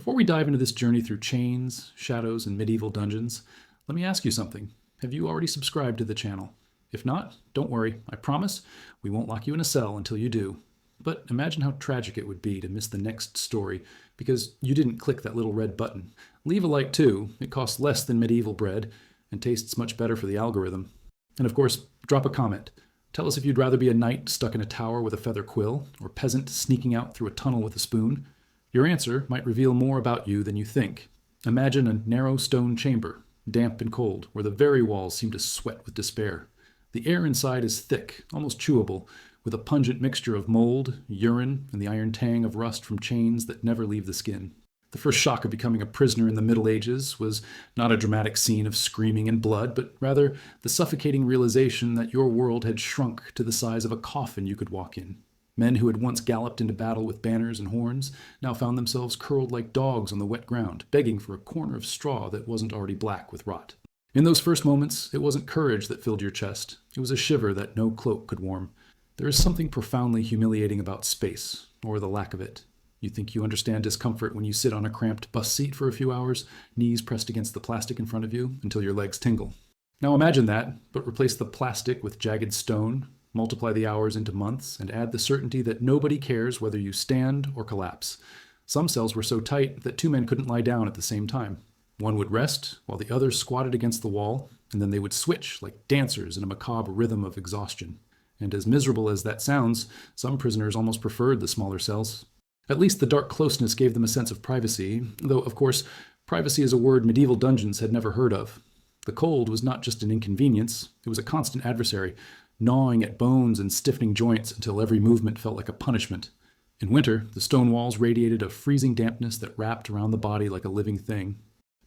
Before we dive into this journey through chains, shadows, and medieval dungeons, let me ask you something. Have you already subscribed to the channel? If not, don't worry. I promise we won't lock you in a cell until you do. But imagine how tragic it would be to miss the next story because you didn't click that little red button. Leave a like too. It costs less than medieval bread and tastes much better for the algorithm. And of course, drop a comment. Tell us if you'd rather be a knight stuck in a tower with a feather quill or peasant sneaking out through a tunnel with a spoon. Your answer might reveal more about you than you think. Imagine a narrow stone chamber, damp and cold, where the very walls seem to sweat with despair. The air inside is thick, almost chewable, with a pungent mixture of mold, urine, and the iron tang of rust from chains that never leave the skin. The first shock of becoming a prisoner in the Middle Ages was not a dramatic scene of screaming and blood, but rather the suffocating realization that your world had shrunk to the size of a coffin you could walk in. Men who had once galloped into battle with banners and horns now found themselves curled like dogs on the wet ground, begging for a corner of straw that wasn't already black with rot. In those first moments, it wasn't courage that filled your chest. It was a shiver that no cloak could warm. There is something profoundly humiliating about space, or the lack of it. You think you understand discomfort when you sit on a cramped bus seat for a few hours, knees pressed against the plastic in front of you until your legs tingle. Now imagine that, but replace the plastic with jagged stone, multiply the hours into months, and add the certainty that nobody cares whether you stand or collapse. Some cells were so tight that two men couldn't lie down at the same time. One would rest, while the other squatted against the wall, and then they would switch like dancers in a macabre rhythm of exhaustion. And as miserable as that sounds, some prisoners almost preferred the smaller cells. At least the dark closeness gave them a sense of privacy, though, of course, privacy is a word medieval dungeons had never heard of. The cold was not just an inconvenience, it was a constant adversary, gnawing at bones and stiffening joints until every movement felt like a punishment. In winter, the stone walls radiated a freezing dampness that wrapped around the body like a living thing.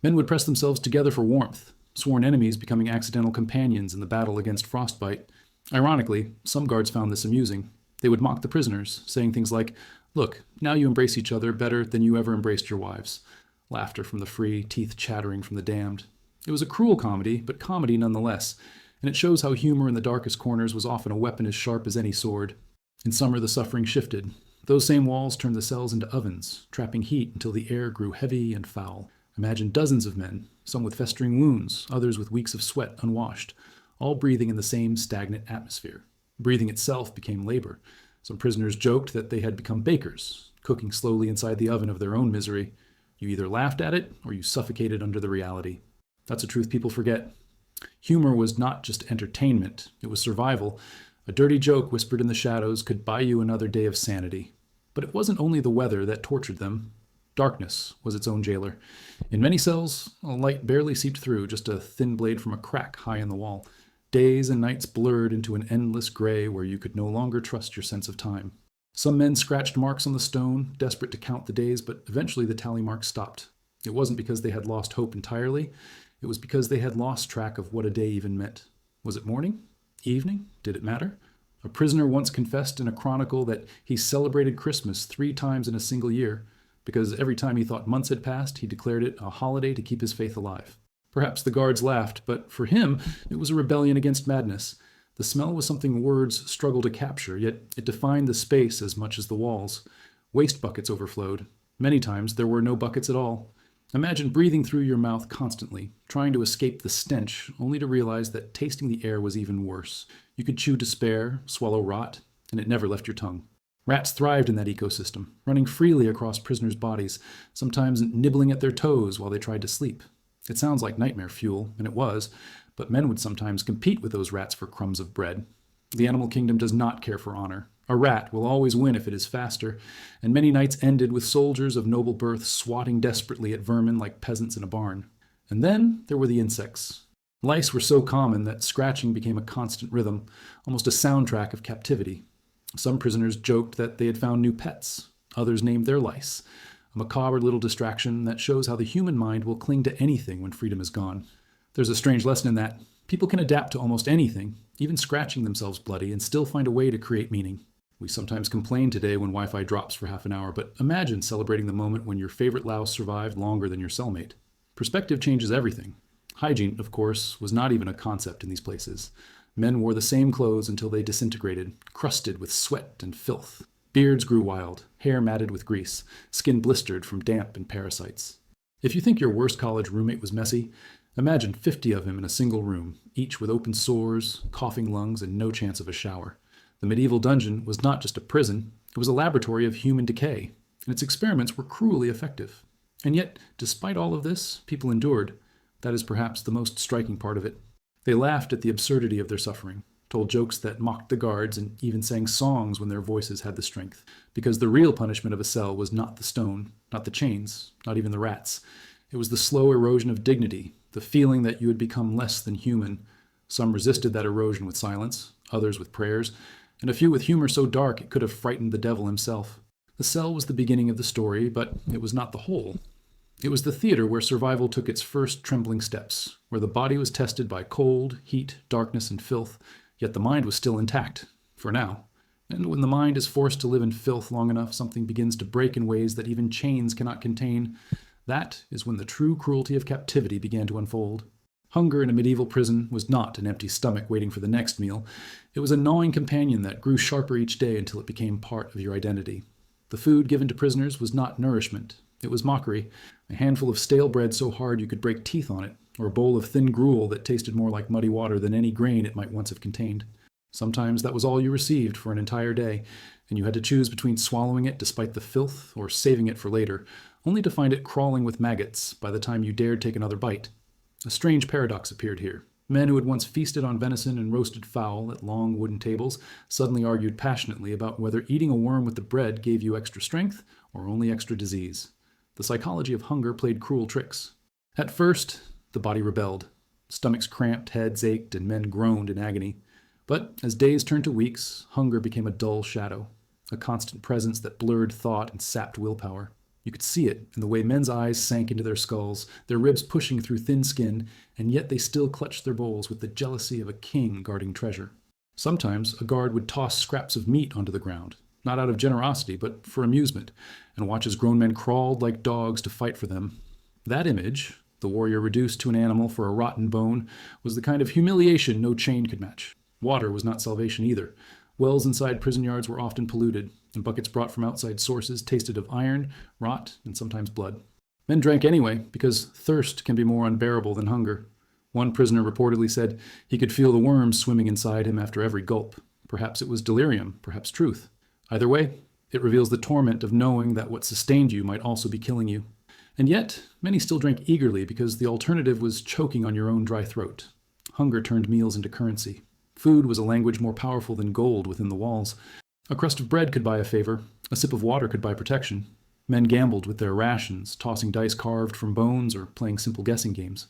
Men would press themselves together for warmth, sworn enemies becoming accidental companions in the battle against frostbite. Ironically, some guards found this amusing. They would mock the prisoners, saying things like, "Look, now you embrace each other better than you ever embraced your wives." Laughter from the free, teeth chattering from the damned. It was a cruel comedy, but comedy nonetheless, and it shows how humor in the darkest corners was often a weapon as sharp as any sword. In summer, the suffering shifted. Those same walls turned the cells into ovens, trapping heat until the air grew heavy and foul. Imagine dozens of men, some with festering wounds, others with weeks of sweat unwashed, all breathing in the same stagnant atmosphere. Breathing itself became labor. Some prisoners joked that they had become bakers, cooking slowly inside the oven of their own misery. You either laughed at it, or you suffocated under the reality. That's a truth people forget. Humor was not just entertainment, it was survival. A dirty joke whispered in the shadows could buy you another day of sanity. But it wasn't only the weather that tortured them. Darkness was its own jailer. In many cells, a light barely seeped through, just a thin blade from a crack high in the wall. Days and nights blurred into an endless gray where you could no longer trust your sense of time. Some men scratched marks on the stone, desperate to count the days, but eventually the tally mark stopped. It wasn't because they had lost hope entirely. It was because they had lost track of what a day even meant. Was it morning? Evening? Did it matter? A prisoner once confessed in a chronicle that he celebrated Christmas 3 times in a single year, because every time he thought months had passed, he declared it a holiday to keep his faith alive. Perhaps the guards laughed, but for him, it was a rebellion against madness. The smell was something words struggled to capture, yet it defined the space as much as the walls. Waste buckets overflowed. Many times there were no buckets at all. Imagine breathing through your mouth constantly, trying to escape the stench, only to realize that tasting the air was even worse. You could chew despair, swallow rot, and it never left your tongue. Rats thrived in that ecosystem, running freely across prisoners' bodies, sometimes nibbling at their toes while they tried to sleep. It sounds like nightmare fuel, and it was, but men would sometimes compete with those rats for crumbs of bread. The animal kingdom does not care for honor. A rat will always win if it is faster, and many nights ended with soldiers of noble birth swatting desperately at vermin like peasants in a barn. And then there were the insects. Lice were so common that scratching became a constant rhythm, almost a soundtrack of captivity. Some prisoners joked that they had found new pets. Others named their lice. A macabre little distraction that shows how the human mind will cling to anything when freedom is gone. There's a strange lesson in that. People can adapt to almost anything, even scratching themselves bloody, and still find a way to create meaning. We sometimes complain today when Wi-Fi drops for half an hour, but imagine celebrating the moment when your favorite louse survived longer than your cellmate. Perspective changes everything. Hygiene, of course, was not even a concept in these places. Men wore the same clothes until they disintegrated, crusted with sweat and filth. Beards grew wild, hair matted with grease, skin blistered from damp and parasites. If you think your worst college roommate was messy, imagine 50 of him in a single room, each with open sores, coughing lungs, and no chance of a shower. The medieval dungeon was not just a prison, it was a laboratory of human decay, and its experiments were cruelly effective. And yet, despite all of this, people endured. That is perhaps the most striking part of it. They laughed at the absurdity of their suffering, told jokes that mocked the guards, and even sang songs when their voices had the strength, because the real punishment of a cell was not the stone, not the chains, not even the rats. It was the slow erosion of dignity, the feeling that you had become less than human. Some resisted that erosion with silence, others with prayers, and a few with humor so dark it could have frightened the devil himself. The cell was the beginning of the story, but it was not the whole. It was the theater where survival took its first trembling steps, where the body was tested by cold, heat, darkness, and filth, yet the mind was still intact, for now. And when the mind is forced to live in filth long enough, something begins to break in ways that even chains cannot contain. That is when the true cruelty of captivity began to unfold. Hunger in a medieval prison was not an empty stomach waiting for the next meal. It was a gnawing companion that grew sharper each day until it became part of your identity. The food given to prisoners was not nourishment. It was mockery, a handful of stale bread so hard you could break teeth on it, or a bowl of thin gruel that tasted more like muddy water than any grain it might once have contained. Sometimes that was all you received for an entire day, and you had to choose between swallowing it despite the filth or saving it for later, only to find it crawling with maggots by the time you dared take another bite. A strange paradox appeared here. Men who had once feasted on venison and roasted fowl at long wooden tables suddenly argued passionately about whether eating a worm with the bread gave you extra strength or only extra disease. The psychology of hunger played cruel tricks. At first, the body rebelled. Stomachs cramped, heads ached, and men groaned in agony. But as days turned to weeks, hunger became a dull shadow, a constant presence that blurred thought and sapped willpower. You could see it in the way men's eyes sank into their skulls, their ribs pushing through thin skin, and yet they still clutched their bowls with the jealousy of a king guarding treasure. Sometimes a guard would toss scraps of meat onto the ground, not out of generosity, but for amusement, and watch as grown men crawled like dogs to fight for them. That image, the warrior reduced to an animal for a rotten bone, was the kind of humiliation no chain could match. Water was not salvation either. Wells inside prison yards were often polluted, and buckets brought from outside sources tasted of iron, rot, and sometimes blood. Men drank anyway, because thirst can be more unbearable than hunger. One prisoner reportedly said he could feel the worms swimming inside him after every gulp. Perhaps it was delirium, perhaps truth. Either way, it reveals the torment of knowing that what sustained you might also be killing you. And yet, many still drank eagerly because the alternative was choking on your own dry throat. Hunger turned meals into currency. Food was a language more powerful than gold within the walls. A crust of bread could buy a favor. A sip of water could buy protection. Men gambled with their rations, tossing dice carved from bones or playing simple guessing games.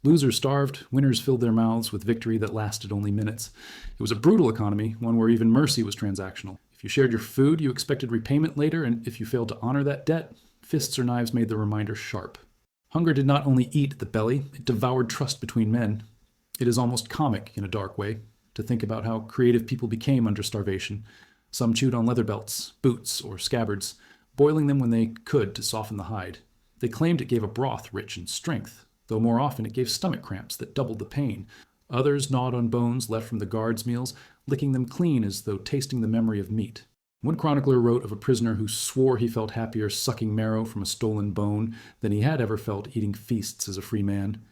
Losers starved, winners filled their mouths with victory that lasted only minutes. It was a brutal economy, one where even mercy was transactional. If you shared your food, you expected repayment later, and if you failed to honor that debt, fists or knives made the reminder sharp. Hunger did not only eat at the belly, it devoured trust between men. It is almost comic, in a dark way, to think about how creative people became under starvation. Some chewed on leather belts, boots, or scabbards, boiling them when they could to soften the hide. They claimed it gave a broth rich in strength, though more often it gave stomach cramps that doubled the pain. Others gnawed on bones left from the guards' meals, licking them clean as though tasting the memory of meat. One chronicler wrote of a prisoner who swore he felt happier sucking marrow from a stolen bone than he had ever felt eating feasts as a free man.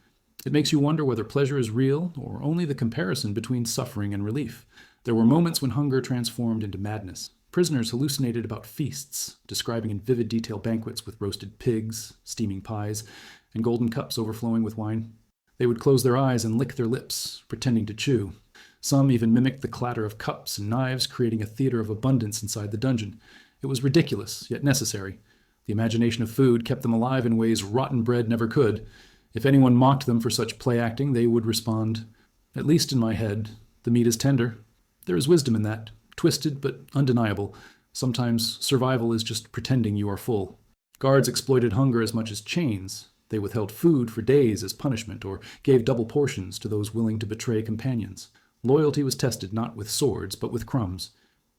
It makes you wonder whether pleasure is real or only the comparison between suffering and relief. There were moments when hunger transformed into madness. Prisoners hallucinated about feasts, describing in vivid detail banquets with roasted pigs, steaming pies, and golden cups overflowing with wine. They would close their eyes and lick their lips, pretending to chew. Some even mimicked the clatter of cups and knives, creating a theater of abundance inside the dungeon. It was ridiculous, yet necessary. The imagination of food kept them alive in ways rotten bread never could. If anyone mocked them for such play acting, they would respond, "At least in my head, the meat is tender." There is wisdom in that, twisted but undeniable. Sometimes survival is just pretending you are full. Guards exploited hunger as much as chains. They withheld food for days as punishment or gave double portions to those willing to betray companions. Loyalty was tested not with swords but with crumbs.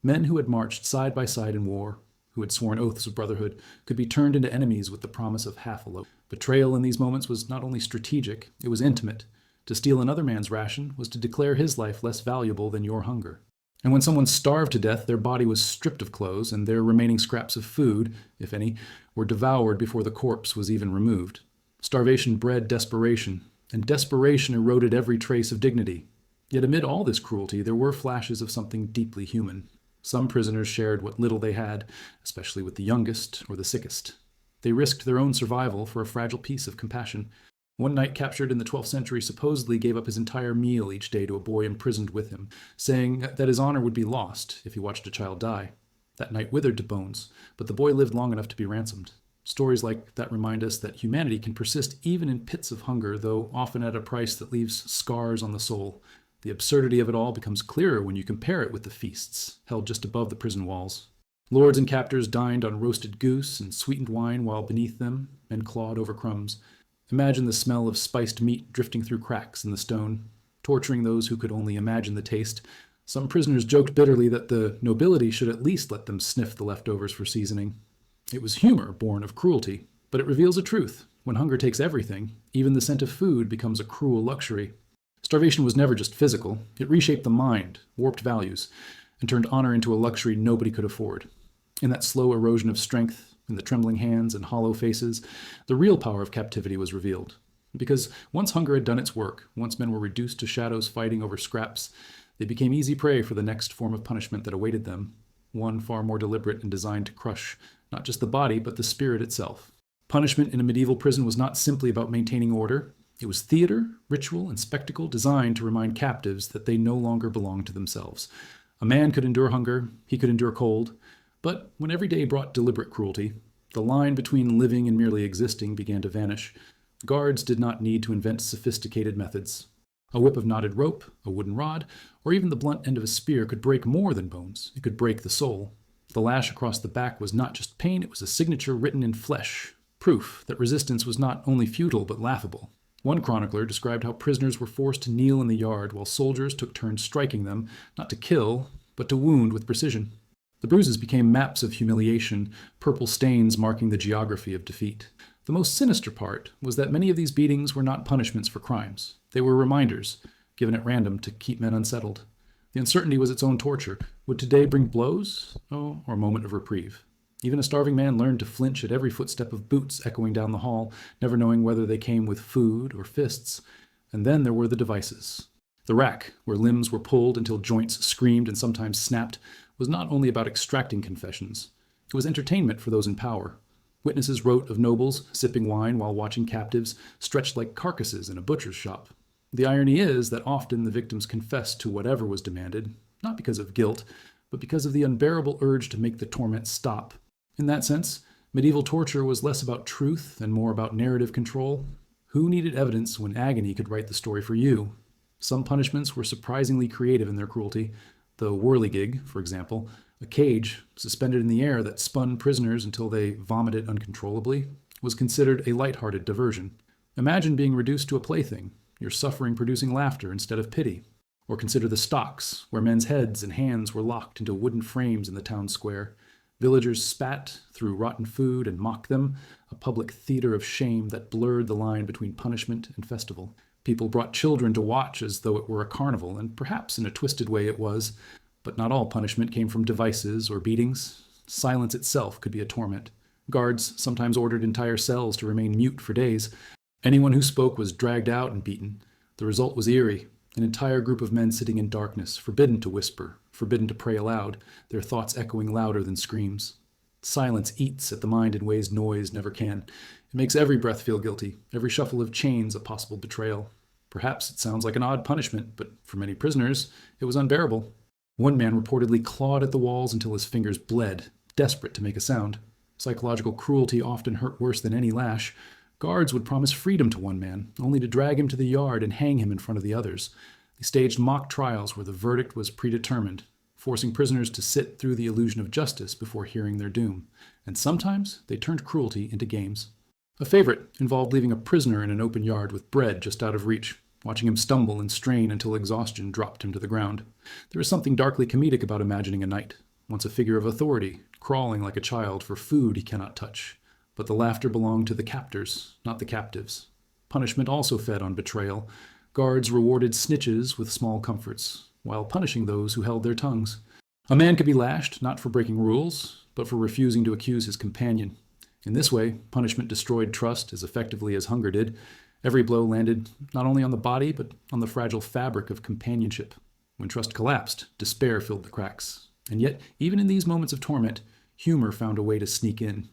Men who had marched side by side in war, who had sworn oaths of brotherhood, could be turned into enemies with the promise of half a loaf. Betrayal in these moments was not only strategic, it was intimate. To steal another man's ration was to declare his life less valuable than your hunger. And when someone starved to death, their body was stripped of clothes, and their remaining scraps of food, if any, were devoured before the corpse was even removed. Starvation bred desperation, and desperation eroded every trace of dignity. Yet amid all this cruelty, there were flashes of something deeply human. Some prisoners shared what little they had, especially with the youngest or the sickest. They risked their own survival for a fragile piece of compassion. One knight captured in the 12th century supposedly gave up his entire meal each day to a boy imprisoned with him, saying that his honor would be lost if he watched a child die. That knight withered to bones, but the boy lived long enough to be ransomed. Stories like that remind us that humanity can persist even in pits of hunger, though often at a price that leaves scars on the soul. The absurdity of it all becomes clearer when you compare it with the feasts held just above the prison walls. Lords and captors dined on roasted goose and sweetened wine, while beneath them men clawed over crumbs. Imagine the smell of spiced meat drifting through cracks in the stone, torturing those who could only imagine the taste. Some prisoners joked bitterly that the nobility should at least let them sniff the leftovers for seasoning. It was humor born of cruelty, but it reveals a truth. When hunger takes everything, even the scent of food becomes a cruel luxury. Starvation was never just physical. It reshaped the mind, warped values, and turned honor into a luxury nobody could afford. In that slow erosion of strength, in the trembling hands and hollow faces, the real power of captivity was revealed. Because once hunger had done its work, once men were reduced to shadows fighting over scraps, they became easy prey for the next form of punishment that awaited them, one far more deliberate and designed to crush not just the body, but the spirit itself. Punishment in a medieval prison was not simply about maintaining order. It was theater, ritual, and spectacle designed to remind captives that they no longer belonged to themselves. A man could endure hunger, he could endure cold, but when every day brought deliberate cruelty, the line between living and merely existing began to vanish. Guards did not need to invent sophisticated methods. A whip of knotted rope, a wooden rod, or even the blunt end of a spear could break more than bones. It could break the soul. The lash across the back was not just pain, it was a signature written in flesh, proof that resistance was not only futile but laughable. One chronicler described how prisoners were forced to kneel in the yard while soldiers took turns striking them, not to kill, but to wound with precision. The bruises became maps of humiliation, purple stains marking the geography of defeat. The most sinister part was that many of these beatings were not punishments for crimes. They were reminders, given at random to keep men unsettled. The uncertainty was its own torture. Would today bring blows? Oh, or a moment of reprieve? Even a starving man learned to flinch at every footstep of boots echoing down the hall, never knowing whether they came with food or fists. And then there were the devices. The rack, where limbs were pulled until joints screamed and sometimes snapped, was not only about extracting confessions. It was entertainment for those in power. Witnesses wrote of nobles sipping wine while watching captives stretched like carcasses in a butcher's shop. The irony is that often the victims confessed to whatever was demanded, not because of guilt, but because of the unbearable urge to make the torment stop. In that sense, medieval torture was less about truth and more about narrative control. Who needed evidence when agony could write the story for you? Some punishments were surprisingly creative in their cruelty. The whirligig, for example, a cage suspended in the air that spun prisoners until they vomited uncontrollably, was considered a light-hearted diversion. Imagine being reduced to a plaything, your suffering producing laughter instead of pity. Or consider the stocks, where men's heads and hands were locked into wooden frames in the town square. Villagers spat, threw rotten food, and mocked them, a public theater of shame that blurred the line between punishment and festival. People brought children to watch as though it were a carnival, and perhaps in a twisted way it was. But not all punishment came from devices or beatings. Silence itself could be a torment. Guards sometimes ordered entire cells to remain mute for days. Anyone who spoke was dragged out and beaten. The result was eerie. An entire group of men sitting in darkness, forbidden to whisper, forbidden to pray aloud, their thoughts echoing louder than screams. Silence eats at the mind in ways noise never can. It makes every breath feel guilty, every shuffle of chains a possible betrayal. Perhaps it sounds like an odd punishment, but for many prisoners, it was unbearable. One man reportedly clawed at the walls until his fingers bled, desperate to make a sound. Psychological cruelty often hurt worse than any lash. Guards would promise freedom to one man, only to drag him to the yard and hang him in front of the others. They staged mock trials where the verdict was predetermined, forcing prisoners to sit through the illusion of justice before hearing their doom. And sometimes they turned cruelty into games. A favorite involved leaving a prisoner in an open yard with bread just out of reach, watching him stumble and strain until exhaustion dropped him to the ground. There is something darkly comedic about imagining a knight, once a figure of authority, crawling like a child for food he cannot touch. But the laughter belonged to the captors, not the captives. Punishment also fed on betrayal. Guards rewarded snitches with small comforts. while punishing those who held their tongues. A man could be lashed not for breaking rules, but for refusing to accuse his companion. In this way, punishment destroyed trust as effectively as hunger did. Every blow landed not only on the body, but on the fragile fabric of companionship. When trust collapsed, despair filled the cracks. And yet, even in these moments of torment, humor found a way to sneak in.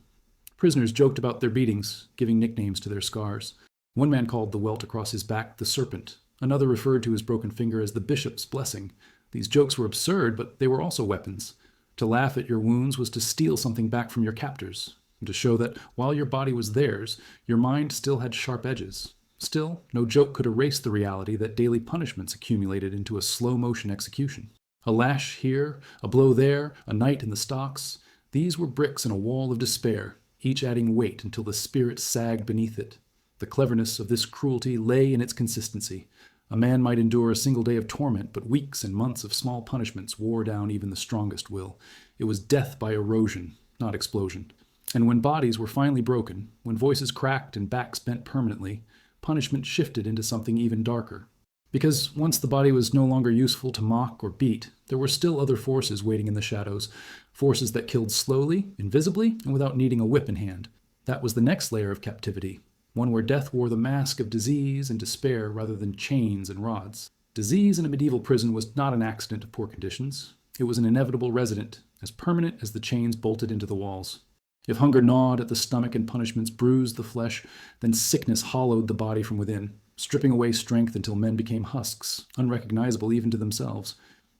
Prisoners joked about their beatings, giving nicknames to their scars. One man called the welt across his back the serpent. Another referred to his broken finger as the bishop's blessing. These jokes were absurd, but they were also weapons. To laugh at your wounds was to steal something back from your captors, and to show that while your body was theirs, your mind still had sharp edges. Still, no joke could erase the reality that daily punishments accumulated into a slow-motion execution. A lash here, a blow there, a night in the stocks. These were bricks in a wall of despair, each adding weight until the spirit sagged beneath it. The cleverness of this cruelty lay in its consistency. A man might endure a single day of torment, but weeks and months of small punishments wore down even the strongest will. It was death by erosion, not explosion. And when bodies were finally broken, when voices cracked and backs bent permanently, punishment shifted into something even darker. Because once the body was no longer useful to mock or beat, there were still other forces waiting in the shadows, forces that killed slowly, invisibly, and without needing a whip in hand. That was the next layer of captivity, one where death wore the mask of disease and despair rather than chains and rods. Disease in a medieval prison was not an accident of poor conditions. It was an inevitable resident, as permanent as the chains bolted into the walls. If hunger gnawed at the stomach and punishments bruised the flesh, then sickness hollowed the body from within, stripping away strength until men became husks, unrecognizable even to themselves.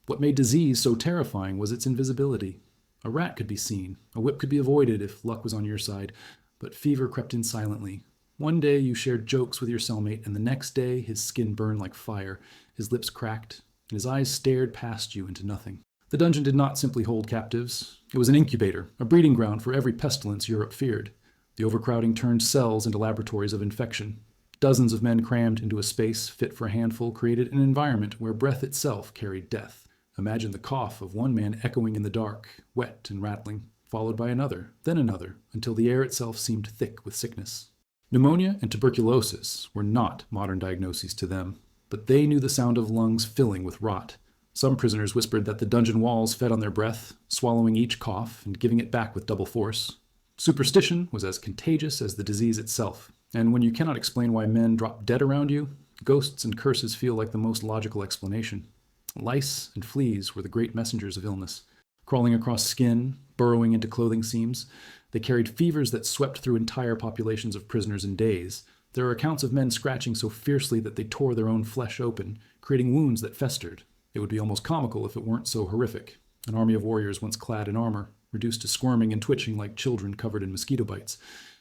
What made disease so terrifying was its invisibility. A rat could be seen, a whip could be avoided if luck was on your side, but fever crept in silently. One day you shared jokes with your cellmate, and the next day his skin burned like fire, his lips cracked, and his eyes stared past you into nothing. The dungeon did not simply hold captives. It was an incubator, a breeding ground for every pestilence Europe feared. The overcrowding turned cells into laboratories of infection. Dozens of men crammed into a space fit for a handful created an environment where breath itself carried death. Imagine the cough of one man echoing in the dark, wet and rattling, followed by another, until the air itself seemed thick with sickness. Pneumonia and tuberculosis were not modern diagnoses to them, but they knew the sound of lungs filling with rot. Some prisoners whispered that the dungeon walls fed on their breath, swallowing each cough and giving it back with double force. Superstition was as contagious as the disease itself, and when you cannot explain why men drop dead around you, ghosts and curses feel like the most logical explanation. Lice and fleas were the great messengers of illness. Crawling across skin, burrowing into clothing seams, they carried fevers that swept through entire populations of prisoners in days. There are accounts of men scratching so fiercely that they tore their own flesh open, creating wounds that festered. It would be almost comical if it weren't so horrific. An army of warriors once clad in armor, reduced to squirming and twitching like children covered in mosquito bites.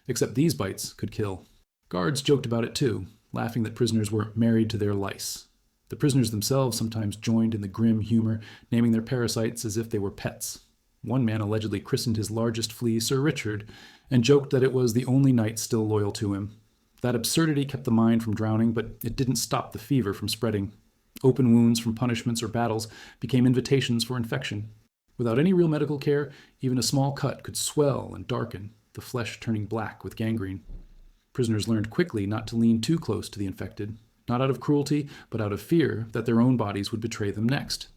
Except these bites could kill. Guards joked about it too, laughing that prisoners were married to their lice. The prisoners themselves sometimes joined in the grim humor, naming their parasites as if they were pets. One man allegedly christened his largest flea Sir Richard, and joked that it was the only knight still loyal to him. That absurdity kept the mind from drowning, but it didn't stop the fever from spreading. Open wounds from punishments or battles became invitations for infection. Without any real medical care, even a small cut could swell and darken, the flesh turning black with gangrene. Prisoners learned quickly not to lean too close to the infected, not out of cruelty, but out of fear that their own bodies would betray them next.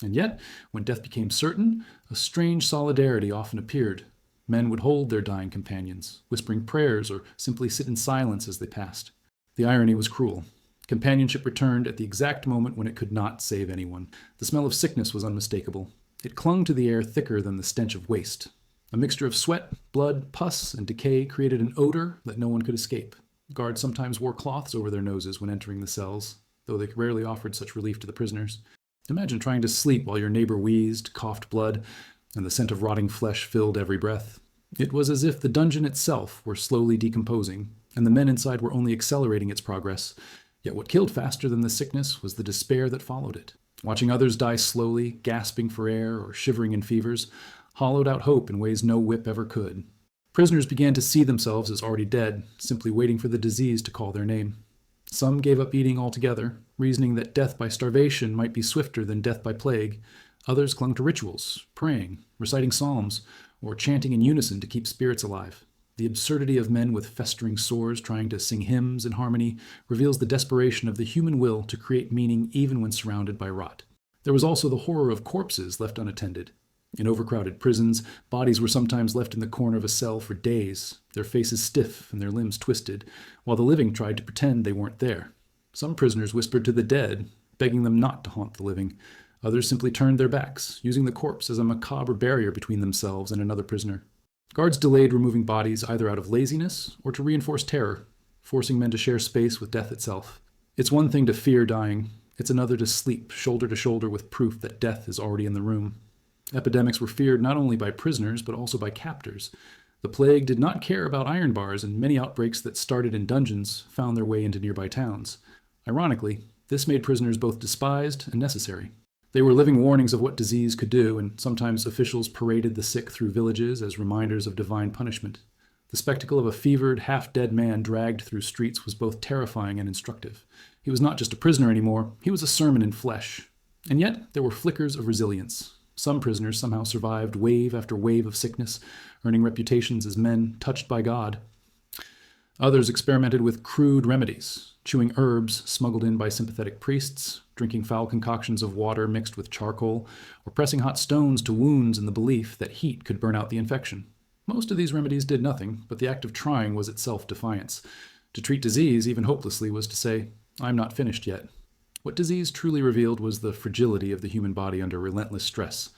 And yet, when death became certain, a strange solidarity often appeared. Men would hold their dying companions, whispering prayers or simply sit in silence as they passed. The irony was cruel. Companionship returned at the exact moment when it could not save anyone. The smell of sickness was unmistakable. It clung to the air thicker than the stench of waste. A mixture of sweat, blood, pus, and decay created an odor that no one could escape. Guards sometimes wore cloths over their noses when entering the cells, though they rarely offered such relief to the prisoners. Imagine trying to sleep while your neighbor wheezed, coughed blood, and the scent of rotting flesh filled every breath. It was as if the dungeon itself were slowly decomposing, and the men inside were only accelerating its progress. Yet what killed faster than the sickness was the despair that followed it. Watching others die slowly, gasping for air or shivering in fevers, hollowed out hope in ways no whip ever could. Prisoners began to see themselves as already dead, simply waiting for the disease to call their name. Some gave up eating altogether, reasoning that death by starvation might be swifter than death by plague. Others clung to rituals, praying, reciting psalms, or chanting in unison to keep spirits alive. The absurdity of men with festering sores trying to sing hymns in harmony reveals the desperation of the human will to create meaning even when surrounded by rot. There was also the horror of corpses left unattended. In overcrowded prisons, bodies were sometimes left in the corner of a cell for days, their faces stiff and their limbs twisted, while the living tried to pretend they weren't there. Some prisoners whispered to the dead, begging them not to haunt the living. Others simply turned their backs, using the corpse as a macabre barrier between themselves and another prisoner. Guards delayed removing bodies either out of laziness or to reinforce terror, forcing men to share space with death itself. It's one thing to fear dying, it's another to sleep shoulder to shoulder with proof that death is already in the room. Epidemics were feared not only by prisoners but also by captors. The plague did not care about iron bars, and many outbreaks that started in dungeons found their way into nearby towns. Ironically, this made prisoners both despised and necessary. They were living warnings of what disease could do, and sometimes officials paraded the sick through villages as reminders of divine punishment. The spectacle of a fevered, half-dead man dragged through streets was both terrifying and instructive. He was not just a prisoner anymore, he was a sermon in flesh. And yet, there were flickers of resilience. Some prisoners somehow survived wave after wave of sickness, earning reputations as men touched by God. Others experimented with crude remedies, chewing herbs smuggled in by sympathetic priests, drinking foul concoctions of water mixed with charcoal, or pressing hot stones to wounds in the belief that heat could burn out the infection. Most of these remedies did nothing, but the act of trying was itself defiance. To treat disease, even hopelessly, was to say, "I'm not finished yet." What disease truly revealed was the fragility of the human body under relentless stress.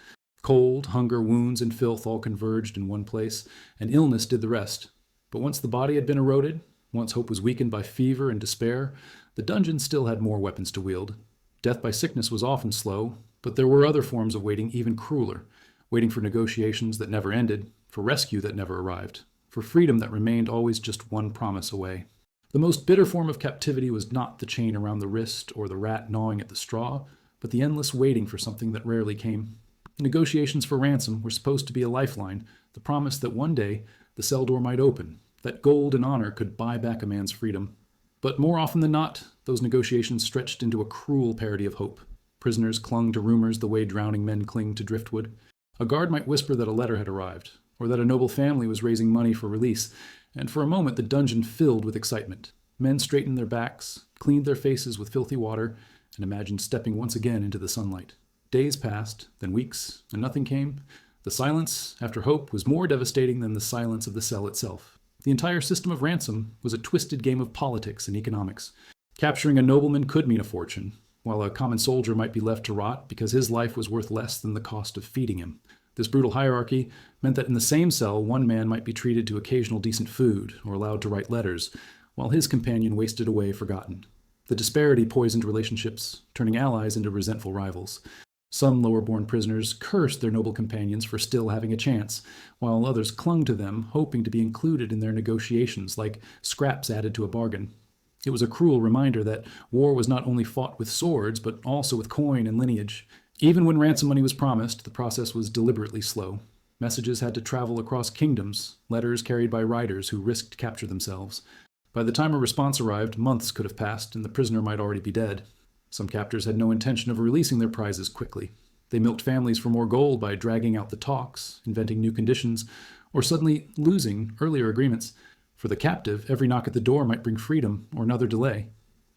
Cold, hunger, wounds, and filth all converged in one place, and illness did the rest. But once the body had been eroded, once hope was weakened by fever and despair, the dungeon still had more weapons to wield. Death by sickness was often slow, but there were other forms of waiting even crueler, waiting for negotiations that never ended, for rescue that never arrived, for freedom that remained always just one promise away. The most bitter form of captivity was not the chain around the wrist or the rat gnawing at the straw, but the endless waiting for something that rarely came. Negotiations for ransom were supposed to be a lifeline, the promise that one day the cell door might open, that gold and honor could buy back a man's freedom. But more often than not, those negotiations stretched into a cruel parody of hope. Prisoners clung to rumors the way drowning men cling to driftwood. A guard might whisper that a letter had arrived, or that a noble family was raising money for release, and for a moment the dungeon filled with excitement. Men straightened their backs, cleaned their faces with filthy water, and imagined stepping once again into the sunlight. Days passed, then weeks, and nothing came. The silence, after hope, was more devastating than the silence of the cell itself. The entire system of ransom was a twisted game of politics and economics. Capturing a nobleman could mean a fortune, while a common soldier might be left to rot because his life was worth less than the cost of feeding him. This brutal hierarchy meant that in the same cell, one man might be treated to occasional decent food or allowed to write letters, while his companion wasted away forgotten. The disparity poisoned relationships, turning allies into resentful rivals. Some lower-born prisoners cursed their noble companions for still having a chance, while others clung to them, hoping to be included in their negotiations like scraps added to a bargain. It was a cruel reminder that war was not only fought with swords, but also with coin and lineage. Even when ransom money was promised, the process was deliberately slow. Messages had to travel across kingdoms, letters carried by riders who risked capture themselves. By the time a response arrived, months could have passed, and the prisoner might already be dead. Some captors had no intention of releasing their prizes quickly. They milked families for more gold by dragging out the talks, inventing new conditions, or suddenly losing earlier agreements. For the captive, every knock at the door might bring freedom or another delay.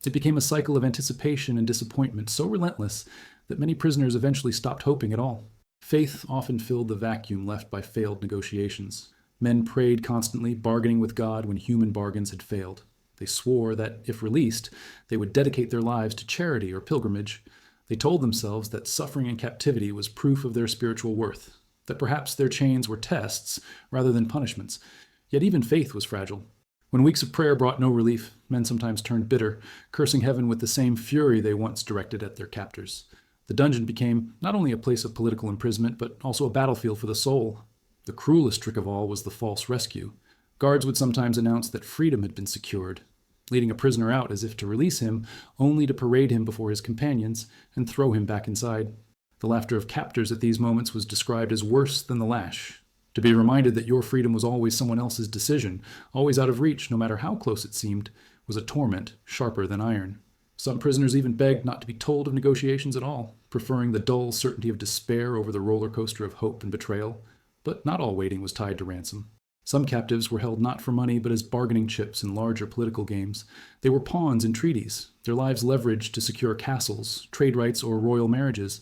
It became a cycle of anticipation and disappointment so relentless that many prisoners eventually stopped hoping at all. Faith often filled the vacuum left by failed negotiations. Men prayed constantly, bargaining with God when human bargains had failed. They swore that, if released, they would dedicate their lives to charity or pilgrimage. They told themselves that suffering in captivity was proof of their spiritual worth, that perhaps their chains were tests rather than punishments. Yet even faith was fragile. When weeks of prayer brought no relief, men sometimes turned bitter, cursing heaven with the same fury they once directed at their captors. The dungeon became not only a place of political imprisonment, but also a battlefield for the soul. The cruelest trick of all was the false rescue. Guards would sometimes announce that freedom had been secured, leading a prisoner out as if to release him, only to parade him before his companions and throw him back inside. The laughter of captors at these moments was described as worse than the lash. To be reminded that your freedom was always someone else's decision, always out of reach no matter how close it seemed, was a torment sharper than iron. Some prisoners even begged not to be told of negotiations at all, preferring the dull certainty of despair over the roller coaster of hope and betrayal. But not all waiting was tied to ransom. Some captives were held not for money, but as bargaining chips in larger political games. They were pawns in treaties, their lives leveraged to secure castles, trade rights, or royal marriages.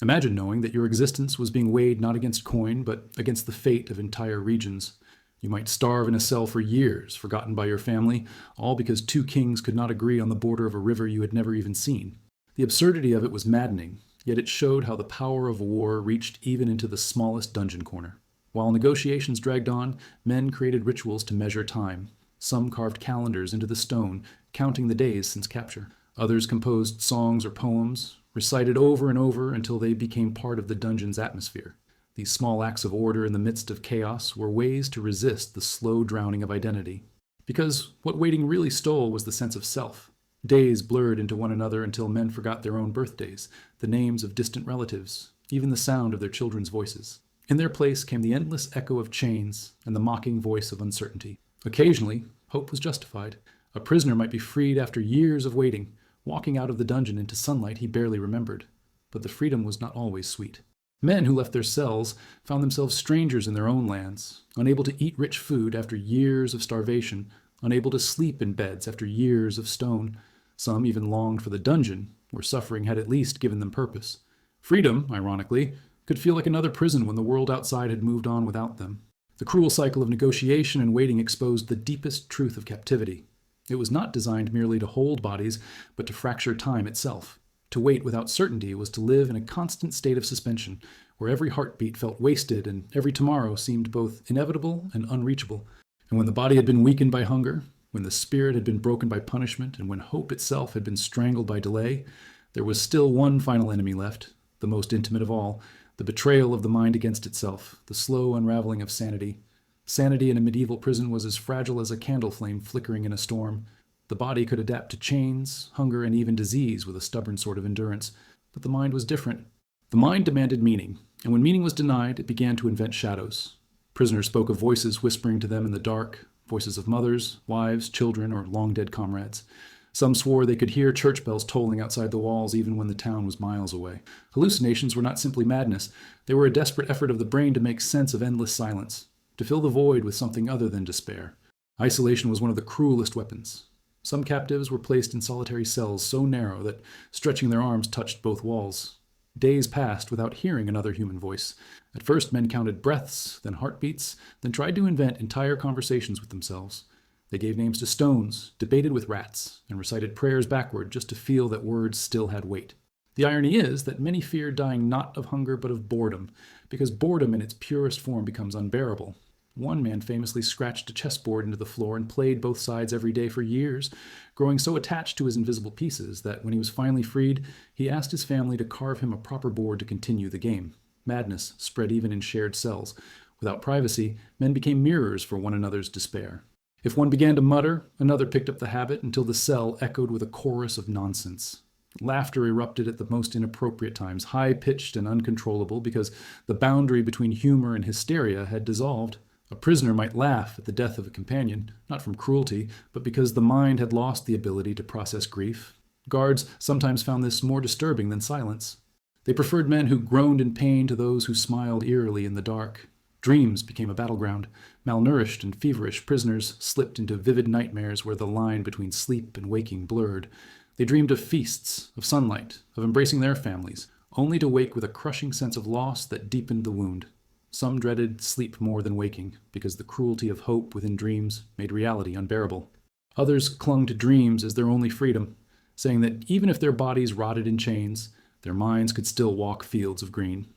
Imagine knowing that your existence was being weighed not against coin, but against the fate of entire regions. You might starve in a cell for years, forgotten by your family, all because two kings could not agree on the border of a river you had never even seen. The absurdity of it was maddening, yet it showed how the power of war reached even into the smallest dungeon corner. While negotiations dragged on, men created rituals to measure time. Some carved calendars into the stone, counting the days since capture. Others composed songs or poems, recited over and over until they became part of the dungeon's atmosphere. These small acts of order in the midst of chaos were ways to resist the slow drowning of identity. Because what waiting really stole was the sense of self. Days blurred into one another until men forgot their own birthdays, the names of distant relatives, even the sound of their children's voices. In their place came the endless echo of chains and the mocking voice of uncertainty. Occasionally, hope was justified. A prisoner might be freed after years of waiting, walking out of the dungeon into sunlight he barely remembered. But the freedom was not always sweet. Men who left their cells found themselves strangers in their own lands, unable to eat rich food after years of starvation, unable to sleep in beds after years of stone. Some even longed for the dungeon, where suffering had at least given them purpose. Freedom, ironically, could feel like another prison when the world outside had moved on without them. The cruel cycle of negotiation and waiting exposed the deepest truth of captivity. It was not designed merely to hold bodies, but to fracture time itself. To wait without certainty was to live in a constant state of suspension, where every heartbeat felt wasted and every tomorrow seemed both inevitable and unreachable. And when the body had been weakened by hunger, when the spirit had been broken by punishment, and when hope itself had been strangled by delay, there was still one final enemy left, the most intimate of all, the betrayal of the mind against itself, the slow unraveling of sanity. Sanity in a medieval prison was as fragile as a candle flame flickering in a storm. The body could adapt to chains, hunger, and even disease with a stubborn sort of endurance, but the mind was different. The mind demanded meaning, and when meaning was denied, it began to invent shadows. Prisoners spoke of voices whispering to them in the dark, voices of mothers, wives, children, or long-dead comrades. Some swore they could hear church bells tolling outside the walls even when the town was miles away. Hallucinations were not simply madness. They were a desperate effort of the brain to make sense of endless silence, to fill the void with something other than despair. Isolation was one of the cruelest weapons. Some captives were placed in solitary cells so narrow that stretching their arms touched both walls. Days passed without hearing another human voice. At first, men counted breaths, then heartbeats, then tried to invent entire conversations with themselves. They gave names to stones, debated with rats, and recited prayers backward just to feel that words still had weight. The irony is that many fear dying not of hunger but of boredom, because boredom in its purest form becomes unbearable. One man famously scratched a chessboard into the floor and played both sides every day for years, growing so attached to his invisible pieces that when he was finally freed, he asked his family to carve him a proper board to continue the game. Madness spread even in shared cells. Without privacy, men became mirrors for one another's despair. If one began to mutter, another picked up the habit until the cell echoed with a chorus of nonsense. Laughter erupted at the most inappropriate times, high-pitched and uncontrollable because the boundary between humor and hysteria had dissolved. A prisoner might laugh at the death of a companion, not from cruelty, but because the mind had lost the ability to process grief. Guards sometimes found this more disturbing than silence. They preferred men who groaned in pain to those who smiled eerily in the dark. Dreams became a battleground. Malnourished and feverish prisoners slipped into vivid nightmares where the line between sleep and waking blurred. They dreamed of feasts, of sunlight, of embracing their families, only to wake with a crushing sense of loss that deepened the wound. Some dreaded sleep more than waking, because the cruelty of hope within dreams made reality unbearable. Others clung to dreams as their only freedom, saying that even if their bodies rotted in chains, their minds could still walk fields of green.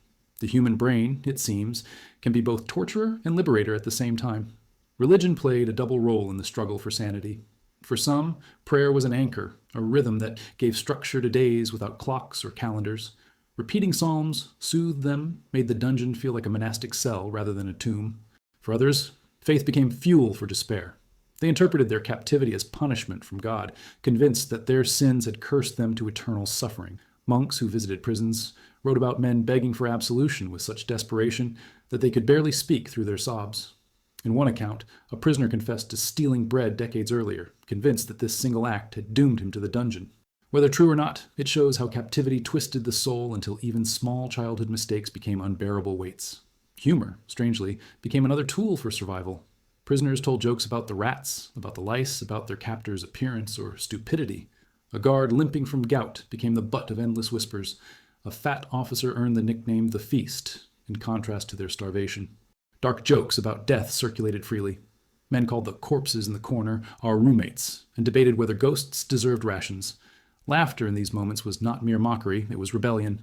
The human brain, it seems, can be both torturer and liberator at the same time. Religion played a double role in the struggle for sanity. For some, prayer was an anchor, a rhythm that gave structure to days without clocks or calendars. Repeating psalms soothed them, made the dungeon feel like a monastic cell rather than a tomb. For others, faith became fuel for despair. They interpreted their captivity as punishment from God, convinced that their sins had cursed them to eternal suffering. Monks who visited prisons wrote about men begging for absolution with such desperation that they could barely speak through their sobs. In one account, a prisoner confessed to stealing bread decades earlier, convinced that this single act had doomed him to the dungeon. Whether true or not, it shows how captivity twisted the soul until even small childhood mistakes became unbearable weights. Humor, strangely, became another tool for survival. Prisoners told jokes about the rats, about the lice, about their captor's appearance or stupidity. A guard limping from gout became the butt of endless whispers. A fat officer earned the nickname the Feast, in contrast to their starvation. Dark jokes about death circulated freely. Men called the corpses in the corner our roommates, and debated whether ghosts deserved rations. Laughter in these moments was not mere mockery, it was rebellion.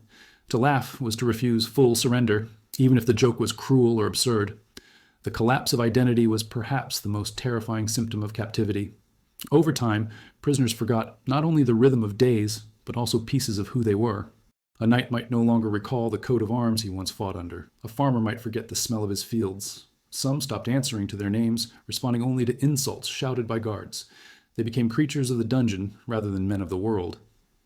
To laugh was to refuse full surrender, even if the joke was cruel or absurd. The collapse of identity was perhaps the most terrifying symptom of captivity. Over time, prisoners forgot not only the rhythm of days, but also pieces of who they were. A knight might no longer recall the coat of arms he once fought under. A farmer might forget the smell of his fields. Some stopped answering to their names, responding only to insults shouted by guards. They became creatures of the dungeon rather than men of the world.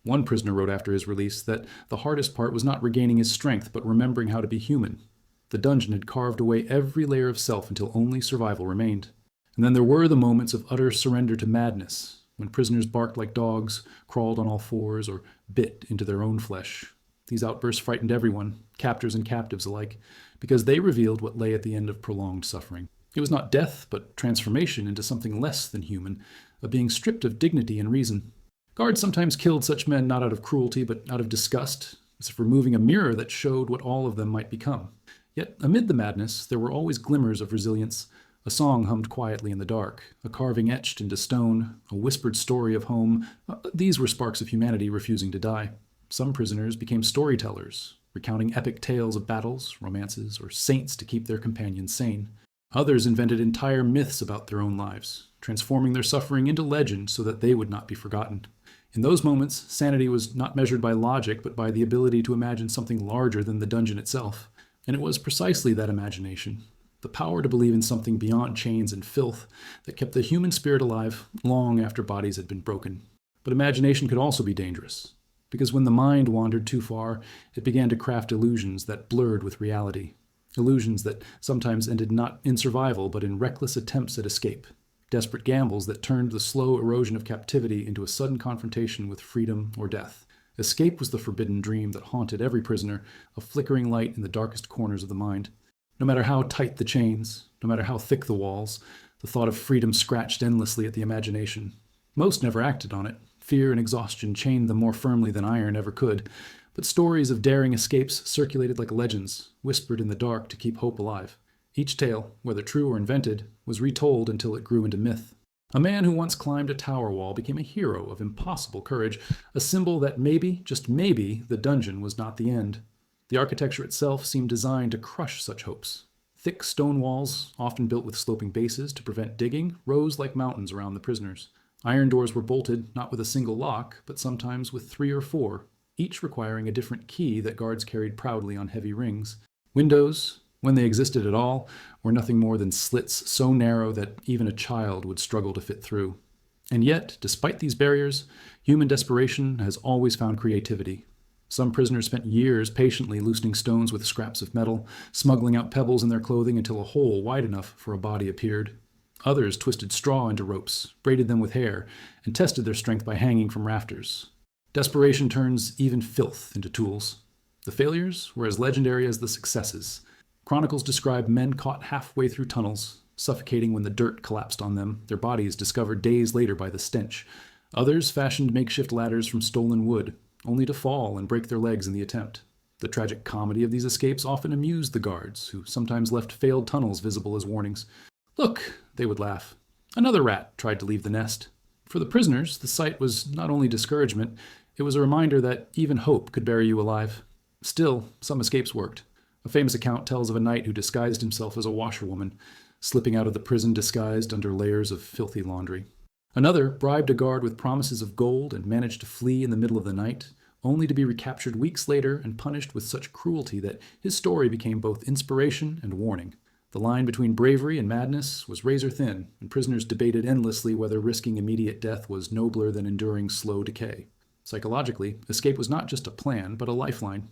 One prisoner wrote after his release that the hardest part was not regaining his strength, but remembering how to be human. The dungeon had carved away every layer of self until only survival remained. And then there were the moments of utter surrender to madness, when prisoners barked like dogs, crawled on all fours, or bit into their own flesh. These outbursts frightened everyone, captors and captives alike, because they revealed what lay at the end of prolonged suffering. It was not death, but transformation into something less than human, a being stripped of dignity and reason. Guards sometimes killed such men not out of cruelty, but out of disgust, as if removing a mirror that showed what all of them might become. Yet, amid the madness, there were always glimmers of resilience. A song hummed quietly in the dark, a carving etched into stone, a whispered story of home. These were sparks of humanity refusing to die. Some prisoners became storytellers, recounting epic tales of battles, romances, or saints to keep their companions sane. Others invented entire myths about their own lives, transforming their suffering into legend so that they would not be forgotten. In those moments, sanity was not measured by logic, but by the ability to imagine something larger than the dungeon itself. And it was precisely that imagination, the power to believe in something beyond chains and filth, that kept the human spirit alive long after bodies had been broken. But imagination could also be dangerous, because when the mind wandered too far, it began to craft illusions that blurred with reality. Illusions that sometimes ended not in survival, but in reckless attempts at escape. Desperate gambles that turned the slow erosion of captivity into a sudden confrontation with freedom or death. Escape was the forbidden dream that haunted every prisoner, a flickering light in the darkest corners of the mind. No matter how tight the chains, no matter how thick the walls, the thought of freedom scratched endlessly at the imagination. Most never acted on it. Fear and exhaustion chained them more firmly than iron ever could. But stories of daring escapes circulated like legends, whispered in the dark to keep hope alive. Each tale, whether true or invented, was retold until it grew into myth. A man who once climbed a tower wall became a hero of impossible courage, a symbol that maybe, just maybe, the dungeon was not the end. The architecture itself seemed designed to crush such hopes. Thick stone walls, often built with sloping bases to prevent digging, rose like mountains around the prisoners. Iron doors were bolted not with a single lock, but sometimes with 3 or 4, each requiring a different key that guards carried proudly on heavy rings. Windows, when they existed at all, were nothing more than slits so narrow that even a child would struggle to fit through. And yet, despite these barriers, human desperation has always found creativity. Some prisoners spent years patiently loosening stones with scraps of metal, smuggling out pebbles in their clothing until a hole wide enough for a body appeared. Others twisted straw into ropes, braided them with hair, and tested their strength by hanging from rafters. Desperation turns even filth into tools. The failures were as legendary as the successes. Chronicles describe men caught halfway through tunnels, suffocating when the dirt collapsed on them, their bodies discovered days later by the stench. Others fashioned makeshift ladders from stolen wood, only to fall and break their legs in the attempt. The tragic comedy of these escapes often amused the guards, who sometimes left failed tunnels visible as warnings. "Look," they would laugh. "Another rat tried to leave the nest." For the prisoners, the sight was not only discouragement, it was a reminder that even hope could bury you alive. Still, some escapes worked. A famous account tells of a knight who disguised himself as a washerwoman, slipping out of the prison disguised under layers of filthy laundry. Another bribed a guard with promises of gold and managed to flee in the middle of the night, only to be recaptured weeks later and punished with such cruelty that his story became both inspiration and warning. The line between bravery and madness was razor thin, and prisoners debated endlessly whether risking immediate death was nobler than enduring slow decay. Psychologically, escape was not just a plan, but a lifeline.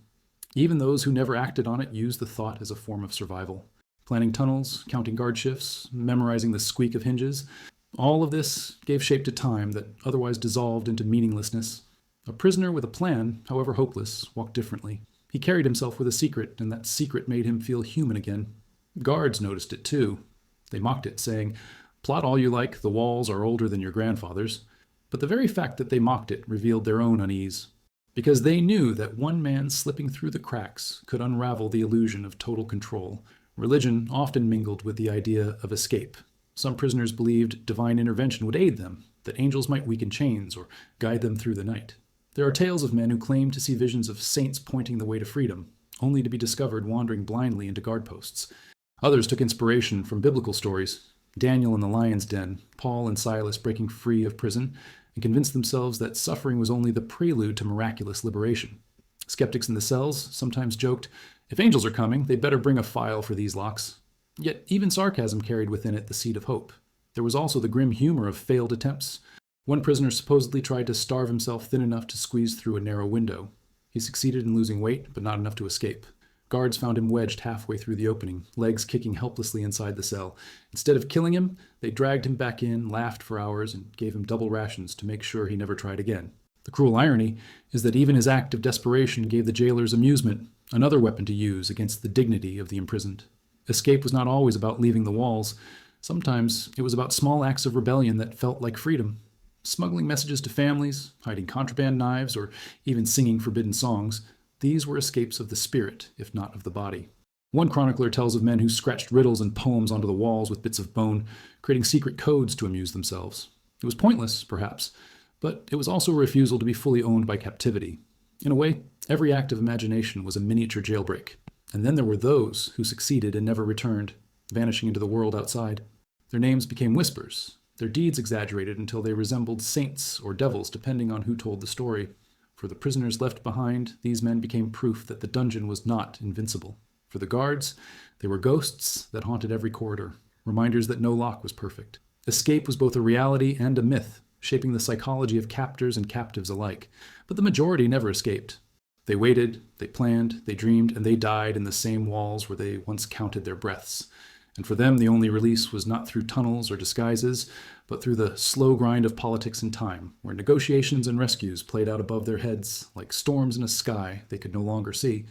Even those who never acted on it used the thought as a form of survival. Planning tunnels, counting guard shifts, memorizing the squeak of hinges, all of this gave shape to time that otherwise dissolved into meaninglessness. A prisoner with a plan, however hopeless, walked differently. He carried himself with a secret, and that secret made him feel human again. Guards noticed it too. They mocked it, saying, "Plot all you like, the walls are older than your grandfather's." But the very fact that they mocked it revealed their own unease, because they knew that one man slipping through the cracks could unravel the illusion of total control. Religion often mingled with the idea of escape. Some prisoners believed divine intervention would aid them, that angels might weaken chains or guide them through the night. There are tales of men who claimed to see visions of saints pointing the way to freedom, only to be discovered wandering blindly into guard posts. Others took inspiration from biblical stories, Daniel in the lion's den, Paul and Silas breaking free of prison, and convinced themselves that suffering was only the prelude to miraculous liberation. Skeptics in the cells sometimes joked, "If angels are coming, they'd better bring a file for these locks." Yet even sarcasm carried within it the seed of hope. There was also the grim humor of failed attempts. One prisoner supposedly tried to starve himself thin enough to squeeze through a narrow window. He succeeded in losing weight, but not enough to escape. Guards found him wedged halfway through the opening, legs kicking helplessly inside the cell. Instead of killing him, they dragged him back in, laughed for hours, and gave him double rations to make sure he never tried again. The cruel irony is that even his act of desperation gave the jailers amusement, another weapon to use against the dignity of the imprisoned. Escape was not always about leaving the walls. Sometimes it was about small acts of rebellion that felt like freedom. Smuggling messages to families, hiding contraband knives, or even singing forbidden songs, these were escapes of the spirit, if not of the body. One chronicler tells of men who scratched riddles and poems onto the walls with bits of bone, creating secret codes to amuse themselves. It was pointless, perhaps, but it was also a refusal to be fully owned by captivity. In a way, every act of imagination was a miniature jailbreak. And then there were those who succeeded and never returned, vanishing into the world outside. Their names became whispers, their deeds exaggerated until they resembled saints or devils, depending on who told the story. For the prisoners left behind, these men became proof that the dungeon was not invincible. For the guards, they were ghosts that haunted every corridor, reminders that no lock was perfect. Escape was both a reality and a myth, shaping the psychology of captors and captives alike. But the majority never escaped. They waited, they planned, they dreamed, and they died in the same walls where they once counted their breaths. And for them, the only release was not through tunnels or disguises, but through the slow grind of politics and time, where negotiations and rescues played out above their heads like storms in a sky they could no longer see.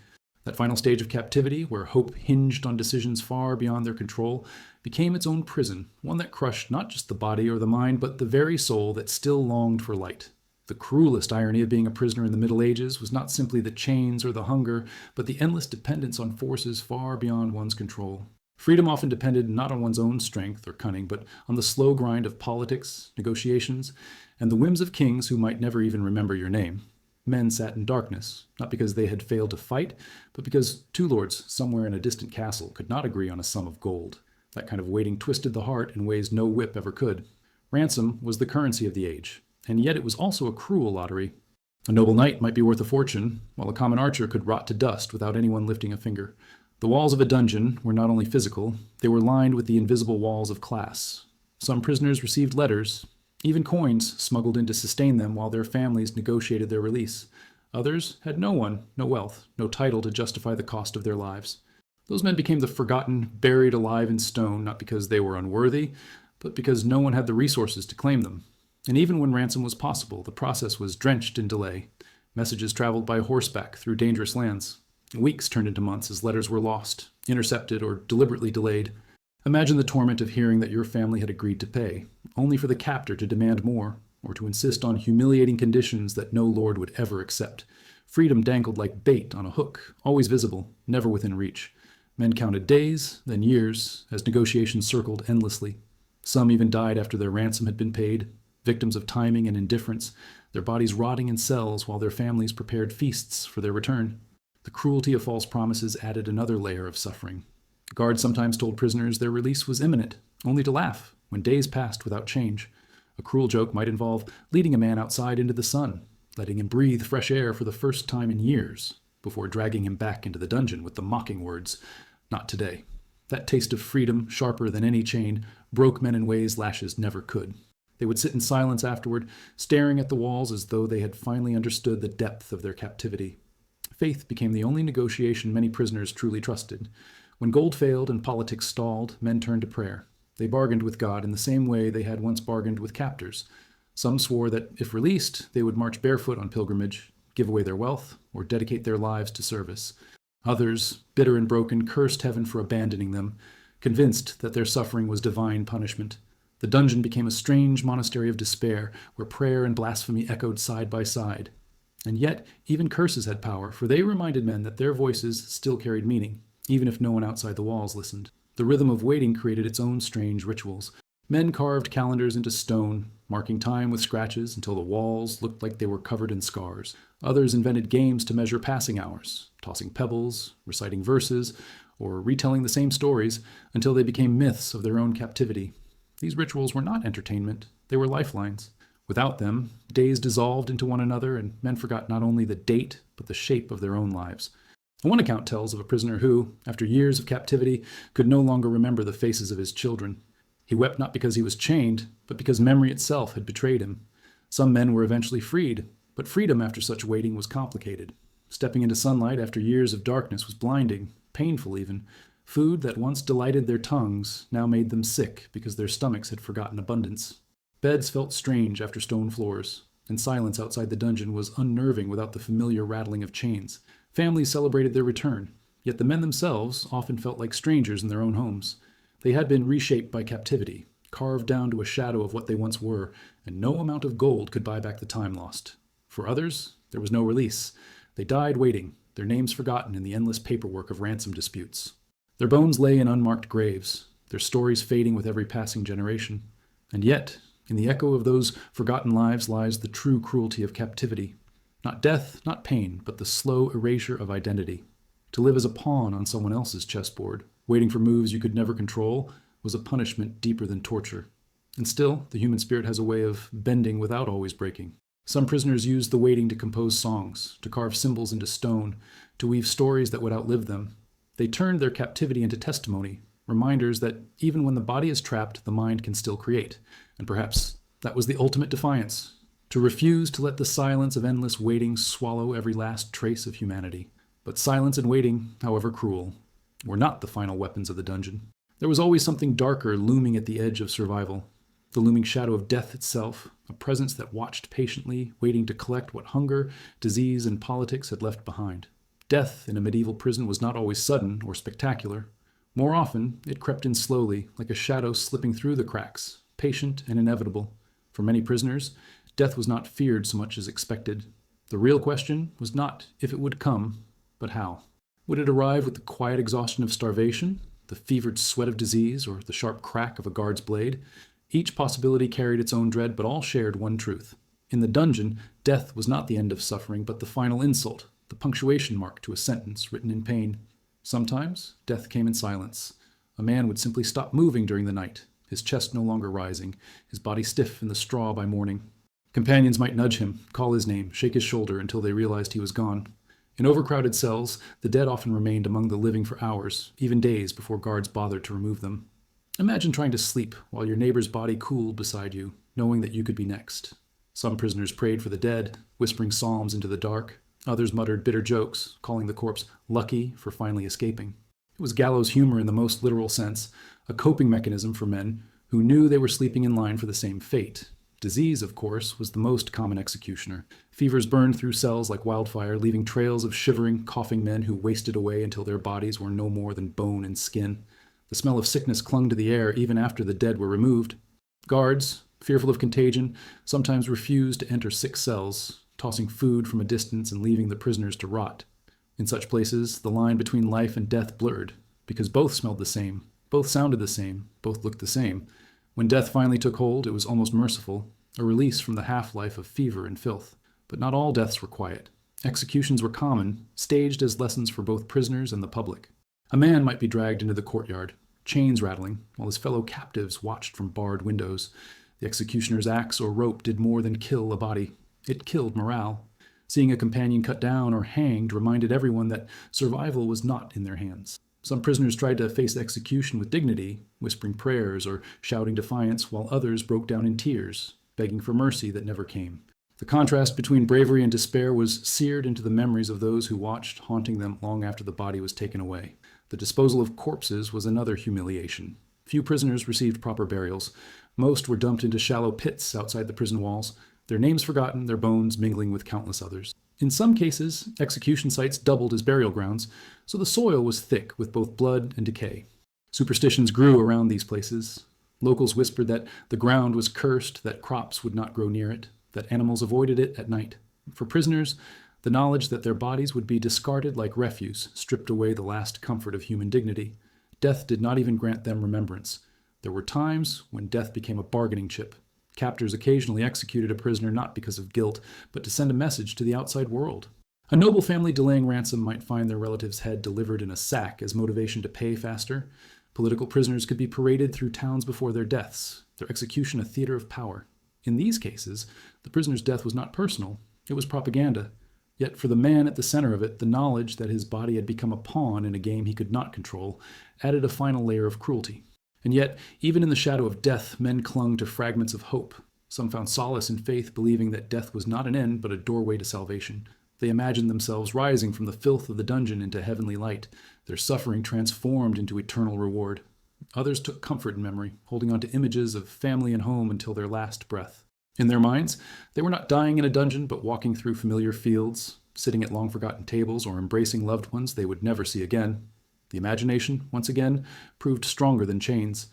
That final stage of captivity, where hope hinged on decisions far beyond their control, became its own prison, one that crushed not just the body or the mind, but the very soul that still longed for light. The cruelest irony of being a prisoner in the Middle Ages was not simply the chains or the hunger, but the endless dependence on forces far beyond one's control. Freedom often depended not on one's own strength or cunning, but on the slow grind of politics, negotiations, and the whims of kings who might never even remember your name. Men sat in darkness, not because they had failed to fight, but because two lords somewhere in a distant castle could not agree on a sum of gold. That kind of waiting twisted the heart in ways no whip ever could. Ransom was the currency of the age, and yet it was also a cruel lottery. A noble knight might be worth a fortune, while a common archer could rot to dust without anyone lifting a finger. The walls of a dungeon were not only physical, they were lined with the invisible walls of class. Some prisoners received letters, even coins smuggled in to sustain them while their families negotiated their release. Others had no one, no wealth, no title to justify the cost of their lives. Those men became the forgotten, buried alive in stone, not because they were unworthy, but because no one had the resources to claim them. And even when ransom was possible, the process was drenched in delay. Messages traveled by horseback through dangerous lands. Weeks turned into months as letters were lost, intercepted, or deliberately delayed. Imagine the torment of hearing that your family had agreed to pay, only for the captor to demand more, or to insist on humiliating conditions that no lord would ever accept. Freedom dangled like bait on a hook, always visible, never within reach. Men counted days, then years, as negotiations circled endlessly. Some even died after their ransom had been paid, victims of timing and indifference, their bodies rotting in cells while their families prepared feasts for their return. The cruelty of false promises added another layer of suffering. Guards sometimes told prisoners their release was imminent, only to laugh when days passed without change. A cruel joke might involve leading a man outside into the sun, letting him breathe fresh air for the first time in years, before dragging him back into the dungeon with the mocking words, "Not today." That taste of freedom, sharper than any chain, broke men in ways lashes never could. They would sit in silence afterward, staring at the walls as though they had finally understood the depth of their captivity. Faith became the only negotiation many prisoners truly trusted. When gold failed and politics stalled, men turned to prayer. They bargained with God in the same way they had once bargained with captors. Some swore that, if released, they would march barefoot on pilgrimage, give away their wealth, or dedicate their lives to service. Others, bitter and broken, cursed heaven for abandoning them. convinced that their suffering was divine punishment. The dungeon became a strange monastery of despair, where prayer and blasphemy echoed side by side. And yet, even curses had power, for they reminded men that their voices still carried meaning, even if no one outside the walls listened. The rhythm of waiting created its own strange rituals. Men carved calendars into stone, marking time with scratches until the walls looked like they were covered in scars. Others invented games to measure passing hours, tossing pebbles, reciting verses, or retelling the same stories until they became myths of their own captivity. These rituals were not entertainment, they were lifelines. Without them, days dissolved into one another, and men forgot not only the date, but the shape of their own lives. One account tells of a prisoner who, after years of captivity, could no longer remember the faces of his children. He wept not because he was chained, but because memory itself had betrayed him. Some men were eventually freed, but freedom after such waiting was complicated. Stepping into sunlight after years of darkness was blinding, painful even. Food that once delighted their tongues now made them sick because their stomachs had forgotten abundance. Beds felt strange after stone floors, and silence outside the dungeon was unnerving without the familiar rattling of chains. Families celebrated their return, yet the men themselves often felt like strangers in their own homes. They had been reshaped by captivity, carved down to a shadow of what they once were, and no amount of gold could buy back the time lost. For others, there was no release. They died waiting, their names forgotten in the endless paperwork of ransom disputes. Their bones lay in unmarked graves, their stories fading with every passing generation. And yet, in the echo of those forgotten lives lies the true cruelty of captivity. Not death, not pain, but the slow erasure of identity. To live as a pawn on someone else's chessboard, waiting for moves you could never control, was a punishment deeper than torture. And still, the human spirit has a way of bending without always breaking. Some prisoners used the waiting to compose songs, to carve symbols into stone, to weave stories that would outlive them. They turned their captivity into testimony, reminders that even when the body is trapped, the mind can still create. And perhaps that was the ultimate defiance, to refuse to let the silence of endless waiting swallow every last trace of humanity. But silence and waiting, however cruel, were not the final weapons of the dungeon. There was always something darker looming at the edge of survival, the looming shadow of death itself, a presence that watched patiently, waiting to collect what hunger, disease, and politics had left behind. Death in a medieval prison was not always sudden or spectacular. More often, it crept in slowly, like a shadow slipping through the cracks, patient and inevitable. For many prisoners, death was not feared so much as expected. The real question was not if it would come, but how. Would it arrive with the quiet exhaustion of starvation, the fevered sweat of disease, or the sharp crack of a guard's blade? Each possibility carried its own dread, but all shared one truth. In the dungeon, death was not the end of suffering, but the final insult, the punctuation mark to a sentence written in pain. Sometimes, death came in silence. A man would simply stop moving during the night, his chest no longer rising, his body stiff in the straw by morning. Companions might nudge him, call his name, shake his shoulder until they realized he was gone. In overcrowded cells, the dead often remained among the living for hours, even days before guards bothered to remove them. Imagine trying to sleep while your neighbor's body cooled beside you, knowing that you could be next. Some prisoners prayed for the dead, whispering psalms into the dark. Others muttered bitter jokes, calling the corpse lucky for finally escaping. It was gallows humor in the most literal sense, a coping mechanism for men who knew they were sleeping in line for the same fate. Disease, of course, was the most common executioner. Fevers burned through cells like wildfire, leaving trails of shivering, coughing men who wasted away until their bodies were no more than bone and skin. The smell of sickness clung to the air even after the dead were removed. Guards, fearful of contagion, sometimes refused to enter sick cells, tossing food from a distance and leaving the prisoners to rot. In such places, the line between life and death blurred, because both smelled the same, both sounded the same, both looked the same. When death finally took hold, it was almost merciful, a release from the half-life of fever and filth. But not all deaths were quiet. Executions were common, staged as lessons for both prisoners and the public. A man might be dragged into the courtyard, chains rattling, while his fellow captives watched from barred windows. The executioner's axe or rope did more than kill a body. It killed morale. Seeing a companion cut down or hanged reminded everyone that survival was not in their hands. Some prisoners tried to face execution with dignity, whispering prayers or shouting defiance, while others broke down in tears, begging for mercy that never came. The contrast between bravery and despair was seared into the memories of those who watched, haunting them long after the body was taken away. The disposal of corpses was another humiliation. Few prisoners received proper burials. Most were dumped into shallow pits outside the prison walls, their names forgotten, their bones mingling with countless others. In some cases, execution sites doubled as burial grounds, so the soil was thick with both blood and decay. Superstitions grew around these places. Locals whispered that the ground was cursed, that crops would not grow near it, that animals avoided it at night. For prisoners, the knowledge that their bodies would be discarded like refuse stripped away the last comfort of human dignity. Death did not even grant them remembrance. There were times when death became a bargaining chip. Captors occasionally executed a prisoner not because of guilt, but to send a message to the outside world. A noble family delaying ransom might find their relative's head delivered in a sack as motivation to pay faster. Political prisoners could be paraded through towns before their deaths, their execution a theater of power. In these cases, the prisoner's death was not personal, it was propaganda. Yet for the man at the center of it, the knowledge that his body had become a pawn in a game he could not control added a final layer of cruelty. And yet, even in the shadow of death, men clung to fragments of hope. Some found solace in faith, believing that death was not an end, but a doorway to salvation. They imagined themselves rising from the filth of the dungeon into heavenly light, their suffering transformed into eternal reward. Others took comfort in memory, holding on to images of family and home until their last breath. In their minds, they were not dying in a dungeon, but walking through familiar fields, sitting at long-forgotten tables, or embracing loved ones they would never see again. The imagination, once again, proved stronger than chains.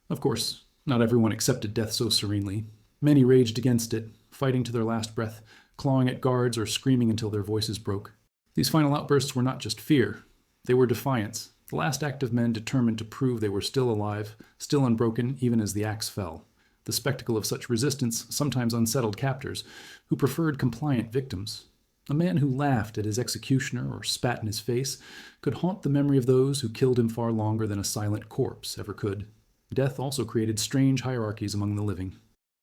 Of course, not everyone accepted death so serenely. Many raged against it, fighting to their last breath, clawing at guards or screaming until their voices broke. These final outbursts were not just fear. They were defiance, the last act of men determined to prove they were still alive, still unbroken, even as the axe fell. The spectacle of such resistance sometimes unsettled captors, who preferred compliant victims. A man who laughed at his executioner or spat in his face could haunt the memory of those who killed him far longer than a silent corpse ever could. Death also created strange hierarchies among the living.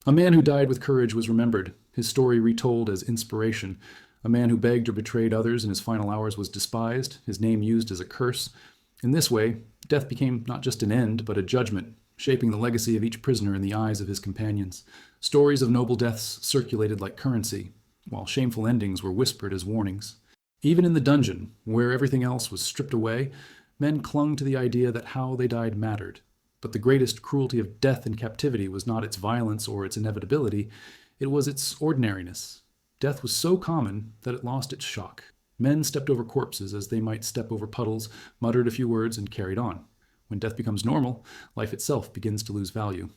A man who died with courage was remembered, his story retold as inspiration. A man who begged or betrayed others in his final hours was despised, his name used as a curse. In this way, death became not just an end, but a judgment, shaping the legacy of each prisoner in the eyes of his companions. Stories of noble deaths circulated like currency, while shameful endings were whispered as warnings. Even in the dungeon, where everything else was stripped away, men clung to the idea that how they died mattered. But the greatest cruelty of death in captivity was not its violence or its inevitability, it was its ordinariness. Death was so common that it lost its shock. Men stepped over corpses as they might step over puddles, muttered a few words, and carried on. When death becomes normal, life itself begins to lose value.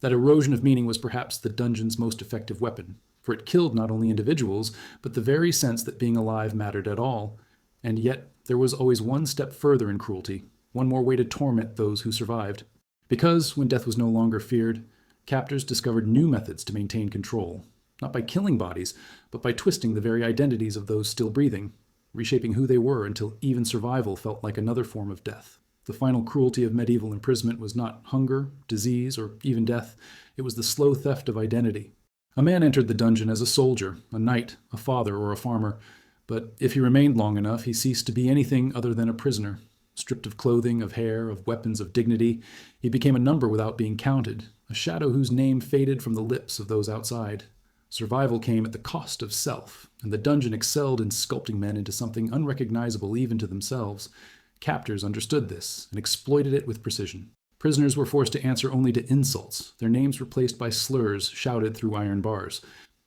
That erosion of meaning was perhaps the dungeon's most effective weapon, for it killed not only individuals, but the very sense that being alive mattered at all. And yet, there was always one step further in cruelty, one more way to torment those who survived. Because, when death was no longer feared, captors discovered new methods to maintain control, not by killing bodies, but by twisting the very identities of those still breathing, reshaping who they were until even survival felt like another form of death. The final cruelty of medieval imprisonment was not hunger, disease, or even death. It was the slow theft of identity. A man entered the dungeon as a soldier, a knight, a father, or a farmer, but if he remained long enough, he ceased to be anything other than a prisoner. Stripped of clothing, of hair, of weapons, of dignity, he became a number without being counted, a shadow whose name faded from the lips of those outside. Survival came at the cost of self, and the dungeon excelled in sculpting men into something unrecognizable even to themselves. Captors understood this and exploited it with precision. Prisoners were forced to answer only to insults, their names replaced by slurs shouted through iron bars.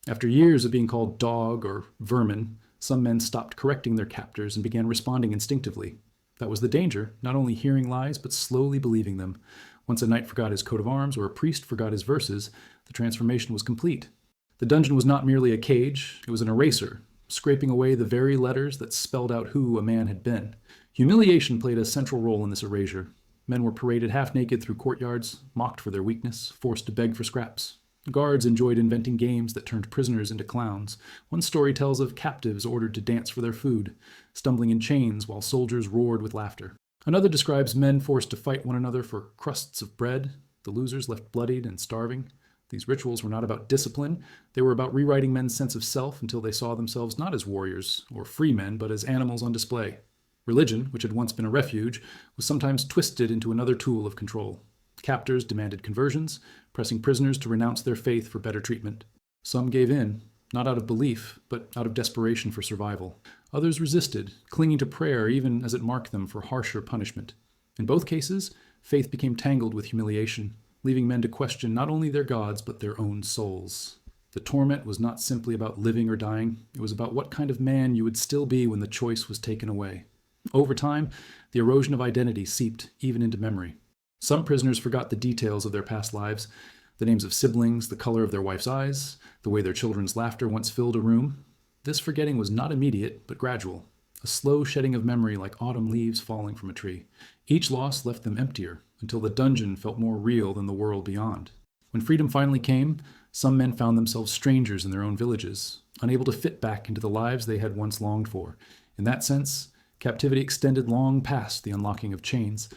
After years of being called dog or vermin, some men stopped correcting their captors and began responding instinctively. That was the danger, not only hearing lies, but slowly believing them. Once a knight forgot his coat of arms or a priest forgot his verses, the transformation was complete. The dungeon was not merely a cage, it was an eraser, scraping away the very letters that spelled out who a man had been. Humiliation played a central role in this erasure. Men were paraded half-naked through courtyards, mocked for their weakness, forced to beg for scraps. Guards enjoyed inventing games that turned prisoners into clowns. One story tells of captives ordered to dance for their food, stumbling in chains while soldiers roared with laughter. Another describes men forced to fight one another for crusts of bread, the losers left bloodied and starving. These rituals were not about discipline, they were about rewriting men's sense of self until they saw themselves not as warriors or free men, but as animals on display. Religion, which had once been a refuge, was sometimes twisted into another tool of control. Captors demanded conversions, pressing prisoners to renounce their faith for better treatment. Some gave in, not out of belief, but out of desperation for survival. Others resisted, clinging to prayer even as it marked them for harsher punishment. In both cases, faith became tangled with humiliation, leaving men to question not only their gods, but their own souls. The torment was not simply about living or dying, it was about what kind of man you would still be when the choice was taken away. Over time, the erosion of identity seeped even into memory. Some prisoners forgot the details of their past lives, the names of siblings, the color of their wife's eyes, the way their children's laughter once filled a room. This forgetting was not immediate, but gradual, a slow shedding of memory like autumn leaves falling from a tree. Each loss left them emptier, until the dungeon felt more real than the world beyond. When freedom finally came, some men found themselves strangers in their own villages, unable to fit back into the lives they had once longed for. In that sense, captivity extended long past the unlocking of chains.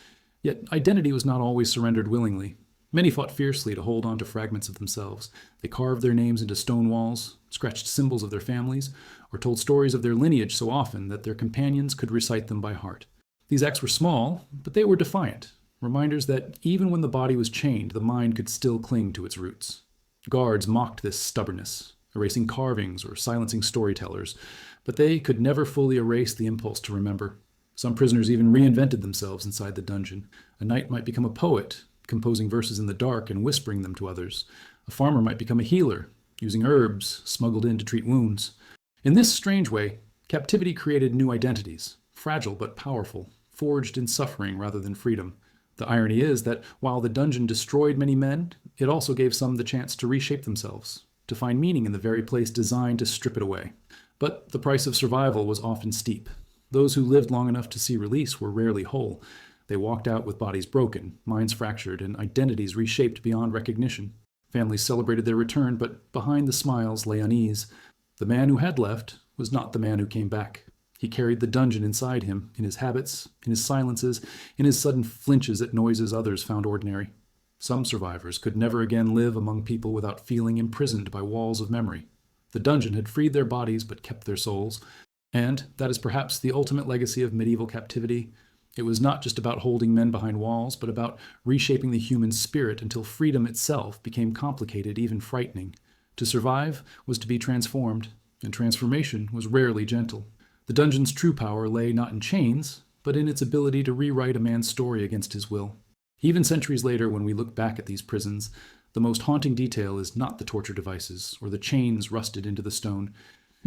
Yet identity was not always surrendered willingly. Many fought fiercely to hold on to fragments of themselves. They carved their names into stone walls, scratched symbols of their families, or told stories of their lineage so often that their companions could recite them by heart. These acts were small, but they were defiant, reminders that even when the body was chained, the mind could still cling to its roots. Guards mocked this stubbornness, erasing carvings or silencing storytellers, but they could never fully erase the impulse to remember. Some prisoners even reinvented themselves inside the dungeon. A knight might become a poet, composing verses in the dark and whispering them to others. A farmer might become a healer, using herbs smuggled in to treat wounds. In this strange way, captivity created new identities, fragile but powerful, forged in suffering rather than freedom. The irony is that while the dungeon destroyed many men, it also gave some the chance to reshape themselves, to find meaning in the very place designed to strip it away. But the price of survival was often steep. Those who lived long enough to see release were rarely whole. They walked out with bodies broken, minds fractured, and identities reshaped beyond recognition. Families celebrated their return, but behind the smiles lay unease. The man who had left was not the man who came back. He carried the dungeon inside him, in his habits, in his silences, in his sudden flinches at noises others found ordinary. Some survivors could never again live among people without feeling imprisoned by walls of memory. The dungeon had freed their bodies but kept their souls, and that is perhaps the ultimate legacy of medieval captivity. It was not just about holding men behind walls, but about reshaping the human spirit until freedom itself became complicated, even frightening. To survive was to be transformed, and transformation was rarely gentle. The dungeon's true power lay not in chains, but in its ability to rewrite a man's story against his will. Even centuries later, when we look back at these prisons, the most haunting detail is not the torture devices or the chains rusted into the stone.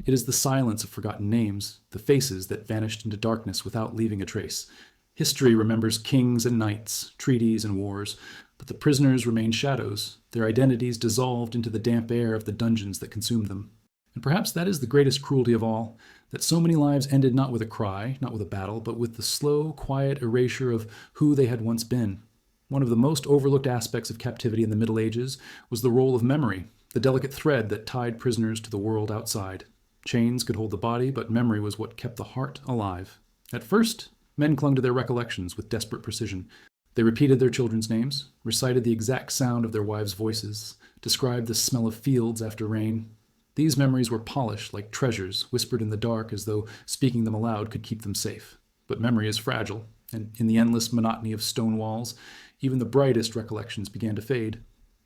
It is the silence of forgotten names, the faces that vanished into darkness without leaving a trace. History remembers kings and knights, treaties and wars, but the prisoners remain shadows, their identities dissolved into the damp air of the dungeons that consumed them. And perhaps that is the greatest cruelty of all, that so many lives ended not with a cry, not with a battle, but with the slow, quiet erasure of who they had once been. One of the most overlooked aspects of captivity in the Middle Ages was the role of memory, the delicate thread that tied prisoners to the world outside. Chains could hold the body, but memory was what kept the heart alive. At first, men clung to their recollections with desperate precision. They repeated their children's names, recited the exact sound of their wives' voices, described the smell of fields after rain. These memories were polished like treasures, whispered in the dark as though speaking them aloud could keep them safe. But memory is fragile, and in the endless monotony of stone walls, even the brightest recollections began to fade.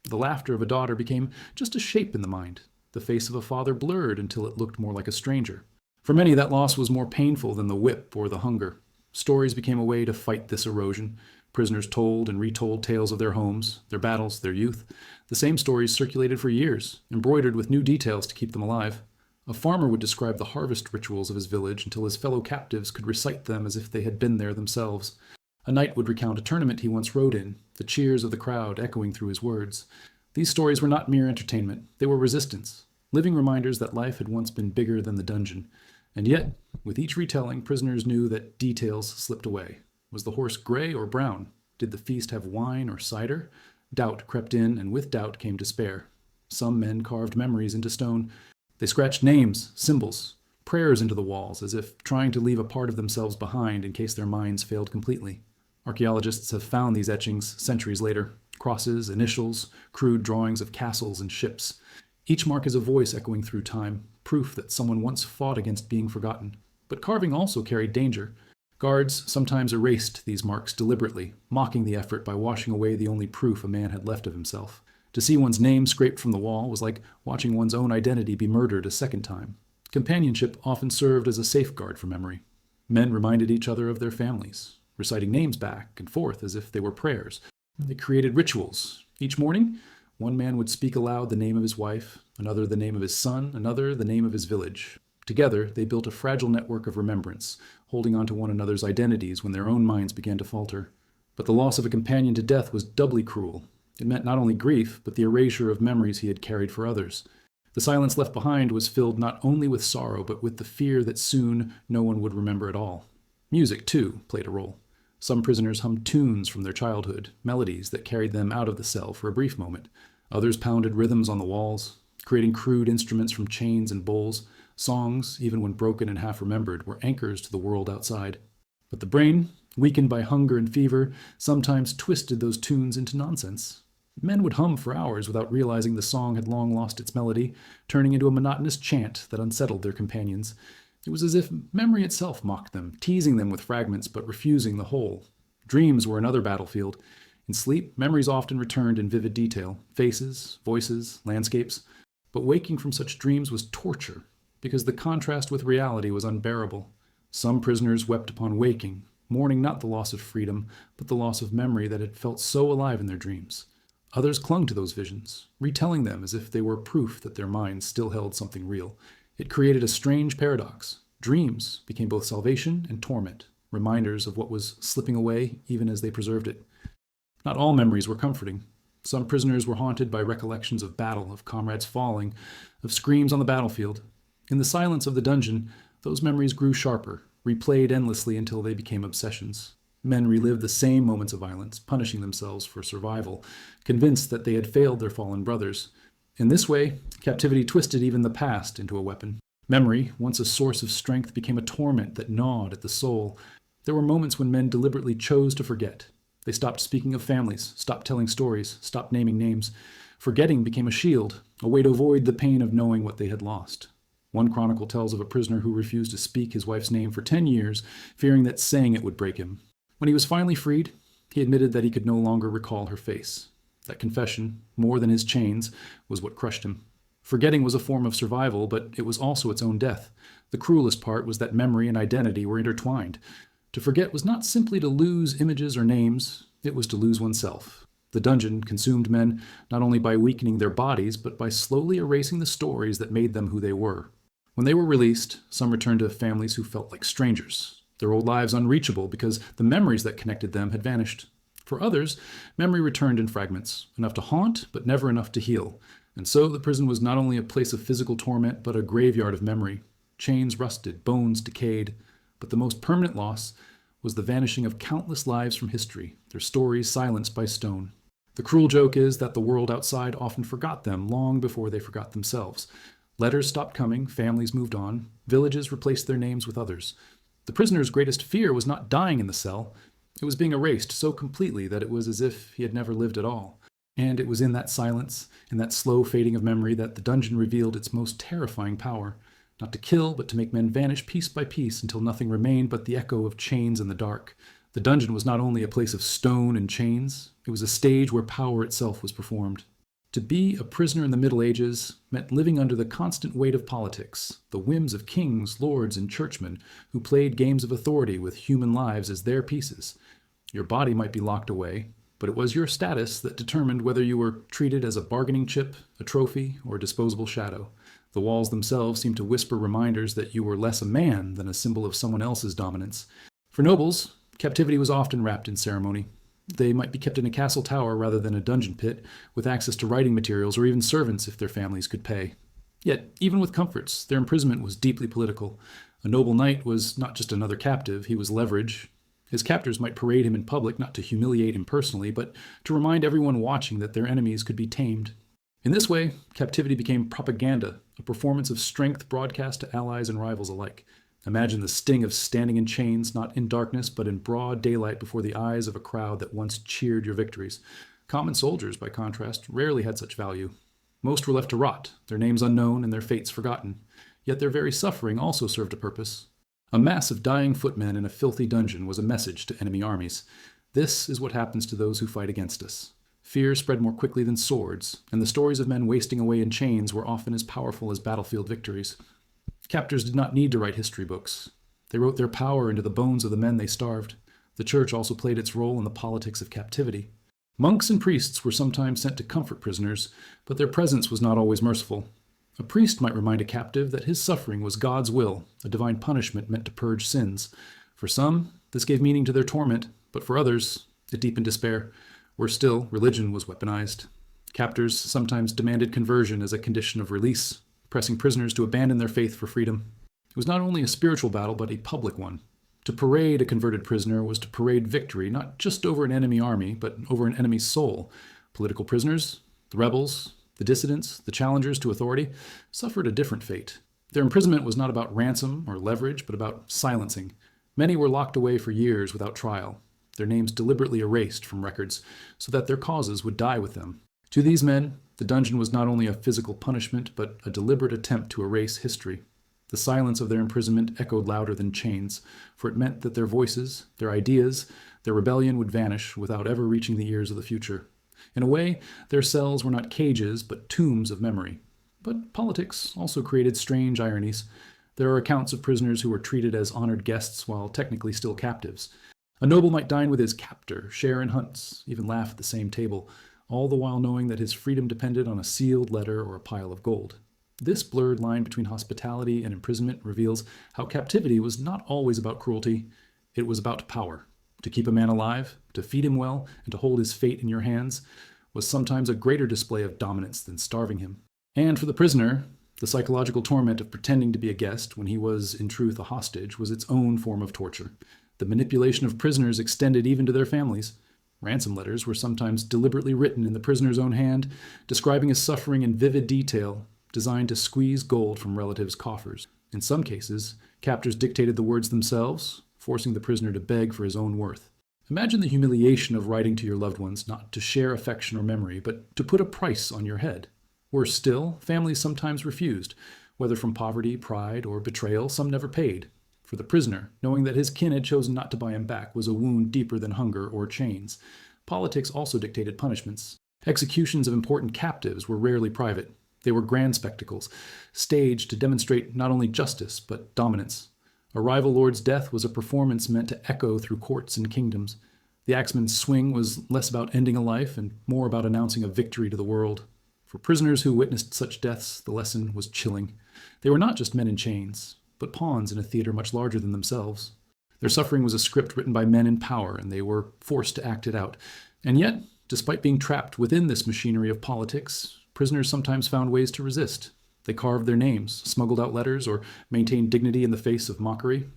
The laughter of a daughter became just a shape in the mind. The face of a father blurred until it looked more like a stranger. For many, that loss was more painful than the whip or the hunger. Stories became a way to fight this erosion. Prisoners told and retold tales of their homes, their battles, their youth. The same stories circulated for years, embroidered with new details to keep them alive. A farmer would describe the harvest rituals of his village until his fellow captives could recite them as if they had been there themselves. A knight would recount a tournament he once rode in, the cheers of the crowd echoing through his words. These stories were not mere entertainment, they were resistance, living reminders that life had once been bigger than the dungeon. And yet, with each retelling, prisoners knew that details slipped away. Was the horse gray or brown? Did the feast have wine or cider? Doubt crept in, and with doubt came despair. Some men carved memories into stone. They scratched names, symbols, prayers into the walls, as if trying to leave a part of themselves behind in case their minds failed completely. Archaeologists have found these etchings centuries later. Crosses, initials, crude drawings of castles and ships. Each mark is a voice echoing through time, proof that someone once fought against being forgotten. But carving also carried danger. Guards sometimes erased these marks deliberately, mocking the effort by washing away the only proof a man had left of himself. To see one's name scraped from the wall was like watching one's own identity be murdered a second time. Companionship often served as a safeguard for memory. Men reminded each other of their families, reciting names back and forth as if they were prayers. They created rituals. Each morning, one man would speak aloud the name of his wife, another the name of his son, another the name of his village. Together, they built a fragile network of remembrance, holding on to one another's identities when their own minds began to falter. But the loss of a companion to death was doubly cruel. It meant not only grief, but the erasure of memories he had carried for others. The silence left behind was filled not only with sorrow, but with the fear that soon no one would remember at all. Music, too, played a role. Some prisoners hummed tunes from their childhood, melodies that carried them out of the cell for a brief moment. Others pounded rhythms on the walls, creating crude instruments from chains and bowls. Songs, even when broken and half-remembered, were anchors to the world outside. But the brain, weakened by hunger and fever, sometimes twisted those tunes into nonsense. Men would hum for hours without realizing the song had long lost its melody, turning into a monotonous chant that unsettled their companions. It was as if memory itself mocked them, teasing them with fragments but refusing the whole. Dreams were another battlefield. In sleep, memories often returned in vivid detail, faces, voices, landscapes. But waking from such dreams was torture, because the contrast with reality was unbearable. Some prisoners wept upon waking, mourning not the loss of freedom, but the loss of memory that had felt so alive in their dreams. Others clung to those visions, retelling them as if they were proof that their minds still held something real. It created a strange paradox. Dreams became both salvation and torment, reminders of what was slipping away even as they preserved it. Not all memories were comforting. Some prisoners were haunted by recollections of battle, of comrades falling, of screams on the battlefield. In the silence of the dungeon, those memories grew sharper, replayed endlessly until they became obsessions. Men relived the same moments of violence, punishing themselves for survival, convinced that they had failed their fallen brothers. In this way, captivity twisted even the past into a weapon. Memory, once a source of strength, became a torment that gnawed at the soul. There were moments when men deliberately chose to forget. They stopped speaking of families, stopped telling stories, stopped naming names. Forgetting became a shield, a way to avoid the pain of knowing what they had lost. One chronicle tells of a prisoner who refused to speak his wife's name for 10 years, fearing that saying it would break him. When he was finally freed, he admitted that he could no longer recall her face. That confession, more than his chains, was what crushed him. Forgetting was a form of survival, but it was also its own death. The cruelest part was that memory and identity were intertwined. To forget was not simply to lose images or names, it was to lose oneself. The dungeon consumed men not only by weakening their bodies, but by slowly erasing the stories that made them who they were. When they were released, some returned to families who felt like strangers, their old lives unreachable because the memories that connected them had vanished. For others, memory returned in fragments, enough to haunt, but never enough to heal. And so the prison was not only a place of physical torment, but a graveyard of memory. Chains rusted, bones decayed, but the most permanent loss was the vanishing of countless lives from history, their stories silenced by stone. The cruel joke is that the world outside often forgot them long before they forgot themselves. Letters stopped coming, families moved on, villages replaced their names with others. The prisoner's greatest fear was not dying in the cell. It was being erased so completely that it was as if he had never lived at all. And it was in that silence, in that slow fading of memory, that the dungeon revealed its most terrifying power. Not to kill, but to make men vanish piece by piece until nothing remained but the echo of chains in the dark. The dungeon was not only a place of stone and chains, it was a stage where power itself was performed. To be a prisoner in the Middle Ages meant living under the constant weight of politics, the whims of kings, lords, and churchmen who played games of authority with human lives as their pieces. Your body might be locked away, but it was your status that determined whether you were treated as a bargaining chip, a trophy, or a disposable shadow. The walls themselves seemed to whisper reminders that you were less a man than a symbol of someone else's dominance. For nobles, captivity was often wrapped in ceremony. They might be kept in a castle tower rather than a dungeon pit, with access to writing materials or even servants if their families could pay. Yet, even with comforts, their imprisonment was deeply political. A noble knight was not just another captive, he was leverage. His captors might parade him in public, not to humiliate him personally, but to remind everyone watching that their enemies could be tamed. In this way, captivity became propaganda, a performance of strength broadcast to allies and rivals alike. Imagine the sting of standing in chains, not in darkness, but in broad daylight before the eyes of a crowd that once cheered your victories. Common soldiers, by contrast, rarely had such value. Most were left to rot, their names unknown and their fates forgotten. Yet their very suffering also served a purpose. A mass of dying footmen in a filthy dungeon was a message to enemy armies. This is what happens to those who fight against us. Fear spread more quickly than swords, and the stories of men wasting away in chains were often as powerful as battlefield victories. Captors did not need to write history books. They wrote their power into the bones of the men they starved. The church also played its role in the politics of captivity. Monks and priests were sometimes sent to comfort prisoners, but their presence was not always merciful. A priest might remind a captive that his suffering was God's will, a divine punishment meant to purge sins. For some, this gave meaning to their torment, but for others, It deepened despair. Worse still, religion was weaponized. Captors sometimes demanded conversion as a condition of release, pressing prisoners to abandon their faith for freedom. It was not only a spiritual battle, but a public one. To parade a converted prisoner was to parade victory, not just over an enemy army, but over an enemy's soul. Political prisoners, the rebels, the dissidents, the challengers to authority, suffered a different fate. Their imprisonment was not about ransom or leverage, but about silencing. Many were locked away for years without trial, their names deliberately erased from records, so that their causes would die with them. To these men, the dungeon was not only a physical punishment, but a deliberate attempt to erase history. The silence of their imprisonment echoed louder than chains, for it meant that their voices, their ideas, their rebellion would vanish without ever reaching the ears of the future. In a way, their cells were not cages, but tombs of memory. But politics also created strange ironies. There are accounts of prisoners who were treated as honored guests while technically still captives. A noble might dine with his captor, share in hunts, even laugh at the same table, all the while knowing that his freedom depended on a sealed letter or a pile of gold. This blurred line between hospitality and imprisonment reveals how captivity was not always about cruelty. It was about power. To keep a man alive, to feed him well, and to hold his fate in your hands was sometimes a greater display of dominance than starving him. And for the prisoner, the psychological torment of pretending to be a guest when he was, in truth, a hostage was its own form of torture. The manipulation of prisoners extended even to their families. Ransom letters were sometimes deliberately written in the prisoner's own hand, describing his suffering in vivid detail, designed to squeeze gold from relatives' coffers. In some cases, captors dictated the words themselves, forcing the prisoner to beg for his own worth. Imagine the humiliation of writing to your loved ones not to share affection or memory, but to put a price on your head. Worse still, families sometimes refused, whether from poverty, pride, or betrayal. Some never paid. For the prisoner, knowing that his kin had chosen not to buy him back was a wound deeper than hunger or chains. Politics also dictated punishments. Executions of important captives were rarely private. They were grand spectacles, staged to demonstrate not only justice, but dominance. A rival lord's death was a performance meant to echo through courts and kingdoms. The axeman's swing was less about ending a life and more about announcing a victory to the world. For prisoners who witnessed such deaths, the lesson was chilling. They were not just men in chains, but pawns in a theater much larger than themselves. Their suffering was a script written by men in power, and they were forced to act it out. And yet, despite being trapped within this machinery of politics, prisoners sometimes found ways to resist. They carved their names, smuggled out letters, or maintained dignity in the face of mockery.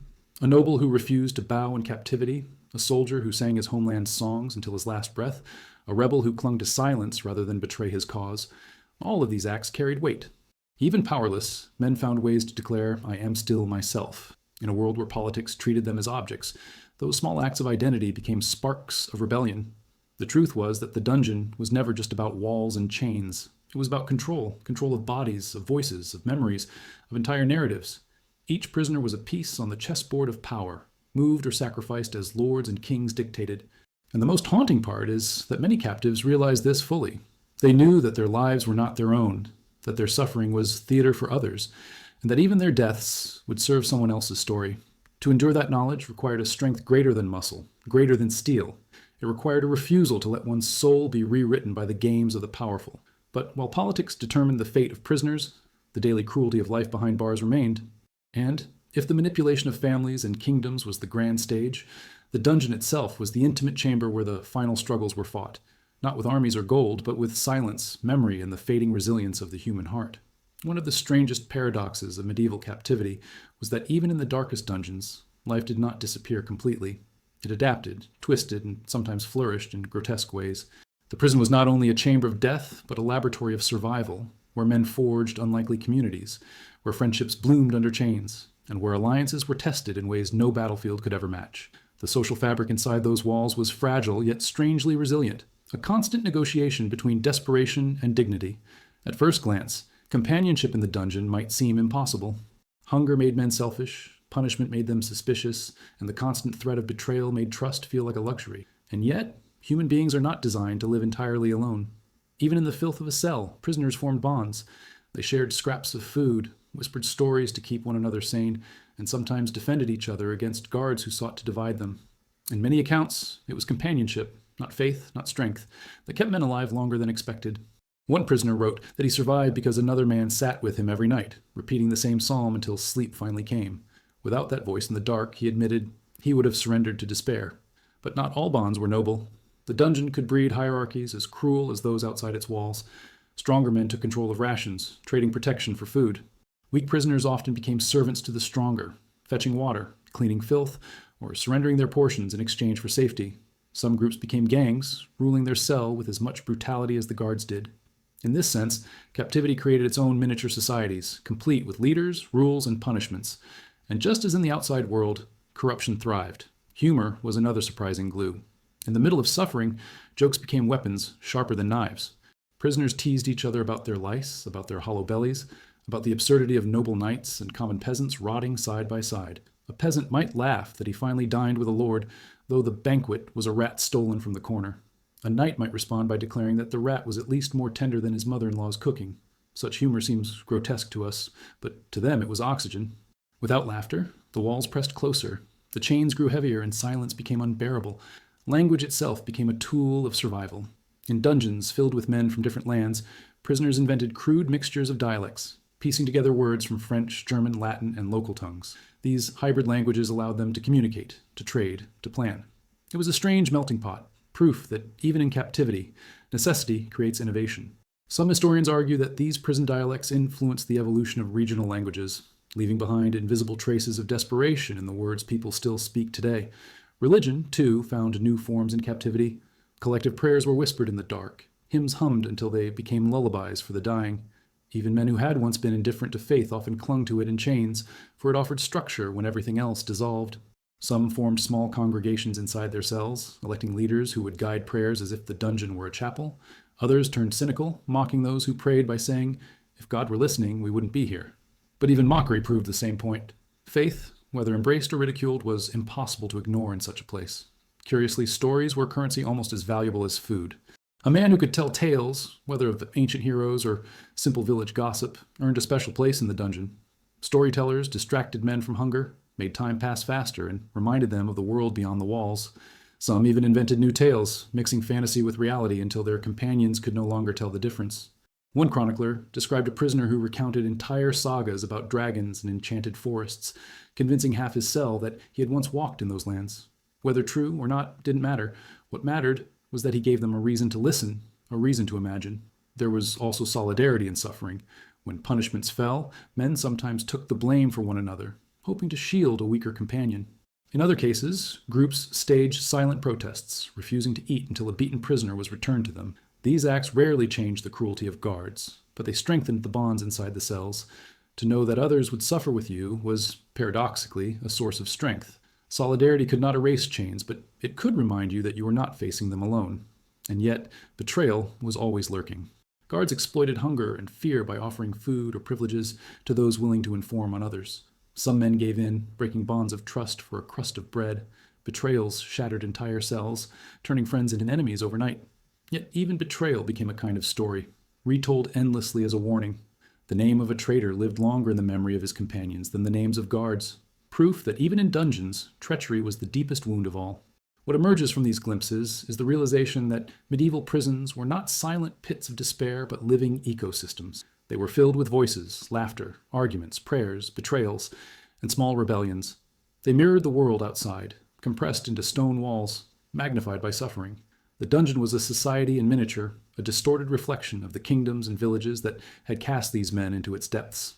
A noble who refused to bow in captivity, a soldier who sang his homeland's songs until his last breath, a rebel who clung to silence rather than betray his cause. All of these acts carried weight. Even powerless, men found ways to declare, "I am still myself." In a world where politics treated them as objects, those small acts of identity became sparks of rebellion. The truth was that the dungeon was never just about walls and chains. It was about control of bodies, of voices, of memories, of entire narratives. Each prisoner was a piece on the chessboard of power, moved or sacrificed as lords and kings dictated. And the most haunting part is that many captives realized this fully. They knew that their lives were not their own, that their suffering was theater for others, and that even their deaths would serve someone else's story. To endure that knowledge required a strength greater than muscle, greater than steel. It required a refusal to let one's soul be rewritten by the games of the powerful. But while politics determined the fate of prisoners, the daily cruelty of life behind bars remained. And if the manipulation of families and kingdoms was the grand stage, the dungeon itself was the intimate chamber where the final struggles were fought, not with armies or gold, but with silence, memory, and the fading resilience of the human heart. One of the strangest paradoxes of medieval captivity was that even in the darkest dungeons, life did not disappear completely. It adapted, twisted, and sometimes flourished in grotesque ways. The prison was not only a chamber of death, but a laboratory of survival, where men forged unlikely communities, where friendships bloomed under chains, and where alliances were tested in ways no battlefield could ever match. The social fabric inside those walls was fragile, yet strangely resilient, a constant negotiation between desperation and dignity. At first glance, companionship in the dungeon might seem impossible. Hunger made men selfish, punishment made them suspicious, and the constant threat of betrayal made trust feel like a luxury. And yet, human beings are not designed to live entirely alone. Even in the filth of a cell, prisoners formed bonds. They shared scraps of food, whispered stories to keep one another sane, and sometimes defended each other against guards who sought to divide them. In many accounts, it was companionship, not faith, not strength, that kept men alive longer than expected. One prisoner wrote that he survived because another man sat with him every night, repeating the same psalm until sleep finally came. Without that voice in the dark, he admitted, he would have surrendered to despair. But not all bonds were noble. The dungeon could breed hierarchies as cruel as those outside its walls. Stronger men took control of rations, trading protection for food. Weak prisoners often became servants to the stronger, fetching water, cleaning filth, or surrendering their portions in exchange for safety. Some groups became gangs, ruling their cell with as much brutality as the guards did. In this sense, captivity created its own miniature societies, complete with leaders, rules, and punishments. And just as in the outside world, corruption thrived. Humor was another surprising glue. In the middle of suffering, jokes became weapons sharper than knives. Prisoners teased each other about their lice, about their hollow bellies, about the absurdity of noble knights and common peasants rotting side by side. A peasant might laugh that he finally dined with a lord, though the banquet was a rat stolen from the corner. A knight might respond by declaring that the rat was at least more tender than his mother-in-law's cooking. Such humor seems grotesque to us, but to them it was oxygen. Without laughter, the walls pressed closer. The chains grew heavier and silence became unbearable. Language itself became a tool of survival. In dungeons filled with men from different lands, prisoners invented crude mixtures of dialects, piecing together words from French, German, Latin, and local tongues. These hybrid languages allowed them to communicate, to trade, to plan. It was a strange melting pot, proof that even in captivity, necessity creates innovation. Some historians argue that these prison dialects influenced the evolution of regional languages, leaving behind invisible traces of desperation in the words people still speak today. Religion, too, found new forms in captivity. Collective prayers were whispered in the dark, hymns hummed until they became lullabies for the dying. Even men who had once been indifferent to faith often clung to it in chains, for it offered structure when everything else dissolved. Some formed small congregations inside their cells, electing leaders who would guide prayers as if the dungeon were a chapel. Others turned cynical, mocking those who prayed by saying, "If God were listening, we wouldn't be here." But even mockery proved the same point. Faith, whether embraced or ridiculed, was impossible to ignore in such a place. Curiously, stories were currency almost as valuable as food. A man who could tell tales, whether of ancient heroes or simple village gossip, earned a special place in the dungeon. Storytellers distracted men from hunger, made time pass faster, and reminded them of the world beyond the walls. Some even invented new tales, mixing fantasy with reality until their companions could no longer tell the difference. One chronicler described a prisoner who recounted entire sagas about dragons and enchanted forests, convincing half his cell that he had once walked in those lands. Whether true or not didn't matter. What mattered was that he gave them a reason to listen, a reason to imagine. There was also solidarity in suffering. When punishments fell, men sometimes took the blame for one another, hoping to shield a weaker companion. In other cases, groups staged silent protests, refusing to eat until a beaten prisoner was returned to them. These acts rarely changed the cruelty of guards, but they strengthened the bonds inside the cells. To know that others would suffer with you was, paradoxically, a source of strength. Solidarity could not erase chains, but it could remind you that you were not facing them alone. And yet, betrayal was always lurking. Guards exploited hunger and fear by offering food or privileges to those willing to inform on others. Some men gave in, breaking bonds of trust for a crust of bread. Betrayals shattered entire cells, turning friends into enemies overnight. Yet even betrayal became a kind of story, retold endlessly as a warning. The name of a traitor lived longer in the memory of his companions than the names of guards. Proof that even in dungeons, treachery was the deepest wound of all. What emerges from these glimpses is the realization that medieval prisons were not silent pits of despair, but living ecosystems. They were filled with voices, laughter, arguments, prayers, betrayals, and small rebellions. They mirrored the world outside, compressed into stone walls, magnified by suffering. The dungeon was a society in miniature, a distorted reflection of the kingdoms and villages that had cast these men into its depths.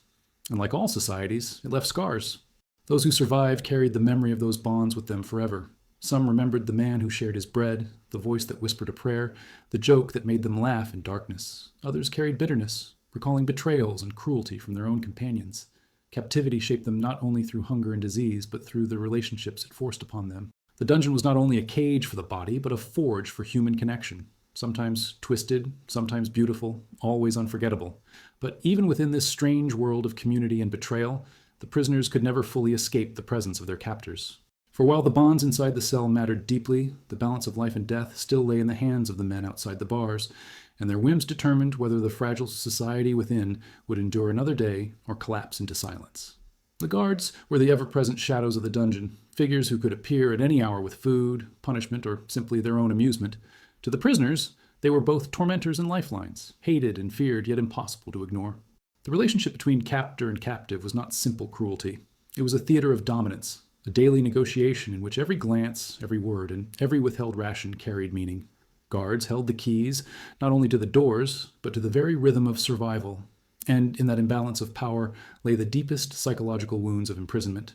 And like all societies, it left scars. Those who survived carried the memory of those bonds with them forever. Some remembered the man who shared his bread, the voice that whispered a prayer, the joke that made them laugh in darkness. Others carried bitterness, recalling betrayals and cruelty from their own companions. Captivity shaped them not only through hunger and disease, but through the relationships it forced upon them. The dungeon was not only a cage for the body, but a forge for human connection. Sometimes twisted, sometimes beautiful, always unforgettable. But even within this strange world of community and betrayal, the prisoners could never fully escape the presence of their captors. For while the bonds inside the cell mattered deeply, the balance of life and death still lay in the hands of the men outside the bars, and their whims determined whether the fragile society within would endure another day or collapse into silence. The guards were the ever-present shadows of the dungeon, figures who could appear at any hour with food, punishment, or simply their own amusement. To the prisoners, they were both tormentors and lifelines, hated and feared, yet impossible to ignore. The relationship between captor and captive was not simple cruelty. It was a theater of dominance, a daily negotiation in which every glance, every word, and every withheld ration carried meaning. Guards held the keys not only to the doors, but to the very rhythm of survival. And in that imbalance of power lay the deepest psychological wounds of imprisonment.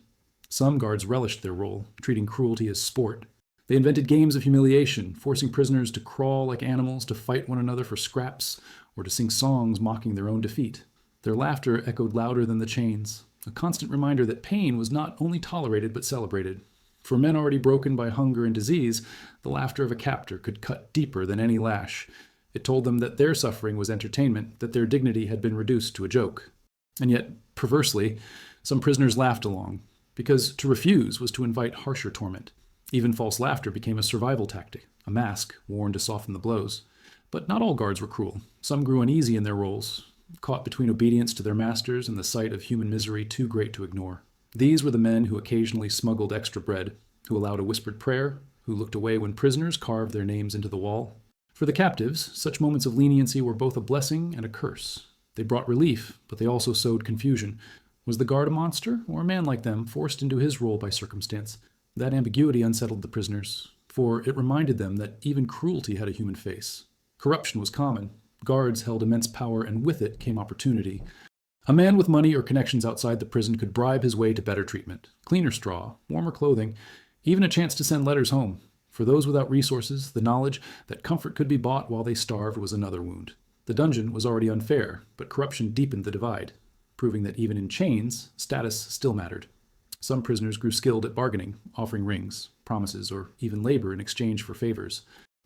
Some guards relished their role, treating cruelty as sport. They invented games of humiliation, forcing prisoners to crawl like animals, to fight one another for scraps, or to sing songs mocking their own defeat. Their laughter echoed louder than the chains, a constant reminder that pain was not only tolerated but celebrated. For men already broken by hunger and disease, the laughter of a captor could cut deeper than any lash. It told them that their suffering was entertainment, that their dignity had been reduced to a joke. And yet, perversely, some prisoners laughed along, because to refuse was to invite harsher torment. Even false laughter became a survival tactic, a mask worn to soften the blows. But not all guards were cruel. Some grew uneasy in their roles, caught between obedience to their masters and the sight of human misery too great to ignore. These were the men who occasionally smuggled extra bread, who allowed a whispered prayer, who looked away when prisoners carved their names into the wall. For the captives, such moments of leniency were both a blessing and a curse. They brought relief, but they also sowed confusion. Was the guard a monster, or a man like them, forced into his role by circumstance? That ambiguity unsettled the prisoners, for it reminded them that even cruelty had a human face. Corruption was common. Guards held immense power, and with it came opportunity. A man with money or connections outside the prison could bribe his way to better treatment, cleaner straw, warmer clothing, even a chance to send letters home. For those without resources, the knowledge that comfort could be bought while they starved was another wound. The dungeon was already unfair, but corruption deepened the divide, proving that even in chains, status still mattered. Some prisoners grew skilled at bargaining, offering rings, promises, or even labor in exchange for favors.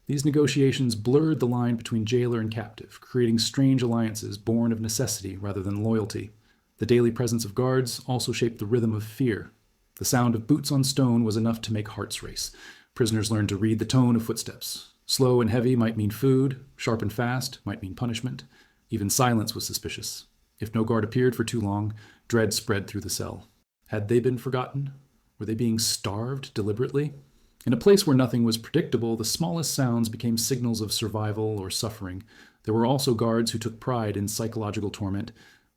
These negotiations blurred the line between jailer and captive, creating strange alliances born of necessity rather than loyalty. The daily presence of guards also shaped the rhythm of fear. The sound of boots on stone was enough to make hearts race. Prisoners learned to read the tone of footsteps. Slow and heavy might mean food, sharp and fast might mean punishment. Even silence was suspicious. If no guard appeared for too long, dread spread through the cell. Had they been forgotten? Were they being starved deliberately? In a place where nothing was predictable, the smallest sounds became signals of survival or suffering. There were also guards who took pride in psychological torment.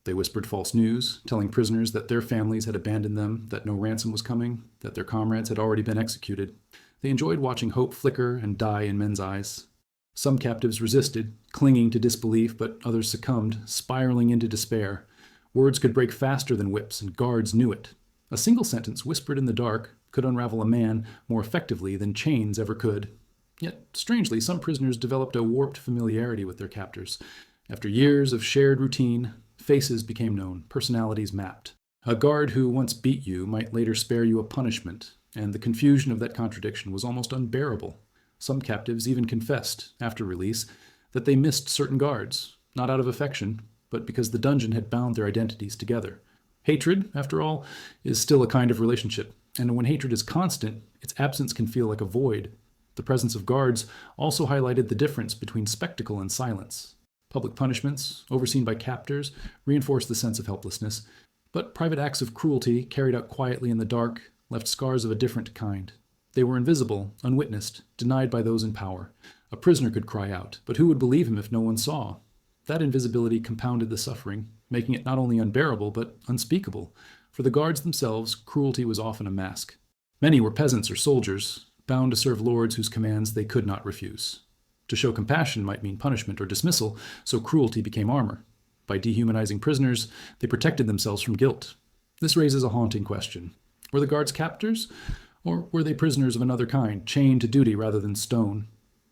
They whispered false news, telling prisoners that their families had abandoned them, that no ransom was coming, that their comrades had already been executed. They enjoyed watching hope flicker and die in men's eyes. Some captives resisted, clinging to disbelief, but others succumbed, spiraling into despair. Words could break faster than whips, and guards knew it. A single sentence whispered in the dark could unravel a man more effectively than chains ever could. Yet, strangely, some prisoners developed a warped familiarity with their captors. After years of shared routine, faces became known, personalities mapped. A guard who once beat you might later spare you a punishment, and the confusion of that contradiction was almost unbearable. Some captives even confessed, after release, that they missed certain guards, not out of affection, but because the dungeon had bound their identities together. Hatred, after all, is still a kind of relationship, and when hatred is constant, its absence can feel like a void. The presence of guards also highlighted the difference between spectacle and silence. Public punishments, overseen by captors, reinforced the sense of helplessness, but private acts of cruelty, carried out quietly in the dark, left scars of a different kind. They were invisible, unwitnessed, denied by those in power. A prisoner could cry out, but who would believe him if no one saw? That invisibility compounded the suffering, making it not only unbearable, but unspeakable. For the guards themselves, cruelty was often a mask. Many were peasants or soldiers, bound to serve lords whose commands they could not refuse. To show compassion might mean punishment or dismissal, so cruelty became armor. By dehumanizing prisoners, they protected themselves from guilt. This raises a haunting question. Were the guards captors? Or were they prisoners of another kind, chained to duty rather than stone?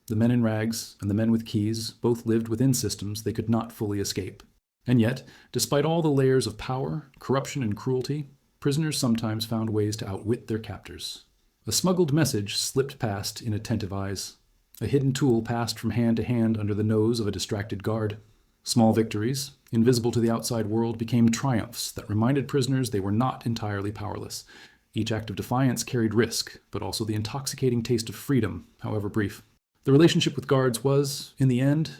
The men in rags and the men with keys both lived within systems they could not fully escape. And yet, despite all the layers of power, corruption, and cruelty, prisoners sometimes found ways to outwit their captors. A smuggled message slipped past inattentive eyes. A hidden tool passed from hand to hand under the nose of a distracted guard. Small victories, invisible to the outside world, became triumphs that reminded prisoners they were not entirely powerless. Each act of defiance carried risk, but also the intoxicating taste of freedom, however brief. The relationship with guards was, in the end,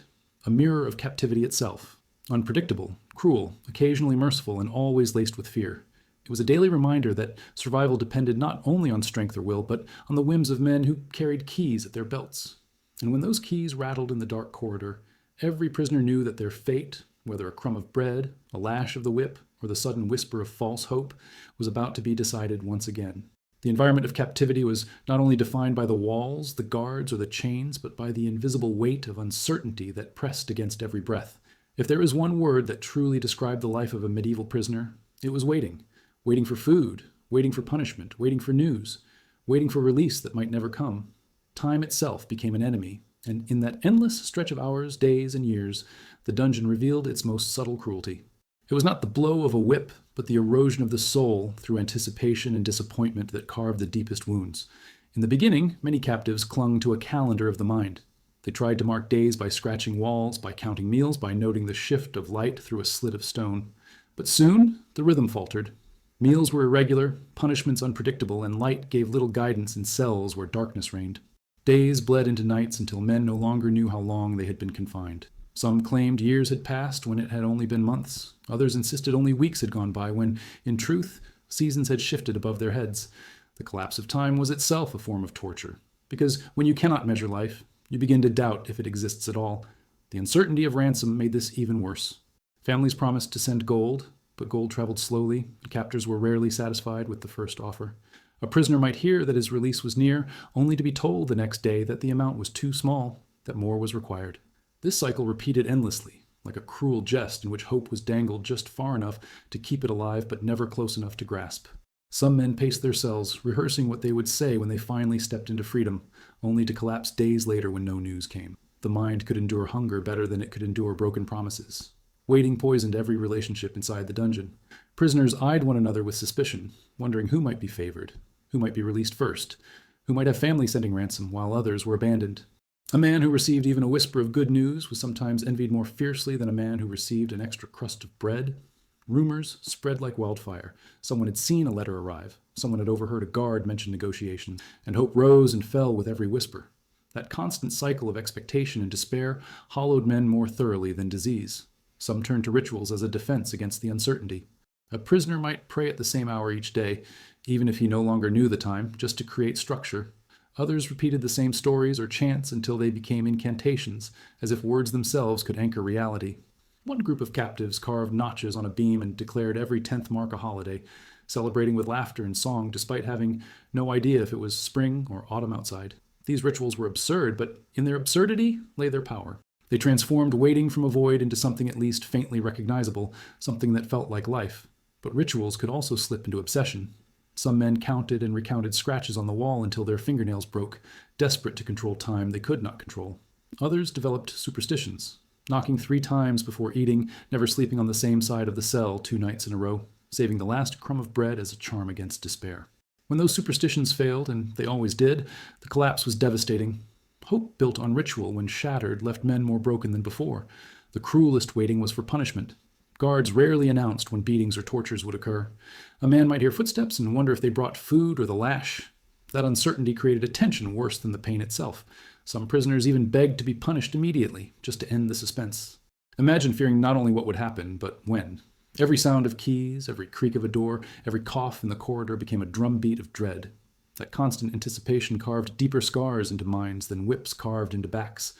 a mirror of captivity itself. Unpredictable, cruel, occasionally merciful, and always laced with fear. It was a daily reminder that survival depended not only on strength or will, but on the whims of men who carried keys at their belts. And when those keys rattled in the dark corridor, every prisoner knew that their fate, whether a crumb of bread, a lash of the whip, or the sudden whisper of false hope, was about to be decided once again. The environment of captivity was not only defined by the walls, the guards, or the chains, but by the invisible weight of uncertainty that pressed against every breath. If there is one word that truly described the life of a medieval prisoner, it was waiting. Waiting for food, waiting for punishment, waiting for news, waiting for release that might never come. Time itself became an enemy, and in that endless stretch of hours, days, and years, the dungeon revealed its most subtle cruelty. It was not the blow of a whip, but the erosion of the soul through anticipation and disappointment that carved the deepest wounds. In the beginning, many captives clung to a calendar of the mind. They tried to mark days by scratching walls, by counting meals, by noting the shift of light through a slit of stone. But soon, the rhythm faltered. Meals were irregular, punishments unpredictable, and light gave little guidance in cells where darkness reigned. Days bled into nights until men no longer knew how long they had been confined. Some claimed years had passed when it had only been months. Others insisted only weeks had gone by when, in truth, seasons had shifted above their heads. The collapse of time was itself a form of torture, because when you cannot measure life, you begin to doubt if it exists at all. The uncertainty of ransom made this even worse. Families promised to send gold, but gold traveled slowly, and captors were rarely satisfied with the first offer. A prisoner might hear that his release was near, only to be told the next day that the amount was too small, that more was required. This cycle repeated endlessly, like a cruel jest in which hope was dangled just far enough to keep it alive but never close enough to grasp. Some men paced their cells, rehearsing what they would say when they finally stepped into freedom, only to collapse days later when no news came. The mind could endure hunger better than it could endure broken promises. Waiting poisoned every relationship inside the dungeon. Prisoners eyed one another with suspicion, wondering who might be favored, who might be released first, who might have family sending ransom while others were abandoned. A man who received even a whisper of good news was sometimes envied more fiercely than a man who received an extra crust of bread. Rumors spread like wildfire. Someone had seen a letter arrive. Someone had overheard a guard mention negotiations, and hope rose and fell with every whisper. That constant cycle of expectation and despair hollowed men more thoroughly than disease. Some turned to rituals as a defense against the uncertainty. A prisoner might pray at the same hour each day, even if he no longer knew the time, just to create structure. Others repeated the same stories or chants until they became incantations, as if words themselves could anchor reality. One group of captives carved notches on a beam and declared every 10th mark a holiday, celebrating with laughter and song despite having no idea if it was spring or autumn outside. These rituals were absurd, but in their absurdity lay their power. They transformed waiting from a void into something at least faintly recognizable, something that felt like life. But rituals could also slip into obsession. Some men counted and recounted scratches on the wall until their fingernails broke, desperate to control time they could not control. Others developed superstitions, knocking 3 times before eating, never sleeping on the same side of the cell 2 nights in a row, saving the last crumb of bread as a charm against despair. When those superstitions failed, and they always did, the collapse was devastating. Hope built on ritual, when shattered, left men more broken than before. The cruelest waiting was for punishment. Guards rarely announced when beatings or tortures would occur. A man might hear footsteps and wonder if they brought food or the lash. That uncertainty created a tension worse than the pain itself. Some prisoners even begged to be punished immediately, just to end the suspense. Imagine fearing not only what would happen, but when. Every sound of keys, every creak of a door, every cough in the corridor became a drumbeat of dread. That constant anticipation carved deeper scars into minds than whips carved into backs.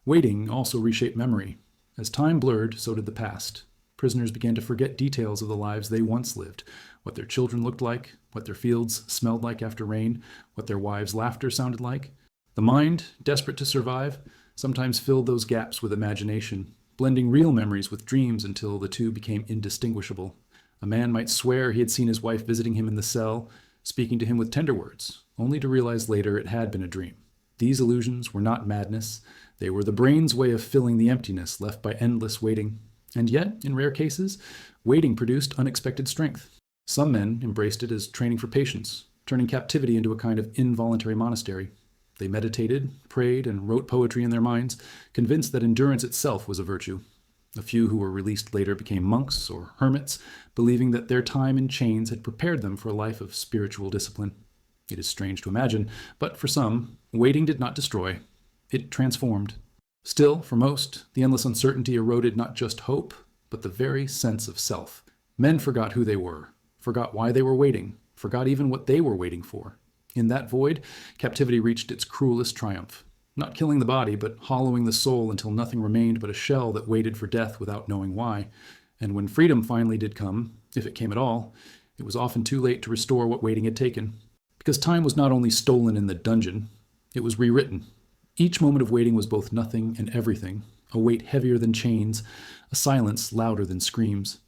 Waiting also reshaped memory. As time blurred, so did the past. Prisoners began to forget details of the lives they once lived, what their children looked like, what their fields smelled like after rain, what their wives' laughter sounded like. The mind, desperate to survive, sometimes filled those gaps with imagination, blending real memories with dreams until the two became indistinguishable. A man might swear he had seen his wife visiting him in the cell, speaking to him with tender words, only to realize later it had been a dream. These illusions were not madness. They were the brain's way of filling the emptiness left by endless waiting. And yet, in rare cases, waiting produced unexpected strength. Some men embraced it as training for patience, turning captivity into a kind of involuntary monastery. They meditated, prayed, and wrote poetry in their minds, convinced that endurance itself was a virtue. A few who were released later became monks or hermits, believing that their time in chains had prepared them for a life of spiritual discipline. It is strange to imagine, but for some, waiting did not destroy. It transformed. Still, for most, the endless uncertainty eroded not just hope, but the very sense of self. Men forgot who they were, forgot why they were waiting, forgot even what they were waiting for. In that void, captivity reached its cruelest triumph. Not killing the body, but hollowing the soul until nothing remained but a shell that waited for death without knowing why. And when freedom finally did come, if it came at all, it was often too late to restore what waiting had taken. Because time was not only stolen in the dungeon, it was rewritten. Each moment of waiting was both nothing and everything, a weight heavier than chains, a silence louder than screams.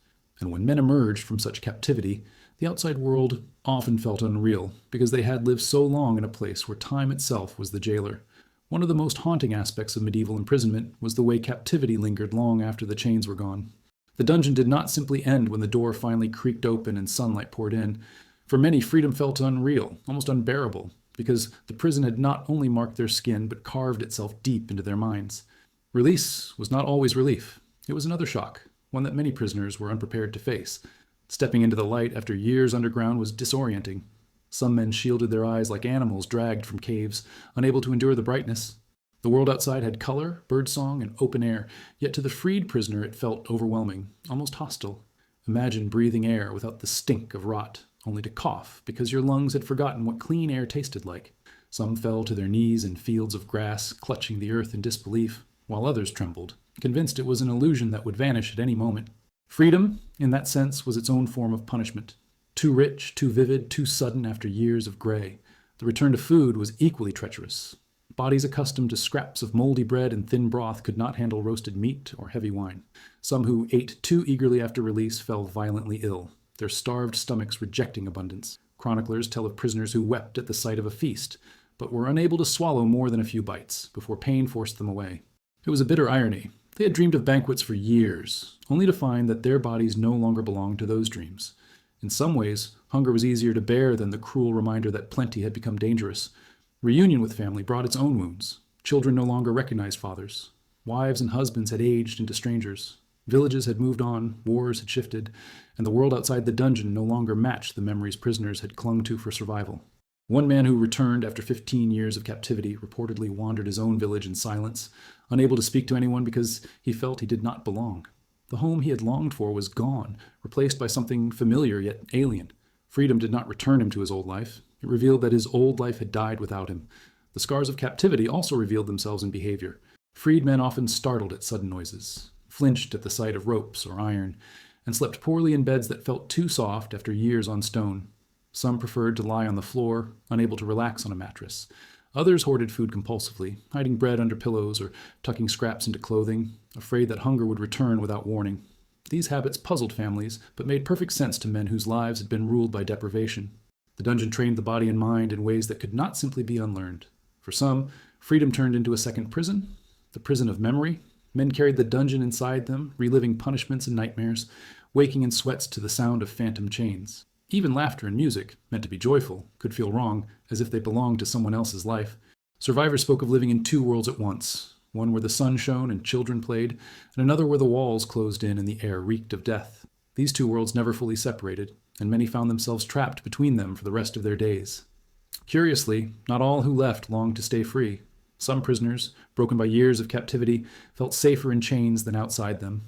And when men emerged from such captivity, the outside world often felt unreal, because they had lived so long in a place where time itself was the jailer. One of the most haunting aspects of medieval imprisonment was the way captivity lingered long after the chains were gone. The dungeon did not simply end when the door finally creaked open and sunlight poured in. For many, freedom felt unreal, almost unbearable, because the prison had not only marked their skin, but carved itself deep into their minds. Release was not always relief. It was another shock, one that many prisoners were unprepared to face. Stepping into the light after years underground was disorienting. Some men shielded their eyes like animals dragged from caves, unable to endure the brightness. The world outside had color, birdsong, and open air, yet to the freed prisoner it felt overwhelming, almost hostile. Imagine breathing air without the stink of rot, only to cough because your lungs had forgotten what clean air tasted like. Some fell to their knees in fields of grass, clutching the earth in disbelief, while others trembled, convinced it was an illusion that would vanish at any moment. Freedom, in that sense, was its own form of punishment. Too rich, too vivid, too sudden after years of gray. The return to food was equally treacherous. Bodies accustomed to scraps of moldy bread and thin broth could not handle roasted meat or heavy wine. Some who ate too eagerly after release fell violently ill, their starved stomachs rejecting abundance. Chroniclers tell of prisoners who wept at the sight of a feast, but were unable to swallow more than a few bites before pain forced them away. It was a bitter irony. They had dreamed of banquets for years, only to find that their bodies no longer belonged to those dreams. In some ways, hunger was easier to bear than the cruel reminder that plenty had become dangerous. Reunion with family brought its own wounds. Children no longer recognized fathers. Wives and husbands had aged into strangers. Villages had moved on, wars had shifted, and the world outside the dungeon no longer matched the memories prisoners had clung to for survival. One man who returned after 15 years of captivity reportedly wandered his own village in silence, unable to speak to anyone because he felt he did not belong. The home he had longed for was gone, replaced by something familiar yet alien. Freedom did not return him to his old life. It revealed that his old life had died without him. The scars of captivity also revealed themselves in behavior. Freed men often startled at sudden noises, flinched at the sight of ropes or iron, and slept poorly in beds that felt too soft after years on stone. Some preferred to lie on the floor, unable to relax on a mattress. Others hoarded food compulsively, hiding bread under pillows or tucking scraps into clothing, afraid that hunger would return without warning. These habits puzzled families, but made perfect sense to men whose lives had been ruled by deprivation. The dungeon trained the body and mind in ways that could not simply be unlearned. For some, freedom turned into a second prison, the prison of memory. Men carried the dungeon inside them, reliving punishments and nightmares, waking in sweats to the sound of phantom chains. Even laughter and music, meant to be joyful, could feel wrong, as if they belonged to someone else's life. Survivors spoke of living in two worlds at once, one where the sun shone and children played, and another where the walls closed in and the air reeked of death. These two worlds never fully separated, and many found themselves trapped between them for the rest of their days. Curiously, not all who left longed to stay free. Some prisoners, broken by years of captivity, felt safer in chains than outside them.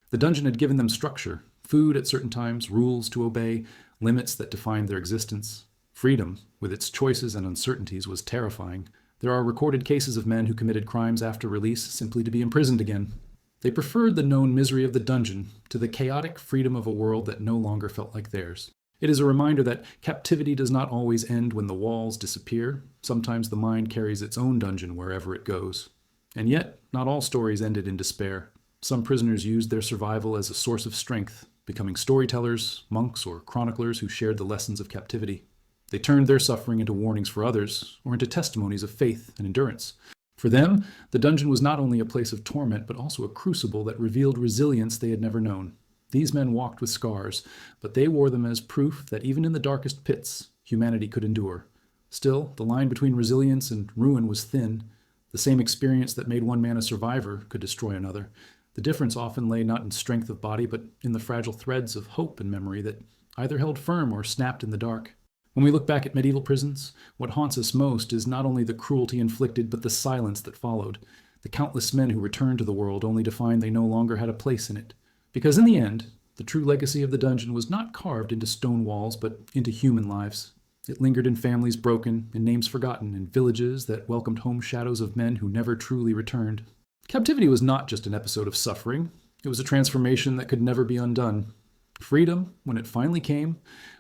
The dungeon had given them structure, food at certain times, rules to obey, limits that defined their existence. Freedom, with its choices and uncertainties, was terrifying. There are recorded cases of men who committed crimes after release simply to be imprisoned again. They preferred the known misery of the dungeon to the chaotic freedom of a world that no longer felt like theirs. It is a reminder that captivity does not always end when the walls disappear. Sometimes the mind carries its own dungeon wherever it goes. And yet, not all stories ended in despair. Some prisoners used their survival as a source of strength, becoming storytellers, monks, or chroniclers who shared the lessons of captivity. They turned their suffering into warnings for others, or into testimonies of faith and endurance. For them, the dungeon was not only a place of torment, but also a crucible that revealed resilience they had never known. These men walked with scars, but they wore them as proof that even in the darkest pits, humanity could endure. Still, the line between resilience and ruin was thin. The same experience that made one man a survivor could destroy another. The difference often lay not in strength of body, but in the fragile threads of hope and memory that either held firm or snapped in the dark. When we look back at medieval prisons, what haunts us most is not only the cruelty inflicted, but the silence that followed. The countless men who returned to the world only to find they no longer had a place in it. Because in the end, the true legacy of the dungeon was not carved into stone walls, but into human lives. It lingered in families broken, in names forgotten, in villages that welcomed home shadows of men who never truly returned. Captivity was not just an episode of suffering. It was a transformation that could never be undone. Freedom, when it finally came,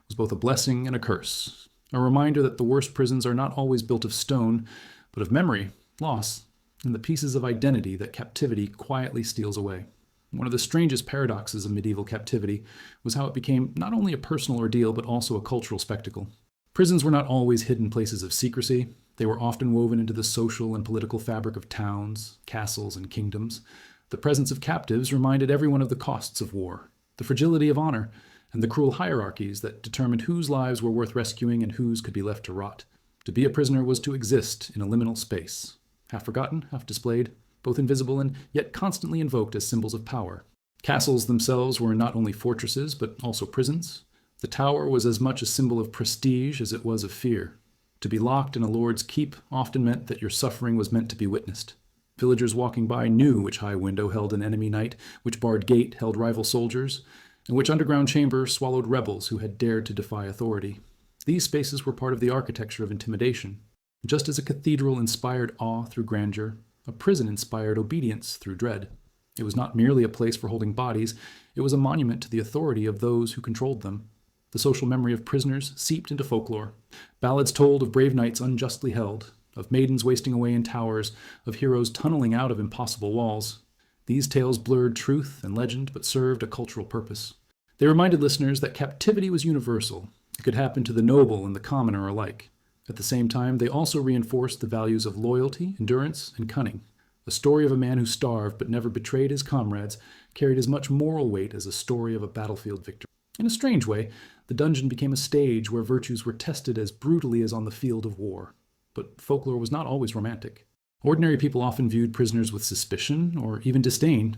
was both a blessing and a curse. A reminder that the worst prisons are not always built of stone, but of memory, loss, and the pieces of identity that captivity quietly steals away. One of the strangest paradoxes of medieval captivity was how it became not only a personal ordeal, but also a cultural spectacle. Prisons were not always hidden places of secrecy. They were often woven into the social and political fabric of towns, castles, and kingdoms. The presence of captives reminded everyone of the costs of war, the fragility of honor, and the cruel hierarchies that determined whose lives were worth rescuing and whose could be left to rot. To be a prisoner was to exist in a liminal space, half forgotten, half displayed, both invisible and yet constantly invoked as symbols of power. Castles themselves were not only fortresses, but also prisons. The tower was as much a symbol of prestige as it was of fear. To be locked in a lord's keep often meant that your suffering was meant to be witnessed. Villagers walking by knew which high window held an enemy knight, which barred gate held rival soldiers, and which underground chamber swallowed rebels who had dared to defy authority. These spaces were part of the architecture of intimidation. Just as a cathedral inspired awe through grandeur, a prison inspired obedience through dread. It was not merely a place for holding bodies, it was a monument to the authority of those who controlled them. The social memory of prisoners seeped into folklore. Ballads told of brave knights unjustly held, of maidens wasting away in towers, of heroes tunneling out of impossible walls. These tales blurred truth and legend, but served a cultural purpose. They reminded listeners that captivity was universal. It could happen to the noble and the commoner alike. At the same time, they also reinforced the values of loyalty, endurance, and cunning. A story of a man who starved but never betrayed his comrades carried as much moral weight as a story of a battlefield victory. In a strange way, the dungeon became a stage where virtues were tested as brutally as on the field of war. But folklore was not always romantic. Ordinary people often viewed prisoners with suspicion or even disdain.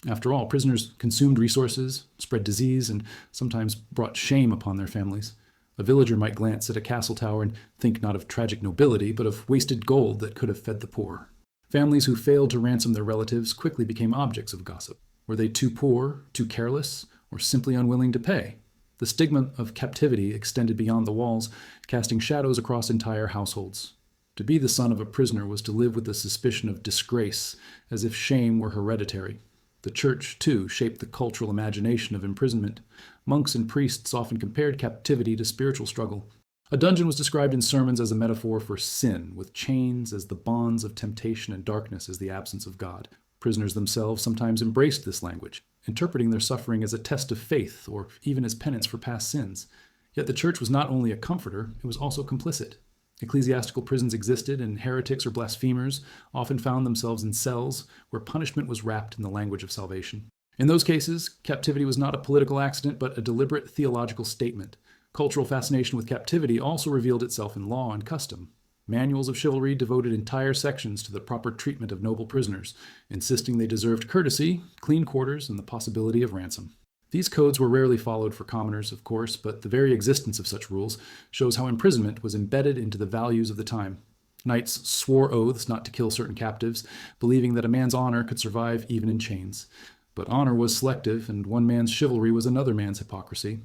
After all, prisoners consumed resources, spread disease, and sometimes brought shame upon their families. A villager might glance at a castle tower and think not of tragic nobility, but of wasted gold that could have fed the poor. Families who failed to ransom their relatives quickly became objects of gossip. Were they too poor, too careless, or simply unwilling to pay? The stigma of captivity extended beyond the walls, casting shadows across entire households. To be the son of a prisoner was to live with the suspicion of disgrace, as if shame were hereditary. The church, too, shaped the cultural imagination of imprisonment. Monks and priests often compared captivity to spiritual struggle. A dungeon was described in sermons as a metaphor for sin, with chains as the bonds of temptation and darkness as the absence of God. Prisoners themselves sometimes embraced this language, interpreting their suffering as a test of faith or even as penance for past sins. Yet the church was not only a comforter, it was also complicit. Ecclesiastical prisons existed, and heretics or blasphemers often found themselves in cells where punishment was wrapped in the language of salvation. In those cases, captivity was not a political accident, but a deliberate theological statement. Cultural fascination with captivity also revealed itself in law and custom. Manuals of chivalry devoted entire sections to the proper treatment of noble prisoners, insisting they deserved courtesy, clean quarters, and the possibility of ransom. These codes were rarely followed for commoners, of course, but the very existence of such rules shows how imprisonment was embedded into the values of the time. Knights swore oaths not to kill certain captives, believing that a man's honor could survive even in chains. But honor was selective, and one man's chivalry was another man's hypocrisy.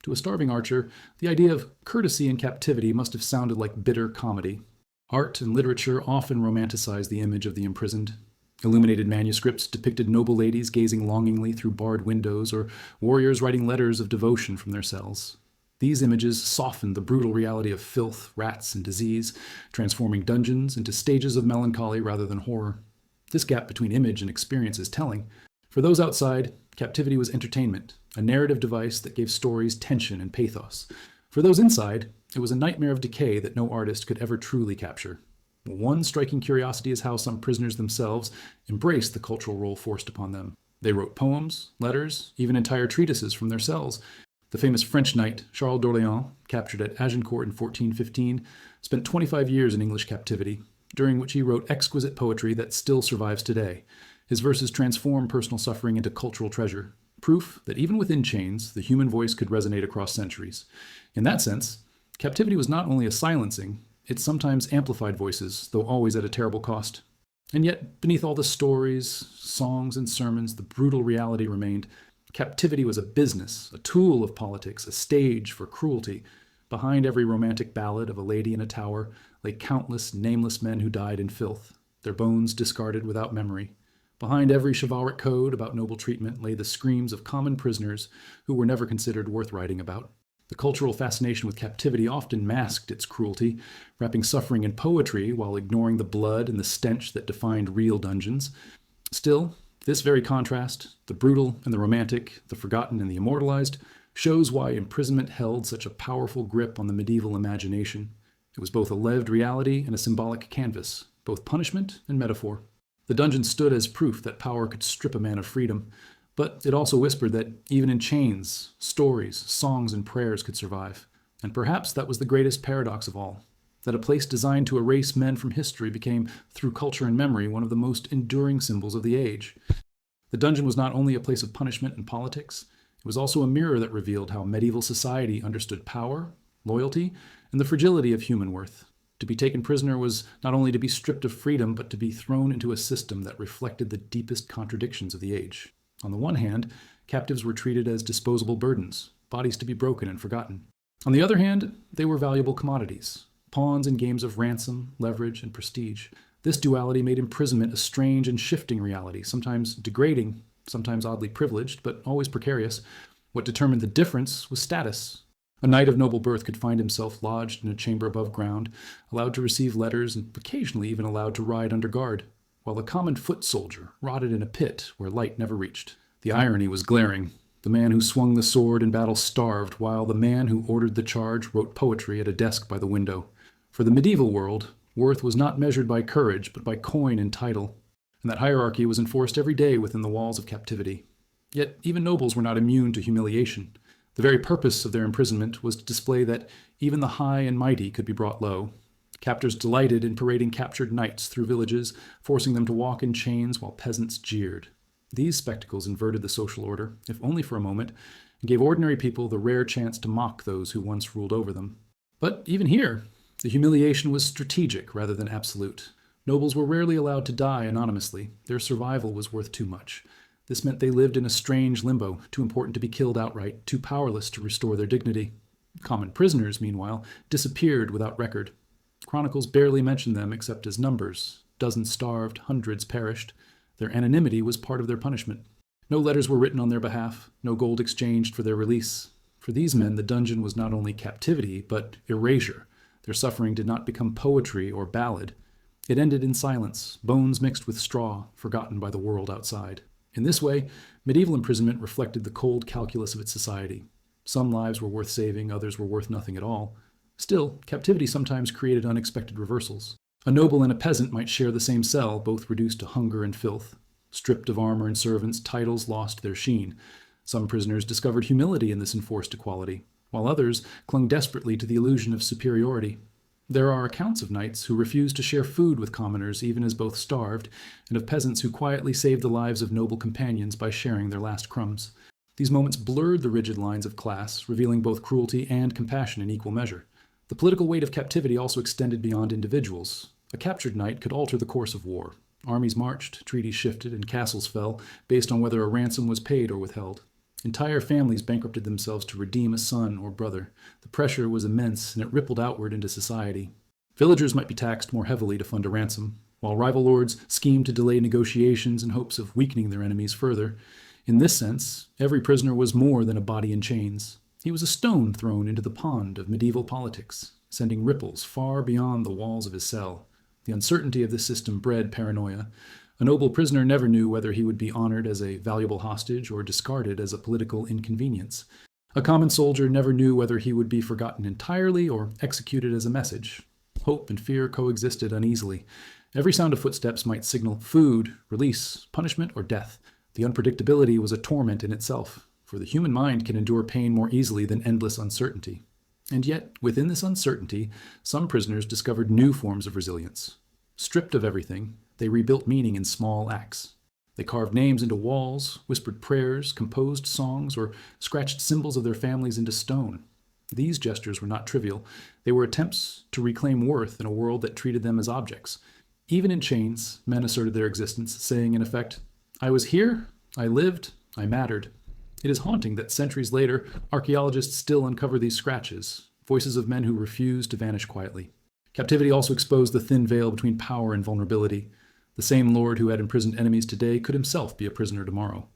To a starving archer, the idea of courtesy in captivity must have sounded like bitter comedy. Art and literature often romanticized the image of the imprisoned. Illuminated manuscripts depicted noble ladies gazing longingly through barred windows, or warriors writing letters of devotion from their cells. These images softened the brutal reality of filth, rats, and disease, transforming dungeons into stages of melancholy rather than horror. This gap between image and experience is telling. For those outside, captivity was entertainment, a narrative device that gave stories tension and pathos. For those inside, it was a nightmare of decay that no artist could ever truly capture. One striking curiosity is how some prisoners themselves embraced the cultural role forced upon them. They wrote poems, letters, even entire treatises from their cells. The famous French knight Charles d'Orléans, captured at Agincourt in 1415, spent 25 years in English captivity, during which he wrote exquisite poetry that still survives today. His verses transform personal suffering into cultural treasure, proof that even within chains, the human voice could resonate across centuries. In that sense, captivity was not only a silencing, it sometimes amplified voices, though always at a terrible cost. And yet, beneath all the stories, songs, and sermons, the brutal reality remained. Captivity was a business, a tool of politics, a stage for cruelty. Behind every romantic ballad of a lady in a tower lay countless nameless men who died in filth, their bones discarded without memory. Behind every chivalric code about noble treatment lay the screams of common prisoners who were never considered worth writing about. The cultural fascination with captivity often masked its cruelty, wrapping suffering in poetry while ignoring the blood and the stench that defined real dungeons. Still, this very contrast, the brutal and the romantic, the forgotten and the immortalized, shows why imprisonment held such a powerful grip on the medieval imagination. It was both a lived reality and a symbolic canvas, both punishment and metaphor. The dungeon stood as proof that power could strip a man of freedom, but it also whispered that even in chains, stories, songs, and prayers could survive. And perhaps that was the greatest paradox of all, that a place designed to erase men from history became, through culture and memory, one of the most enduring symbols of the age. The dungeon was not only a place of punishment and politics, it was also a mirror that revealed how medieval society understood power, loyalty, and the fragility of human worth. To be taken prisoner was not only to be stripped of freedom, but to be thrown into a system that reflected the deepest contradictions of the age. On the one hand, captives were treated as disposable burdens, bodies to be broken and forgotten. On the other hand, they were valuable commodities, pawns in games of ransom, leverage, and prestige. This duality made imprisonment a strange and shifting reality, sometimes degrading, sometimes oddly privileged, but always precarious. What determined the difference was status. A knight of noble birth could find himself lodged in a chamber above ground, allowed to receive letters and occasionally even allowed to ride under guard, while the common foot soldier rotted in a pit where light never reached. The irony was glaring. The man who swung the sword in battle starved, while the man who ordered the charge wrote poetry at a desk by the window. For the medieval world, worth was not measured by courage, but by coin and title, and that hierarchy was enforced every day within the walls of captivity. Yet even nobles were not immune to humiliation. The very purpose of their imprisonment was to display that even the high and mighty could be brought low. Captors delighted in parading captured knights through villages, forcing them to walk in chains while peasants jeered. These spectacles inverted the social order, if only for a moment, and gave ordinary people the rare chance to mock those who once ruled over them. But even here, the humiliation was strategic rather than absolute. Nobles were rarely allowed to die anonymously. Their survival was worth too much. This meant they lived in a strange limbo, too important to be killed outright, too powerless to restore their dignity. Common prisoners, meanwhile, disappeared without record. Chronicles barely mention them except as numbers. Dozens starved, hundreds perished. Their anonymity was part of their punishment. No letters were written on their behalf, no gold exchanged for their release. For these men, the dungeon was not only captivity, but erasure. Their suffering did not become poetry or ballad. It ended in silence, bones mixed with straw, forgotten by the world outside. In this way, medieval imprisonment reflected the cold calculus of its society. Some lives were worth saving, others were worth nothing at all. Still, captivity sometimes created unexpected reversals. A noble and a peasant might share the same cell, both reduced to hunger and filth. Stripped of armor and servants, titles lost their sheen. Some prisoners discovered humility in this enforced equality, while others clung desperately to the illusion of superiority. There are accounts of knights who refused to share food with commoners even as both starved, and of peasants who quietly saved the lives of noble companions by sharing their last crumbs. These moments blurred the rigid lines of class, revealing both cruelty and compassion in equal measure. The political weight of captivity also extended beyond individuals. A captured knight could alter the course of war. Armies marched, treaties shifted, and castles fell, based on whether a ransom was paid or withheld. Entire families bankrupted themselves to redeem a son or brother. The pressure was immense, and it rippled outward into society. Villagers might be taxed more heavily to fund a ransom, while rival lords schemed to delay negotiations in hopes of weakening their enemies further. In this sense, every prisoner was more than a body in chains. He was a stone thrown into the pond of medieval politics, sending ripples far beyond the walls of his cell. The uncertainty of this system bred paranoia. A noble prisoner never knew whether he would be honored as a valuable hostage or discarded as a political inconvenience. A common soldier never knew whether he would be forgotten entirely or executed as a message. Hope and fear coexisted uneasily. Every sound of footsteps might signal food, release, punishment, or death. The unpredictability was a torment in itself, for the human mind can endure pain more easily than endless uncertainty. And yet, within this uncertainty, some prisoners discovered new forms of resilience. Stripped of everything, they rebuilt meaning in small acts. They carved names into walls, whispered prayers, composed songs, or scratched symbols of their families into stone. These gestures were not trivial. They were attempts to reclaim worth in a world that treated them as objects. Even in chains, men asserted their existence, saying in effect, "I was here, I lived, I mattered." It is haunting that centuries later, archaeologists still uncover these scratches, voices of men who refused to vanish quietly. Captivity also exposed the thin veil between power and vulnerability. The same lord who had imprisoned enemies today could himself be a prisoner tomorrow.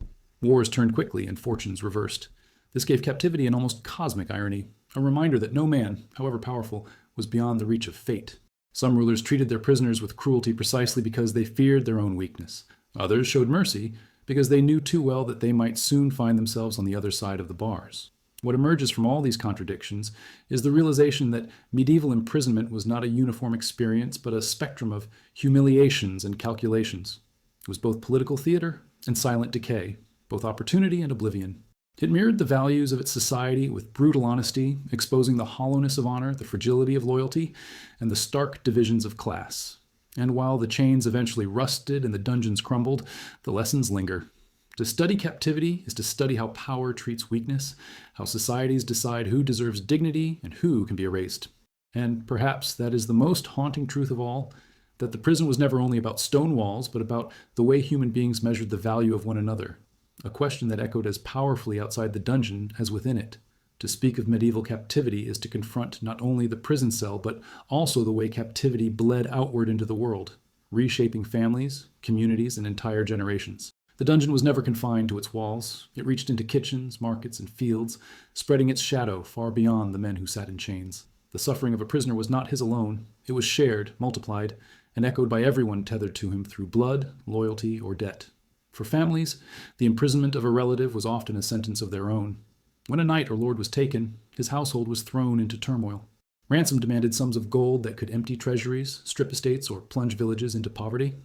Wars turned quickly and fortunes reversed. This gave captivity an almost cosmic irony, a reminder that no man, however powerful, was beyond the reach of fate. Some rulers treated their prisoners with cruelty precisely because they feared their own weakness. Others showed mercy because they knew too well that they might soon find themselves on the other side of the bars. What emerges from all these contradictions is the realization that medieval imprisonment was not a uniform experience, but a spectrum of humiliations and calculations. It was both political theater and silent decay, both opportunity and oblivion. It mirrored the values of its society with brutal honesty, exposing the hollowness of honor, the fragility of loyalty, and the stark divisions of class. And while the chains eventually rusted and the dungeons crumbled, the lessons linger. To study captivity is to study how power treats weakness, how societies decide who deserves dignity and who can be erased. And perhaps that is the most haunting truth of all, that the prison was never only about stone walls, but about the way human beings measured the value of one another. A question that echoed as powerfully outside the dungeon as within it. To speak of medieval captivity is to confront not only the prison cell, but also the way captivity bled outward into the world, reshaping families, communities, and entire generations. The dungeon was never confined to its walls. It reached into kitchens, markets, and fields, spreading its shadow far beyond the men who sat in chains. The suffering of a prisoner was not his alone. It was shared, multiplied, and echoed by everyone tethered to him through blood, loyalty, or debt. For families, the imprisonment of a relative was often a sentence of their own. When a knight or lord was taken, his household was thrown into turmoil. Ransom demanded sums of gold that could empty treasuries, strip estates, or plunge villages into poverty.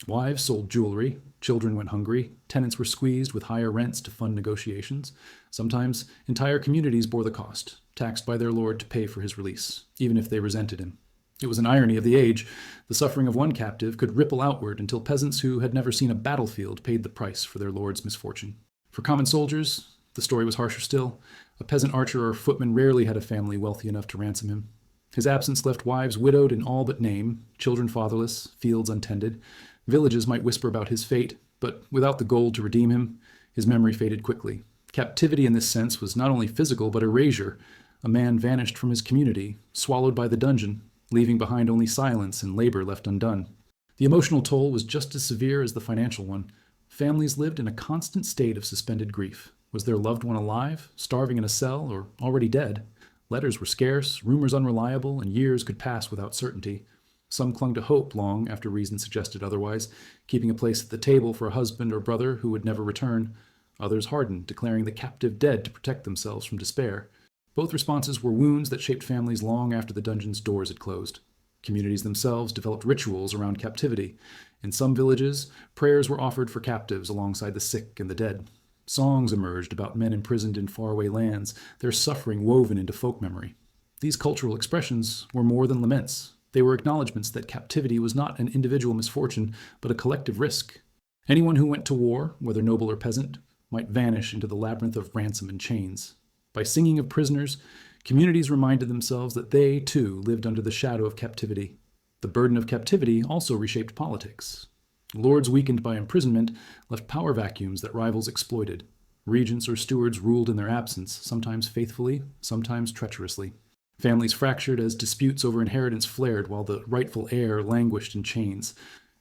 Wives sold jewelry, children went hungry, tenants were squeezed with higher rents to fund negotiations. Sometimes entire communities bore the cost, taxed by their lord to pay for his release, even if they resented him. It was an irony of the age. The suffering of one captive could ripple outward until peasants who had never seen a battlefield paid the price for their lord's misfortune. For common soldiers, the story was harsher still. A peasant archer or footman rarely had a family wealthy enough to ransom him. His absence left wives widowed in all but name, children fatherless, fields untended. Villages might whisper about his fate, but without the gold to redeem him, his memory faded quickly. Captivity in this sense was not only physical, but erasure. A man vanished from his community, swallowed by the dungeon, leaving behind only silence and labor left undone. The emotional toll was just as severe as the financial one. Families lived in a constant state of suspended grief. Was their loved one alive, starving in a cell, or already dead? Letters were scarce, rumors unreliable, and years could pass without certainty. Some clung to hope long after reason suggested otherwise, keeping a place at the table for a husband or brother who would never return. Others hardened, declaring the captive dead to protect themselves from despair. Both responses were wounds that shaped families long after the dungeon's doors had closed. Communities themselves developed rituals around captivity. In some villages, prayers were offered for captives alongside the sick and the dead. Songs emerged about men imprisoned in faraway lands, their suffering woven into folk memory. These cultural expressions were more than laments. They were acknowledgments that captivity was not an individual misfortune, but a collective risk. Anyone who went to war, whether noble or peasant, might vanish into the labyrinth of ransom and chains. By singing of prisoners, communities reminded themselves that they, too, lived under the shadow of captivity. The burden of captivity also reshaped politics. Lords weakened by imprisonment left power vacuums that rivals exploited. Regents or stewards ruled in their absence, sometimes faithfully, sometimes treacherously. Families fractured as disputes over inheritance flared while the rightful heir languished in chains.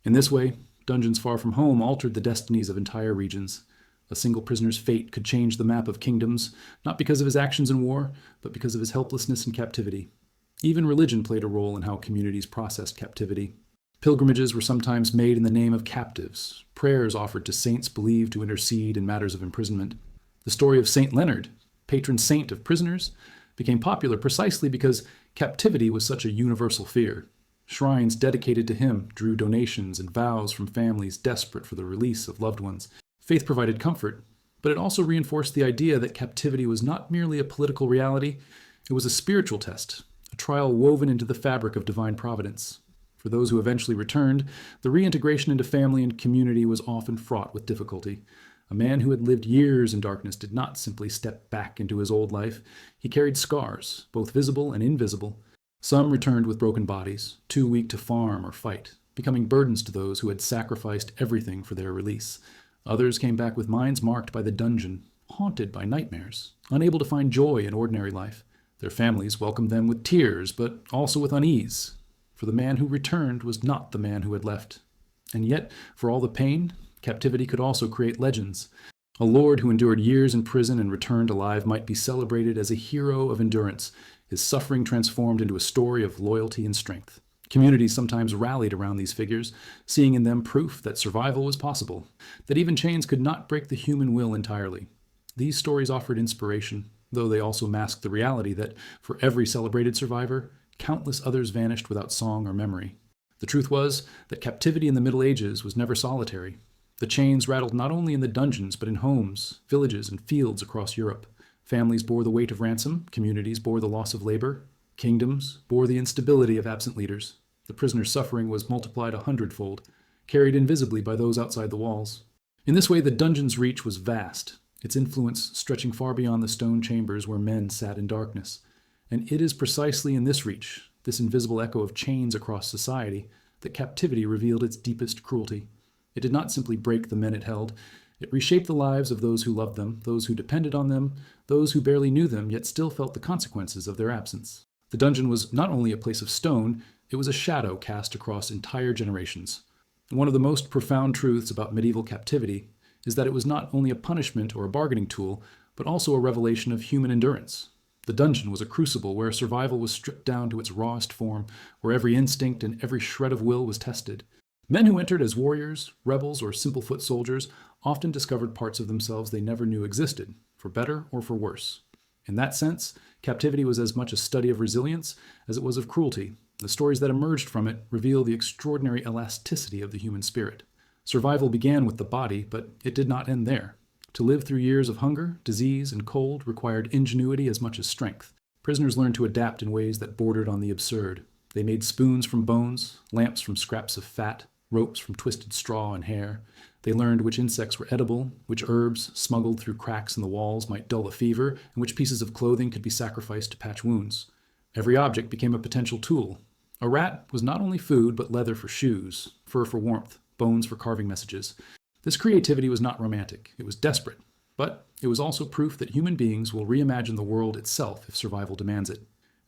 In this way, dungeons far from home altered the destinies of entire regions. A single prisoner's fate could change the map of kingdoms, not because of his actions in war, but because of his helplessness in captivity. Even religion played a role in how communities processed captivity. Pilgrimages were sometimes made in the name of captives, prayers offered to saints believed to intercede in matters of imprisonment. The story of Saint Leonard, patron saint of prisoners, became popular precisely because captivity was such a universal fear. Shrines dedicated to him drew donations and vows from families desperate for the release of loved ones. Faith provided comfort, but it also reinforced the idea that captivity was not merely a political reality, it was a spiritual test, a trial woven into the fabric of divine providence. For those who eventually returned, the reintegration into family and community was often fraught with difficulty. A man who had lived years in darkness did not simply step back into his old life. He carried scars, both visible and invisible. Some returned with broken bodies, too weak to farm or fight, becoming burdens to those who had sacrificed everything for their release. Others came back with minds marked by the dungeon, haunted by nightmares, unable to find joy in ordinary life. Their families welcomed them with tears, but also with unease. For the man who returned was not the man who had left. And yet, for all the pain, captivity could also create legends. A lord who endured years in prison and returned alive might be celebrated as a hero of endurance, his suffering transformed into a story of loyalty and strength. Communities sometimes rallied around these figures, seeing in them proof that survival was possible, that even chains could not break the human will entirely. These stories offered inspiration, though they also masked the reality that for every celebrated survivor, countless others vanished without song or memory. The truth was that captivity in the Middle Ages was never solitary. The chains rattled not only in the dungeons, but in homes, villages, and fields across Europe. Families bore the weight of ransom, communities bore the loss of labor, kingdoms bore the instability of absent leaders. The prisoner's suffering was multiplied 100-fold, carried invisibly by those outside the walls. In this way, the dungeon's reach was vast, its influence stretching far beyond the stone chambers where men sat in darkness. And it is precisely in this reach, this invisible echo of chains across society, that captivity revealed its deepest cruelty. It did not simply break the men it held. It reshaped the lives of those who loved them, those who depended on them, those who barely knew them, yet still felt the consequences of their absence. The dungeon was not only a place of stone, it was a shadow cast across entire generations. One of the most profound truths about medieval captivity is that it was not only a punishment or a bargaining tool, but also a revelation of human endurance. The dungeon was a crucible where survival was stripped down to its rawest form, where every instinct and every shred of will was tested. Men who entered as warriors, rebels, or simple foot soldiers often discovered parts of themselves they never knew existed, for better or for worse. In that sense, captivity was as much a study of resilience as it was of cruelty. The stories that emerged from it reveal the extraordinary elasticity of the human spirit. Survival began with the body, but it did not end there. To live through years of hunger, disease, and cold required ingenuity as much as strength. Prisoners learned to adapt in ways that bordered on the absurd. They made spoons from bones, lamps from scraps of fat, ropes from twisted straw and hair. They learned which insects were edible, which herbs, smuggled through cracks in the walls, might dull a fever, and which pieces of clothing could be sacrificed to patch wounds. Every object became a potential tool. A rat was not only food, but leather for shoes, fur for warmth, bones for carving messages. This creativity was not romantic, it was desperate, but it was also proof that human beings will reimagine the world itself if survival demands it.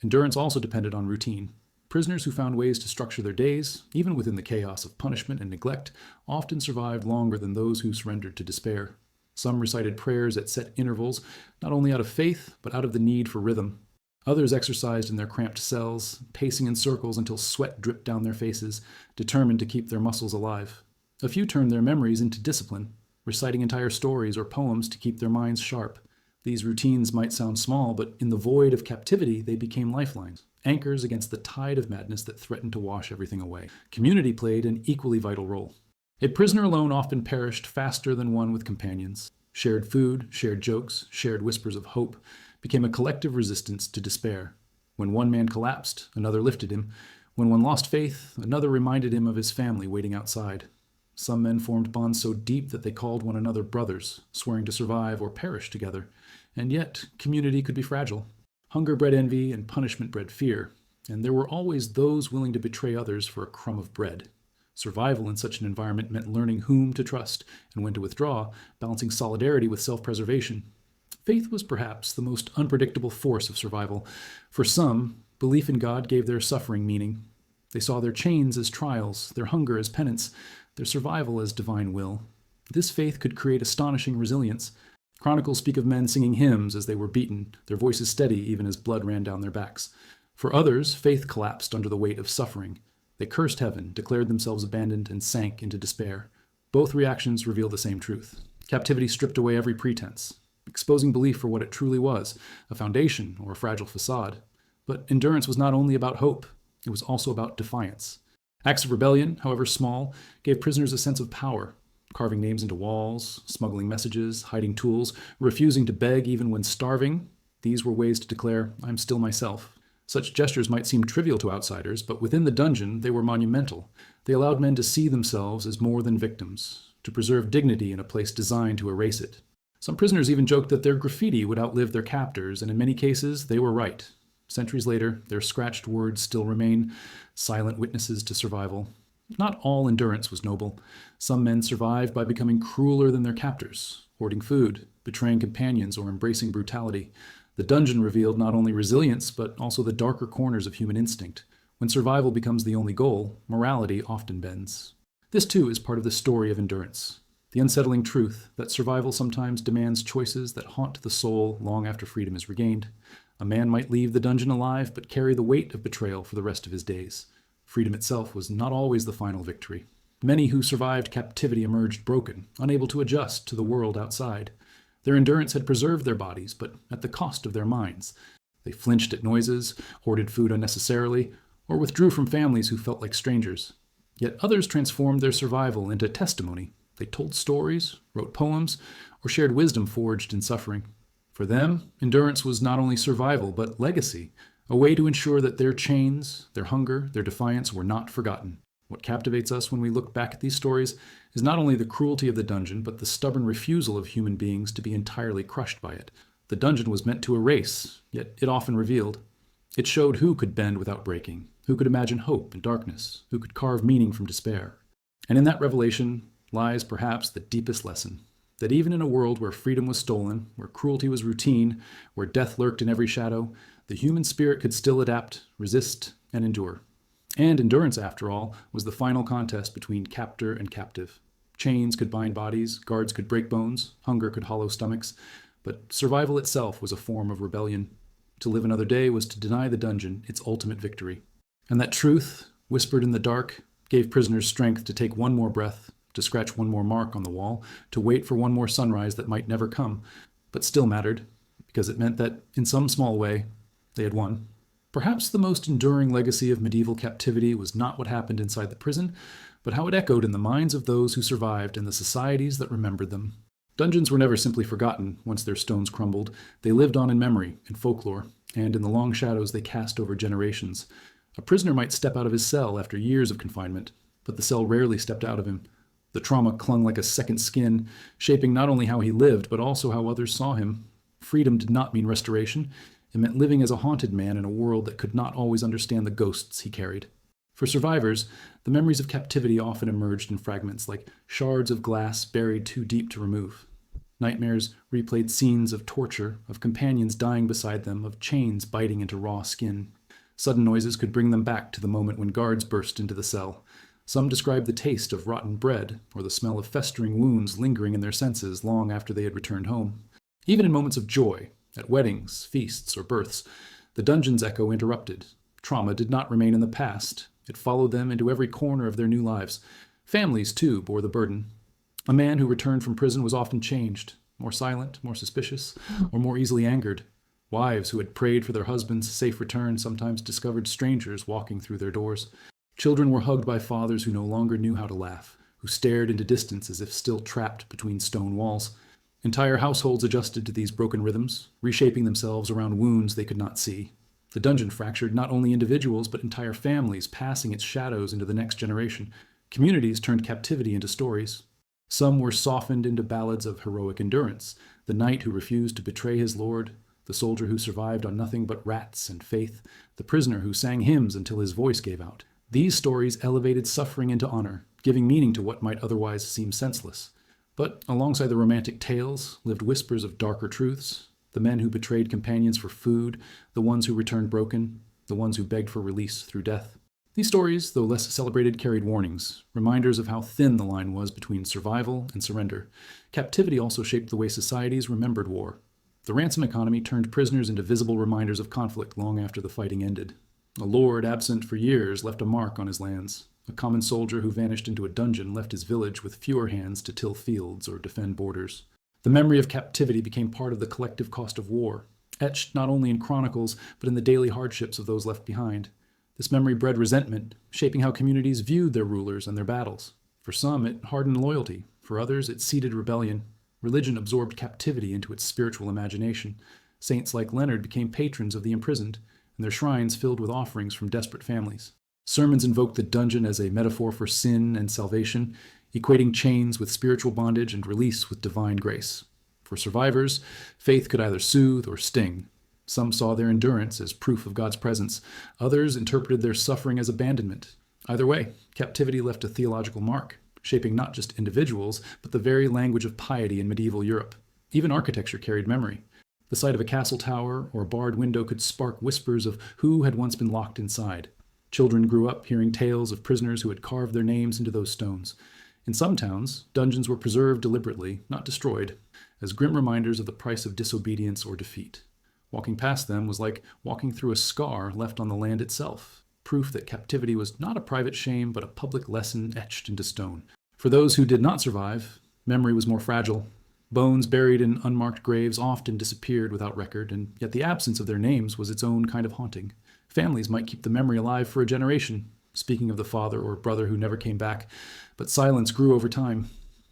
Endurance also depended on routine. Prisoners who found ways to structure their days, even within the chaos of punishment and neglect, often survived longer than those who surrendered to despair. Some recited prayers at set intervals, not only out of faith, but out of the need for rhythm. Others exercised in their cramped cells, pacing in circles until sweat dripped down their faces, determined to keep their muscles alive. A few turned their memories into discipline, reciting entire stories or poems to keep their minds sharp. These routines might sound small, but in the void of captivity, they became lifelines, anchors against the tide of madness that threatened to wash everything away. Community played an equally vital role. A prisoner alone often perished faster than one with companions. Shared food, shared jokes, shared whispers of hope became a collective resistance to despair. When one man collapsed, another lifted him. When one lost faith, another reminded him of his family waiting outside. Some men formed bonds so deep that they called one another brothers, swearing to survive or perish together. And yet, community could be fragile. Hunger bred envy, and punishment bred fear. And there were always those willing to betray others for a crumb of bread. Survival in such an environment meant learning whom to trust and when to withdraw, balancing solidarity with self-preservation. Faith was perhaps the most unpredictable force of survival. For some, belief in God gave their suffering meaning. They saw their chains as trials, their hunger as penance, their survival as divine will. This faith could create astonishing resilience. Chronicles speak of men singing hymns as they were beaten, their voices steady even as blood ran down their backs. For others, faith collapsed under the weight of suffering. They cursed heaven, declared themselves abandoned, and sank into despair. Both reactions reveal the same truth. Captivity stripped away every pretense, exposing belief for what it truly was, a foundation or a fragile facade. But endurance was not only about hope, it was also about defiance. Acts of rebellion, however small, gave prisoners a sense of power, carving names into walls, smuggling messages, hiding tools, refusing to beg even when starving. These were ways to declare, "I'm still myself." Such gestures might seem trivial to outsiders, but within the dungeon they were monumental. They allowed men to see themselves as more than victims, to preserve dignity in a place designed to erase it. Some prisoners even joked that their graffiti would outlive their captors, and in many cases they were right. Centuries later, their scratched words still remain, silent witnesses to survival. Not all endurance was noble. Some men survived by becoming crueler than their captors, hoarding food, betraying companions, or embracing brutality. The dungeon revealed not only resilience, but also the darker corners of human instinct. When survival becomes the only goal, morality often bends. This too is part of the story of endurance. The unsettling truth that survival sometimes demands choices that haunt the soul long after freedom is regained. A man might leave the dungeon alive, but carry the weight of betrayal for the rest of his days. Freedom itself was not always the final victory. Many who survived captivity emerged broken, unable to adjust to the world outside. Their endurance had preserved their bodies, but at the cost of their minds. They flinched at noises, hoarded food unnecessarily, or withdrew from families who felt like strangers. Yet others transformed their survival into testimony. They told stories, wrote poems, or shared wisdom forged in suffering. For them, endurance was not only survival, but legacy, a way to ensure that their chains, their hunger, their defiance were not forgotten. What captivates us when we look back at these stories is not only the cruelty of the dungeon, but the stubborn refusal of human beings to be entirely crushed by it. The dungeon was meant to erase, yet it often revealed. It showed who could bend without breaking, who could imagine hope in darkness, who could carve meaning from despair. And in that revelation lies perhaps the deepest lesson, that even in a world where freedom was stolen, where cruelty was routine, where death lurked in every shadow, the human spirit could still adapt, resist, and endure. And endurance, after all, was the final contest between captor and captive. Chains could bind bodies, guards could break bones, hunger could hollow stomachs, but survival itself was a form of rebellion. To live another day was to deny the dungeon its ultimate victory. And that truth, whispered in the dark, gave prisoners strength to take one more breath, to scratch one more mark on the wall, to wait for one more sunrise that might never come, but still mattered, because it meant that, in some small way, they had won. Perhaps the most enduring legacy of medieval captivity was not what happened inside the prison, but how it echoed in the minds of those who survived and the societies that remembered them. Dungeons were never simply forgotten once their stones crumbled. They lived on in memory, in folklore, and in the long shadows they cast over generations. A prisoner might step out of his cell after years of confinement, but the cell rarely stepped out of him. The trauma clung like a second skin, shaping not only how he lived, but also how others saw him. Freedom did not mean restoration. It meant living as a haunted man in a world that could not always understand the ghosts he carried. For survivors, the memories of captivity often emerged in fragments like shards of glass buried too deep to remove. Nightmares replayed scenes of torture, of companions dying beside them, of chains biting into raw skin. Sudden noises could bring them back to the moment when guards burst into the cell. Some described the taste of rotten bread or the smell of festering wounds lingering in their senses long after they had returned home. Even in moments of joy, at weddings, feasts, or births, the dungeon's echo interrupted. Trauma did not remain in the past. It followed them into every corner of their new lives. Families, too, bore the burden. A man who returned from prison was often changed, more silent, more suspicious, or more easily angered. Wives who had prayed for their husband's safe return sometimes discovered strangers walking through their doors. Children were hugged by fathers who no longer knew how to laugh, who stared into distance as if still trapped between stone walls. Entire households adjusted to these broken rhythms, reshaping themselves around wounds they could not see. The dungeon fractured not only individuals, but entire families, passing its shadows into the next generation. Communities turned captivity into stories. Some were softened into ballads of heroic endurance, the knight who refused to betray his lord, the soldier who survived on nothing but rats and faith, the prisoner who sang hymns until his voice gave out. These stories elevated suffering into honor, giving meaning to what might otherwise seem senseless. But alongside the romantic tales lived whispers of darker truths, the men who betrayed companions for food, the ones who returned broken, the ones who begged for release through death. These stories, though less celebrated, carried warnings, reminders of how thin the line was between survival and surrender. Captivity also shaped the way societies remembered war. The ransom economy turned prisoners into visible reminders of conflict long after the fighting ended. A lord absent for years left a mark on his lands. A common soldier who vanished into a dungeon left his village with fewer hands to till fields or defend borders. The memory of captivity became part of the collective cost of war, etched not only in chronicles, but in the daily hardships of those left behind. This memory bred resentment, shaping how communities viewed their rulers and their battles. For some, it hardened loyalty. For others, it seeded rebellion. Religion absorbed captivity into its spiritual imagination. Saints like Leonard became patrons of the imprisoned, and their shrines filled with offerings from desperate families. Sermons invoked the dungeon as a metaphor for sin and salvation, equating chains with spiritual bondage and release with divine grace. For survivors, faith could either soothe or sting. Some saw their endurance as proof of God's presence. Others interpreted their suffering as abandonment. Either way, captivity left a theological mark, shaping not just individuals, but the very language of piety in medieval Europe. Even architecture carried memory. The sight of a castle tower or a barred window could spark whispers of who had once been locked inside. Children grew up hearing tales of prisoners who had carved their names into those stones. In some towns, dungeons were preserved deliberately, not destroyed, as grim reminders of the price of disobedience or defeat. Walking past them was like walking through a scar left on the land itself, proof that captivity was not a private shame but a public lesson etched into stone. For those who did not survive, memory was more fragile. Bones buried in unmarked graves often disappeared without record, and yet the absence of their names was its own kind of haunting. Families might keep the memory alive for a generation, speaking of the father or brother who never came back, but silence grew over time.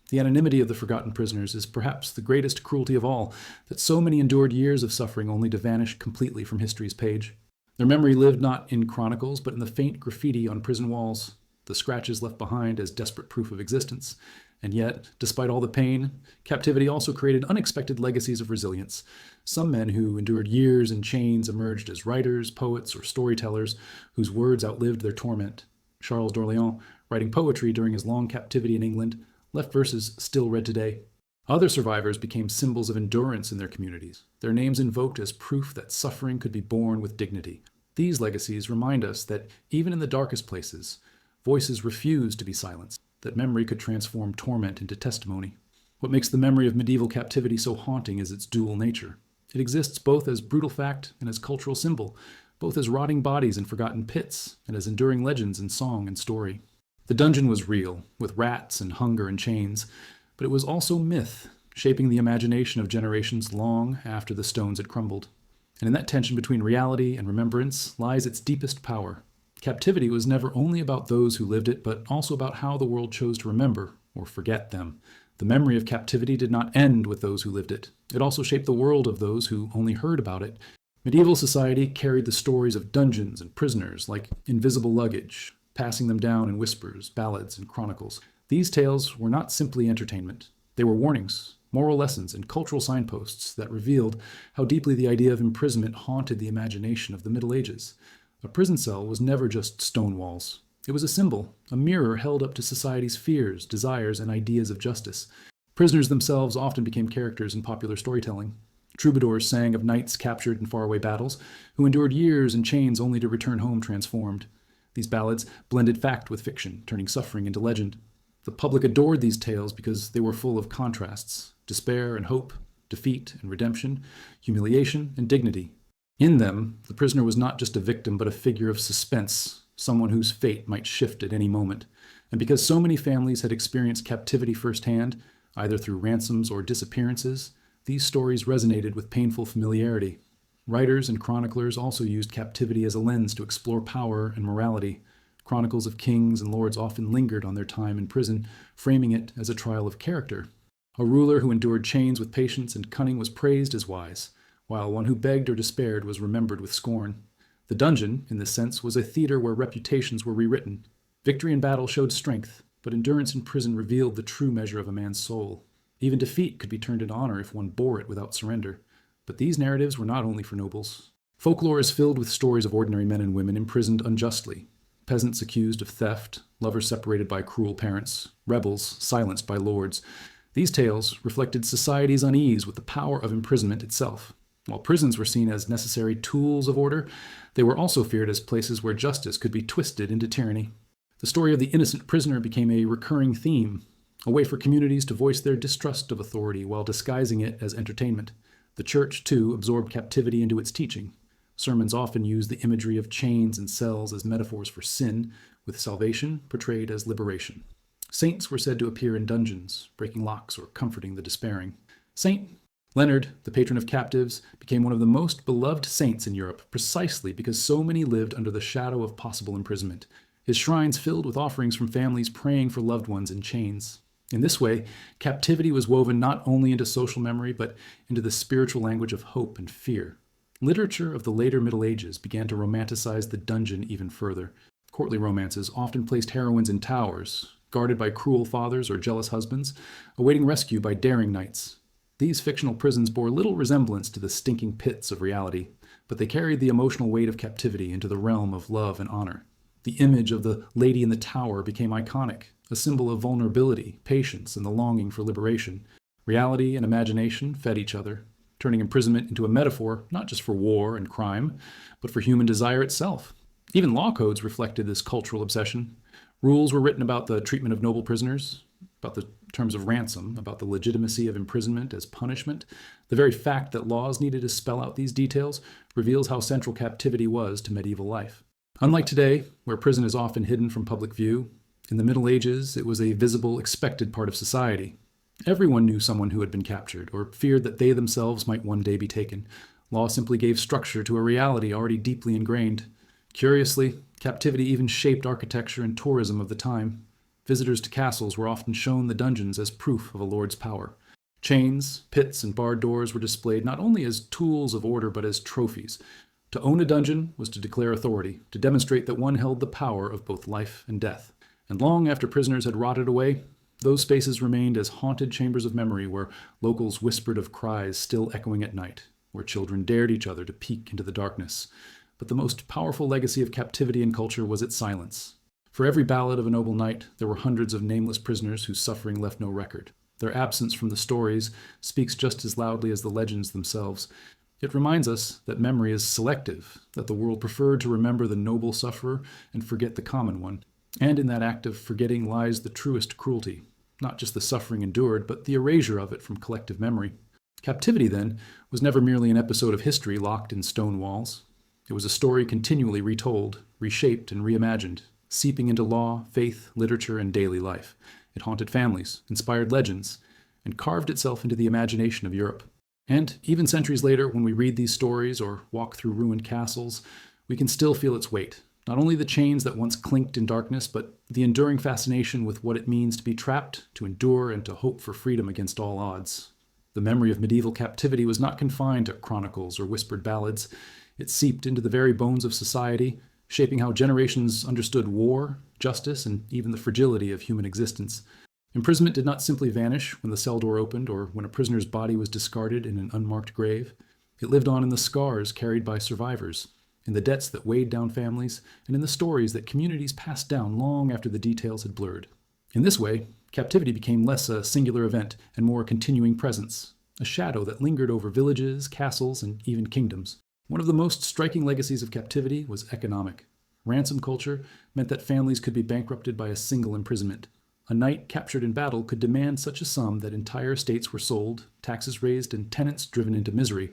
The anonymity of the forgotten prisoners is perhaps the greatest cruelty of all, that so many endured years of suffering only to vanish completely from history's page. Their memory lived not in chronicles, but in the faint graffiti on prison walls, the scratches left behind as desperate proof of existence. And yet, despite all the pain, captivity also created unexpected legacies of resilience. Some men who endured years in chains emerged as writers, poets, or storytellers whose words outlived their torment. Charles d'Orléans, writing poetry during his long captivity in England, left verses still read today. Other survivors became symbols of endurance in their communities, their names invoked as proof that suffering could be borne with dignity. These legacies remind us that even in the darkest places, voices refused to be silenced, that memory could transform torment into testimony. What makes the memory of medieval captivity so haunting is its dual nature. It exists both as brutal fact and as cultural symbol, both as rotting bodies in forgotten pits and as enduring legends in song and story. The dungeon was real, with rats and hunger and chains, but it was also myth, shaping the imagination of generations long after the stones had crumbled. And in that tension between reality and remembrance lies its deepest power. Captivity was never only about those who lived it, but also about how the world chose to remember or forget them. The memory of captivity did not end with those who lived it. It also shaped the world of those who only heard about it. Medieval society carried the stories of dungeons and prisoners like invisible luggage, passing them down in whispers, ballads, and chronicles. These tales were not simply entertainment. They were warnings, moral lessons, and cultural signposts that revealed how deeply the idea of imprisonment haunted the imagination of the Middle Ages. A prison cell was never just stone walls. It was a symbol, a mirror held up to society's fears, desires, and ideas of justice. Prisoners themselves often became characters in popular storytelling. Troubadours sang of knights captured in faraway battles, who endured years in chains only to return home transformed. These ballads blended fact with fiction, turning suffering into legend. The public adored these tales because they were full of contrasts, despair and hope, defeat and redemption, humiliation and dignity. In them, the prisoner was not just a victim, but a figure of suspense, someone whose fate might shift at any moment. And because so many families had experienced captivity firsthand, either through ransoms or disappearances, these stories resonated with painful familiarity. Writers and chroniclers also used captivity as a lens to explore power and morality. Chronicles of kings and lords often lingered on their time in prison, framing it as a trial of character. A ruler who endured chains with patience and cunning was praised as wise, while one who begged or despaired was remembered with scorn. The dungeon, in this sense, was a theater where reputations were rewritten. Victory in battle showed strength, but endurance in prison revealed the true measure of a man's soul. Even defeat could be turned into honor if one bore it without surrender. But these narratives were not only for nobles. Folklore is filled with stories of ordinary men and women imprisoned unjustly. Peasants accused of theft, lovers separated by cruel parents, rebels silenced by lords. These tales reflected society's unease with the power of imprisonment itself. While prisons were seen as necessary tools of order, they were also feared as places where justice could be twisted into tyranny. The story of the innocent prisoner became a recurring theme, a way for communities to voice their distrust of authority while disguising it as entertainment. The church, too, absorbed captivity into its teaching. Sermons often used the imagery of chains and cells as metaphors for sin, with salvation portrayed as liberation. Saints were said to appear in dungeons, breaking locks or comforting the despairing. Saint Leonard, the patron of captives, became one of the most beloved saints in Europe precisely because so many lived under the shadow of possible imprisonment. His shrines filled with offerings from families praying for loved ones in chains. In this way, captivity was woven not only into social memory, but into the spiritual language of hope and fear. Literature of the later Middle Ages began to romanticize the dungeon even further. Courtly romances often placed heroines in towers, guarded by cruel fathers or jealous husbands, awaiting rescue by daring knights. These fictional prisons bore little resemblance to the stinking pits of reality, but they carried the emotional weight of captivity into the realm of love and honor. The image of the lady in the tower became iconic, a symbol of vulnerability, patience, and the longing for liberation. Reality and imagination fed each other, turning imprisonment into a metaphor not just for war and crime, but for human desire itself. Even law codes reflected this cultural obsession. Rules were written about the treatment of noble prisoners, about the terms of ransom, about the legitimacy of imprisonment as punishment. The very fact that laws needed to spell out these details reveals how central captivity was to medieval life. Unlike today, where prison is often hidden from public view, in the Middle Ages it was a visible, expected part of society. Everyone knew someone who had been captured, or feared that they themselves might one day be taken. Law simply gave structure to a reality already deeply ingrained. Curiously, captivity even shaped architecture and tourism of the time. Visitors to castles were often shown the dungeons as proof of a lord's power. Chains, pits, and barred doors were displayed not only as tools of order but as trophies. To own a dungeon was to declare authority, to demonstrate that one held the power of both life and death. And long after prisoners had rotted away, those spaces remained as haunted chambers of memory where locals whispered of cries still echoing at night, where children dared each other to peek into the darkness. But the most powerful legacy of captivity in culture was its silence. For every ballad of a noble knight, there were hundreds of nameless prisoners whose suffering left no record. Their absence from the stories speaks just as loudly as the legends themselves. It reminds us that memory is selective, that the world preferred to remember the noble sufferer and forget the common one. And in that act of forgetting lies the truest cruelty, not just the suffering endured, but the erasure of it from collective memory. Captivity, then, was never merely an episode of history locked in stone walls. It was a story continually retold, reshaped, and reimagined, seeping into law, faith, literature, and daily life. It haunted families, inspired legends, and carved itself into the imagination of Europe. And even centuries later, when we read these stories or walk through ruined castles, we can still feel its weight. Not only the chains that once clinked in darkness, but the enduring fascination with what it means to be trapped, to endure, and to hope for freedom against all odds. The memory of medieval captivity was not confined to chronicles or whispered ballads. It seeped into the very bones of society, shaping how generations understood war, justice, and even the fragility of human existence. Imprisonment did not simply vanish when the cell door opened or when a prisoner's body was discarded in an unmarked grave. It lived on in the scars carried by survivors, in the debts that weighed down families, and in the stories that communities passed down long after the details had blurred. In this way, captivity became less a singular event and more a continuing presence, a shadow that lingered over villages, castles, and even kingdoms. One of the most striking legacies of captivity was economic. Ransom culture meant that families could be bankrupted by a single imprisonment. A knight captured in battle could demand such a sum that entire estates were sold, taxes raised, and tenants driven into misery.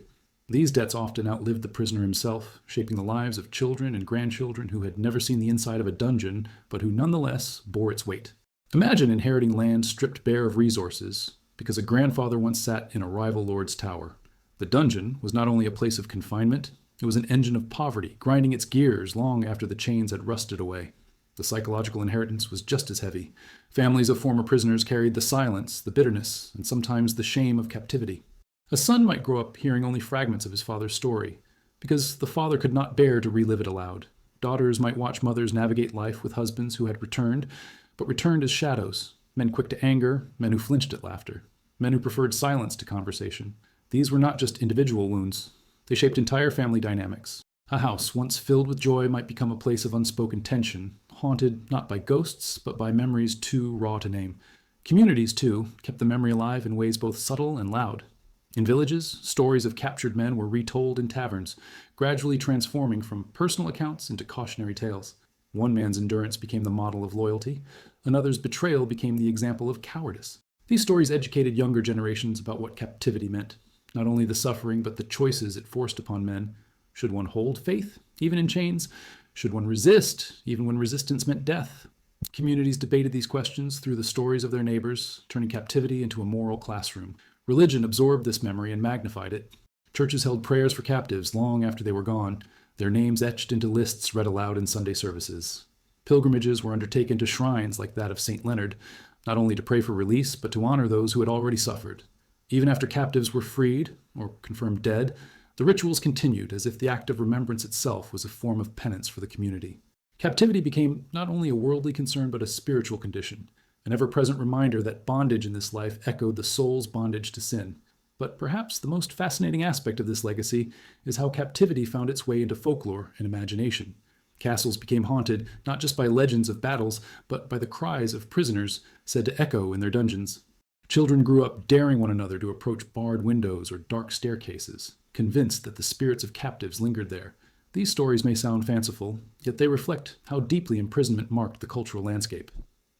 These debts often outlived the prisoner himself, shaping the lives of children and grandchildren who had never seen the inside of a dungeon, but who nonetheless bore its weight. Imagine inheriting land stripped bare of resources because a grandfather once sat in a rival lord's tower. The dungeon was not only a place of confinement, it was an engine of poverty, grinding its gears long after the chains had rusted away. The psychological inheritance was just as heavy. Families of former prisoners carried the silence, the bitterness, and sometimes the shame of captivity. A son might grow up hearing only fragments of his father's story, because the father could not bear to relive it aloud. Daughters might watch mothers navigate life with husbands who had returned, but returned as shadows, men quick to anger, men who flinched at laughter, men who preferred silence to conversation. These were not just individual wounds. They shaped entire family dynamics. A house once filled with joy might become a place of unspoken tension, haunted not by ghosts, but by memories too raw to name. Communities, too, kept the memory alive in ways both subtle and loud. In villages, stories of captured men were retold in taverns, gradually transforming from personal accounts into cautionary tales. One man's endurance became the model of loyalty. Another's betrayal became the example of cowardice. These stories educated younger generations about what captivity meant. Not only the suffering, but the choices it forced upon men. Should one hold faith, even in chains? Should one resist, even when resistance meant death? Communities debated these questions through the stories of their neighbors, turning captivity into a moral classroom. Religion absorbed this memory and magnified it. Churches held prayers for captives long after they were gone, their names etched into lists read aloud in Sunday services. Pilgrimages were undertaken to shrines like that of St. Leonard, not only to pray for release, but to honor those who had already suffered. Even after captives were freed, or confirmed dead, the rituals continued as if the act of remembrance itself was a form of penance for the community. Captivity became not only a worldly concern, but a spiritual condition, an ever-present reminder that bondage in this life echoed the soul's bondage to sin. But perhaps the most fascinating aspect of this legacy is how captivity found its way into folklore and imagination. Castles became haunted not just by legends of battles, but by the cries of prisoners said to echo in their dungeons. Children grew up daring one another to approach barred windows or dark staircases, convinced that the spirits of captives lingered there. These stories may sound fanciful, yet they reflect how deeply imprisonment marked the cultural landscape.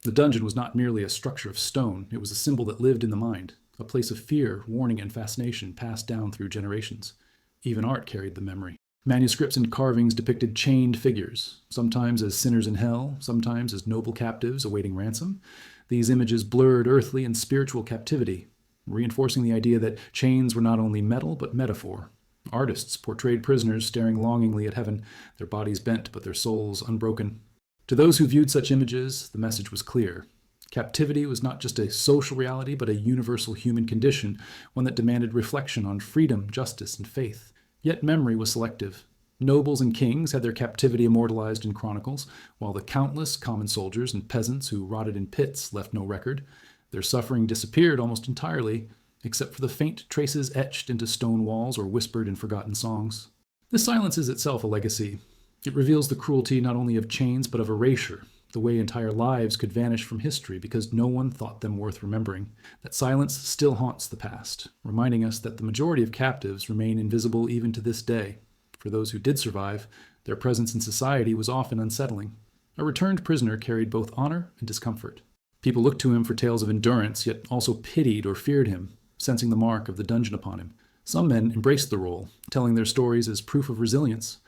The dungeon was not merely a structure of stone, it was a symbol that lived in the mind, a place of fear, warning, and fascination passed down through generations. Even art carried the memory. Manuscripts and carvings depicted chained figures, sometimes as sinners in hell, sometimes as noble captives awaiting ransom. These images blurred earthly and spiritual captivity, reinforcing the idea that chains were not only metal but metaphor. Artists portrayed prisoners staring longingly at heaven, their bodies bent but their souls unbroken. To those who viewed such images, the message was clear. Captivity was not just a social reality but a universal human condition, one that demanded reflection on freedom, justice, and faith. Yet memory was selective. Nobles and kings had their captivity immortalized in chronicles, while the countless common soldiers and peasants who rotted in pits left no record. Their suffering disappeared almost entirely, except for the faint traces etched into stone walls or whispered in forgotten songs. This silence is itself a legacy. It reveals the cruelty not only of chains but of erasure, the way entire lives could vanish from history because no one thought them worth remembering. That silence still haunts the past, reminding us that the majority of captives remain invisible even to this day. For those who did survive, their presence in society was often unsettling. A returned prisoner carried both honor and discomfort. People looked to him for tales of endurance, yet also pitied or feared him, sensing the mark of the dungeon upon him. Some men embraced the role, telling their stories as proof of resilience.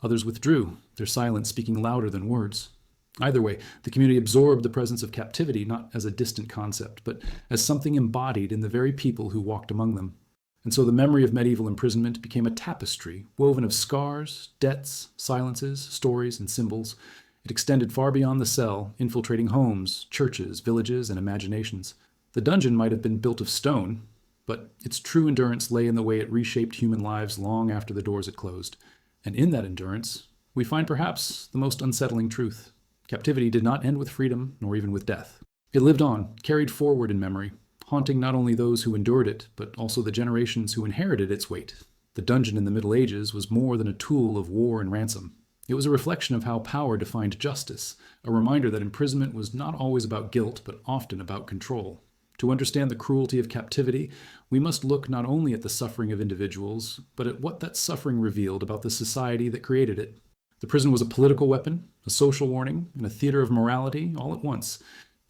Others withdrew, their silence speaking louder than words. Either way, the community absorbed the presence of captivity not as a distant concept, but as something embodied in the very people who walked among them. And so the memory of medieval imprisonment became a tapestry woven of scars, debts, silences, stories, and symbols. It extended far beyond the cell, infiltrating homes, churches, villages, and imaginations. The dungeon might have been built of stone, but its true endurance lay in the way it reshaped human lives long after the doors had closed. And in that endurance, we find perhaps the most unsettling truth. Captivity did not end with freedom, nor even with death. It lived on, carried forward in memory, haunting not only those who endured it, but also the generations who inherited its weight. The dungeon in the Middle Ages was more than a tool of war and ransom. It was a reflection of how power defined justice, a reminder that imprisonment was not always about guilt, but often about control. To understand the cruelty of captivity, we must look not only at the suffering of individuals, but at what that suffering revealed about the society that created it. The prison was a political weapon, a social warning, and a theater of morality all at once.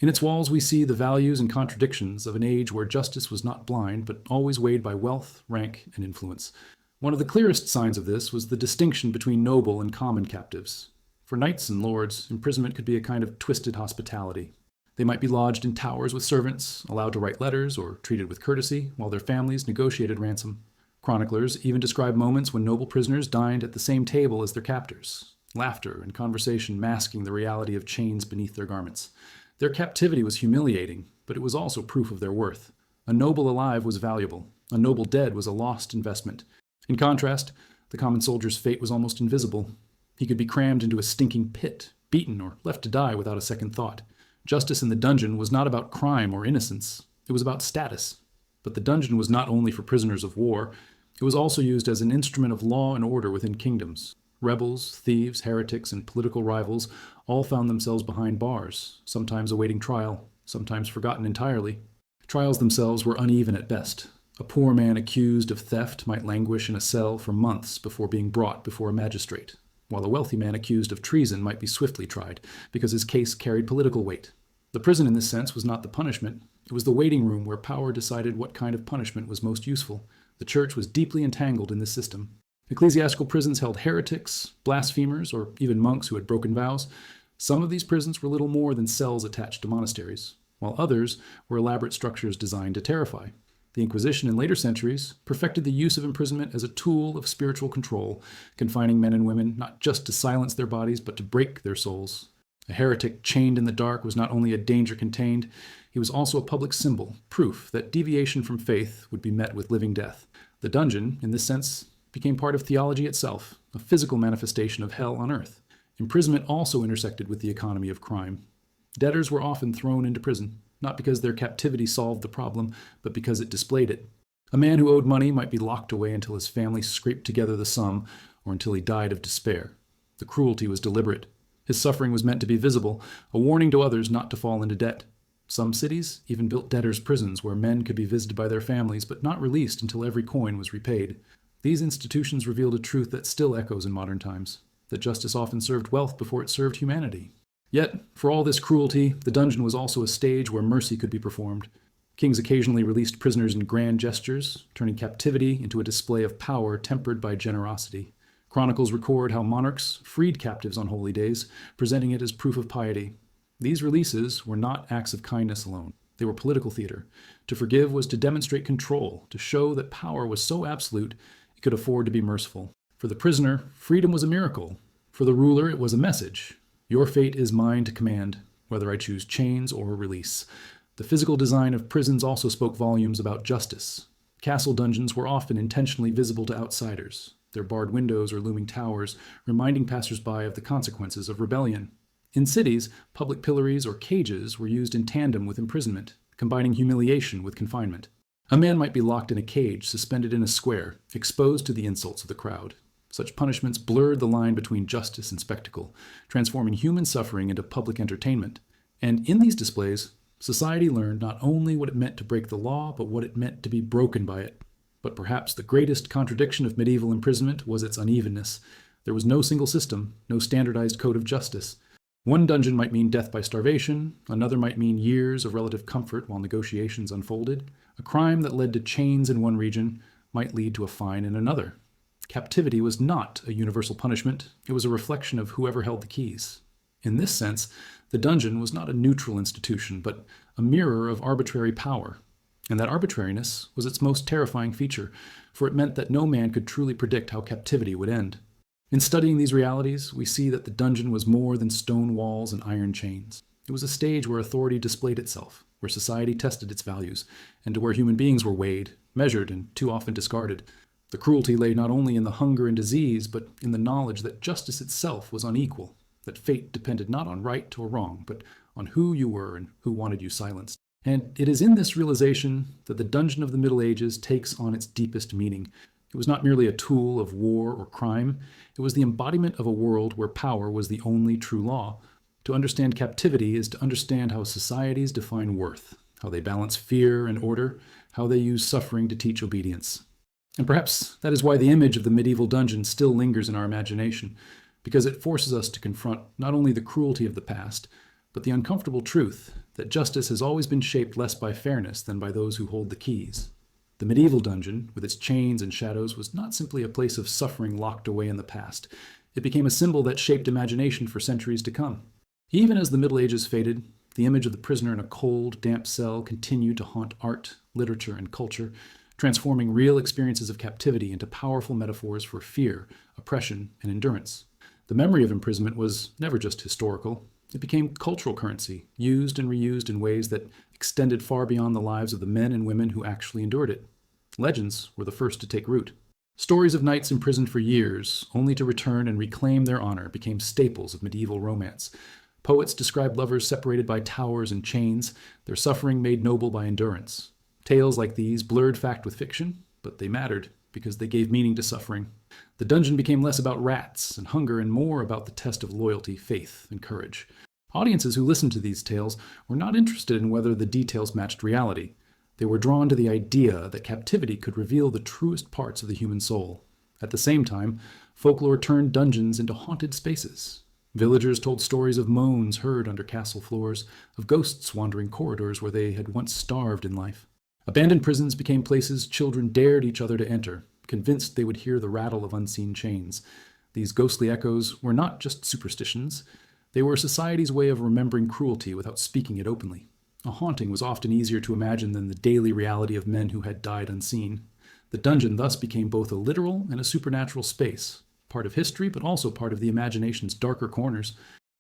In its walls we see the values and contradictions of an age where justice was not blind, but always weighed by wealth, rank, and influence. One of the clearest signs of this was the distinction between noble and common captives. For knights and lords, imprisonment could be a kind of twisted hospitality. They might be lodged in towers with servants, allowed to write letters, or treated with courtesy, while their families negotiated ransom. Chroniclers even describe moments when noble prisoners dined at the same table as their captors, laughter and conversation masking the reality of chains beneath their garments. Their captivity was humiliating, but it was also proof of their worth. A noble alive was valuable. A noble dead was a lost investment. In contrast, the common soldier's fate was almost invisible. He could be crammed into a stinking pit, beaten, or left to die without a second thought. Justice in the dungeon was not about crime or innocence. It was about status. But the dungeon was not only for prisoners of war. It was also used as an instrument of law and order within kingdoms. Rebels, thieves, heretics, and political rivals all found themselves behind bars, sometimes awaiting trial, sometimes forgotten entirely. Trials themselves were uneven at best. A poor man accused of theft might languish in a cell for months before being brought before a magistrate, while a wealthy man accused of treason might be swiftly tried because his case carried political weight. The prison in this sense was not the punishment. It was the waiting room where power decided what kind of punishment was most useful. The church was deeply entangled in this system. Ecclesiastical prisons held heretics, blasphemers, or even monks who had broken vows. Some of these prisons were little more than cells attached to monasteries, while others were elaborate structures designed to terrify. The Inquisition in later centuries perfected the use of imprisonment as a tool of spiritual control, confining men and women not just to silence their bodies, but to break their souls. A heretic chained in the dark was not only a danger contained, he was also a public symbol, proof that deviation from faith would be met with living death. The dungeon, in this sense, became part of theology itself, a physical manifestation of hell on earth. Imprisonment also intersected with the economy of crime. Debtors were often thrown into prison, not because their captivity solved the problem, but because it displayed it. A man who owed money might be locked away until his family scraped together the sum, or until he died of despair. The cruelty was deliberate. His suffering was meant to be visible, a warning to others not to fall into debt. Some cities even built debtors' prisons where men could be visited by their families, but not released until every coin was repaid. These institutions revealed a truth that still echoes in modern times, that justice often served wealth before it served humanity. Yet, for all this cruelty, the dungeon was also a stage where mercy could be performed. Kings occasionally released prisoners in grand gestures, turning captivity into a display of power tempered by generosity. Chronicles record how monarchs freed captives on holy days, presenting it as proof of piety. These releases were not acts of kindness alone. They were political theater. To forgive was to demonstrate control, to show that power was so absolute it could afford to be merciful. For the prisoner, freedom was a miracle. For the ruler, it was a message. Your fate is mine to command, whether I choose chains or release. The physical design of prisons also spoke volumes about justice. Castle dungeons were often intentionally visible to outsiders, their barred windows or looming towers reminding passersby of the consequences of rebellion. In cities, public pillories or cages were used in tandem with imprisonment, combining humiliation with confinement. A man might be locked in a cage, suspended in a square, exposed to the insults of the crowd. Such punishments blurred the line between justice and spectacle, transforming human suffering into public entertainment. And in these displays, society learned not only what it meant to break the law, but what it meant to be broken by it. But perhaps the greatest contradiction of medieval imprisonment was its unevenness. There was no single system, no standardized code of justice. One dungeon might mean death by starvation, another might mean years of relative comfort while negotiations unfolded. A crime that led to chains in one region might lead to a fine in another. Captivity was not a universal punishment, it was a reflection of whoever held the keys. In this sense, the dungeon was not a neutral institution, but a mirror of arbitrary power. And that arbitrariness was its most terrifying feature, for it meant that no man could truly predict how captivity would end. In studying these realities, we see that the dungeon was more than stone walls and iron chains. It was a stage where authority displayed itself, where society tested its values, and where human beings were weighed, measured, and too often discarded. The cruelty lay not only in the hunger and disease, but in the knowledge that justice itself was unequal, that fate depended not on right or wrong, but on who you were and who wanted you silenced. And it is in this realization that the dungeon of the Middle Ages takes on its deepest meaning. It was not merely a tool of war or crime, it was the embodiment of a world where power was the only true law. To understand captivity is to understand how societies define worth, how they balance fear and order, how they use suffering to teach obedience. And perhaps that is why the image of the medieval dungeon still lingers in our imagination, because it forces us to confront not only the cruelty of the past, but the uncomfortable truth that justice has always been shaped less by fairness than by those who hold the keys. The medieval dungeon, with its chains and shadows, was not simply a place of suffering locked away in the past. It became a symbol that shaped imagination for centuries to come. Even as the Middle Ages faded, the image of the prisoner in a cold, damp cell continued to haunt art, literature, and culture, transforming real experiences of captivity into powerful metaphors for fear, oppression, and endurance. The memory of imprisonment was never just historical. It became cultural currency, used and reused in ways that extended far beyond the lives of the men and women who actually endured it. Legends were the first to take root. Stories of knights imprisoned for years, only to return and reclaim their honor, became staples of medieval romance. Poets described lovers separated by towers and chains, their suffering made noble by endurance. Tales like these blurred fact with fiction, but they mattered because they gave meaning to suffering. The dungeon became less about rats and hunger and more about the test of loyalty, faith, and courage. Audiences who listened to these tales were not interested in whether the details matched reality. They were drawn to the idea that captivity could reveal the truest parts of the human soul. At the same time, folklore turned dungeons into haunted spaces. Villagers told stories of moans heard under castle floors, of ghosts wandering corridors where they had once starved in life. Abandoned prisons became places children dared each other to enter, convinced they would hear the rattle of unseen chains. These ghostly echoes were not just superstitions. They were society's way of remembering cruelty without speaking it openly. A haunting was often easier to imagine than the daily reality of men who had died unseen. The dungeon thus became both a literal and a supernatural space, part of history but also part of the imagination's darker corners.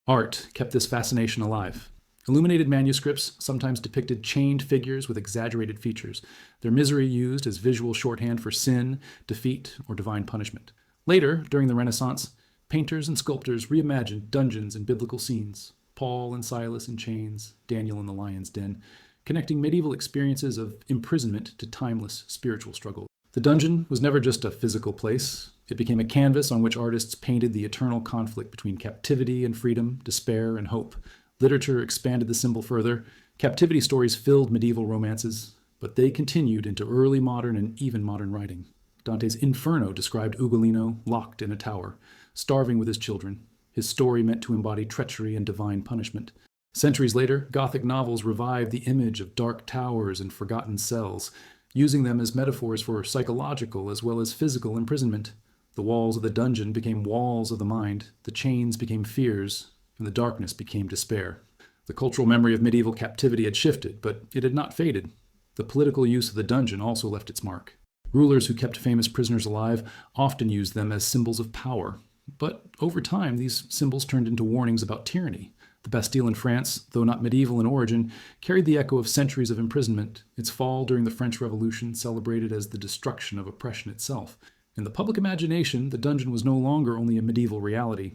Art kept this fascination alive. Illuminated manuscripts sometimes depicted chained figures with exaggerated features, their misery used as visual shorthand for sin, defeat, or divine punishment. Later, during the Renaissance, painters and sculptors reimagined dungeons and biblical scenes, Paul and Silas in chains, Daniel in the lion's den, connecting medieval experiences of imprisonment to timeless spiritual struggle. The dungeon was never just a physical place. It became a canvas on which artists painted the eternal conflict between captivity and freedom, despair and hope. Literature expanded the symbol further. Captivity stories filled medieval romances, but they continued into early modern and even modern writing. Dante's Inferno described Ugolino locked in a tower, starving with his children. his story meant to embody treachery and divine punishment. Centuries later, Gothic novels revived the image of dark towers and forgotten cells, using them as metaphors for psychological as well as physical imprisonment. The walls of the dungeon became walls of the mind, the chains became fears, and the darkness became despair. The cultural memory of medieval captivity had shifted, but it had not faded. The political use of the dungeon also left its mark. Rulers who kept famous prisoners alive often used them as symbols of power. But over time, these symbols turned into warnings about tyranny. The Bastille in France, though not medieval in origin, carried the echo of centuries of imprisonment, its fall during the French Revolution celebrated as the destruction of oppression itself. In the public imagination, the dungeon was no longer only a medieval reality.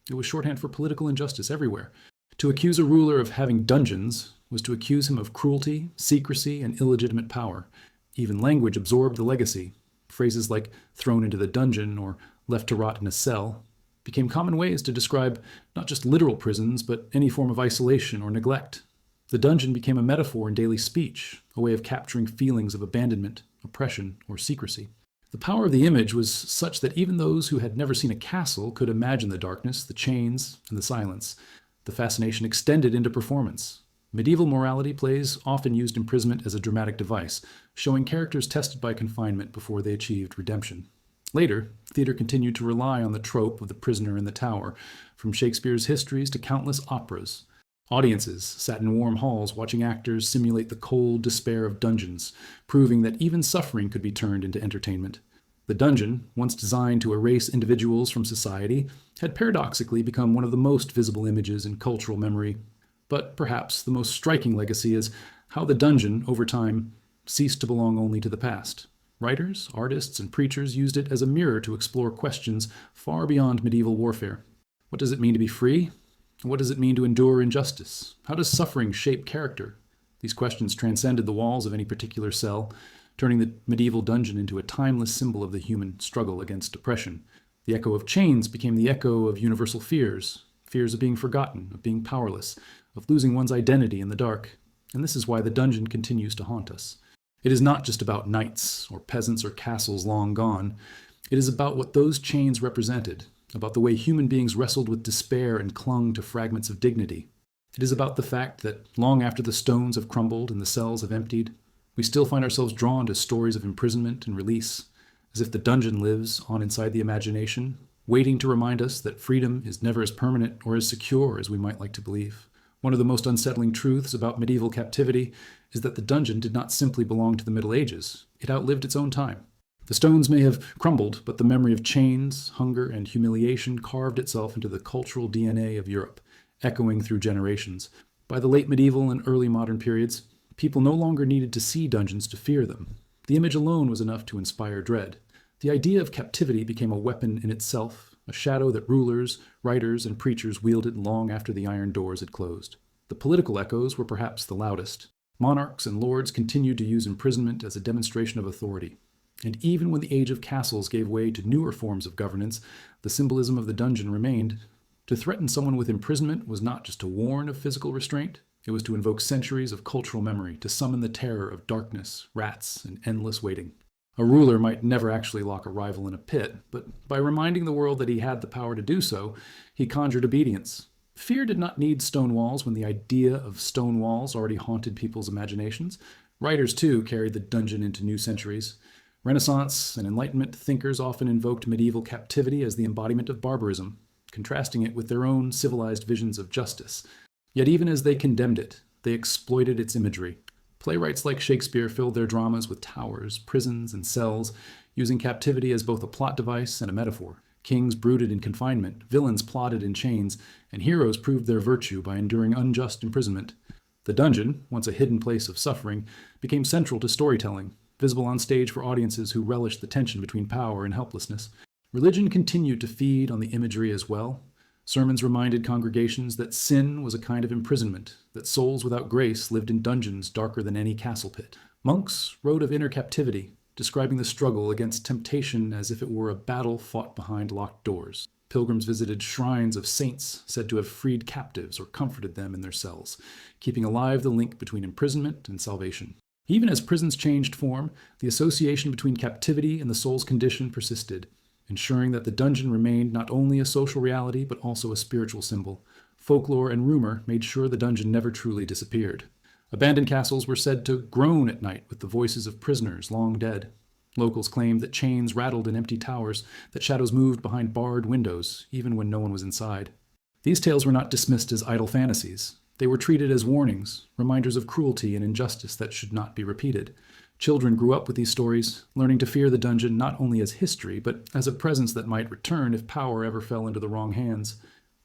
It was shorthand for political injustice everywhere. To accuse a ruler of having dungeons was to accuse him of cruelty, secrecy, and illegitimate power. Even language absorbed the legacy. Phrases like thrown into the dungeon or left to rot in a cell became common ways to describe not just literal prisons, but any form of isolation or neglect. The dungeon became a metaphor in daily speech, a way of capturing feelings of abandonment, oppression, or secrecy. The power of the image was such that even those who had never seen a castle could imagine the darkness, the chains, and the silence. The fascination extended into performance. Medieval morality plays often used imprisonment as a dramatic device, showing characters tested by confinement before they achieved redemption. Later, theater continued to rely on the trope of the prisoner in the tower, from Shakespeare's histories to countless operas. Audiences sat in warm halls watching actors simulate the cold despair of dungeons, proving that even suffering could be turned into entertainment. The dungeon, once designed to erase individuals from society, had paradoxically become one of the most visible images in cultural memory. But perhaps the most striking legacy is how the dungeon, over time, ceased to belong only to the past. Writers, artists, and preachers used it as a mirror to explore questions far beyond medieval warfare. What does it mean to be free? What does it mean to endure injustice? How does suffering shape character? These questions transcended the walls of any particular cell, turning the medieval dungeon into a timeless symbol of the human struggle against oppression. The echo of chains became the echo of universal fears, fears of being forgotten, of being powerless, of losing one's identity in the dark. And this is why the dungeon continues to haunt us. It is not just about knights or peasants or castles long gone. It is about what those chains represented, about the way human beings wrestled with despair and clung to fragments of dignity. It is about the fact that long after the stones have crumbled and the cells have emptied, we still find ourselves drawn to stories of imprisonment and release, as if the dungeon lives on inside the imagination, waiting to remind us that freedom is never as permanent or as secure as we might like to believe. One of the most unsettling truths about medieval captivity is that the dungeon did not simply belong to the Middle Ages. It outlived its own time. The stones may have crumbled, but the memory of chains, hunger, and humiliation carved itself into the cultural DNA of Europe, echoing through generations. By the late medieval and early modern periods, people no longer needed to see dungeons to fear them. The image alone was enough to inspire dread. The idea of captivity became a weapon in itself, a shadow that rulers, writers, and preachers wielded long after the iron doors had closed. The political echoes were perhaps the loudest. Monarchs and lords continued to use imprisonment as a demonstration of authority. And even when the age of castles gave way to newer forms of governance, the symbolism of the dungeon remained. To threaten someone with imprisonment was not just to warn of physical restraint, it was to invoke centuries of cultural memory, to summon the terror of darkness, rats, and endless waiting. A ruler might never actually lock a rival in a pit, but by reminding the world that he had the power to do so, he conjured obedience. Fear did not need stone walls when the idea of stone walls already haunted people's imaginations. Writers, too, carried the dungeon into new centuries. Renaissance and Enlightenment thinkers often invoked medieval captivity as the embodiment of barbarism, contrasting it with their own civilized visions of justice. Yet even as they condemned it, they exploited its imagery. Playwrights like Shakespeare filled their dramas with towers, prisons, and cells, using captivity as both a plot device and a metaphor. Kings brooded in confinement, villains plotted in chains, and heroes proved their virtue by enduring unjust imprisonment. The dungeon, once a hidden place of suffering, became central to storytelling, visible on stage for audiences who relished the tension between power and helplessness. Religion continued to feed on the imagery as well. Sermons reminded congregations that sin was a kind of imprisonment, that souls without grace lived in dungeons darker than any castle pit. Monks wrote of inner captivity, describing the struggle against temptation as if it were a battle fought behind locked doors. Pilgrims visited shrines of saints said to have freed captives or comforted them in their cells, keeping alive the link between imprisonment and salvation. Even as prisons changed form, the association between captivity and the soul's condition persisted. ensuring that the dungeon remained not only a social reality but also a spiritual symbol. Folklore and rumor made sure the dungeon never truly disappeared. Abandoned castles were said to groan at night with the voices of prisoners long dead. Locals claimed that chains rattled in empty towers, that shadows moved behind barred windows, even when no one was inside. These tales were not dismissed as idle fantasies. They were treated as warnings, reminders of cruelty and injustice that should not be repeated. Children grew up with these stories, learning to fear the dungeon not only as history, but as a presence that might return if power ever fell into the wrong hands.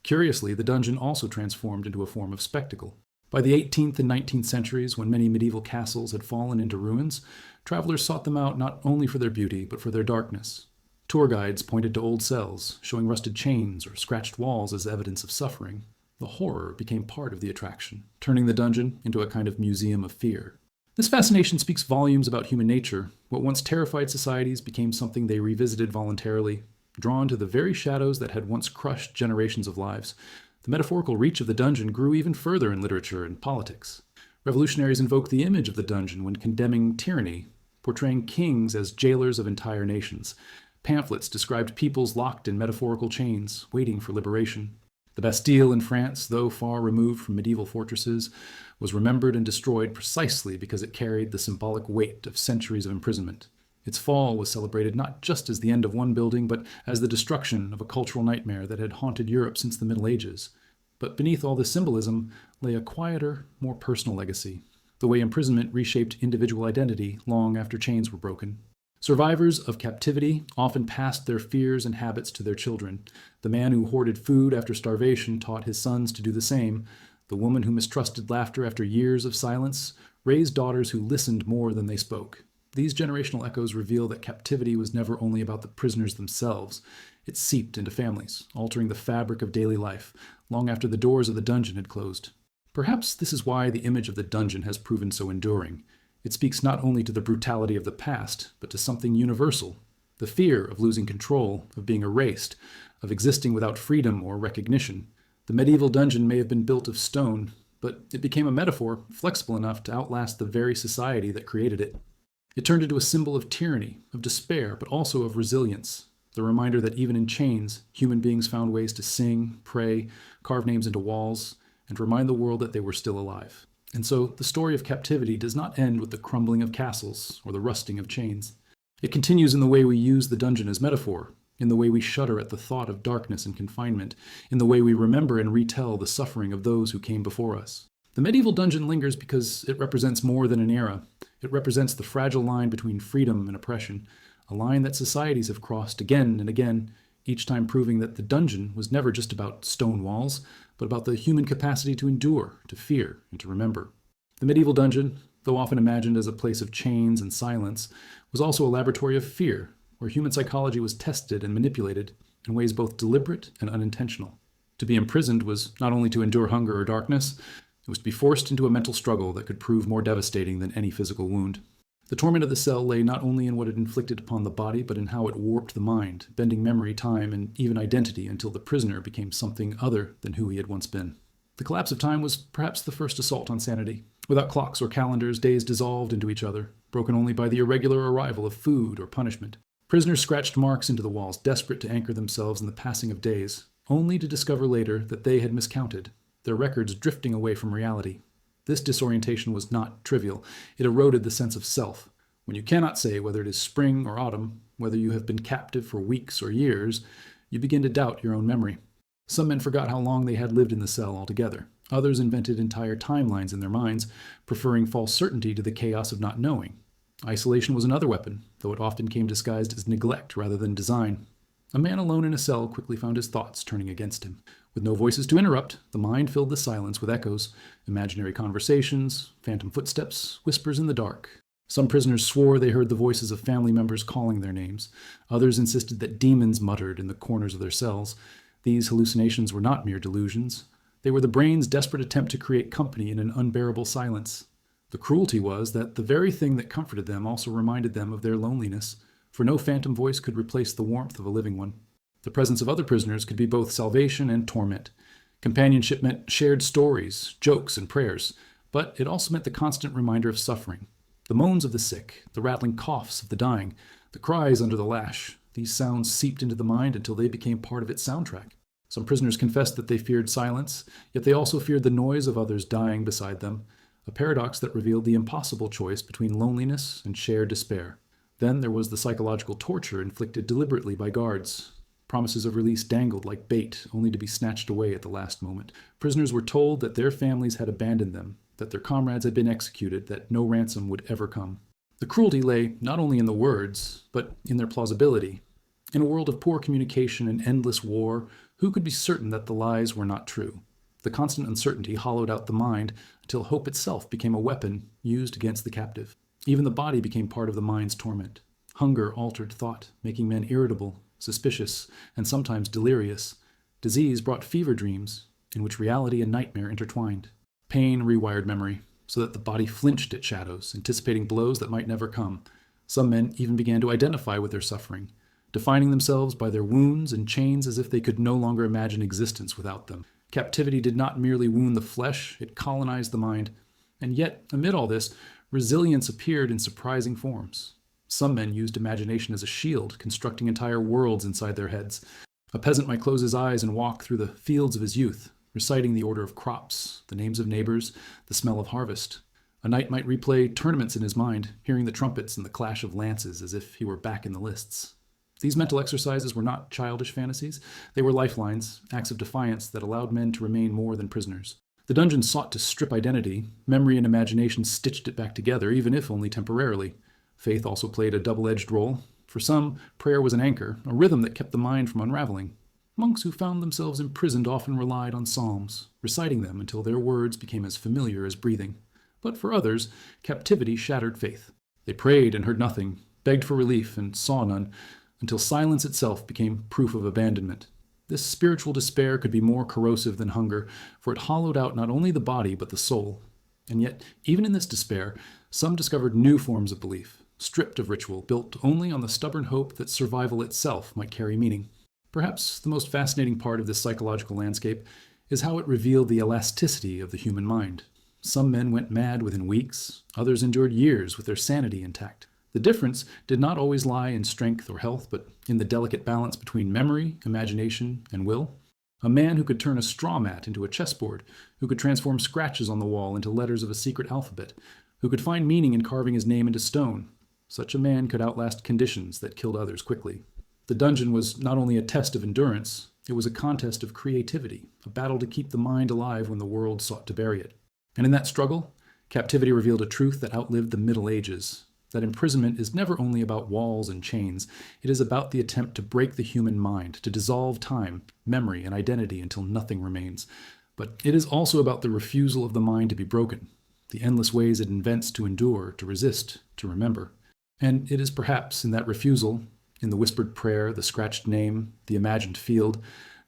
Curiously, the dungeon also transformed into a form of spectacle. By the 18th and 19th centuries, when many medieval castles had fallen into ruins, travelers sought them out not only for their beauty, but for their darkness. Tour guides pointed to old cells, showing rusted chains or scratched walls as evidence of suffering. The horror became part of the attraction, turning the dungeon into a kind of museum of fear. This fascination speaks volumes about human nature. What once terrified societies became something they revisited voluntarily, drawn to the very shadows that had once crushed generations of lives. The metaphorical reach of the dungeon grew even further in literature and politics. Revolutionaries invoked the image of the dungeon when condemning tyranny, portraying kings as jailers of entire nations. Pamphlets described peoples locked in metaphorical chains, waiting for liberation. The Bastille in France, though far removed from medieval fortresses, was remembered and destroyed precisely because it carried the symbolic weight of centuries of imprisonment. Its fall was celebrated not just as the end of one building, but as the destruction of a cultural nightmare that had haunted Europe since the Middle Ages. But beneath all this symbolism lay a quieter, more personal legacy, the way imprisonment reshaped individual identity long after chains were broken. Survivors of captivity often passed their fears and habits to their children. The man who hoarded food after starvation taught his sons to do the same. The woman who mistrusted laughter after years of silence raised daughters who listened more than they spoke. These generational echoes reveal that captivity was never only about the prisoners themselves. It seeped into families, altering the fabric of daily life, long after the doors of the dungeon had closed. Perhaps this is why the image of the dungeon has proven so enduring. It speaks not only to the brutality of the past, but to something universal. The fear of losing control, of being erased, of existing without freedom or recognition. The medieval dungeon may have been built of stone, but it became a metaphor flexible enough to outlast the very society that created it. It turned into a symbol of tyranny, of despair, but also of resilience. The reminder that even in chains, human beings found ways to sing, pray, carve names into walls, and remind the world that they were still alive. And so, the story of captivity does not end with the crumbling of castles or the rusting of chains. It continues in the way we use the dungeon as metaphor, in the way we shudder at the thought of darkness and confinement, in the way we remember and retell the suffering of those who came before us. The medieval dungeon lingers because it represents more than an era. It represents the fragile line between freedom and oppression, a line that societies have crossed again and again, each time proving that the dungeon was never just about stone walls, but about the human capacity to endure, to fear, and to remember. The medieval dungeon, though often imagined as a place of chains and silence, was also a laboratory of fear, where human psychology was tested and manipulated in ways both deliberate and unintentional. To be imprisoned was not only to endure hunger or darkness, it was to be forced into a mental struggle that could prove more devastating than any physical wound. The torment of the cell lay not only in what it inflicted upon the body, but in how it warped the mind, bending memory, time, and even identity until the prisoner became something other than who he had once been. The collapse of time was perhaps the first assault on sanity. Without clocks or calendars, days dissolved into each other, broken only by the irregular arrival of food or punishment. Prisoners scratched marks into the walls, desperate to anchor themselves in the passing of days, only to discover later that they had miscounted, their records drifting away from reality. This disorientation was not trivial. It eroded the sense of self. When you cannot say whether it is spring or autumn, whether you have been captive for weeks or years, you begin to doubt your own memory. Some men forgot how long they had lived in the cell altogether. Others invented entire timelines in their minds, preferring false certainty to the chaos of not knowing. Isolation was another weapon, though it often came disguised as neglect rather than design. A man alone in a cell quickly found his thoughts turning against him. With no voices to interrupt, the mind filled the silence with echoes, imaginary conversations, phantom footsteps, whispers in the dark. Some prisoners swore they heard the voices of family members calling their names. Others insisted that demons muttered in the corners of their cells. These hallucinations were not mere delusions. They were the brain's desperate attempt to create company in an unbearable silence. The cruelty was that the very thing that comforted them also reminded them of their loneliness, for no phantom voice could replace the warmth of a living one. The presence of other prisoners could be both salvation and torment. Companionship meant shared stories, jokes, and prayers, but it also meant the constant reminder of suffering. The moans of the sick, the rattling coughs of the dying, the cries under the lash, These sounds seeped into the mind until they became part of its soundtrack. Some prisoners confessed that they feared silence, yet they also feared the noise of others dying beside them, a paradox that revealed the impossible choice between loneliness and shared despair. Then there was the psychological torture inflicted deliberately by guards. Promises of release dangled like bait, only to be snatched away at the last moment. Prisoners were told that their families had abandoned them, that their comrades had been executed, that no ransom would ever come. The cruelty lay not only in the words, but in their plausibility. In a world of poor communication and endless war, who could be certain that the lies were not true? The constant uncertainty hollowed out the mind until hope itself became a weapon used against the captive. Even the body became part of the mind's torment. Hunger altered thought, making men irritable, suspicious, and sometimes delirious. Disease brought fever dreams, in which reality and nightmare intertwined. Pain rewired memory, so that the body flinched at shadows, anticipating blows that might never come. Some men even began to identify with their suffering, defining themselves by their wounds and chains as if they could no longer imagine existence without them. Captivity did not merely wound the flesh, it colonized the mind. And yet, amid all this, resilience appeared in surprising forms. Some men used imagination as a shield, constructing entire worlds inside their heads. A peasant might close his eyes and walk through the fields of his youth, reciting the order of crops, the names of neighbors, the smell of harvest. A knight might replay tournaments in his mind, hearing the trumpets and the clash of lances as if he were back in the lists. These mental exercises were not childish fantasies. They were lifelines, acts of defiance that allowed men to remain more than prisoners. The dungeon sought to strip identity. Memory and imagination stitched it back together, even if only temporarily. Faith also played a double-edged role. For some, prayer was an anchor, a rhythm that kept the mind from unraveling. Monks who found themselves imprisoned often relied on psalms, reciting them until their words became as familiar as breathing. But for others, captivity shattered faith. They prayed and heard nothing, begged for relief and saw none, until silence itself became proof of abandonment. This spiritual despair could be more corrosive than hunger, for it hollowed out not only the body but the soul. And yet, even in this despair, some discovered new forms of belief, stripped of ritual, built only on the stubborn hope that survival itself might carry meaning. Perhaps the most fascinating part of this psychological landscape is how it revealed the elasticity of the human mind. Some men went mad within weeks, others endured years with their sanity intact. The difference did not always lie in strength or health, but in the delicate balance between memory, imagination, and will. A man who could turn a straw mat into a chessboard, who could transform scratches on the wall into letters of a secret alphabet, who could find meaning in carving his name into stone. Such a man could outlast conditions that killed others quickly. The dungeon was not only a test of endurance, it was a contest of creativity, a battle to keep the mind alive when the world sought to bury it. And in that struggle, captivity revealed a truth that outlived the Middle Ages. That imprisonment is never only about walls and chains. It is about the attempt to break the human mind, to dissolve time, memory, and identity until nothing remains. But it is also about the refusal of the mind to be broken, the endless ways it invents to endure, to resist, to remember. And it is perhaps in that refusal, in the whispered prayer, the scratched name, the imagined field,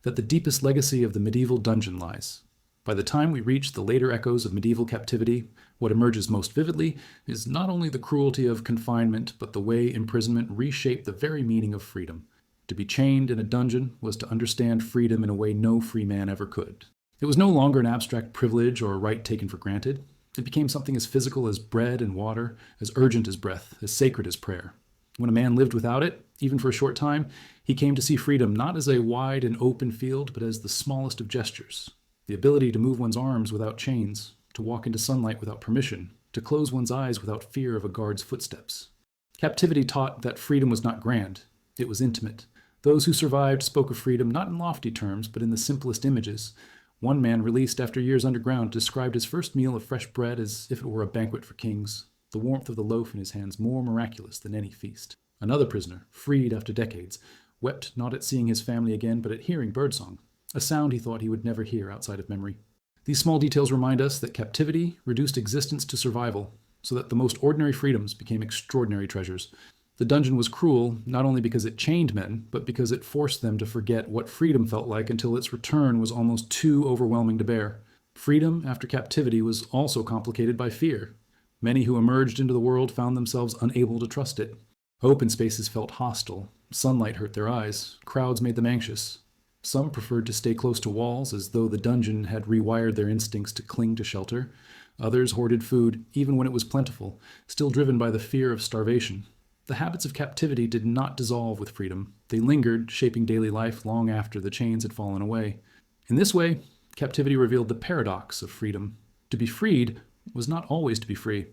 that the deepest legacy of the medieval dungeon lies. By the time we reach the later echoes of medieval captivity, what emerges most vividly is not only the cruelty of confinement, but the way imprisonment reshaped the very meaning of freedom. To be chained in a dungeon was to understand freedom in a way no free man ever could. It was no longer an abstract privilege or a right taken for granted. It became something as physical as bread and water, as urgent as breath, as sacred as prayer. When a man lived without it, even for a short time, he came to see freedom not as a wide and open field, but as the smallest of gestures. The ability to move one's arms without chains, to walk into sunlight without permission, to close one's eyes without fear of a guard's footsteps. Captivity taught that freedom was not grand, it was intimate. Those who survived spoke of freedom not in lofty terms, but in the simplest images. One man, released after years underground, described his first meal of fresh bread as if it were a banquet for kings, the warmth of the loaf in his hands more miraculous than any feast. Another prisoner, freed after decades, wept not at seeing his family again, but at hearing birdsong, a sound he thought he would never hear outside of memory. These small details remind us that captivity reduced existence to survival, so that the most ordinary freedoms became extraordinary treasures. The dungeon was cruel not only because it chained men, but because it forced them to forget what freedom felt like until its return was almost too overwhelming to bear. Freedom after captivity was also complicated by fear. Many who emerged into the world found themselves unable to trust it. Open spaces felt hostile. Sunlight hurt their eyes. Crowds made them anxious. Some preferred to stay close to walls, as though the dungeon had rewired their instincts to cling to shelter. Others hoarded food, even when it was plentiful, still driven by the fear of starvation. The habits of captivity did not dissolve with freedom. They lingered, shaping daily life long after the chains had fallen away. In this way, captivity revealed the paradox of freedom. To be freed was not always to be free.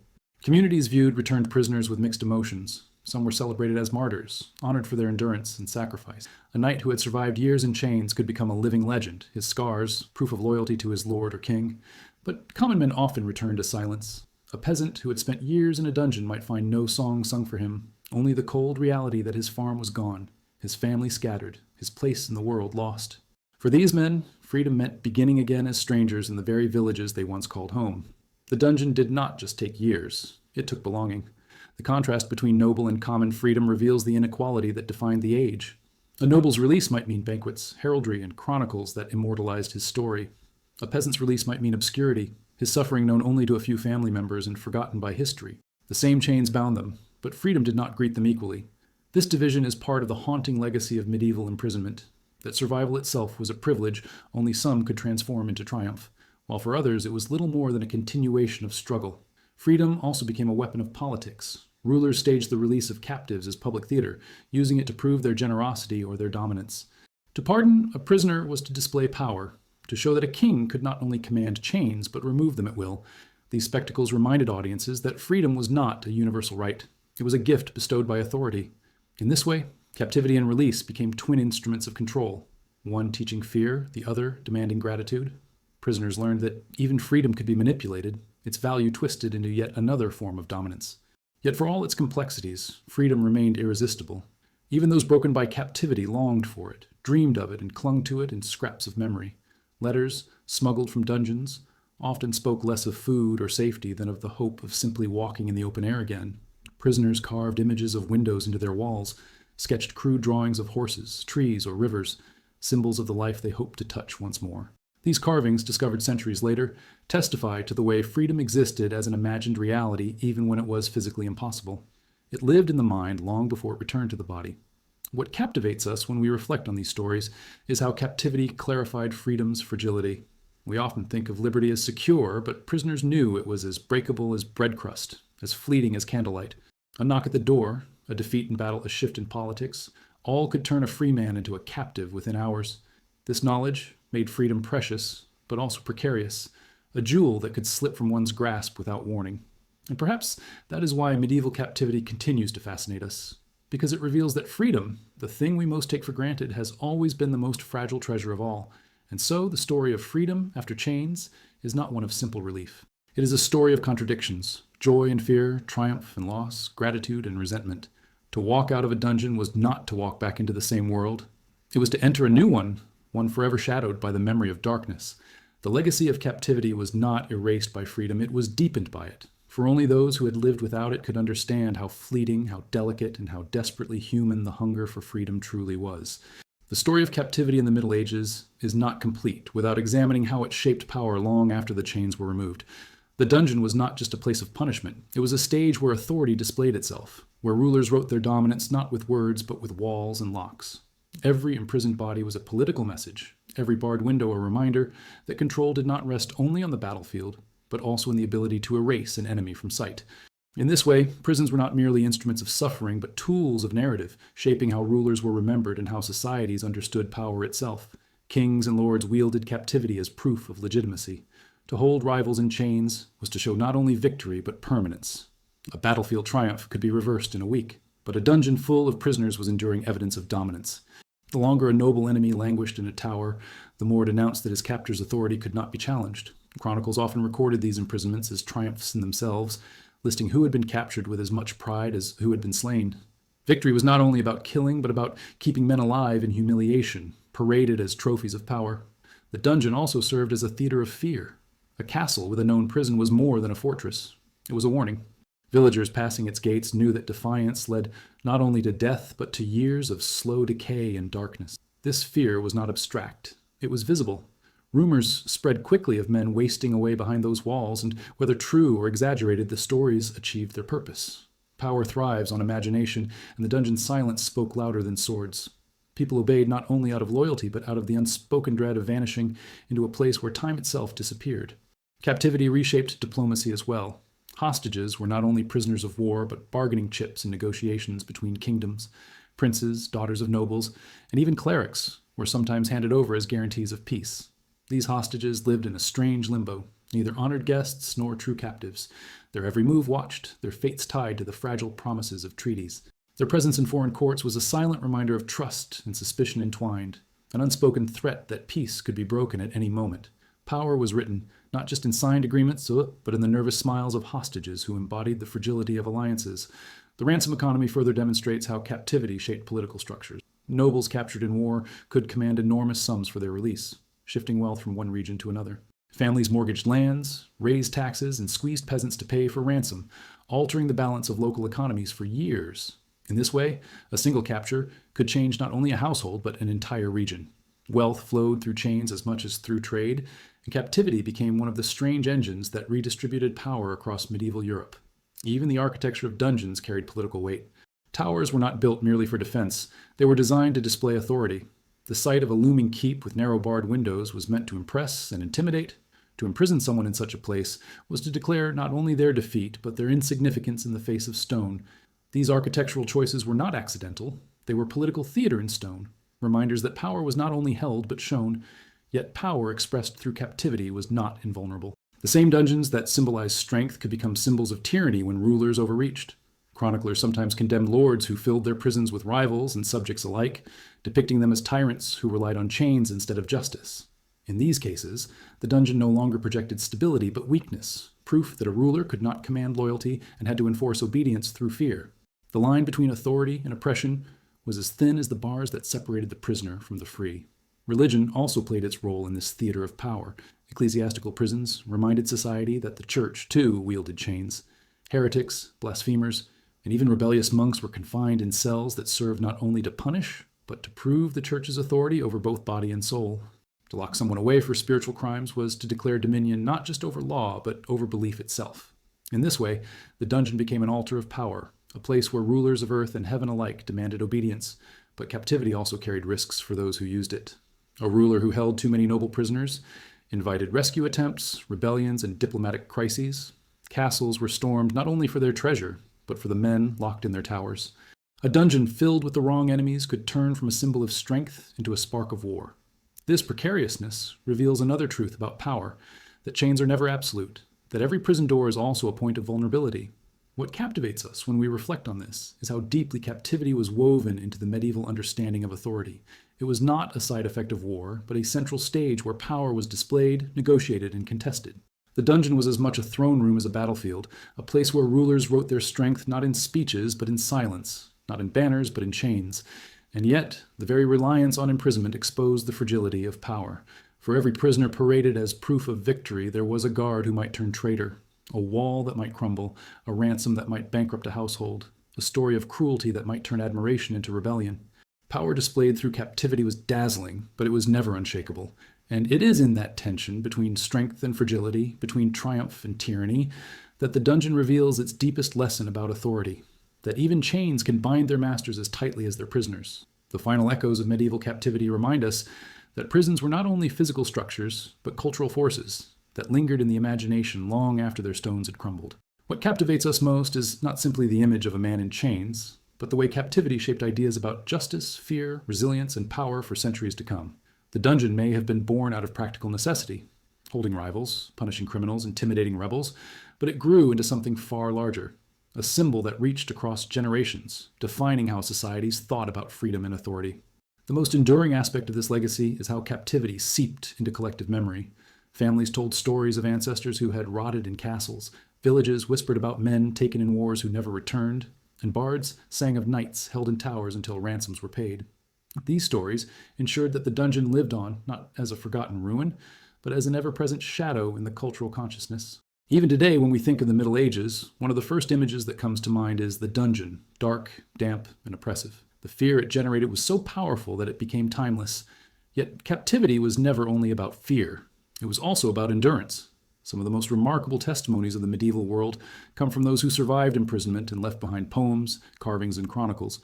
Communities viewed returned prisoners with mixed emotions. Some were celebrated as martyrs, honored for their endurance and sacrifice. A knight who had survived years in chains could become a living legend, his scars, proof of loyalty to his lord or king. But common men often returned to silence. A peasant who had spent years in a dungeon might find no song sung for him, only the cold reality that his farm was gone, his family scattered, his place in the world lost. For these men, freedom meant beginning again as strangers in the very villages they once called home. The dungeon did not just take years, it took belonging. The contrast between noble and common freedom reveals the inequality that defined the age. A noble's release might mean banquets, heraldry, and chronicles that immortalized his story. A peasant's release might mean obscurity, his suffering known only to a few family members and forgotten by history. The same chains bound them, but freedom did not greet them equally. This division is part of the haunting legacy of medieval imprisonment, that survival itself was a privilege only some could transform into triumph, while for others it was little more than a continuation of struggle. Freedom also became a weapon of politics. Rulers staged the release of captives as public theater, using it to prove their generosity or their dominance. To pardon a prisoner was to display power, to show that a king could not only command chains but remove them at will. These spectacles reminded audiences that freedom was not a universal right. It was a gift bestowed by authority. In this way, captivity and release became twin instruments of control, one teaching fear, the other demanding gratitude. Prisoners learned that even freedom could be manipulated, its value twisted into yet another form of dominance. Yet for all its complexities, freedom remained irresistible. Even those broken by captivity longed for it, dreamed of it, and clung to it in scraps of memory. Letters, smuggled from dungeons, often spoke less of food or safety than of the hope of simply walking in the open air again. Prisoners carved images of windows into their walls, sketched crude drawings of horses, trees, or rivers, symbols of the life they hoped to touch once more. These carvings, discovered centuries later, testify to the way freedom existed as an imagined reality even when it was physically impossible. It lived in the mind long before it returned to the body. What captivates us when we reflect on these stories is how captivity clarified freedom's fragility. We often think of liberty as secure, but prisoners knew it was as breakable as bread crust, as fleeting as candlelight. A knock at the door, a defeat in battle, a shift in politics, all could turn a free man into a captive within hours. This knowledge made freedom precious, but also precarious, a jewel that could slip from one's grasp without warning. And perhaps that is why medieval captivity continues to fascinate us, because it reveals that freedom, the thing we most take for granted, has always been the most fragile treasure of all. And so the story of freedom after chains is not one of simple relief. It is a story of contradictions, joy and fear, triumph and loss, gratitude and resentment. To walk out of a dungeon was not to walk back into the same world. It was to enter a new one forever shadowed by the memory of darkness. The legacy of captivity was not erased by freedom, it was deepened by it. For only those who had lived without it could understand how fleeting, how delicate, and how desperately human the hunger for freedom truly was. The story of captivity in the Middle Ages is not complete without examining how it shaped power long after the chains were removed. The dungeon was not just a place of punishment. It was a stage where authority displayed itself, where rulers wrote their dominance not with words but with walls and locks. Every imprisoned body was a political message, every barred window a reminder that control did not rest only on the battlefield, but also in the ability to erase an enemy from sight. In this way, prisons were not merely instruments of suffering, but tools of narrative, shaping how rulers were remembered and how societies understood power itself. Kings and lords wielded captivity as proof of legitimacy. To hold rivals in chains was to show not only victory, but permanence. A battlefield triumph could be reversed in a week, but a dungeon full of prisoners was enduring evidence of dominance. The longer a noble enemy languished in a tower, the more it announced that his captor's authority could not be challenged. Chronicles often recorded these imprisonments as triumphs in themselves, listing who had been captured with as much pride as who had been slain. Victory was not only about killing, but about keeping men alive in humiliation, paraded as trophies of power. The dungeon also served as a theater of fear. A castle with a known prison was more than a fortress. It was a warning. Villagers passing its gates knew that defiance led not only to death, but to years of slow decay and darkness. This fear was not abstract. It was visible. Rumors spread quickly of men wasting away behind those walls, and whether true or exaggerated, the stories achieved their purpose. Power thrives on imagination, and the dungeon's silence spoke louder than swords. People obeyed not only out of loyalty, but out of the unspoken dread of vanishing into a place where time itself disappeared. Captivity reshaped diplomacy as well. Hostages were not only prisoners of war, but bargaining chips in negotiations between kingdoms. Princes, daughters of nobles, and even clerics were sometimes handed over as guarantees of peace. These hostages lived in a strange limbo, neither honored guests nor true captives, their every move watched, their fates tied to the fragile promises of treaties. Their presence in foreign courts was a silent reminder of trust and suspicion entwined, an unspoken threat that peace could be broken at any moment. Power was written, not just in signed agreements, but in the nervous smiles of hostages who embodied the fragility of alliances. The ransom economy further demonstrates how captivity shaped political structures. Nobles captured in war could command enormous sums for their release, shifting wealth from one region to another. Families mortgaged lands, raised taxes, and squeezed peasants to pay for ransom, altering the balance of local economies for years. In this way, a single capture could change not only a household, but an entire region. Wealth flowed through chains as much as through trade, and captivity became one of the strange engines that redistributed power across medieval Europe. Even the architecture of dungeons carried political weight. Towers were not built merely for defense. They were designed to display authority. The sight of a looming keep with narrow barred windows was meant to impress and intimidate. To imprison someone in such a place was to declare not only their defeat, but their insignificance in the face of stone. These architectural choices were not accidental. They were political theater in stone, reminders that power was not only held but shown, yet power expressed through captivity was not invulnerable. The same dungeons that symbolized strength could become symbols of tyranny when rulers overreached. Chroniclers sometimes condemned lords who filled their prisons with rivals and subjects alike, depicting them as tyrants who relied on chains instead of justice. In these cases, the dungeon no longer projected stability but weakness, proof that a ruler could not command loyalty and had to enforce obedience through fear. The line between authority and oppression was as thin as the bars that separated the prisoner from the free. Religion also played its role in this theater of power. Ecclesiastical prisons reminded society that the church, too, wielded chains. Heretics, blasphemers, and even rebellious monks were confined in cells that served not only to punish, but to prove the church's authority over both body and soul. To lock someone away for spiritual crimes was to declare dominion not just over law, but over belief itself. In this way, the dungeon became an altar of power, a place where rulers of earth and heaven alike demanded obedience, but captivity also carried risks for those who used it. A ruler who held too many noble prisoners invited rescue attempts, rebellions, and diplomatic crises. Castles were stormed not only for their treasure, but for the men locked in their towers. A dungeon filled with the wrong enemies could turn from a symbol of strength into a spark of war. This precariousness reveals another truth about power, that chains are never absolute, that every prison door is also a point of vulnerability. What captivates us when we reflect on this is how deeply captivity was woven into the medieval understanding of authority. It was not a side effect of war, but a central stage where power was displayed, negotiated, and contested. The dungeon was as much a throne room as a battlefield, a place where rulers wrote their strength not in speeches, but in silence, not in banners, but in chains. And yet, the very reliance on imprisonment exposed the fragility of power. For every prisoner paraded as proof of victory, there was a guard who might turn traitor, a wall that might crumble, a ransom that might bankrupt a household, a story of cruelty that might turn admiration into rebellion. Power displayed through captivity was dazzling, but it was never unshakable. And it is in that tension between strength and fragility, between triumph and tyranny, that the dungeon reveals its deepest lesson about authority, that even chains can bind their masters as tightly as their prisoners. The final echoes of medieval captivity remind us that prisons were not only physical structures, but cultural forces that lingered in the imagination long after their stones had crumbled. What captivates us most is not simply the image of a man in chains, but the way captivity shaped ideas about justice, fear, resilience, and power for centuries to come. The dungeon may have been born out of practical necessity, holding rivals, punishing criminals, intimidating rebels, but it grew into something far larger, a symbol that reached across generations, defining how societies thought about freedom and authority. The most enduring aspect of this legacy is how captivity seeped into collective memory. Families told stories of ancestors who had rotted in castles, villages whispered about men taken in wars who never returned, and bards sang of knights held in towers until ransoms were paid. These stories ensured that the dungeon lived on, not as a forgotten ruin, but as an ever-present shadow in the cultural consciousness. Even today, when we think of the Middle Ages, one of the first images that comes to mind is the dungeon, dark, damp, and oppressive. The fear it generated was so powerful that it became timeless. Yet captivity was never only about fear. It was also about endurance. Some of the most remarkable testimonies of the medieval world come from those who survived imprisonment and left behind poems, carvings, and chronicles.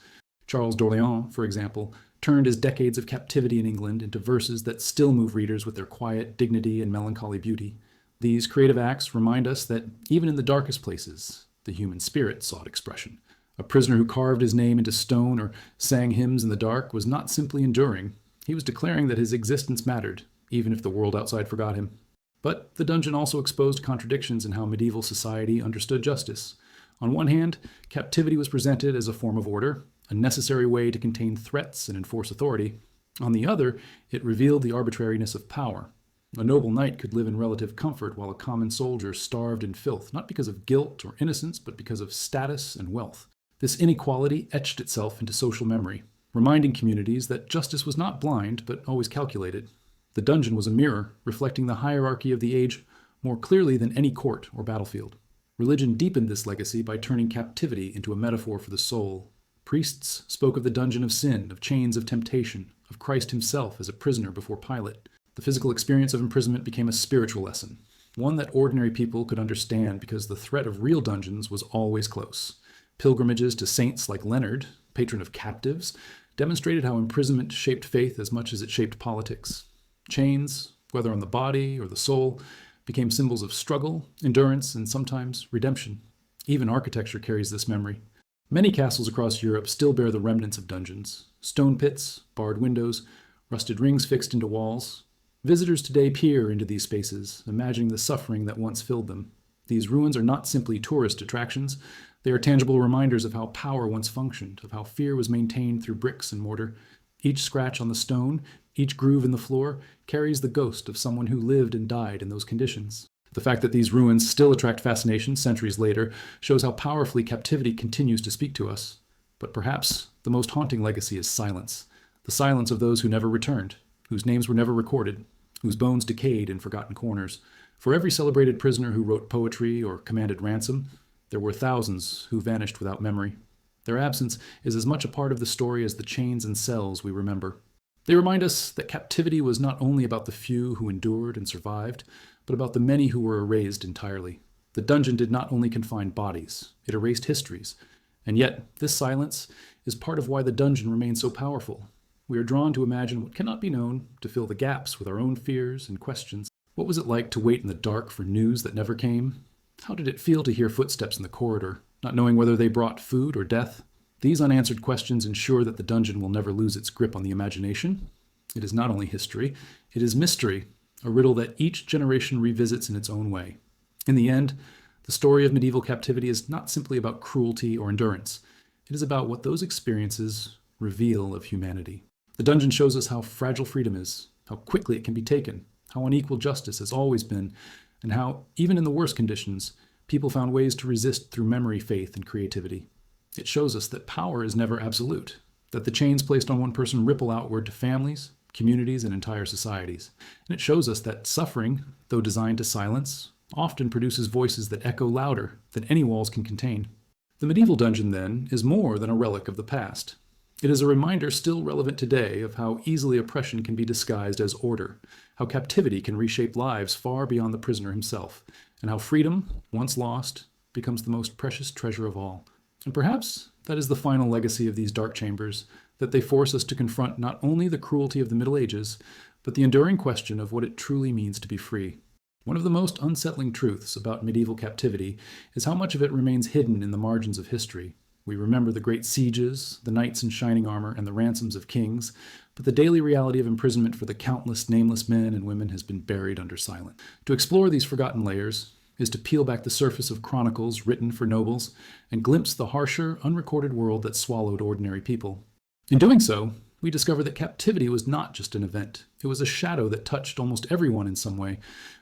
Charles d'Orléans, for example, turned his decades of captivity in England into verses that still move readers with their quiet dignity and melancholy beauty. These creative acts remind us that even in the darkest places, the human spirit sought expression. A prisoner who carved his name into stone or sang hymns in the dark was not simply enduring. He was declaring that his existence mattered, even if the world outside forgot him. But the dungeon also exposed contradictions in how medieval society understood justice. On one hand, captivity was presented as a form of order, a necessary way to contain threats and enforce authority. On the other, it revealed the arbitrariness of power. A noble knight could live in relative comfort while a common soldier starved in filth, not because of guilt or innocence, but because of status and wealth. This inequality etched itself into social memory, reminding communities that justice was not blind, but always calculated. The dungeon was a mirror, reflecting the hierarchy of the age more clearly than any court or battlefield. Religion deepened this legacy by turning captivity into a metaphor for the soul. Priests spoke of the dungeon of sin, of chains of temptation, of Christ himself as a prisoner before Pilate. The physical experience of imprisonment became a spiritual lesson, one that ordinary people could understand because the threat of real dungeons was always close. Pilgrimages to saints like Leonard, patron of captives, demonstrated how imprisonment shaped faith as much as it shaped politics. Chains, whether on the body or the soul, became symbols of struggle, endurance, and sometimes redemption. Even architecture carries this memory. Many castles across Europe still bear the remnants of dungeons: stone pits, barred windows, rusted rings fixed into walls. Visitors today peer into these spaces, imagining the suffering that once filled them. These ruins are not simply tourist attractions. They are tangible reminders of how power once functioned, of how fear was maintained through bricks and mortar. Each scratch on the stone, each groove in the floor, carries the ghost of someone who lived and died in those conditions. The fact that these ruins still attract fascination centuries later shows how powerfully captivity continues to speak to us. But perhaps the most haunting legacy is silence. The silence of those who never returned, whose names were never recorded, whose bones decayed in forgotten corners. For every celebrated prisoner who wrote poetry or commanded ransom, there were thousands who vanished without memory. Their absence is as much a part of the story as the chains and cells we remember. They remind us that captivity was not only about the few who endured and survived, but about the many who were erased entirely. The dungeon did not only confine bodies, it erased histories. And yet, this silence is part of why the dungeon remains so powerful. We are drawn to imagine what cannot be known, to fill the gaps with our own fears and questions. What was it like to wait in the dark for news that never came? How did it feel to hear footsteps in the corridor, not knowing whether they brought food or death? These unanswered questions ensure that the dungeon will never lose its grip on the imagination. It is not only history, it is mystery, a riddle that each generation revisits in its own way. In the end, the story of medieval captivity is not simply about cruelty or endurance. It is about what those experiences reveal of humanity. The dungeon shows us how fragile freedom is, how quickly it can be taken, how unequal justice has always been, and how, even in the worst conditions, people found ways to resist through memory, faith, and creativity. It shows us that power is never absolute, that the chains placed on one person ripple outward to families, communities, and entire societies. And it shows us that suffering, though designed to silence, often produces voices that echo louder than any walls can contain. The medieval dungeon, then, is more than a relic of the past. It is a reminder still relevant today of how easily oppression can be disguised as order, how captivity can reshape lives far beyond the prisoner himself, and how freedom, once lost, becomes the most precious treasure of all. And perhaps that is the final legacy of these dark chambers, that they force us to confront not only the cruelty of the Middle Ages, but the enduring question of what it truly means to be free. One of the most unsettling truths about medieval captivity is how much of it remains hidden in the margins of history. We remember the great sieges, the knights in shining armor, and the ransoms of kings, but the daily reality of imprisonment for the countless nameless men and women has been buried under silence. To explore these forgotten layers is to peel back the surface of chronicles written for nobles and glimpse the harsher, unrecorded world that swallowed ordinary people. In doing so, we discover that captivity was not just an event. It was a shadow that touched almost everyone in some way,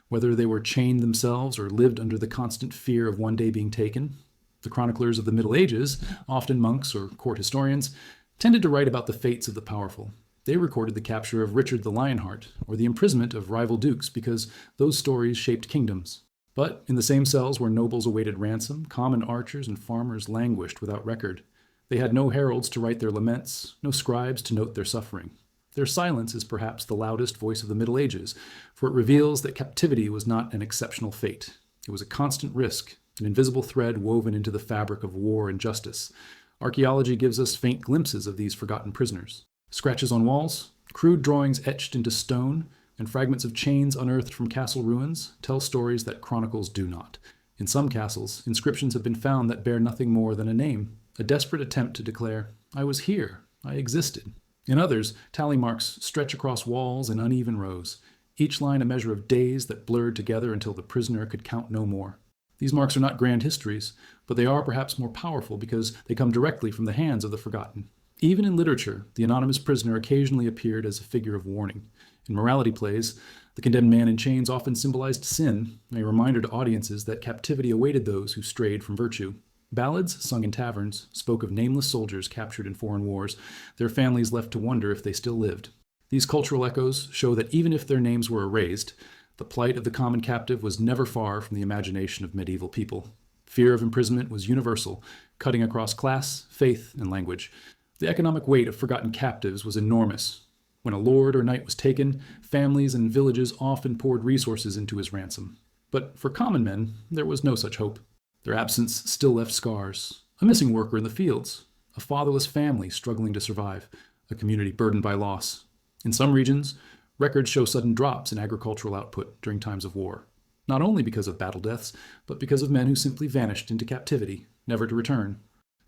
whether they were chained themselves or lived under the constant fear of one day being taken. The chroniclers of the Middle Ages, often monks or court historians, tended to write about the fates of the powerful. They recorded the capture of Richard the Lionheart or the imprisonment of rival dukes because those stories shaped kingdoms. But in the same cells where nobles awaited ransom, common archers and farmers languished without record. They had no heralds to write their laments, no scribes to note their suffering. Their silence is perhaps the loudest voice of the Middle Ages, for it reveals that captivity was not an exceptional fate. It was a constant risk, an invisible thread woven into the fabric of war and justice. Archaeology gives us faint glimpses of these forgotten prisoners. Scratches on walls, crude drawings etched into stone, and fragments of chains unearthed from castle ruins tell stories that chronicles do not. In some castles, inscriptions have been found that bear nothing more than a name, a desperate attempt to declare, "I was here, I existed." In others, tally marks stretch across walls in uneven rows, each line a measure of days that blurred together until the prisoner could count no more. These marks are not grand histories, but they are perhaps more powerful because they come directly from the hands of the forgotten. Even in literature, the anonymous prisoner occasionally appeared as a figure of warning. In morality plays, the condemned man in chains often symbolized sin, a reminder to audiences that captivity awaited those who strayed from virtue. Ballads, sung in taverns, spoke of nameless soldiers captured in foreign wars, their families left to wonder if they still lived. These cultural echoes show that even if their names were erased, the plight of the common captive was never far from the imagination of medieval people. Fear of imprisonment was universal, cutting across class, faith, and language. The economic weight of forgotten captives was enormous. When a lord or knight was taken, families and villages often poured resources into his ransom. But for common men, there was no such hope. Their absence still left scars. A missing worker in the fields, a fatherless family struggling to survive, a community burdened by loss. In some regions, records show sudden drops in agricultural output during times of war, not only because of battle deaths, but because of men who simply vanished into captivity, never to return.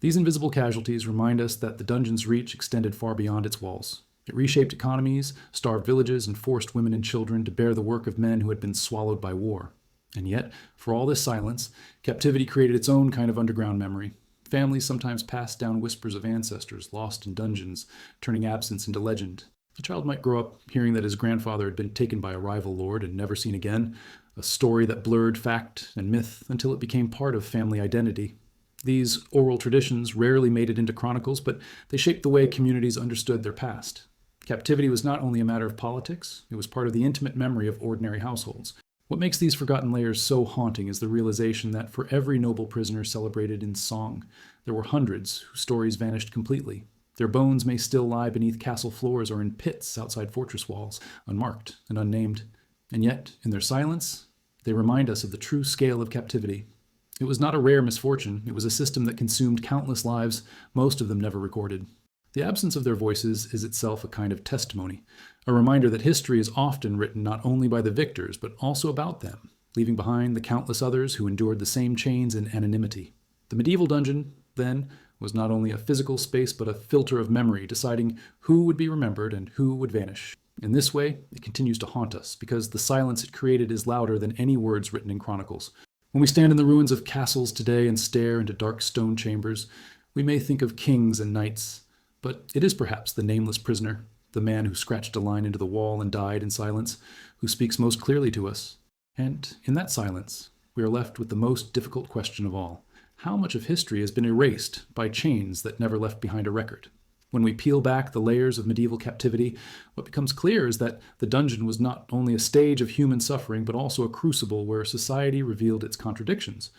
These invisible casualties remind us that the dungeon's reach extended far beyond its walls. It reshaped economies, starved villages, and forced women and children to bear the work of men who had been swallowed by war. And yet, for all this silence, captivity created its own kind of underground memory. Families sometimes passed down whispers of ancestors lost in dungeons, turning absence into legend. A child might grow up hearing that his grandfather had been taken by a rival lord and never seen again, a story that blurred fact and myth until it became part of family identity. These oral traditions rarely made it into chronicles, but they shaped the way communities understood their past. Captivity was not only a matter of politics, it was part of the intimate memory of ordinary households. What makes these forgotten layers so haunting is the realization that for every noble prisoner celebrated in song, there were hundreds whose stories vanished completely. Their bones may still lie beneath castle floors or in pits outside fortress walls, unmarked and unnamed. And yet, in their silence, they remind us of the true scale of captivity. It was not a rare misfortune, it was a system that consumed countless lives, most of them never recorded. The absence of their voices is itself a kind of testimony, a reminder that history is often written not only by the victors, but also about them, leaving behind the countless others who endured the same chains and anonymity. The medieval dungeon, then, was not only a physical space, but a filter of memory, deciding who would be remembered and who would vanish. In this way, it continues to haunt us, because the silence it created is louder than any words written in chronicles. When we stand in the ruins of castles today and stare into dark stone chambers, we may think of kings and knights, but it is perhaps the nameless prisoner, the man who scratched a line into the wall and died in silence, who speaks most clearly to us. And in that silence, we are left with the most difficult question of all. How much of history has been erased by chains that never left behind a record? When we peel back the layers of medieval captivity, what becomes clear is that the dungeon was not only a stage of human suffering, but also a crucible where society revealed its contradictions.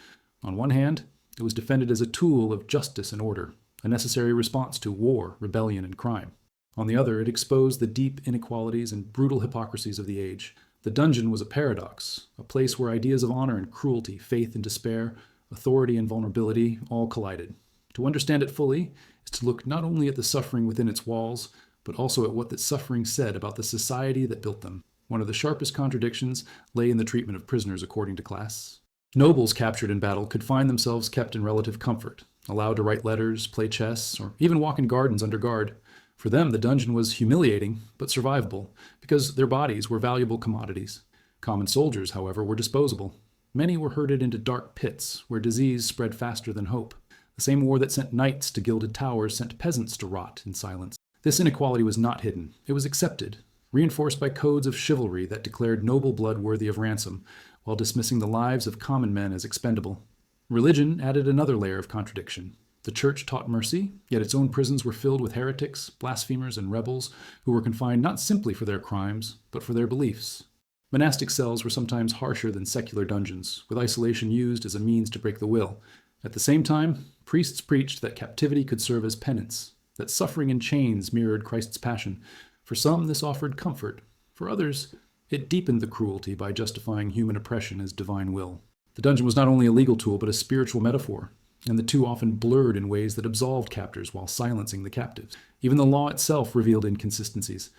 On one hand, it was defended as a tool of justice and order, a necessary response to war, rebellion, and crime. On the other, it exposed the deep inequalities and brutal hypocrisies of the age. The dungeon was a paradox, a place where ideas of honor and cruelty, faith and despair, authority and vulnerability all collided. To understand it fully is to look not only at the suffering within its walls, but also at what that suffering said about the society that built them. One of the sharpest contradictions lay in the treatment of prisoners according to class. Nobles captured in battle could find themselves kept in relative comfort, allowed to write letters, play chess, or even walk in gardens under guard. For them, the dungeon was humiliating, but survivable, because their bodies were valuable commodities. Common soldiers, however, were disposable. Many were herded into dark pits, where disease spread faster than hope. The same war that sent knights to gilded towers sent peasants to rot in silence. This inequality was not hidden. It was accepted, reinforced by codes of chivalry that declared noble blood worthy of ransom, while dismissing the lives of common men as expendable. Religion added another layer of contradiction. The church taught mercy, yet its own prisons were filled with heretics, blasphemers, and rebels who were confined not simply for their crimes, but for their beliefs. Monastic cells were sometimes harsher than secular dungeons, with isolation used as a means to break the will. At the same time, priests preached that captivity could serve as penance, that suffering in chains mirrored Christ's passion. For some, this offered comfort. For others, it deepened the cruelty by justifying human oppression as divine will. The dungeon was not only a legal tool, but a spiritual metaphor, and the two often blurred in ways that absolved captors while silencing the captives. Even the law itself revealed inconsistencies.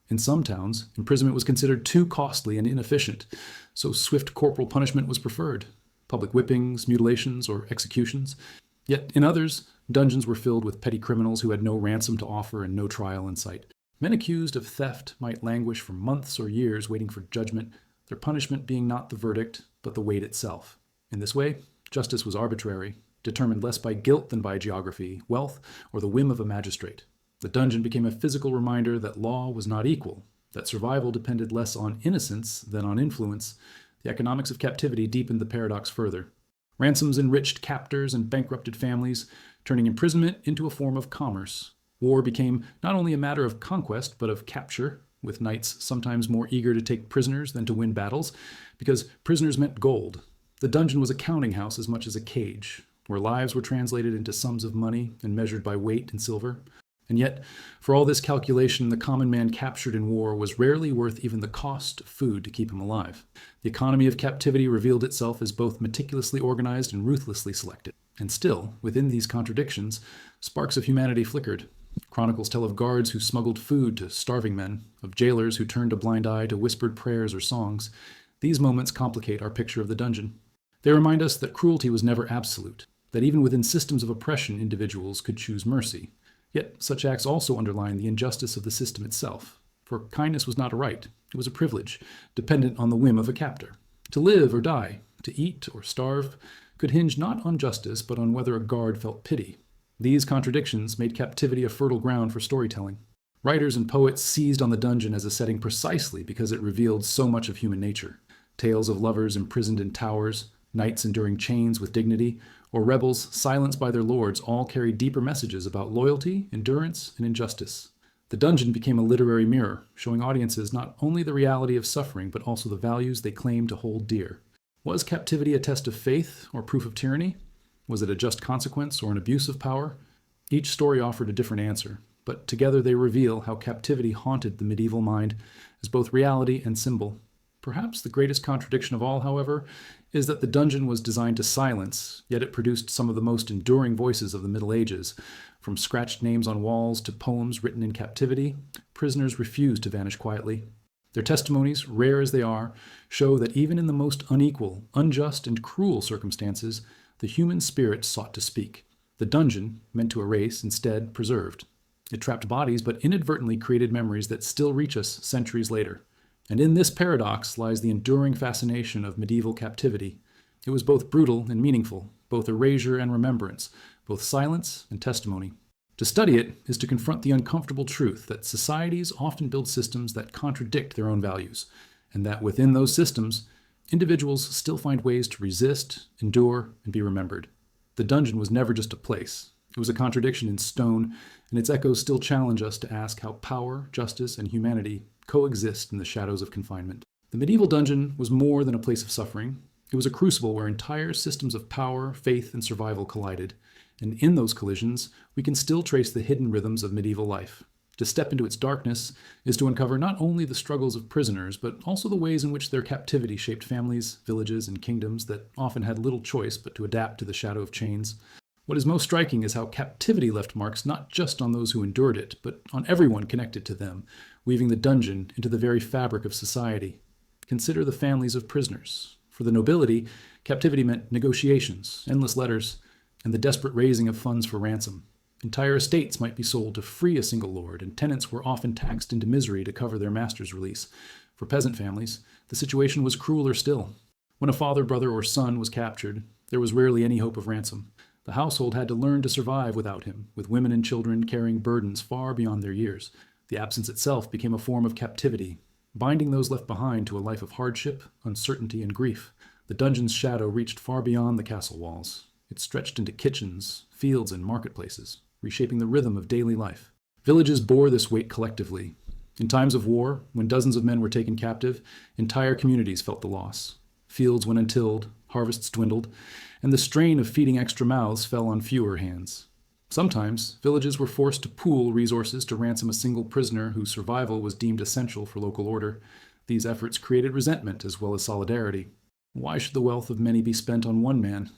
In some towns, imprisonment was considered too costly and inefficient, so swift corporal punishment was preferred: public whippings, mutilations, or executions. Yet in others, dungeons were filled with petty criminals who had no ransom to offer and no trial in sight. Men accused of theft might languish for months or years waiting for judgment, their punishment being not the verdict, but the weight itself. In this way, justice was arbitrary, determined less by guilt than by geography, wealth, or the whim of a magistrate. The dungeon became a physical reminder that law was not equal, that survival depended less on innocence than on influence. The economics of captivity deepened the paradox further. Ransoms enriched captors and bankrupted families, turning imprisonment into a form of commerce. War became not only a matter of conquest, but of capture, with knights sometimes more eager to take prisoners than to win battles, because prisoners meant gold. The dungeon was a counting house as much as a cage, where lives were translated into sums of money and measured by weight in silver. And yet, for all this calculation, the common man captured in war was rarely worth even the cost of food to keep him alive. The economy of captivity revealed itself as both meticulously organized and ruthlessly selected. And still, within these contradictions, sparks of humanity flickered. Chronicles tell of guards who smuggled food to starving men, of jailers who turned a blind eye to whispered prayers or songs. These moments complicate our picture of the dungeon. They remind us that cruelty was never absolute, that even within systems of oppression, individuals could choose mercy. Yet such acts also underline the injustice of the system itself, for kindness was not a right, it was a privilege, dependent on the whim of a captor. To live or die, to eat or starve, could hinge not on justice, but on whether a guard felt pity. These contradictions made captivity a fertile ground for storytelling. Writers and poets seized on the dungeon as a setting precisely because it revealed so much of human nature. Tales of lovers imprisoned in towers, knights enduring chains with dignity, or rebels silenced by their lords all carried deeper messages about loyalty, endurance, and injustice. The dungeon became a literary mirror, showing audiences not only the reality of suffering, but also the values they claimed to hold dear. Was captivity a test of faith or proof of tyranny? Was it a just consequence or an abuse of power? Each story offered a different answer, but together they reveal how captivity haunted the medieval mind as both reality and symbol. Perhaps the greatest contradiction of all, however, is that the dungeon was designed to silence, yet it produced some of the most enduring voices of the Middle Ages. From scratched names on walls to poems written in captivity, prisoners refused to vanish quietly. Their testimonies, rare as they are, show that even in the most unequal, unjust, and cruel circumstances, the human spirit sought to speak. The dungeon, meant to erase, instead preserved. It trapped bodies, but inadvertently created memories that still reach us centuries later. And in this paradox lies the enduring fascination of medieval captivity. It was both brutal and meaningful, both erasure and remembrance, both silence and testimony. To study it is to confront the uncomfortable truth that societies often build systems that contradict their own values, and that within those systems, individuals still find ways to resist, endure, and be remembered. The dungeon was never just a place. It was a contradiction in stone, and its echoes still challenge us to ask how power, justice, and humanity coexist in the shadows of confinement. The medieval dungeon was more than a place of suffering. It was a crucible where entire systems of power, faith, and survival collided. And in those collisions, we can still trace the hidden rhythms of medieval life. To step into its darkness is to uncover not only the struggles of prisoners, but also the ways in which their captivity shaped families, villages, and kingdoms that often had little choice but to adapt to the shadow of chains. What is most striking is how captivity left marks not just on those who endured it, but on everyone connected to them, weaving the dungeon into the very fabric of society. Consider the families of prisoners. For the nobility, captivity meant negotiations, endless letters, and the desperate raising of funds for ransom. Entire estates might be sold to free a single lord, and tenants were often taxed into misery to cover their master's release. For peasant families, the situation was crueler still. When a father, brother, or son was captured, there was rarely any hope of ransom. The household had to learn to survive without him, with women and children carrying burdens far beyond their years. The absence itself became a form of captivity, binding those left behind to a life of hardship, uncertainty, and grief. The dungeon's shadow reached far beyond the castle walls. It stretched into kitchens, fields, and marketplaces, reshaping the rhythm of daily life. Villages bore this weight collectively. In times of war, when dozens of men were taken captive, entire communities felt the loss. Fields went untilled, harvests dwindled, and the strain of feeding extra mouths fell on fewer hands. Sometimes, villages were forced to pool resources to ransom a single prisoner whose survival was deemed essential for local order. These efforts created resentment as well as solidarity. Why should the wealth of many be spent on one man?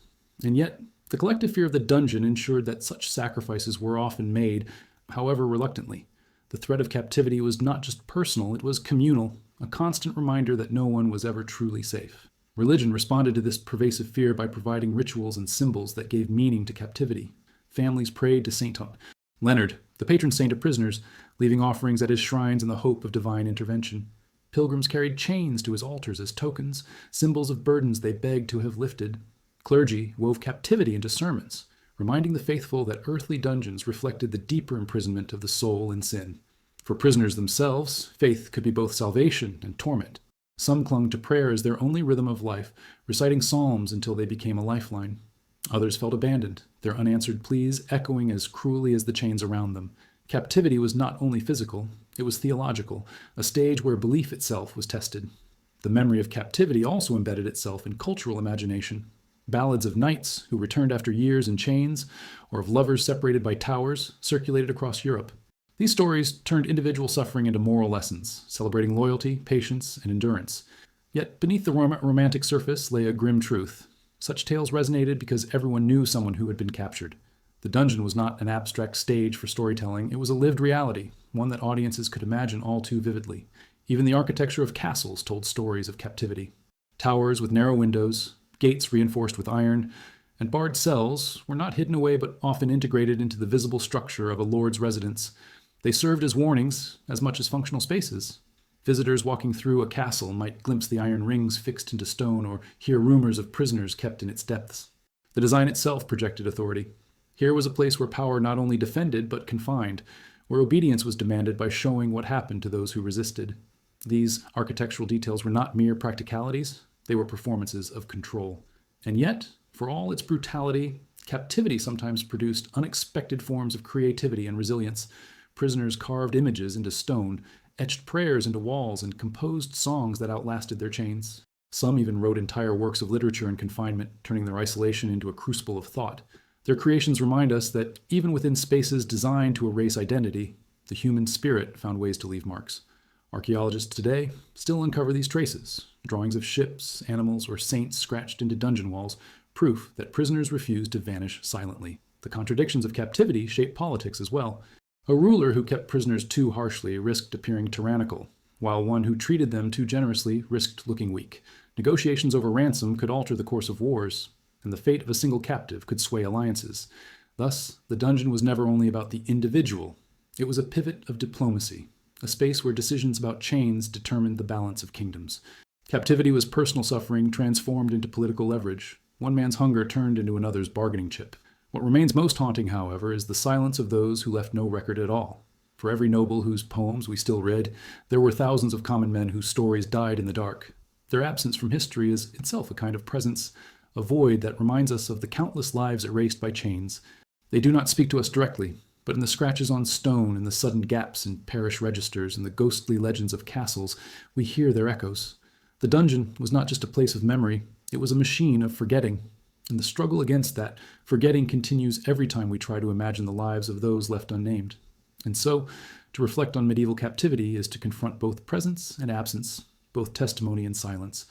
And yet, the collective fear of the dungeon ensured that such sacrifices were often made, however reluctantly. The threat of captivity was not just personal, it was communal, a constant reminder that no one was ever truly safe. Religion responded to this pervasive fear by providing rituals and symbols that gave meaning to captivity. Families prayed to Saint Leonard, the patron saint of prisoners, leaving offerings at his shrines in the hope of divine intervention. Pilgrims carried chains to his altars as tokens, symbols of burdens they begged to have lifted. Clergy wove captivity into sermons, reminding the faithful that earthly dungeons reflected the deeper imprisonment of the soul in sin. For prisoners themselves, faith could be both salvation and torment. Some clung to prayer as their only rhythm of life, reciting psalms until they became a lifeline. Others felt abandoned, their unanswered pleas echoing as cruelly as the chains around them. Captivity was not only physical, it was theological, a stage where belief itself was tested. The memory of captivity also embedded itself in cultural imagination. Ballads of knights who returned after years in chains, or of lovers separated by towers, circulated across Europe. These stories turned individual suffering into moral lessons, celebrating loyalty, patience, and endurance. Yet beneath the romantic surface lay a grim truth. Such tales resonated because everyone knew someone who had been captured. The dungeon was not an abstract stage for storytelling, it was a lived reality, one that audiences could imagine all too vividly. Even the architecture of castles told stories of captivity. Towers with narrow windows, gates reinforced with iron, and barred cells were not hidden away but often integrated into the visible structure of a lord's residence. They served as warnings as much as functional spaces. Visitors walking through a castle might glimpse the iron rings fixed into stone or hear rumors of prisoners kept in its depths. The design itself projected authority. Here was a place where power not only defended but confined, where obedience was demanded by showing what happened to those who resisted. These architectural details were not mere practicalities, they were performances of control. And yet, for all its brutality, captivity sometimes produced unexpected forms of creativity and resilience. Prisoners carved images into stone, etched prayers into walls, and composed songs that outlasted their chains. Some even wrote entire works of literature in confinement, turning their isolation into a crucible of thought. Their creations remind us that even within spaces designed to erase identity, the human spirit found ways to leave marks. Archaeologists today still uncover these traces, drawings of ships, animals, or saints scratched into dungeon walls, proof that prisoners refused to vanish silently. The contradictions of captivity shape politics as well. A ruler who kept prisoners too harshly risked appearing tyrannical, while one who treated them too generously risked looking weak. Negotiations over ransom could alter the course of wars, and the fate of a single captive could sway alliances. Thus, the dungeon was never only about the individual. It was a pivot of diplomacy, a space where decisions about chains determined the balance of kingdoms. Captivity was personal suffering transformed into political leverage. One man's hunger turned into another's bargaining chip. What remains most haunting, however, is the silence of those who left no record at all. For every noble whose poems we still read, there were thousands of common men whose stories died in the dark. Their absence from history is itself a kind of presence, a void that reminds us of the countless lives erased by chains. They do not speak to us directly, but in the scratches on stone, in the sudden gaps in parish registers, and the ghostly legends of castles, we hear their echoes. The dungeon was not just a place of memory, it was a machine of forgetting. And the struggle against that forgetting continues every time we try to imagine the lives of those left unnamed. And so, to reflect on medieval captivity is to confront both presence and absence, both testimony and silence.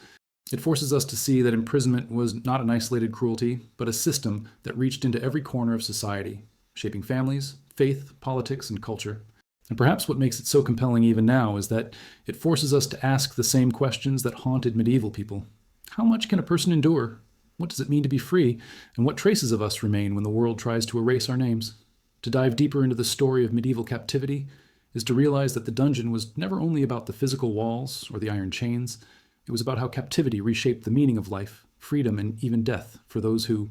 It forces us to see that imprisonment was not an isolated cruelty, but a system that reached into every corner of society, shaping families, faith, politics, and culture. And perhaps what makes it so compelling even now is that it forces us to ask the same questions that haunted medieval people. How much can a person endure? What does it mean to be free? And what traces of us remain when the world tries to erase our names? To dive deeper into the story of medieval captivity is to realize that the dungeon was never only about the physical walls or the iron chains. It was about how captivity reshaped the meaning of life, freedom, and even death for those who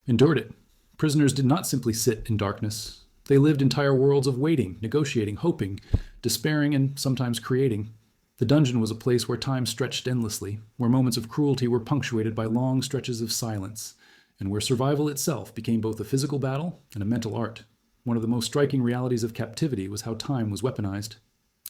endured it. Prisoners did not simply sit in darkness. They lived entire worlds of waiting, negotiating, hoping, despairing, and sometimes creating. The dungeon was a place where time stretched endlessly, where moments of cruelty were punctuated by long stretches of silence, and where survival itself became both a physical battle and a mental art. One of the most striking realities of captivity was how time was weaponized.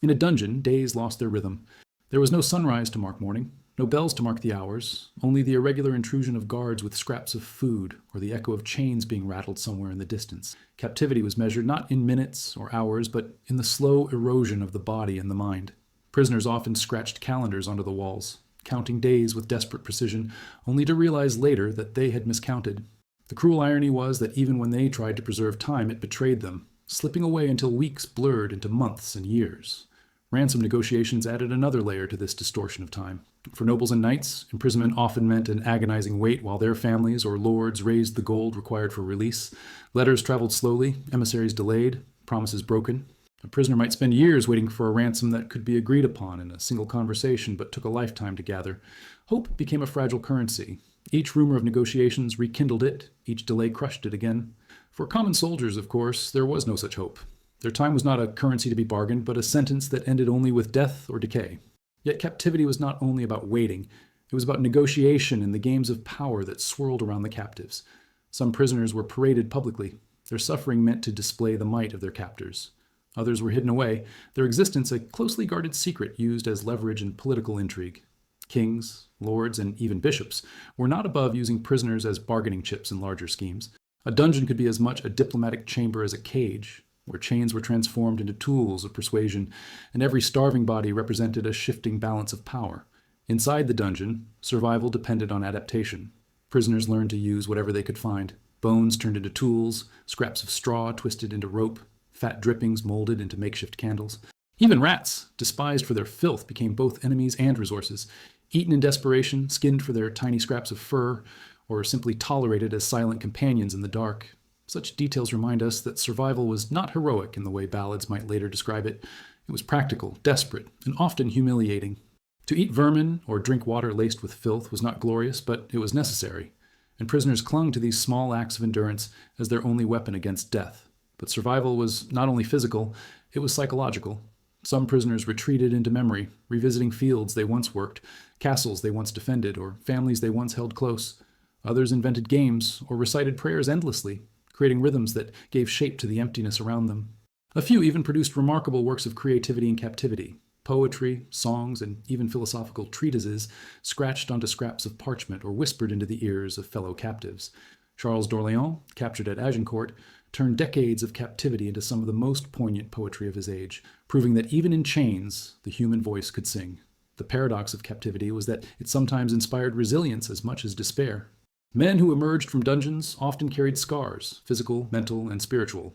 In a dungeon, days lost their rhythm. There was no sunrise to mark morning, no bells to mark the hours, only the irregular intrusion of guards with scraps of food or the echo of chains being rattled somewhere in the distance. Captivity was measured not in minutes or hours, but in the slow erosion of the body and the mind. Prisoners often scratched calendars onto the walls, counting days with desperate precision, only to realize later that they had miscounted. The cruel irony was that even when they tried to preserve time, it betrayed them. slipping away until weeks blurred into months and years. Ransom negotiations added another layer to this distortion of time. For nobles and knights, imprisonment often meant an agonizing wait while their families or lords raised the gold required for release. Letters traveled slowly, emissaries delayed, promises broken. A prisoner might spend years waiting for a ransom that could be agreed upon in a single conversation but took a lifetime to gather. Hope became a fragile currency. Each rumor of negotiations rekindled it, each delay crushed it again. For common soldiers, of course, there was no such hope. Their time was not a currency to be bargained, but a sentence that ended only with death or decay. Yet captivity was not only about waiting, it was about negotiation and the games of power that swirled around the captives. Some prisoners were paraded publicly, their suffering meant to display the might of their captors. Others were hidden away, their existence a closely guarded secret used as leverage in political intrigue. Kings, lords, and even bishops were not above using prisoners as bargaining chips in larger schemes. A dungeon could be as much a diplomatic chamber as a cage, where chains were transformed into tools of persuasion, and every starving body represented a shifting balance of power. Inside the dungeon, survival depended on adaptation. Prisoners learned to use whatever they could find. Bones turned into tools, scraps of straw twisted into rope, fat drippings molded into makeshift candles. Even rats, despised for their filth, became both enemies and resources, eaten in desperation, skinned for their tiny scraps of fur, or simply tolerated as silent companions in the dark. Such details remind us that survival was not heroic in the way ballads might later describe it. It was practical, desperate, and often humiliating. To eat vermin or drink water laced with filth was not glorious, but it was necessary, and prisoners clung to these small acts of endurance as their only weapon against death. But survival was not only physical, it was psychological. Some prisoners retreated into memory, revisiting fields they once worked, castles they once defended, or families they once held close. Others invented games or recited prayers endlessly, creating rhythms that gave shape to the emptiness around them. A few even produced remarkable works of creativity in captivity. Poetry, songs, and even philosophical treatises scratched onto scraps of parchment or whispered into the ears of fellow captives. Charles d'Orléans, captured at Agincourt, turned decades of captivity into some of the most poignant poetry of his age, proving that even in chains, the human voice could sing. The paradox of captivity was that it sometimes inspired resilience as much as despair. Men who emerged from dungeons often carried scars, physical, mental, and spiritual.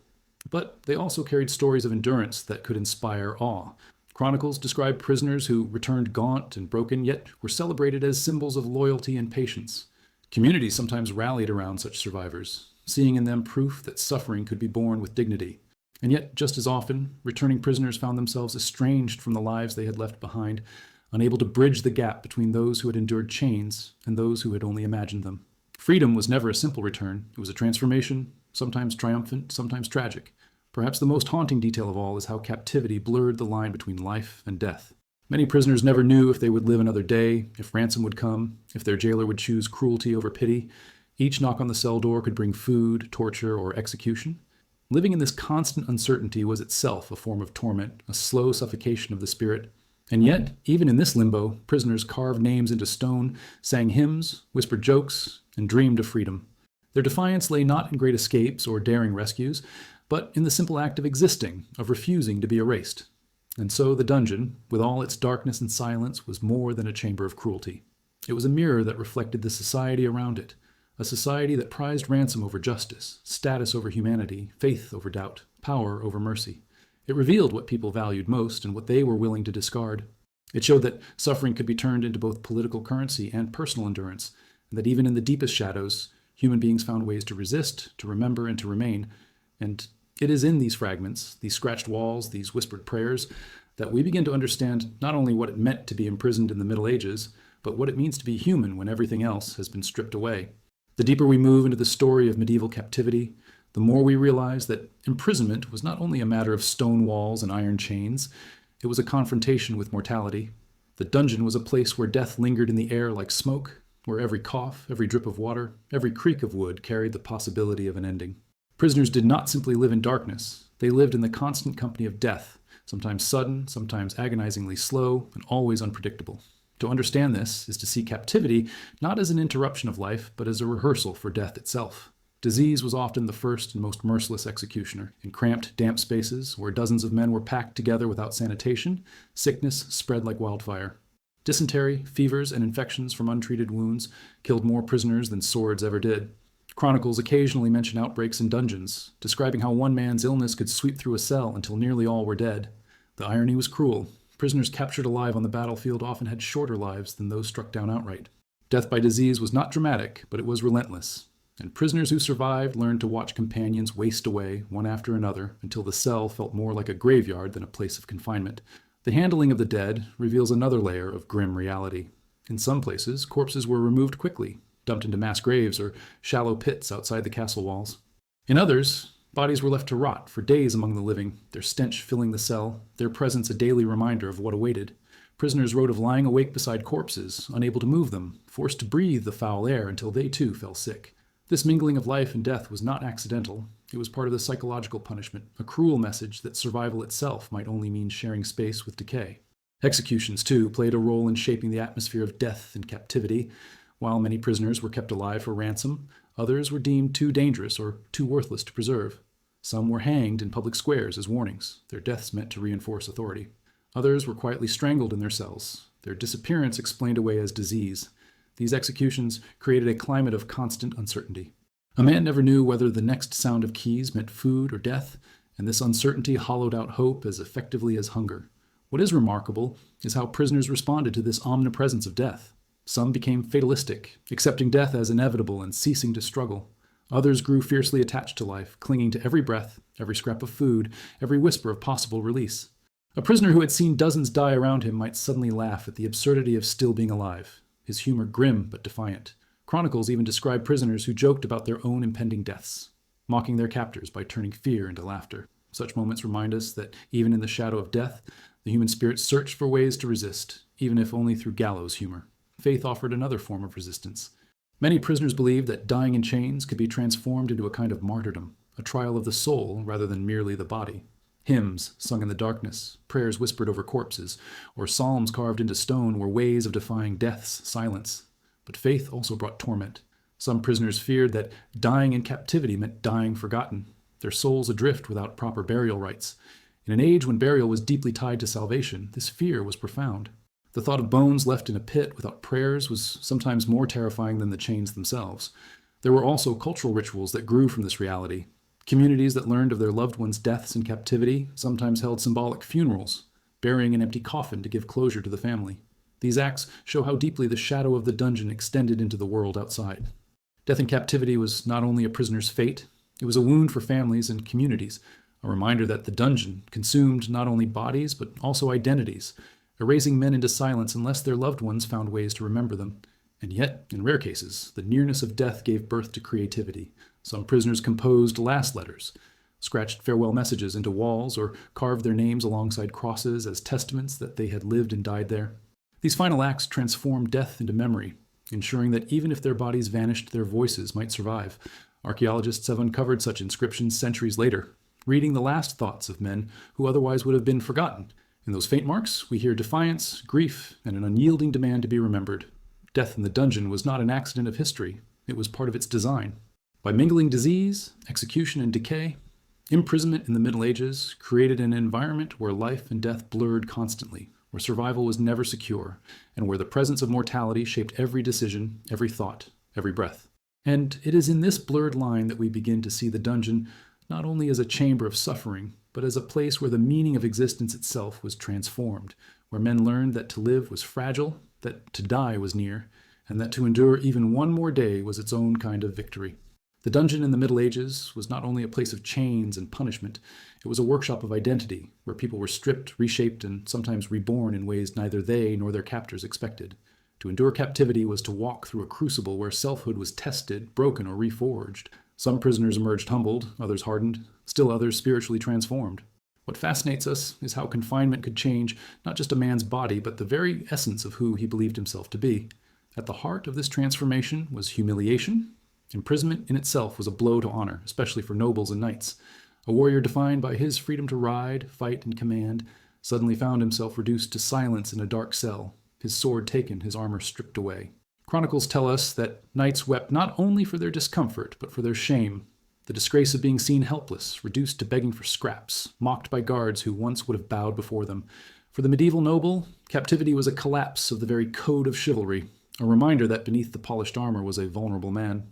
But they also carried stories of endurance that could inspire awe. Chronicles describe prisoners who returned gaunt and broken, yet were celebrated as symbols of loyalty and patience. Communities sometimes rallied around such survivors, seeing in them proof that suffering could be borne with dignity. And yet, just as often, returning prisoners found themselves estranged from the lives they had left behind, unable to bridge the gap between those who had endured chains and those who had only imagined them. Freedom was never a simple return. It was a transformation, sometimes triumphant, sometimes tragic. Perhaps the most haunting detail of all is how captivity blurred the line between life and death. Many prisoners never knew if they would live another day, if ransom would come, if their jailer would choose cruelty over pity. Each knock on the cell door could bring food, torture, or execution. Living in this constant uncertainty was itself a form of torment, a slow suffocation of the spirit. And yet, even in this limbo, prisoners carved names into stone, sang hymns, whispered jokes, and dreamed of freedom. Their defiance lay not in great escapes or daring rescues, but in the simple act of existing, of refusing to be erased. And so the dungeon, with all its darkness and silence, was more than a chamber of cruelty. It was a mirror that reflected the society around it, a society that prized ransom over justice, status over humanity, faith over doubt, power over mercy. It revealed what people valued most and what they were willing to discard. It showed that suffering could be turned into both political currency and personal endurance, and that even in the deepest shadows, human beings found ways to resist, to remember, and to remain. And it is in these fragments, these scratched walls, these whispered prayers, that we begin to understand not only what it meant to be imprisoned in the Middle Ages, but what it means to be human when everything else has been stripped away. The deeper we move into the story of medieval captivity, the more we realize that imprisonment was not only a matter of stone walls and iron chains, it was a confrontation with mortality. The dungeon was a place where death lingered in the air like smoke, where every cough, every drip of water, every creak of wood carried the possibility of an ending. Prisoners did not simply live in darkness. They lived in the constant company of death, sometimes sudden, sometimes agonizingly slow, and always unpredictable. To understand this is to see captivity not as an interruption of life, but as a rehearsal for death itself. Disease was often the first and most merciless executioner. In cramped, damp spaces, where dozens of men were packed together without sanitation, sickness spread like wildfire. Dysentery, fevers, and infections from untreated wounds killed more prisoners than swords ever did. Chronicles occasionally mention outbreaks in dungeons, describing how one man's illness could sweep through a cell until nearly all were dead. The irony was cruel. Prisoners captured alive on the battlefield often had shorter lives than those struck down outright. Death by disease was not dramatic, but it was relentless. And prisoners who survived learned to watch companions waste away, one after another, until the cell felt more like a graveyard than a place of confinement. The handling of the dead reveals another layer of grim reality. In some places, corpses were removed quickly, dumped into mass graves or shallow pits outside the castle walls. In others, bodies were left to rot for days among the living, their stench filling the cell, their presence a daily reminder of what awaited. Prisoners wrote of lying awake beside corpses, unable to move them, forced to breathe the foul air until they too fell sick. This mingling of life and death was not accidental. It was part of the psychological punishment, a cruel message that survival itself might only mean sharing space with decay. Executions, too, played a role in shaping the atmosphere of death and captivity. While many prisoners were kept alive for ransom, others were deemed too dangerous or too worthless to preserve. Some were hanged in public squares as warnings, their deaths meant to reinforce authority. Others were quietly strangled in their cells, their disappearance explained away as disease. These executions created a climate of constant uncertainty. A man never knew whether the next sound of keys meant food or death, and this uncertainty hollowed out hope as effectively as hunger. What is remarkable is how prisoners responded to this omnipresence of death. Some became fatalistic, accepting death as inevitable and ceasing to struggle. Others grew fiercely attached to life, clinging to every breath, every scrap of food, every whisper of possible release. A prisoner who had seen dozens die around him might suddenly laugh at the absurdity of still being alive, his humor grim but defiant. Chronicles even describe prisoners who joked about their own impending deaths, mocking their captors by turning fear into laughter. Such moments remind us that even in the shadow of death, the human spirit searched for ways to resist, even if only through gallows humor. Faith offered another form of resistance. Many prisoners believed that dying in chains could be transformed into a kind of martyrdom, a trial of the soul rather than merely the body. Hymns sung in the darkness, prayers whispered over corpses, or psalms carved into stone were ways of defying death's silence. But faith also brought torment. Some prisoners feared that dying in captivity meant dying forgotten, their souls adrift without proper burial rites. In an age when burial was deeply tied to salvation, this fear was profound. The thought of bones left in a pit without prayers was sometimes more terrifying than the chains themselves. There were also cultural rituals that grew from this reality. Communities that learned of their loved ones' deaths in captivity sometimes held symbolic funerals, burying an empty coffin to give closure to the family. These acts show how deeply the shadow of the dungeon extended into the world outside. Death in captivity was not only a prisoner's fate, it was a wound for families and communities, a reminder that the dungeon consumed not only bodies but also identities, erasing men into silence unless their loved ones found ways to remember them. And yet, in rare cases, the nearness of death gave birth to creativity. Some prisoners composed last letters, scratched farewell messages into walls, or carved their names alongside crosses as testaments that they had lived and died there. These final acts transformed death into memory, ensuring that even if their bodies vanished, their voices might survive. Archaeologists have uncovered such inscriptions centuries later, reading the last thoughts of men who otherwise would have been forgotten. In those faint marks, we hear defiance, grief, and an unyielding demand to be remembered. Death in the dungeon was not an accident of history. It was part of its design. By mingling disease, execution, and decay, imprisonment in the Middle Ages created an environment where life and death blurred constantly, where survival was never secure, and where the presence of mortality shaped every decision, every thought, every breath. And it is in this blurred line that we begin to see the dungeon not only as a chamber of suffering, but as a place where the meaning of existence itself was transformed, where men learned that to live was fragile, that to die was near, and that to endure even one more day was its own kind of victory. The dungeon in the Middle Ages was not only a place of chains and punishment, it was a workshop of identity, where people were stripped, reshaped, and sometimes reborn in ways neither they nor their captors expected. To endure captivity was to walk through a crucible where selfhood was tested, broken, or reforged. Some prisoners emerged humbled, others hardened, still others spiritually transformed. What fascinates us is how confinement could change not just a man's body, but the very essence of who he believed himself to be. At the heart of this transformation was humiliation. Imprisonment in itself was a blow to honor, especially for nobles and knights. A warrior defined by his freedom to ride, fight, and command suddenly found himself reduced to silence in a dark cell, his sword taken, his armor stripped away. Chronicles tell us that knights wept not only for their discomfort, but for their shame, the disgrace of being seen helpless, reduced to begging for scraps, mocked by guards who once would have bowed before them. For the medieval noble, captivity was a collapse of the very code of chivalry, a reminder that beneath the polished armor was a vulnerable man.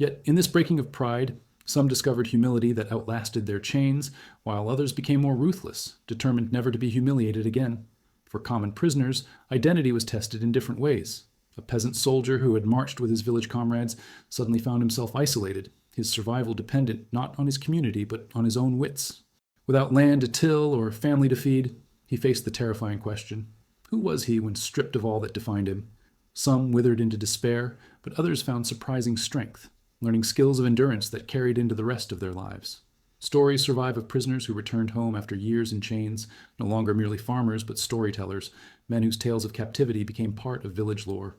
Yet in this breaking of pride, some discovered humility that outlasted their chains, while others became more ruthless, determined never to be humiliated again. For common prisoners, identity was tested in different ways. A peasant soldier who had marched with his village comrades suddenly found himself isolated, his survival dependent not on his community but on his own wits. Without land to till or family to feed, he faced the terrifying question: who was he when stripped of all that defined him? Some withered into despair, but others found surprising strength, learning skills of endurance that carried into the rest of their lives. Stories survive of prisoners who returned home after years in chains, no longer merely farmers but storytellers, men whose tales of captivity became part of village lore.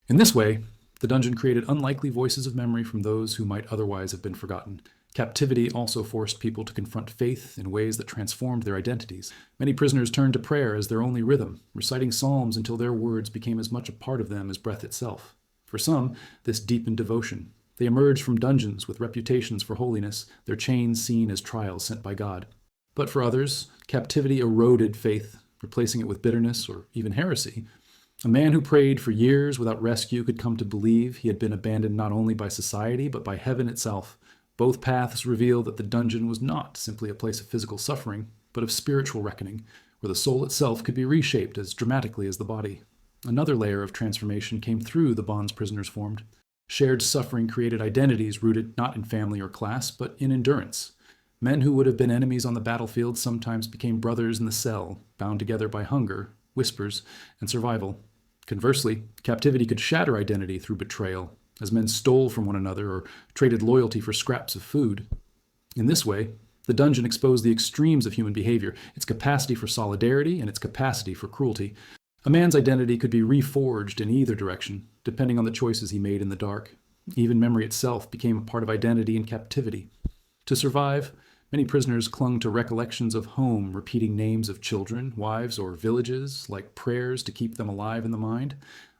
In this way, the dungeon created unlikely voices of memory from those who might otherwise have been forgotten. Captivity also forced people to confront faith in ways that transformed their identities. Many prisoners turned to prayer as their only rhythm, reciting psalms until their words became as much a part of them as breath itself. For some, this deepened devotion. They emerged from dungeons with reputations for holiness, their chains seen as trials sent by God. But for others, captivity eroded faith, replacing it with bitterness or even heresy. A man who prayed for years without rescue could come to believe he had been abandoned not only by society but by heaven itself. Both paths reveal that the dungeon was not simply a place of physical suffering, but of spiritual reckoning, where the soul itself could be reshaped as dramatically as the body. Another layer of transformation came through the bonds prisoners formed. Shared suffering created identities rooted not in family or class, but in endurance. Men who would have been enemies on the battlefield sometimes became brothers in the cell, bound together by hunger, whispers, and survival. Conversely, captivity could shatter identity through betrayal, as men stole from one another or traded loyalty for scraps of food. In this way, the dungeon exposed the extremes of human behavior, its capacity for solidarity and its capacity for cruelty. A man's identity could be reforged in either direction, depending on the choices he made in the dark. Even memory itself became a part of identity in captivity. To survive, many prisoners clung to recollections of home, repeating names of children, wives, or villages, like prayers to keep them alive in the mind.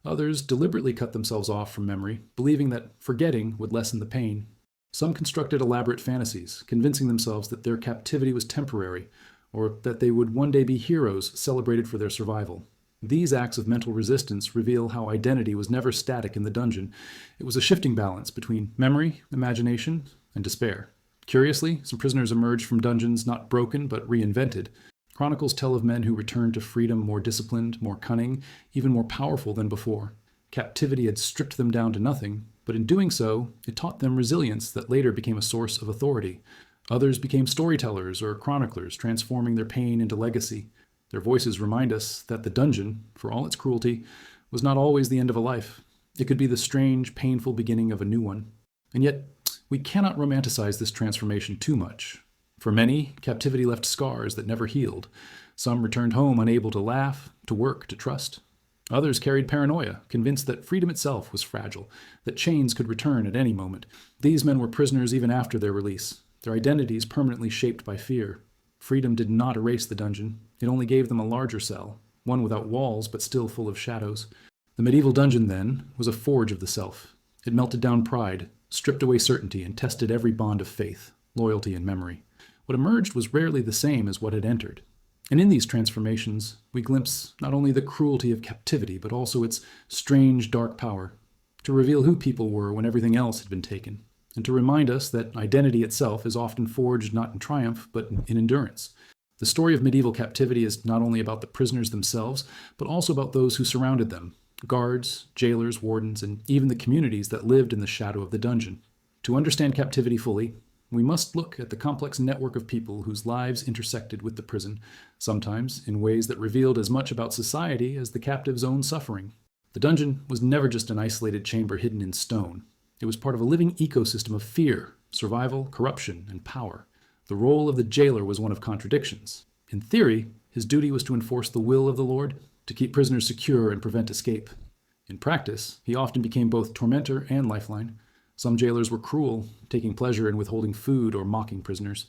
Others deliberately cut themselves off from memory, believing that forgetting would lessen the pain. Some constructed elaborate fantasies, convincing themselves that their captivity was temporary, or that they would one day be heroes celebrated for their survival. These acts of mental resistance reveal how identity was never static in the dungeon. It was a shifting balance between memory, imagination, and despair. Curiously, some prisoners emerged from dungeons not broken but reinvented. Chronicles tell of men who returned to freedom more disciplined, more cunning, even more powerful than before. Captivity had stripped them down to nothing, but in doing so, it taught them resilience that later became a source of authority. Others became storytellers or chroniclers, transforming their pain into legacy. Their voices remind us that the dungeon, for all its cruelty, was not always the end of a life. It could be the strange, painful beginning of a new one. And yet, we cannot romanticize this transformation too much. For many, captivity left scars that never healed. Some returned home unable to laugh, to work, to trust. Others carried paranoia, convinced that freedom itself was fragile, that chains could return at any moment. These men were prisoners even after their release, their identities permanently shaped by fear. Freedom did not erase the dungeon. It only gave them a larger cell, one without walls but still full of shadows. The medieval dungeon, then, was a forge of the self. It melted down pride, stripped away certainty, and tested every bond of faith, loyalty, and memory. What emerged was rarely the same as what had entered. And in these transformations, we glimpse not only the cruelty of captivity, but also its strange, dark power, to reveal who people were when everything else had been taken, and to remind us that identity itself is often forged not in triumph, but in endurance. The story of medieval captivity is not only about the prisoners themselves, but also about those who surrounded them, guards, jailers, wardens, and even the communities that lived in the shadow of the dungeon. To understand captivity fully, we must look at the complex network of people whose lives intersected with the prison, sometimes in ways that revealed as much about society as the captive's own suffering. The dungeon was never just an isolated chamber hidden in stone. It was part of a living ecosystem of fear, survival, corruption, and power. The role of the jailer was one of contradictions. In theory, his duty was to enforce the will of the Lord, to keep prisoners secure and prevent escape. In practice, he often became both tormentor and lifeline. Some jailers were cruel, taking pleasure in withholding food or mocking prisoners.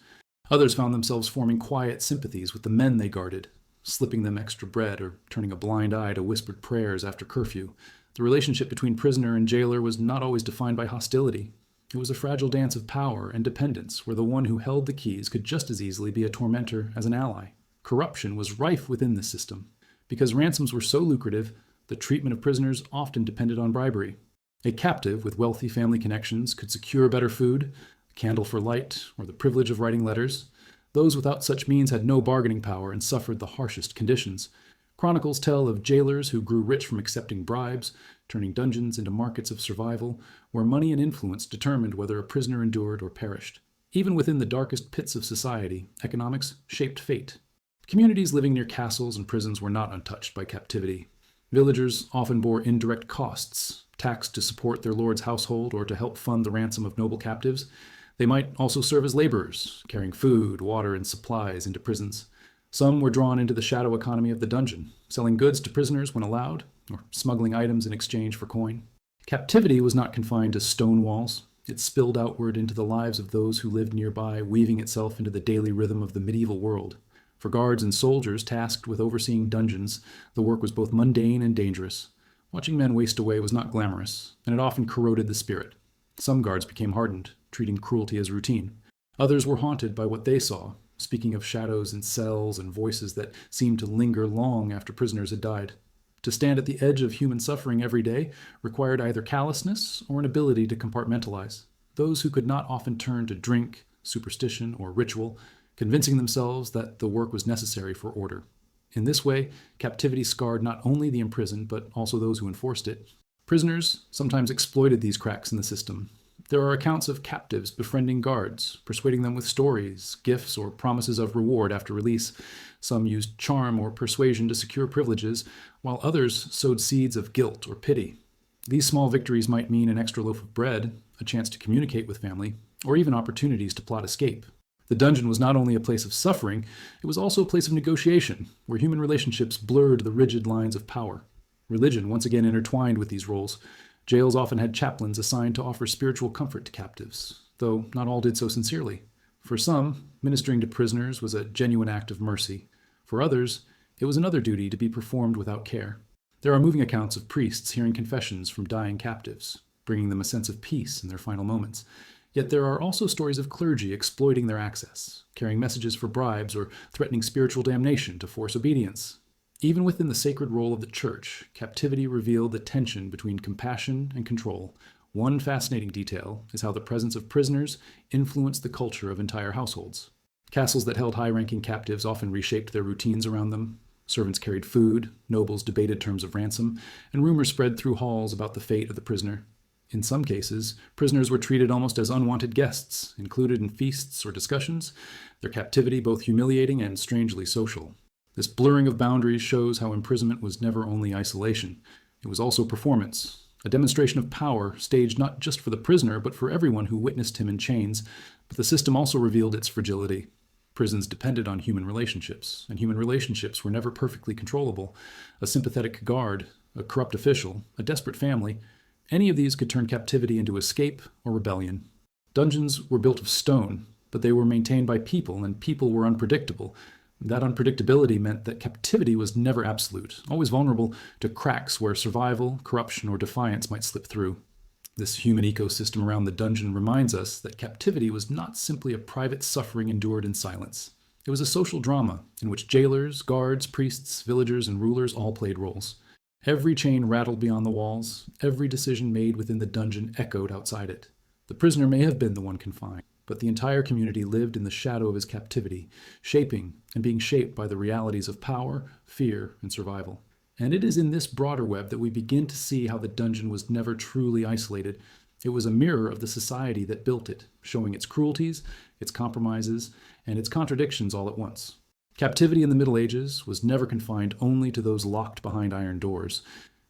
Others found themselves forming quiet sympathies with the men they guarded, slipping them extra bread or turning a blind eye to whispered prayers after curfew. The relationship between prisoner and jailer was not always defined by hostility. It was a fragile dance of power and dependence where the one who held the keys could just as easily be a tormentor as an ally. Corruption was rife within the system. Because ransoms were so lucrative, the treatment of prisoners often depended on bribery. A captive with wealthy family connections could secure better food, a candle for light, or the privilege of writing letters. Those without such means had no bargaining power and suffered the harshest conditions. Chronicles tell of jailers who grew rich from accepting bribes, turning dungeons into markets of survival, where money and influence determined whether a prisoner endured or perished. Even within the darkest pits of society, economics shaped fate. Communities living near castles and prisons were not untouched by captivity. Villagers often bore indirect costs, taxed to support their lord's household or to help fund the ransom of noble captives. They might also serve as laborers, carrying food, water, and supplies into prisons. Some were drawn into the shadow economy of the dungeon, selling goods to prisoners when allowed, or smuggling items in exchange for coin. Captivity was not confined to stone walls. It spilled outward into the lives of those who lived nearby, weaving itself into the daily rhythm of the medieval world. For guards and soldiers tasked with overseeing dungeons, the work was both mundane and dangerous. Watching men waste away was not glamorous, and it often corroded the spirit. Some guards became hardened, treating cruelty as routine. Others were haunted by what they saw, speaking of shadows in cells and voices that seemed to linger long after prisoners had died. To stand at the edge of human suffering every day required either callousness or an ability to compartmentalize. Those who could not often turn to drink, superstition, or ritual, convincing themselves that the work was necessary for order. In this way, captivity scarred not only the imprisoned, but also those who enforced it. Prisoners sometimes exploited these cracks in the system. There are accounts of captives befriending guards, persuading them with stories, gifts, or promises of reward after release. Some used charm or persuasion to secure privileges, while others sowed seeds of guilt or pity. These small victories might mean an extra loaf of bread, a chance to communicate with family, or even opportunities to plot escape. The dungeon was not only a place of suffering, it was also a place of negotiation, where human relationships blurred the rigid lines of power. Religion once again intertwined with these roles. Jails often had chaplains assigned to offer spiritual comfort to captives, though not all did so sincerely. For some, ministering to prisoners was a genuine act of mercy. For others, it was another duty to be performed without care. There are moving accounts of priests hearing confessions from dying captives, bringing them a sense of peace in their final moments. Yet there are also stories of clergy exploiting their access, carrying messages for bribes or threatening spiritual damnation to force obedience. Even within the sacred role of the church, captivity revealed the tension between compassion and control. One fascinating detail is how the presence of prisoners influenced the culture of entire households. Castles that held high-ranking captives often reshaped their routines around them. Servants carried food, nobles debated terms of ransom, and rumors spread through halls about the fate of the prisoner. In some cases, prisoners were treated almost as unwanted guests, included in feasts or discussions, their captivity both humiliating and strangely social. This blurring of boundaries shows how imprisonment was never only isolation. It was also performance, a demonstration of power staged not just for the prisoner, but for everyone who witnessed him in chains. But the system also revealed its fragility. Prisons depended on human relationships, and human relationships were never perfectly controllable. A sympathetic guard, a corrupt official, a desperate family, any of these could turn captivity into escape or rebellion. Dungeons were built of stone, but they were maintained by people, and people were unpredictable. That unpredictability meant that captivity was never absolute, always vulnerable to cracks where survival, corruption, or defiance might slip through. This human ecosystem around the dungeon reminds us that captivity was not simply a private suffering endured in silence. It was a social drama in which jailers, guards, priests, villagers, and rulers all played roles. Every chain rattled beyond the walls, every decision made within the dungeon echoed outside it. The prisoner may have been the one confined, but the entire community lived in the shadow of his captivity, shaping and being shaped by the realities of power, fear, and survival. And it is in this broader web that we begin to see how the dungeon was never truly isolated. It was a mirror of the society that built it, showing its cruelties, its compromises, and its contradictions all at once. Captivity in the Middle Ages was never confined only to those locked behind iron doors.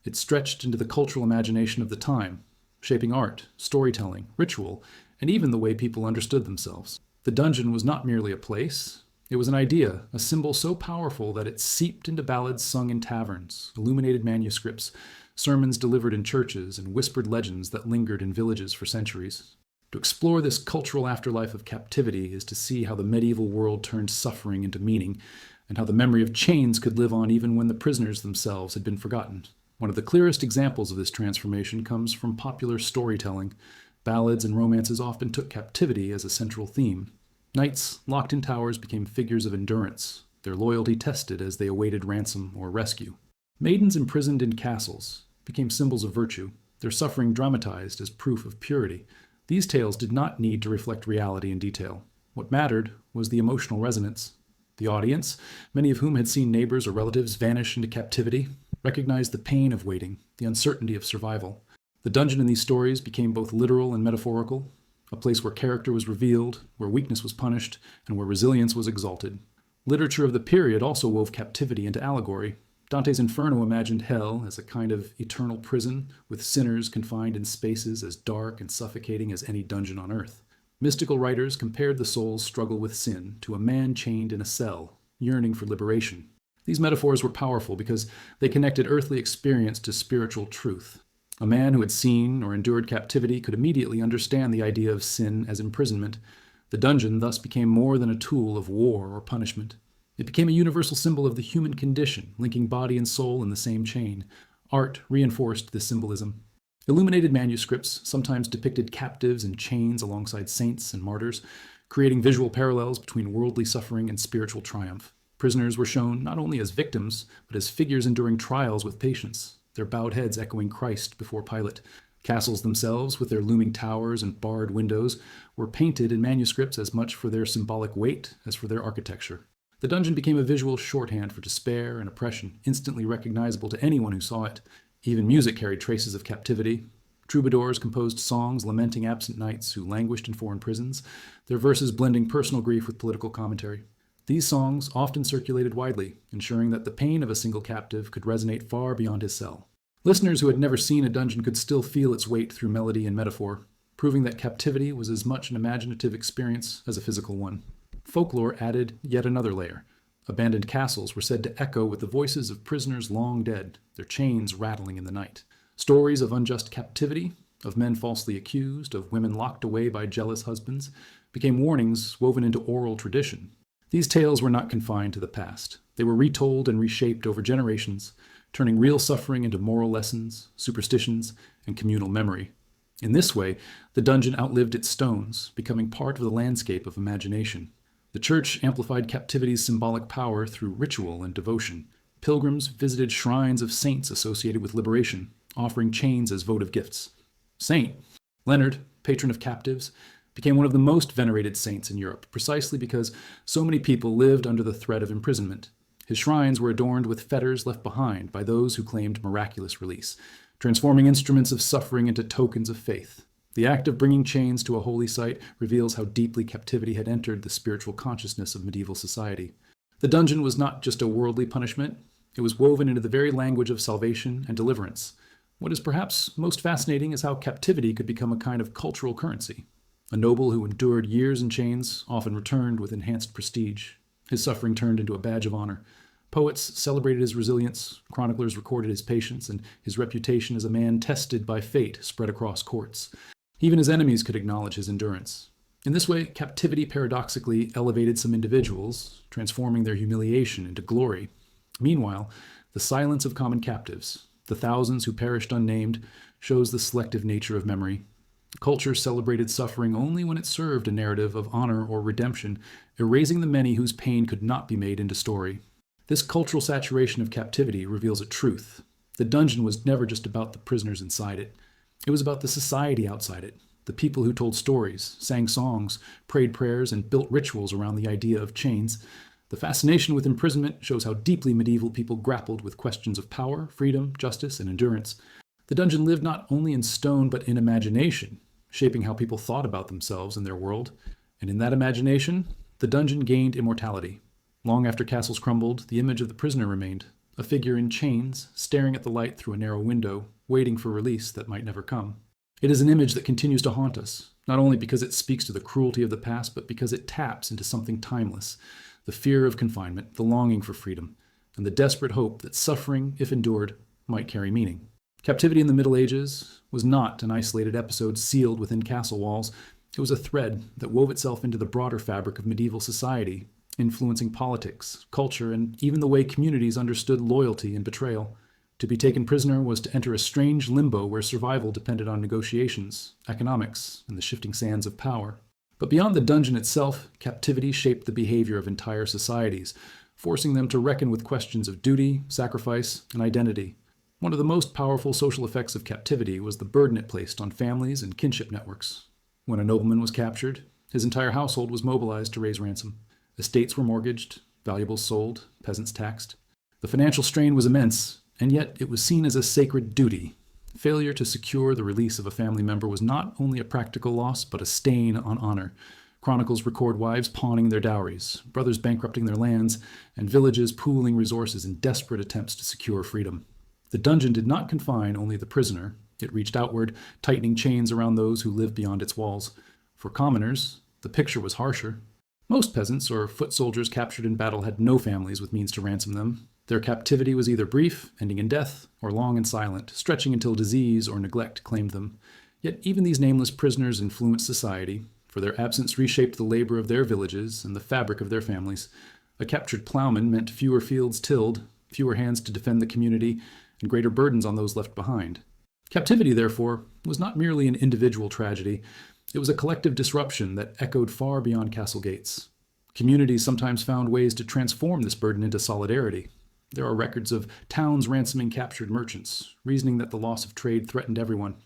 It stretched into the cultural imagination of the time, shaping art, storytelling, ritual, and even the way people understood themselves. The dungeon was not merely a place. It was an idea, a symbol so powerful that it seeped into ballads sung in taverns, illuminated manuscripts, sermons delivered in churches, and whispered legends that lingered in villages for centuries. To explore this cultural afterlife of captivity is to see how the medieval world turned suffering into meaning, and how the memory of chains could live on even when the prisoners themselves had been forgotten. One of the clearest examples of this transformation comes from popular storytelling. Ballads and romances often took captivity as a central theme. Knights locked in towers became figures of endurance, their loyalty tested as they awaited ransom or rescue. Maidens imprisoned in castles became symbols of virtue. their suffering dramatized as proof of purity. These tales did not need to reflect reality in detail. What mattered was the emotional resonance. The audience, many of whom had seen neighbors or relatives vanish into captivity, recognized the pain of waiting, the uncertainty of survival. The dungeon in these stories became both literal and metaphorical, a place where character was revealed, where weakness was punished, and where resilience was exalted. Literature of the period also wove captivity into allegory. Dante's Inferno imagined hell as a kind of eternal prison, with sinners confined in spaces as dark and suffocating as any dungeon on earth. Mystical writers compared the soul's struggle with sin to a man chained in a cell, yearning for liberation. These metaphors were powerful because they connected earthly experience to spiritual truth. A man who had seen or endured captivity could immediately understand the idea of sin as imprisonment. The dungeon thus became more than a tool of war or punishment. It became a universal symbol of the human condition, linking body and soul in the same chain. Art reinforced this symbolism. Illuminated manuscripts sometimes depicted captives in chains alongside saints and martyrs, creating visual parallels between worldly suffering and spiritual triumph. Prisoners were shown not only as victims, but as figures enduring trials with patience, their bowed heads echoing Christ before Pilate. Castles themselves, with their looming towers and barred windows, were painted in manuscripts as much for their symbolic weight as for their architecture. The dungeon became a visual shorthand for despair and oppression, instantly recognizable to anyone who saw it. Even music carried traces of captivity. Troubadours composed songs lamenting absent knights who languished in foreign prisons, their verses blending personal grief with political commentary. These songs often circulated widely, ensuring that the pain of a single captive could resonate far beyond his cell. Listeners who had never seen a dungeon could still feel its weight through melody and metaphor, proving that captivity was as much an imaginative experience as a physical one. Folklore added yet another layer. Abandoned castles were said to echo with the voices of prisoners long dead, their chains rattling in the night. Stories of unjust captivity, of men falsely accused, of women locked away by jealous husbands, became warnings woven into oral tradition. These tales were not confined to the past. They were retold and reshaped over generations, turning real suffering into moral lessons, superstitions, and communal memory. In this way, the dungeon outlived its stones, becoming part of the landscape of imagination. The church amplified captivity's symbolic power through ritual and devotion. Pilgrims visited shrines of saints associated with liberation, offering chains as votive gifts. Saint Leonard, patron of captives, became one of the most venerated saints in Europe, precisely because so many people lived under the threat of imprisonment. His shrines were adorned with fetters left behind by those who claimed miraculous release, transforming instruments of suffering into tokens of faith. The act of bringing chains to a holy site reveals how deeply captivity had entered the spiritual consciousness of medieval society. The dungeon was not just a worldly punishment, it was woven into the very language of salvation and deliverance. What is perhaps most fascinating is how captivity could become a kind of cultural currency. A noble who endured years in chains often returned with enhanced prestige. His suffering turned into a badge of honor. Poets celebrated his resilience, chroniclers recorded his patience, and his reputation as a man tested by fate spread across courts. Even his enemies could acknowledge his endurance. In this way, captivity paradoxically elevated some individuals, transforming their humiliation into glory. Meanwhile, the silence of common captives, the thousands who perished unnamed, shows the selective nature of memory. Culture celebrated suffering only when it served a narrative of honor or redemption, erasing the many whose pain could not be made into story. This cultural saturation of captivity reveals a truth. The dungeon was never just about the prisoners inside it. It was about the society outside it, the people who told stories, sang songs, prayed prayers, and built rituals around the idea of chains. The fascination with imprisonment shows how deeply medieval people grappled with questions of power, freedom, justice, and endurance. The dungeon lived not only in stone but in imagination, shaping how people thought about themselves and their world. And in that imagination, the dungeon gained immortality. Long after castles crumbled, the image of the prisoner remained, a figure in chains, staring at the light through a narrow window, waiting for release that might never come. It is an image that continues to haunt us, not only because it speaks to the cruelty of the past, but because it taps into something timeless, the fear of confinement, the longing for freedom, and the desperate hope that suffering, if endured, might carry meaning. Captivity in the Middle Ages was not an isolated episode sealed within castle walls. It was a thread that wove itself into the broader fabric of medieval society, influencing politics, culture, and even the way communities understood loyalty and betrayal. To be taken prisoner was to enter a strange limbo where survival depended on negotiations, economics, and the shifting sands of power. But beyond the dungeon itself, captivity shaped the behavior of entire societies, forcing them to reckon with questions of duty, sacrifice, and identity. One of the most powerful social effects of captivity was the burden it placed on families and kinship networks. When a nobleman was captured, his entire household was mobilized to raise ransom. Estates were mortgaged, valuables sold, peasants taxed. The financial strain was immense, and yet it was seen as a sacred duty. Failure to secure the release of a family member was not only a practical loss, but a stain on honor. Chronicles record wives pawning their dowries, brothers bankrupting their lands, and villages pooling resources in desperate attempts to secure freedom. The dungeon did not confine only the prisoner. It reached outward, tightening chains around those who lived beyond its walls. For commoners, the picture was harsher. Most peasants or foot soldiers captured in battle had no families with means to ransom them. Their captivity was either brief, ending in death, or long and silent, stretching until disease or neglect claimed them. Yet even these nameless prisoners influenced society, for their absence reshaped the labor of their villages and the fabric of their families. A captured plowman meant fewer fields tilled, fewer hands to defend the community, and greater burdens on those left behind. Captivity, therefore, was not merely an individual tragedy. It was a collective disruption that echoed far beyond castle gates. Communities sometimes found ways to transform this burden into solidarity. There are records of towns ransoming captured merchants, reasoning that the loss of trade threatened everyone.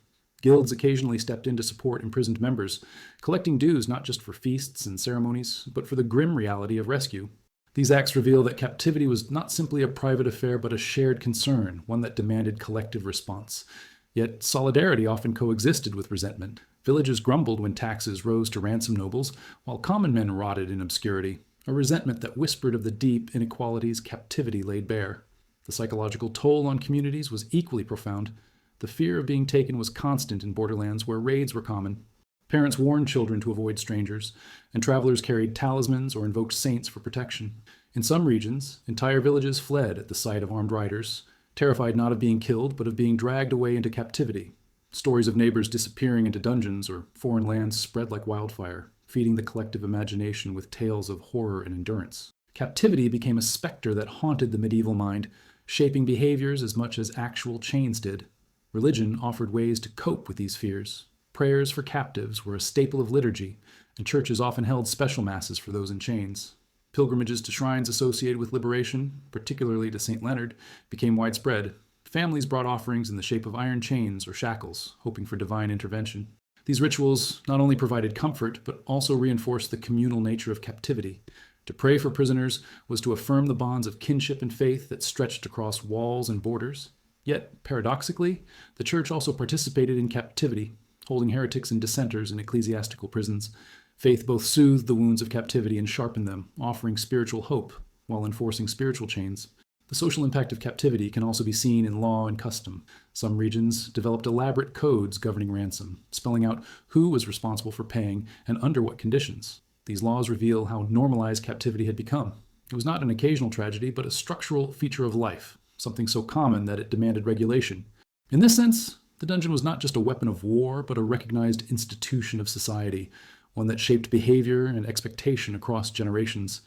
Guilds occasionally stepped in to support imprisoned members, collecting dues not just for feasts and ceremonies, but for the grim reality of rescue. These acts reveal that captivity was not simply a private affair, but a shared concern, one that demanded collective response. Yet solidarity often coexisted with resentment. Villages grumbled when taxes rose to ransom nobles, while common men rotted in obscurity, a resentment that whispered of the deep inequalities captivity laid bare. The psychological toll on communities was equally profound. The fear of being taken was constant in borderlands where raids were common. Parents warned children to avoid strangers, and travelers carried talismans or invoked saints for protection. In some regions, entire villages fled at the sight of armed riders, terrified not of being killed, but of being dragged away into captivity. Stories of neighbors disappearing into dungeons or foreign lands spread like wildfire, feeding the collective imagination with tales of horror and endurance. Captivity became a specter that haunted the medieval mind, shaping behaviors as much as actual chains did. Religion offered ways to cope with these fears. Prayers for captives were a staple of liturgy, and churches often held special masses for those in chains. Pilgrimages to shrines associated with liberation, particularly to St. Leonard, became widespread. Families brought offerings in the shape of iron chains or shackles, hoping for divine intervention. These rituals not only provided comfort, but also reinforced the communal nature of captivity. To pray for prisoners was to affirm the bonds of kinship and faith that stretched across walls and borders. Yet, paradoxically, the church also participated in captivity, holding heretics and dissenters in ecclesiastical prisons. Faith both soothed the wounds of captivity and sharpened them, offering spiritual hope while enforcing spiritual chains. The social impact of captivity can also be seen in law and custom. Some regions developed elaborate codes governing ransom, spelling out who was responsible for paying and under what conditions. These laws reveal how normalized captivity had become. It was not an occasional tragedy, but a structural feature of life, something so common that it demanded regulation. In this sense, the dungeon was not just a weapon of war, but a recognized institution of society, one that shaped behavior and expectation across generations.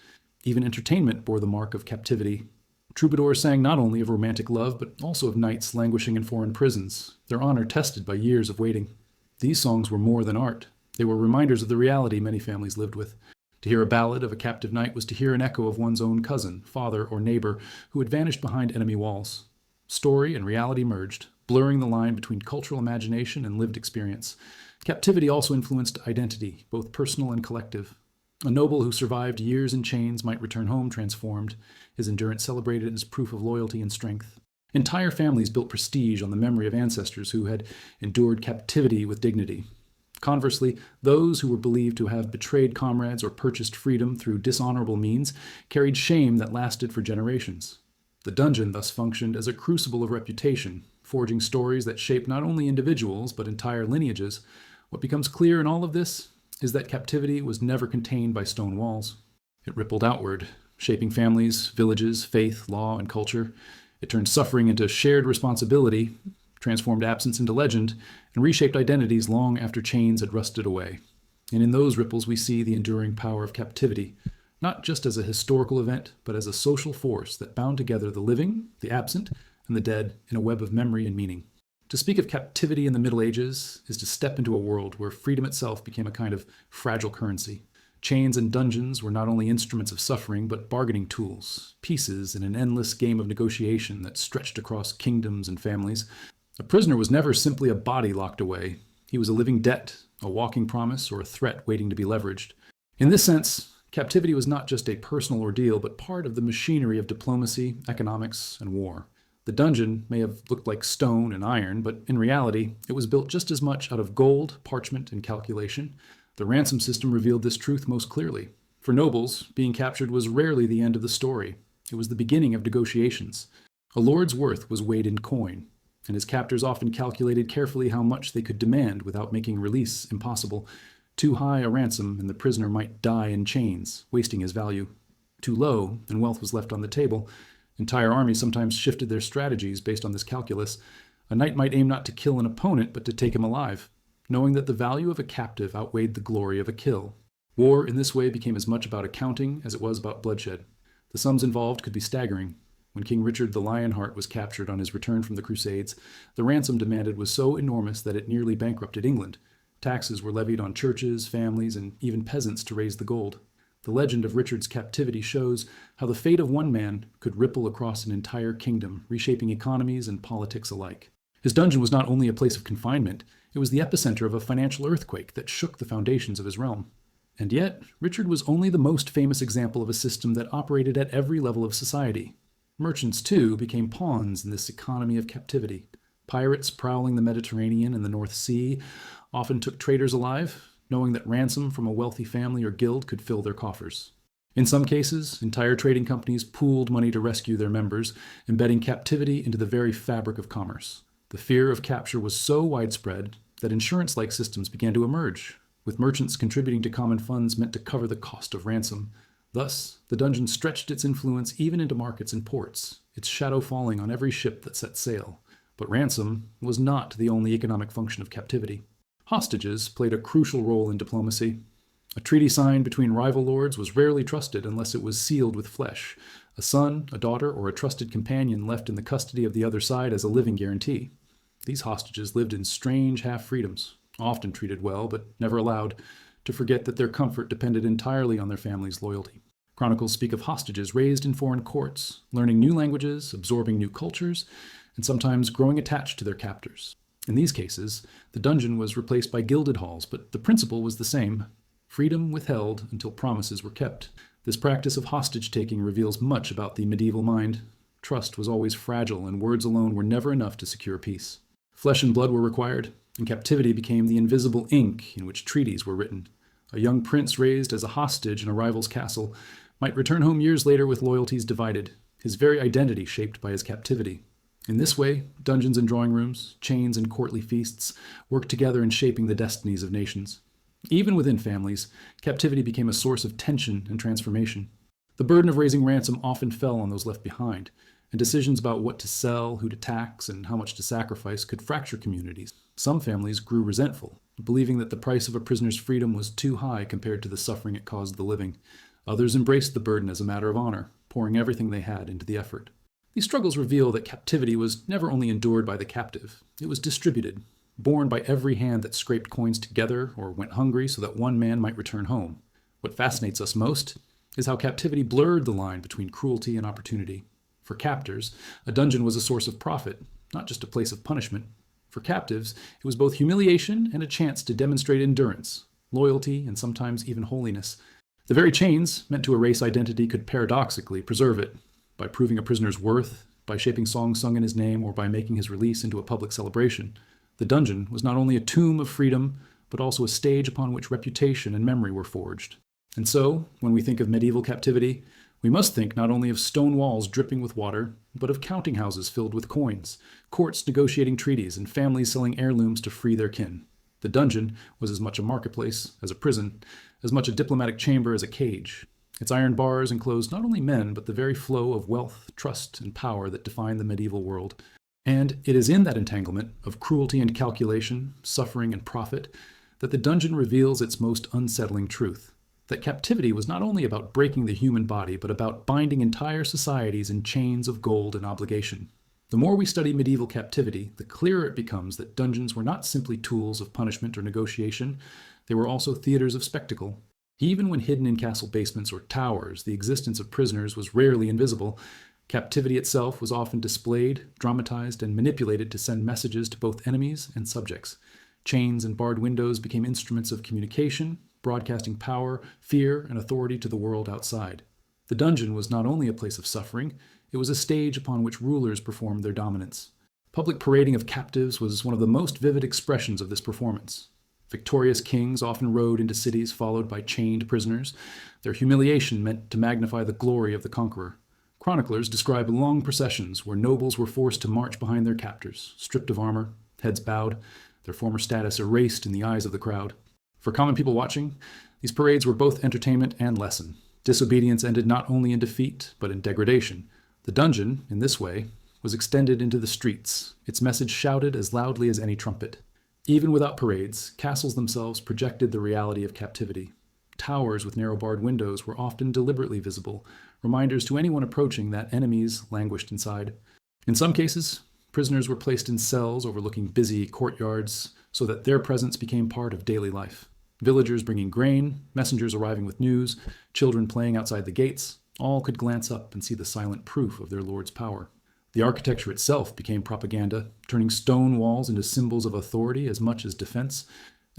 Even entertainment bore the mark of captivity. Troubadours sang not only of romantic love, but also of knights languishing in foreign prisons, their honor tested by years of waiting. These songs were more than art. They were reminders of the reality many families lived with. To hear a ballad of a captive knight was to hear an echo of one's own cousin, father, or neighbor who had vanished behind enemy walls. Story and reality merged, blurring the line between cultural imagination and lived experience. Captivity also influenced identity, both personal and collective. A noble who survived years in chains might return home transformed, his endurance celebrated as proof of loyalty and strength. Entire families built prestige on the memory of ancestors who had endured captivity with dignity. Conversely, those who were believed to have betrayed comrades or purchased freedom through dishonorable means carried shame that lasted for generations. The dungeon thus functioned as a crucible of reputation, forging stories that shaped not only individuals but entire lineages. What becomes clear in all of this is that captivity was never contained by stone walls. It rippled outward, shaping families, villages, faith, law, and culture. It turned suffering into shared responsibility, transformed absence into legend, and reshaped identities long after chains had rusted away. And in those ripples we see the enduring power of captivity, not just as a historical event, but as a social force that bound together the living, the absent, and the dead in a web of memory and meaning. To speak of captivity in the Middle Ages is to step into a world where freedom itself became a kind of fragile currency. Chains and dungeons were not only instruments of suffering, but bargaining tools, pieces in an endless game of negotiation that stretched across kingdoms and families. A prisoner was never simply a body locked away. He was a living debt, a walking promise, or a threat waiting to be leveraged. In this sense, captivity was not just a personal ordeal, but part of the machinery of diplomacy, economics, and war. The dungeon may have looked like stone and iron, but in reality, it was built just as much out of gold, parchment, and calculation. The ransom system revealed this truth most clearly. For nobles, being captured was rarely the end of the story. It was the beginning of negotiations. A lord's worth was weighed in coin, and his captors often calculated carefully how much they could demand without making release impossible. Too high a ransom, and the prisoner might die in chains, wasting his value. Too low, and wealth was left on the table. Entire armies sometimes shifted their strategies based on this calculus. A knight might aim not to kill an opponent, but to take him alive, knowing that the value of a captive outweighed the glory of a kill. War, in this way, became as much about accounting as it was about bloodshed. The sums involved could be staggering. When King Richard the Lionheart was captured on his return from the Crusades, the ransom demanded was so enormous that it nearly bankrupted England. Taxes were levied on churches, families, and even peasants to raise the gold. The legend of Richard's captivity shows how the fate of one man could ripple across an entire kingdom, reshaping economies and politics alike. His dungeon was not only a place of confinement, it was the epicenter of a financial earthquake that shook the foundations of his realm. And yet, Richard was only the most famous example of a system that operated at every level of society. Merchants, too, became pawns in this economy of captivity. Pirates prowling the Mediterranean and the North Sea often took traders alive, knowing that ransom from a wealthy family or guild could fill their coffers. In some cases, entire trading companies pooled money to rescue their members, embedding captivity into the very fabric of commerce. The fear of capture was so widespread that insurance-like systems began to emerge, with merchants contributing to common funds meant to cover the cost of ransom. Thus, the dungeon stretched its influence even into markets and ports, its shadow falling on every ship that set sail. But ransom was not the only economic function of captivity. Hostages played a crucial role in diplomacy. A treaty signed between rival lords was rarely trusted unless it was sealed with flesh, a son, a daughter, or a trusted companion left in the custody of the other side as a living guarantee. These hostages lived in strange half-freedoms, often treated well, but never allowed to forget that their comfort depended entirely on their family's loyalty. Chronicles speak of hostages raised in foreign courts, learning new languages, absorbing new cultures, and sometimes growing attached to their captors. In these cases, the dungeon was replaced by gilded halls, but the principle was the same: freedom withheld until promises were kept. This practice of hostage-taking reveals much about the medieval mind. Trust was always fragile, and words alone were never enough to secure peace. Flesh and blood were required, and captivity became the invisible ink in which treaties were written. A young prince raised as a hostage in a rival's castle might return home years later with loyalties divided, his very identity shaped by his captivity. In this way, dungeons and drawing rooms, chains and courtly feasts worked together in shaping the destinies of nations. Even within families, captivity became a source of tension and transformation. The burden of raising ransom often fell on those left behind, and decisions about what to sell, who to tax, and how much to sacrifice could fracture communities. Some families grew resentful, believing that the price of a prisoner's freedom was too high compared to the suffering it caused the living. Others embraced the burden as a matter of honor, pouring everything they had into the effort. These struggles reveal that captivity was never only endured by the captive, it was distributed, borne by every hand that scraped coins together or went hungry so that one man might return home. What fascinates us most is how captivity blurred the line between cruelty and opportunity. For captors, a dungeon was a source of profit, not just a place of punishment. For captives, it was both humiliation and a chance to demonstrate endurance, loyalty, and sometimes even holiness. The very chains meant to erase identity could paradoxically preserve it, by proving a prisoner's worth, by shaping songs sung in his name, or by making his release into a public celebration. The dungeon was not only a tomb of freedom, but also a stage upon which reputation and memory were forged. And so, when we think of medieval captivity, we must think not only of stone walls dripping with water, but of counting houses filled with coins, courts negotiating treaties, and families selling heirlooms to free their kin. The dungeon was as much a marketplace as a prison, as much a diplomatic chamber as a cage. Its iron bars enclosed not only men, but the very flow of wealth, trust, and power that defined the medieval world. And it is in that entanglement of cruelty and calculation, suffering and profit, that the dungeon reveals its most unsettling truth: that captivity was not only about breaking the human body, but about binding entire societies in chains of gold and obligation. The more we study medieval captivity, the clearer it becomes that dungeons were not simply tools of punishment or negotiation, they were also theaters of spectacle. Even when hidden in castle basements or towers, the existence of prisoners was rarely invisible. Captivity itself was often displayed, dramatized, and manipulated to send messages to both enemies and subjects. Chains and barred windows became instruments of communication, broadcasting power, fear, and authority to the world outside. The dungeon was not only a place of suffering, it was a stage upon which rulers performed their dominance. Public parading of captives was one of the most vivid expressions of this performance. Victorious kings often rode into cities followed by chained prisoners. Their humiliation meant to magnify the glory of the conqueror. Chroniclers describe long processions where nobles were forced to march behind their captors, stripped of armor, heads bowed, their former status erased in the eyes of the crowd. For common people watching, these parades were both entertainment and lesson. Disobedience ended not only in defeat, but in degradation. The dungeon, in this way, was extended into the streets, its message shouted as loudly as any trumpet. Even without parades, castles themselves projected the reality of captivity. Towers with narrow barred windows were often deliberately visible, reminders to anyone approaching that enemies languished inside. In some cases, prisoners were placed in cells overlooking busy courtyards so that their presence became part of daily life. Villagers bringing grain, messengers arriving with news, children playing outside the gates, all could glance up and see the silent proof of their lord's power. The architecture itself became propaganda, turning stone walls into symbols of authority as much as defense.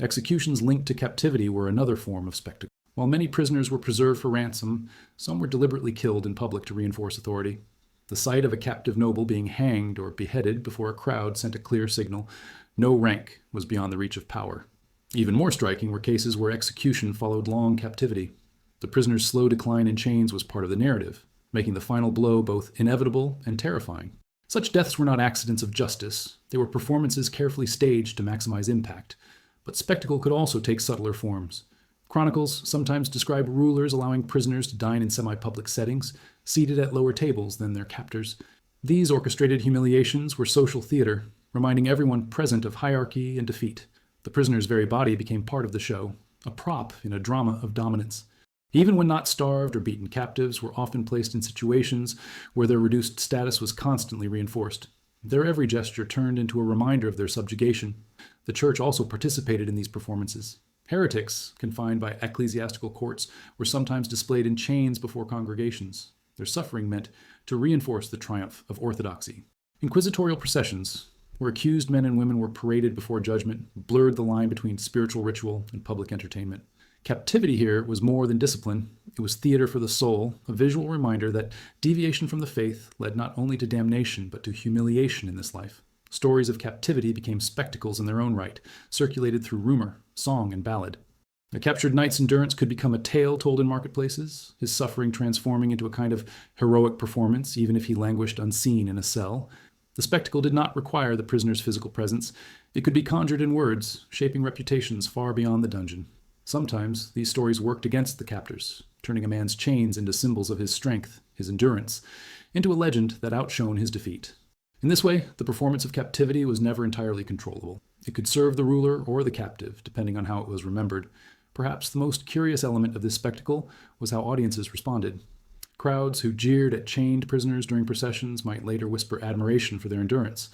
Executions linked to captivity were another form of spectacle. While many prisoners were preserved for ransom, some were deliberately killed in public to reinforce authority. The sight of a captive noble being hanged or beheaded before a crowd sent a clear signal: no rank was beyond the reach of power. Even more striking were cases where execution followed long captivity. The prisoner's slow decline in chains was part of the narrative, making the final blow both inevitable and terrifying. Such deaths were not accidents of justice. They were performances carefully staged to maximize impact. But spectacle could also take subtler forms. Chronicles sometimes describe rulers allowing prisoners to dine in semi-public settings, seated at lower tables than their captors. These orchestrated humiliations were social theater, reminding everyone present of hierarchy and defeat. The prisoner's very body became part of the show, a prop in a drama of dominance. Even when not starved or beaten, captives were often placed in situations where their reduced status was constantly reinforced. Their every gesture turned into a reminder of their subjugation. The church also participated in these performances. Heretics, confined by ecclesiastical courts, were sometimes displayed in chains before congregations. Their suffering meant to reinforce the triumph of orthodoxy. Inquisitorial processions, where accused men and women were paraded before judgment, blurred the line between spiritual ritual and public entertainment. Captivity here was more than discipline. It was theater for the soul, a visual reminder that deviation from the faith led not only to damnation, but to humiliation in this life. Stories of captivity became spectacles in their own right, circulated through rumor, song, and ballad. A captured knight's endurance could become a tale told in marketplaces, his suffering transforming into a kind of heroic performance, even if he languished unseen in a cell. The spectacle did not require the prisoner's physical presence. It could be conjured in words, shaping reputations far beyond the dungeon. Sometimes these stories worked against the captors, turning a man's chains into symbols of his strength, his endurance, into a legend that outshone his defeat. In this way, the performance of captivity was never entirely controllable. It could serve the ruler or the captive, depending on how it was remembered. Perhaps the most curious element of this spectacle was how audiences responded. Crowds who jeered at chained prisoners during processions might later whisper admiration for their endurance.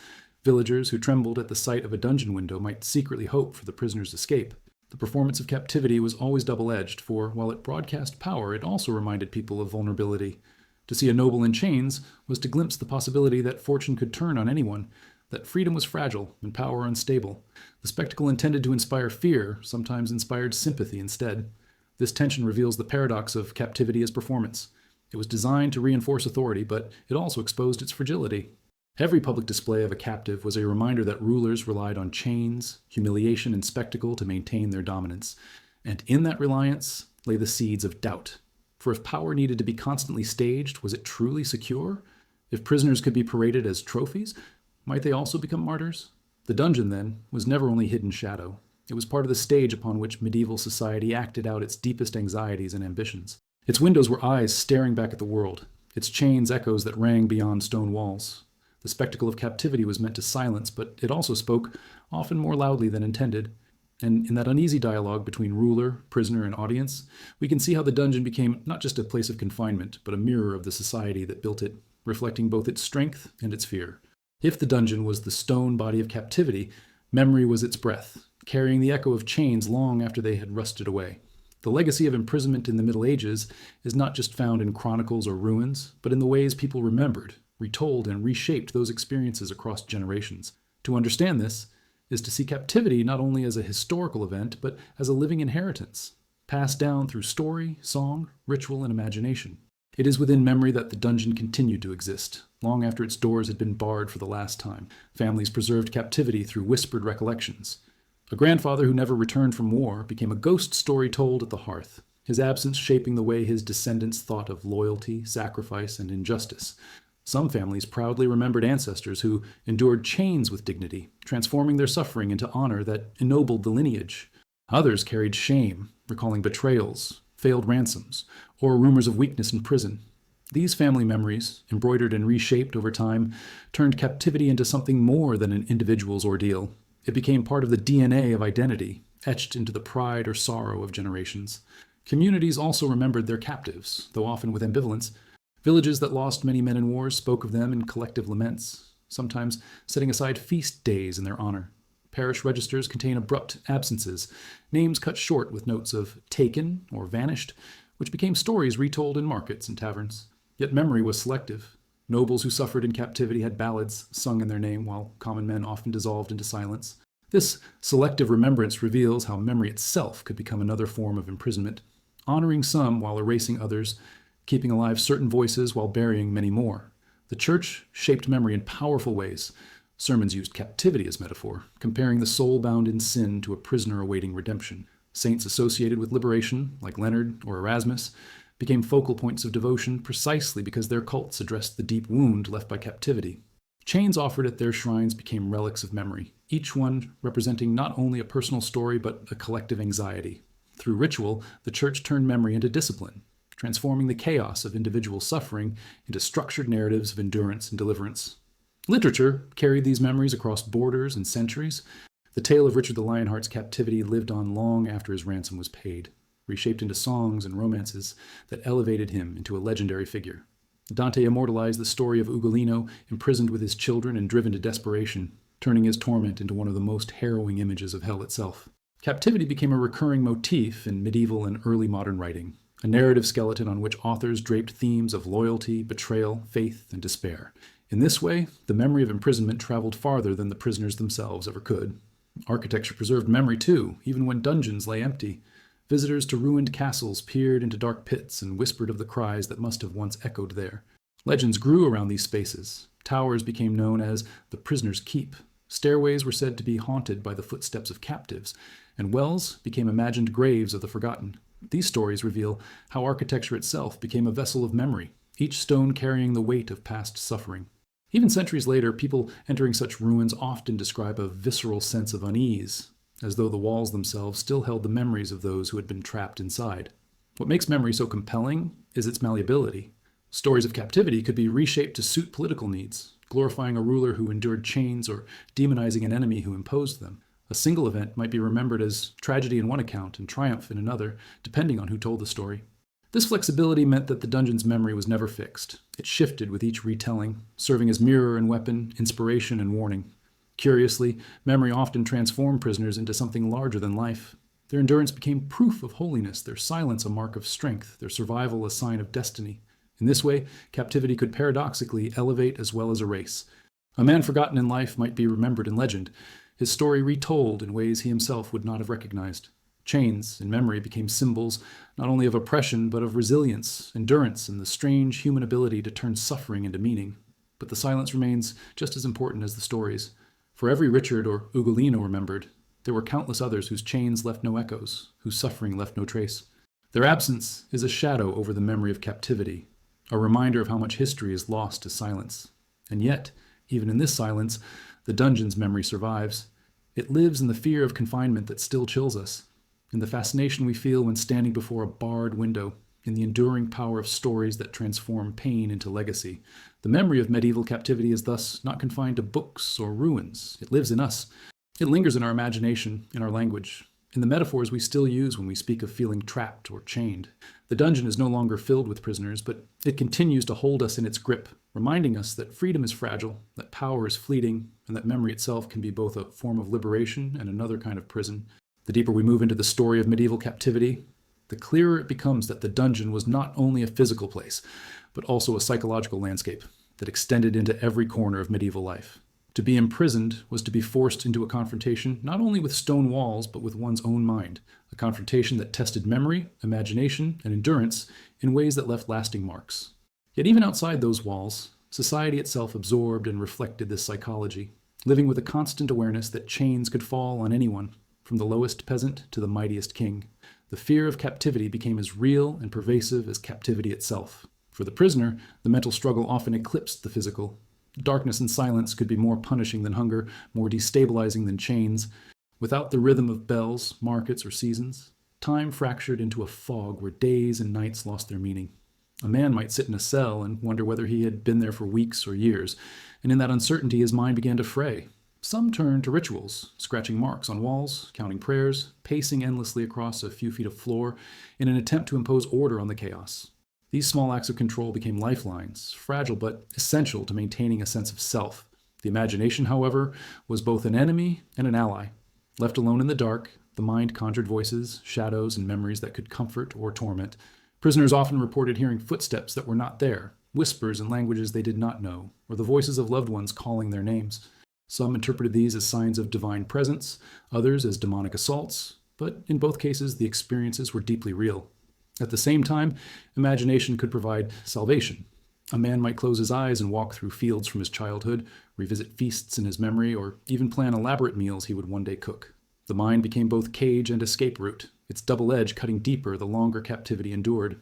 Villagers who trembled at the sight of a dungeon window might secretly hope for the prisoner's escape. The performance of captivity was always double-edged, for while it broadcast power, it also reminded people of vulnerability. To see a noble in chains was to glimpse the possibility that fortune could turn on anyone, that freedom was fragile and power unstable. The spectacle intended to inspire fear sometimes inspired sympathy instead. This tension reveals the paradox of captivity as performance. It was designed to reinforce authority, but it also exposed its fragility. Every public display of a captive was a reminder that rulers relied on chains, humiliation, and spectacle to maintain their dominance. And in that reliance lay the seeds of doubt. For if power needed to be constantly staged, was it truly secure? If prisoners could be paraded as trophies, might they also become martyrs? The dungeon, then, was never only hidden shadow. It was part of the stage upon which medieval society acted out its deepest anxieties and ambitions. Its windows were eyes staring back at the world, its chains echoes that rang beyond stone walls. The spectacle of captivity was meant to silence, but it also spoke, often more loudly than intended. And in that uneasy dialogue between ruler, prisoner, and audience, we can see how the dungeon became not just a place of confinement, but a mirror of the society that built it, reflecting both its strength and its fear. If the dungeon was the stone body of captivity, memory was its breath, carrying the echo of chains long after they had rusted away. The legacy of imprisonment in the Middle Ages is not just found in chronicles or ruins, but in the ways people remembered, retold, and reshaped those experiences across generations. To understand this is to see captivity not only as a historical event, but as a living inheritance, passed down through story, song, ritual, and imagination. It is within memory that the dungeon continued to exist, long after its doors had been barred for the last time. Families preserved captivity through whispered recollections. A grandfather who never returned from war became a ghost story told at the hearth, his absence shaping the way his descendants thought of loyalty, sacrifice, and injustice. Some families proudly remembered ancestors who endured chains with dignity, transforming their suffering into honor that ennobled the lineage. Others carried shame, recalling betrayals, failed ransoms, or rumors of weakness in prison. These family memories, embroidered and reshaped over time, turned captivity into something more than an individual's ordeal. It became part of the DNA of identity, etched into the pride or sorrow of generations. Communities also remembered their captives, though often with ambivalence. Villages that lost many men in wars spoke of them in collective laments, sometimes setting aside feast days in their honor. Parish registers contain abrupt absences, names cut short with notes of taken or vanished, which became stories retold in markets and taverns. Yet memory was selective. Nobles who suffered in captivity had ballads sung in their name, while common men often dissolved into silence. This selective remembrance reveals how memory itself could become another form of imprisonment, honoring some while erasing others, keeping alive certain voices while burying many more. The church shaped memory in powerful ways. Sermons used captivity as metaphor, comparing the soul bound in sin to a prisoner awaiting redemption. Saints associated with liberation, like Leonard or Erasmus, became focal points of devotion precisely because their cults addressed the deep wound left by captivity. Chains offered at their shrines became relics of memory, each one representing not only a personal story but a collective anxiety. Through ritual, the church turned memory into discipline, transforming the chaos of individual suffering into structured narratives of endurance and deliverance. Literature carried these memories across borders and centuries. The tale of Richard the Lionheart's captivity lived on long after his ransom was paid, reshaped into songs and romances that elevated him into a legendary figure. Dante immortalized the story of Ugolino, imprisoned with his children and driven to desperation, turning his torment into one of the most harrowing images of hell itself. Captivity became a recurring motif in medieval and early modern writing, a narrative skeleton on which authors draped themes of loyalty, betrayal, faith, and despair. In this way, the memory of imprisonment traveled farther than the prisoners themselves ever could. Architecture preserved memory too, even when dungeons lay empty. Visitors to ruined castles peered into dark pits and whispered of the cries that must have once echoed there. Legends grew around these spaces. Towers became known as the prisoner's keep. Stairways were said to be haunted by the footsteps of captives, and wells became imagined graves of the forgotten. These stories reveal how architecture itself became a vessel of memory, each stone carrying the weight of past suffering. Even centuries later, people entering such ruins often describe a visceral sense of unease, as though the walls themselves still held the memories of those who had been trapped inside. What makes memory so compelling is its malleability. Stories of captivity could be reshaped to suit political needs, glorifying a ruler who endured chains or demonizing an enemy who imposed them. A single event might be remembered as tragedy in one account and triumph in another, depending on who told the story. This flexibility meant that the dungeon's memory was never fixed. It shifted with each retelling, serving as mirror and weapon, inspiration and warning. Curiously, memory often transformed prisoners into something larger than life. Their endurance became proof of holiness, their silence a mark of strength, their survival a sign of destiny. In this way, captivity could paradoxically elevate as well as erase. A man forgotten in life might be remembered in legend, his story retold in ways he himself would not have recognized. Chains in memory became symbols not only of oppression but of resilience, endurance, and the strange human ability to turn suffering into meaning. But the silence remains just as important as the stories. For every Richard or Ugolino remembered, there were countless others whose chains left no echoes, whose suffering left no trace. Their absence is a shadow over the memory of captivity, a reminder of how much history is lost to silence. And yet, even in this silence, the dungeon's memory survives. It lives in the fear of confinement that still chills us, in the fascination we feel when standing before a barred window, in the enduring power of stories that transform pain into legacy. The memory of medieval captivity is thus not confined to books or ruins. It lives in us. It lingers in our imagination, in our language, in the metaphors we still use when we speak of feeling trapped or chained. The dungeon is no longer filled with prisoners, but it continues to hold us in its grip, reminding us that freedom is fragile, that power is fleeting, and that memory itself can be both a form of liberation and another kind of prison. The deeper we move into the story of medieval captivity, the clearer it becomes that the dungeon was not only a physical place, but also a psychological landscape that extended into every corner of medieval life. To be imprisoned was to be forced into a confrontation not only with stone walls, but with one's own mind, a confrontation that tested memory, imagination, and endurance in ways that left lasting marks. Yet even outside those walls, society itself absorbed and reflected this psychology, living with a constant awareness that chains could fall on anyone, from the lowest peasant to the mightiest king. The fear of captivity became as real and pervasive as captivity itself. For the prisoner, the mental struggle often eclipsed the physical. Darkness and silence could be more punishing than hunger, more destabilizing than chains. Without the rhythm of bells, markets, or seasons, time fractured into a fog where days and nights lost their meaning. A man might sit in a cell and wonder whether he had been there for weeks or years, and in that uncertainty his mind began to fray. Some turned to rituals, scratching marks on walls, counting prayers, pacing endlessly across a few feet of floor in an attempt to impose order on the chaos. These small acts of control became lifelines, fragile but essential to maintaining a sense of self. The imagination, however, was both an enemy and an ally. Left alone in the dark, the mind conjured voices, shadows, and memories that could comfort or torment. Prisoners often reported hearing footsteps that were not there, whispers in languages they did not know, or the voices of loved ones calling their names. Some interpreted these as signs of divine presence, others as demonic assaults, but in both cases the experiences were deeply real. At the same time, imagination could provide salvation. A man might close his eyes and walk through fields from his childhood, revisit feasts in his memory, or even plan elaborate meals he would one day cook. The mind became both cage and escape route, its double edge cutting deeper the longer captivity endured.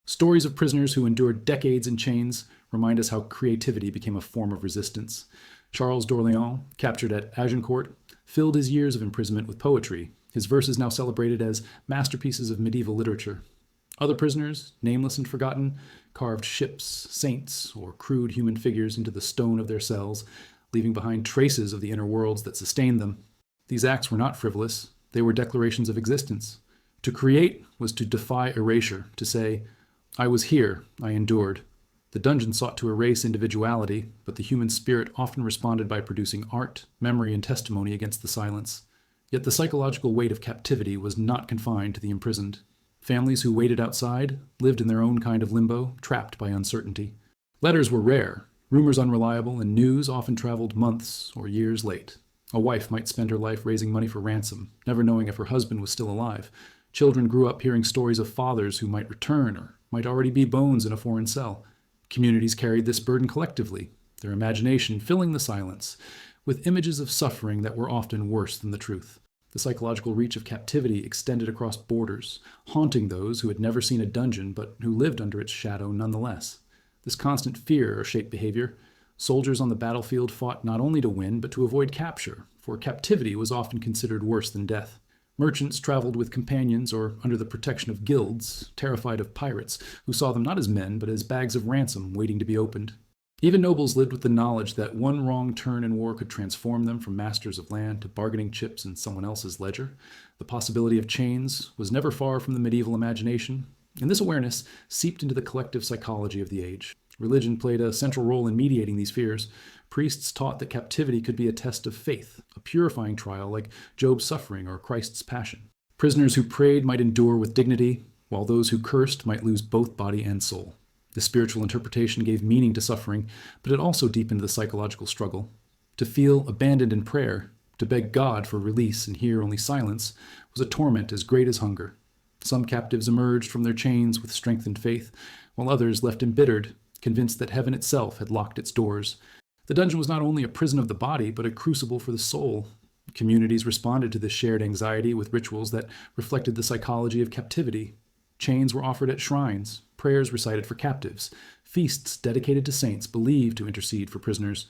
Stories of prisoners who endured decades in chains remind us how creativity became a form of resistance. Charles d'Orléans, captured at Agincourt, filled his years of imprisonment with poetry, his verses now celebrated as masterpieces of medieval literature. Other prisoners, nameless and forgotten, carved ships, saints, or crude human figures into the stone of their cells, leaving behind traces of the inner worlds that sustained them. These acts were not frivolous, they were declarations of existence. To create was to defy erasure, to say, "I was here, I endured." The dungeon sought to erase individuality, but the human spirit often responded by producing art, memory, and testimony against the silence. Yet the psychological weight of captivity was not confined to the imprisoned. Families who waited outside lived in their own kind of limbo, trapped by uncertainty. Letters were rare, rumors unreliable, and news often traveled months or years late. A wife might spend her life raising money for ransom, never knowing if her husband was still alive. Children grew up hearing stories of fathers who might return or might already be bones in a foreign cell. Communities carried this burden collectively, their imagination filling the silence with images of suffering that were often worse than the truth. The psychological reach of captivity extended across borders, haunting those who had never seen a dungeon but who lived under its shadow nonetheless. This constant fear shaped behavior. Soldiers on the battlefield fought not only to win, but to avoid capture, for captivity was often considered worse than death. Merchants traveled with companions or under the protection of guilds, terrified of pirates, who saw them not as men, but as bags of ransom waiting to be opened. Even nobles lived with the knowledge that one wrong turn in war could transform them from masters of land to bargaining chips in someone else's ledger. The possibility of chains was never far from the medieval imagination, and this awareness seeped into the collective psychology of the age. Religion played a central role in mediating these fears. Priests taught that captivity could be a test of faith, a purifying trial like Job's suffering or Christ's passion. Prisoners who prayed might endure with dignity, while those who cursed might lose both body and soul. The spiritual interpretation gave meaning to suffering, but it also deepened the psychological struggle. To feel abandoned in prayer, to beg God for release and hear only silence, was a torment as great as hunger. Some captives emerged from their chains with strengthened faith, while others left embittered, convinced that heaven itself had locked its doors. The dungeon was not only a prison of the body, but a crucible for the soul. Communities responded to this shared anxiety with rituals that reflected the psychology of captivity. Chains were offered at shrines, prayers recited for captives, feasts dedicated to saints believed to intercede for prisoners.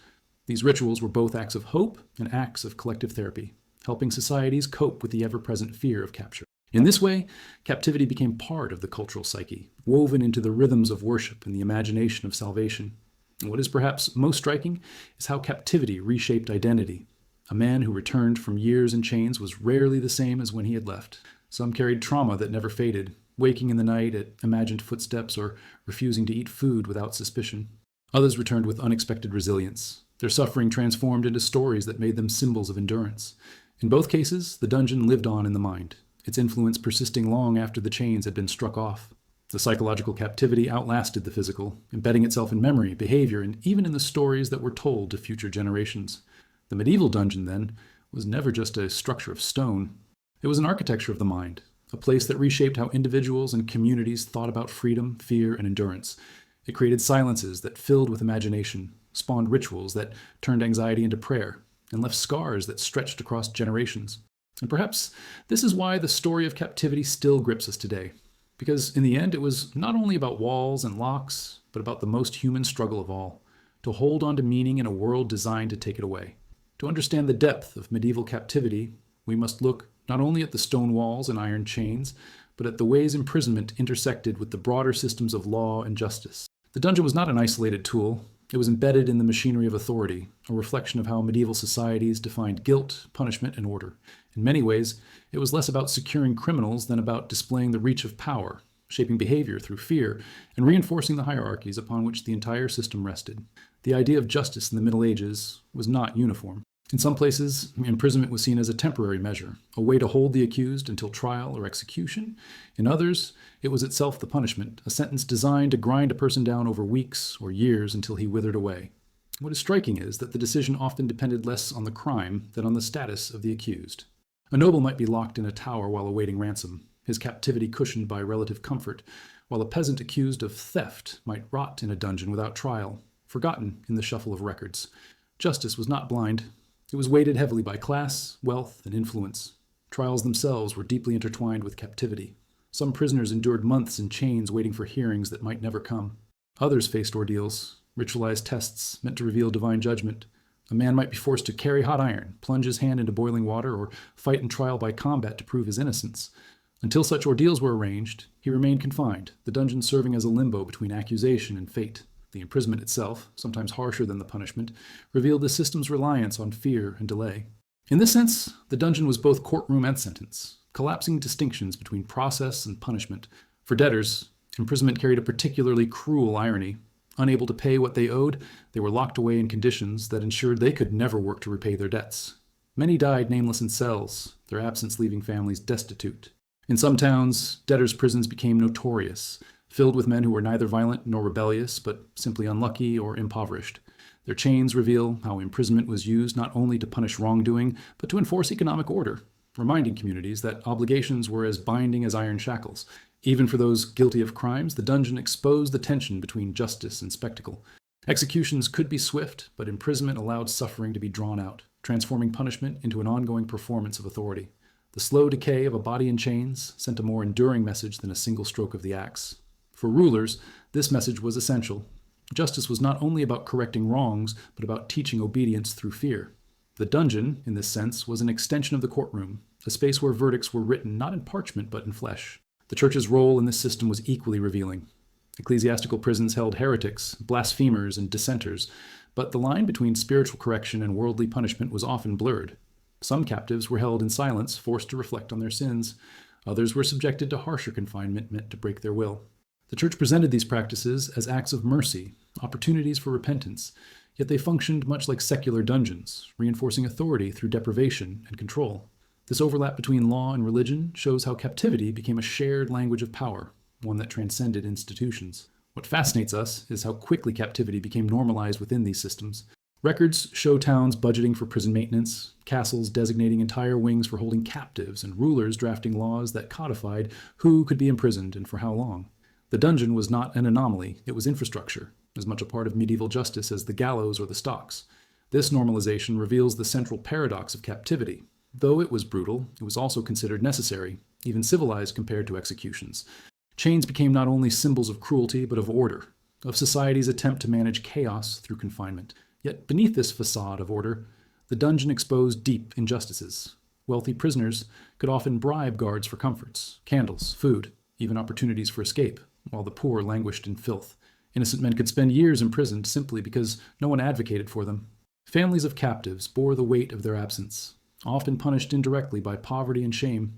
These rituals were both acts of hope and acts of collective therapy, helping societies cope with the ever-present fear of capture. In this way, captivity became part of the cultural psyche, woven into the rhythms of worship and the imagination of salvation. And what is perhaps most striking is how captivity reshaped identity. A man who returned from years in chains was rarely the same as when he had left. Some carried trauma that never faded, waking in the night at imagined footsteps or refusing to eat food without suspicion. Others returned with unexpected resilience, their suffering transformed into stories that made them symbols of endurance. In both cases, the dungeon lived on in the mind. its influence persisting long after the chains had been struck off. The psychological captivity outlasted the physical, embedding itself in memory, behavior, and even in the stories that were told to future generations. The medieval dungeon, then, was never just a structure of stone. It was an architecture of the mind, a place that reshaped how individuals and communities thought about freedom, fear, and endurance. It created silences that filled with imagination, spawned rituals that turned anxiety into prayer, and left scars that stretched across generations. And perhaps this is why the story of captivity still grips us today. Because in the end, it was not only about walls and locks, but about the most human struggle of all, to hold on to meaning in a world designed to take it away. To understand the depth of medieval captivity, we must look not only at the stone walls and iron chains, but at the ways imprisonment intersected with the broader systems of law and justice. The dungeon was not an isolated tool. It was embedded in the machinery of authority, a reflection of how medieval societies defined guilt, punishment, and order. In many ways, it was less about securing criminals than about displaying the reach of power, shaping behavior through fear, and reinforcing the hierarchies upon which the entire system rested. The idea of justice in the Middle Ages was not uniform. In some places, imprisonment was seen as a temporary measure, a way to hold the accused until trial or execution. In others, it was itself the punishment, a sentence designed to grind a person down over weeks or years until he withered away. What is striking is that the decision often depended less on the crime than on the status of the accused. A noble might be locked in a tower while awaiting ransom, his captivity cushioned by relative comfort, while a peasant accused of theft might rot in a dungeon without trial, forgotten in the shuffle of records. Justice was not blind. It was weighted heavily by class, wealth, and influence. Trials themselves were deeply intertwined with captivity. Some prisoners endured months in chains waiting for hearings that might never come. Others faced ordeals, ritualized tests meant to reveal divine judgment. A man might be forced to carry hot iron, plunge his hand into boiling water, or fight in trial by combat to prove his innocence. Until such ordeals were arranged, he remained confined, the dungeon serving as a limbo between accusation and fate. The imprisonment itself, sometimes harsher than the punishment, revealed the system's reliance on fear and delay. In this sense, the dungeon was both courtroom and sentence, collapsing distinctions between process and punishment. For debtors, imprisonment carried a particularly cruel irony. Unable to pay what they owed, they were locked away in conditions that ensured they could never work to repay their debts. Many died nameless in cells, their absence leaving families destitute. In some towns, debtors' prisons became notorious, filled with men who were neither violent nor rebellious, but simply unlucky or impoverished. Their chains reveal how imprisonment was used not only to punish wrongdoing, but to enforce economic order, reminding communities that obligations were as binding as iron shackles. Even for those guilty of crimes, the dungeon exposed the tension between justice and spectacle. Executions could be swift, but imprisonment allowed suffering to be drawn out, transforming punishment into an ongoing performance of authority. The slow decay of a body in chains sent a more enduring message than a single stroke of the axe. For rulers, this message was essential. Justice was not only about correcting wrongs, but about teaching obedience through fear. The dungeon, in this sense, was an extension of the courtroom, a space where verdicts were written not in parchment but in flesh. The church's role in this system was equally revealing. Ecclesiastical prisons held heretics, blasphemers, and dissenters, but the line between spiritual correction and worldly punishment was often blurred. Some captives were held in silence, forced to reflect on their sins. Others were subjected to harsher confinement meant to break their will. The church presented these practices as acts of mercy, opportunities for repentance, yet they functioned much like secular dungeons, reinforcing authority through deprivation and control. This overlap between law and religion shows how captivity became a shared language of power, one that transcended institutions. What fascinates us is how quickly captivity became normalized within these systems. Records show towns budgeting for prison maintenance, castles designating entire wings for holding captives, and rulers drafting laws that codified who could be imprisoned and for how long. The dungeon was not an anomaly, it was infrastructure, as much a part of medieval justice as the gallows or the stocks. This normalization reveals the central paradox of captivity. Though it was brutal, it was also considered necessary, even civilized compared to executions. Chains became not only symbols of cruelty, but of order, of society's attempt to manage chaos through confinement. Yet beneath this facade of order, the dungeon exposed deep injustices. Wealthy prisoners could often bribe guards for comforts, candles, food, even opportunities for escape, while the poor languished in filth. Innocent men could spend years imprisoned simply because no one advocated for them. Families of captives bore the weight of their absence, often punished indirectly by poverty and shame,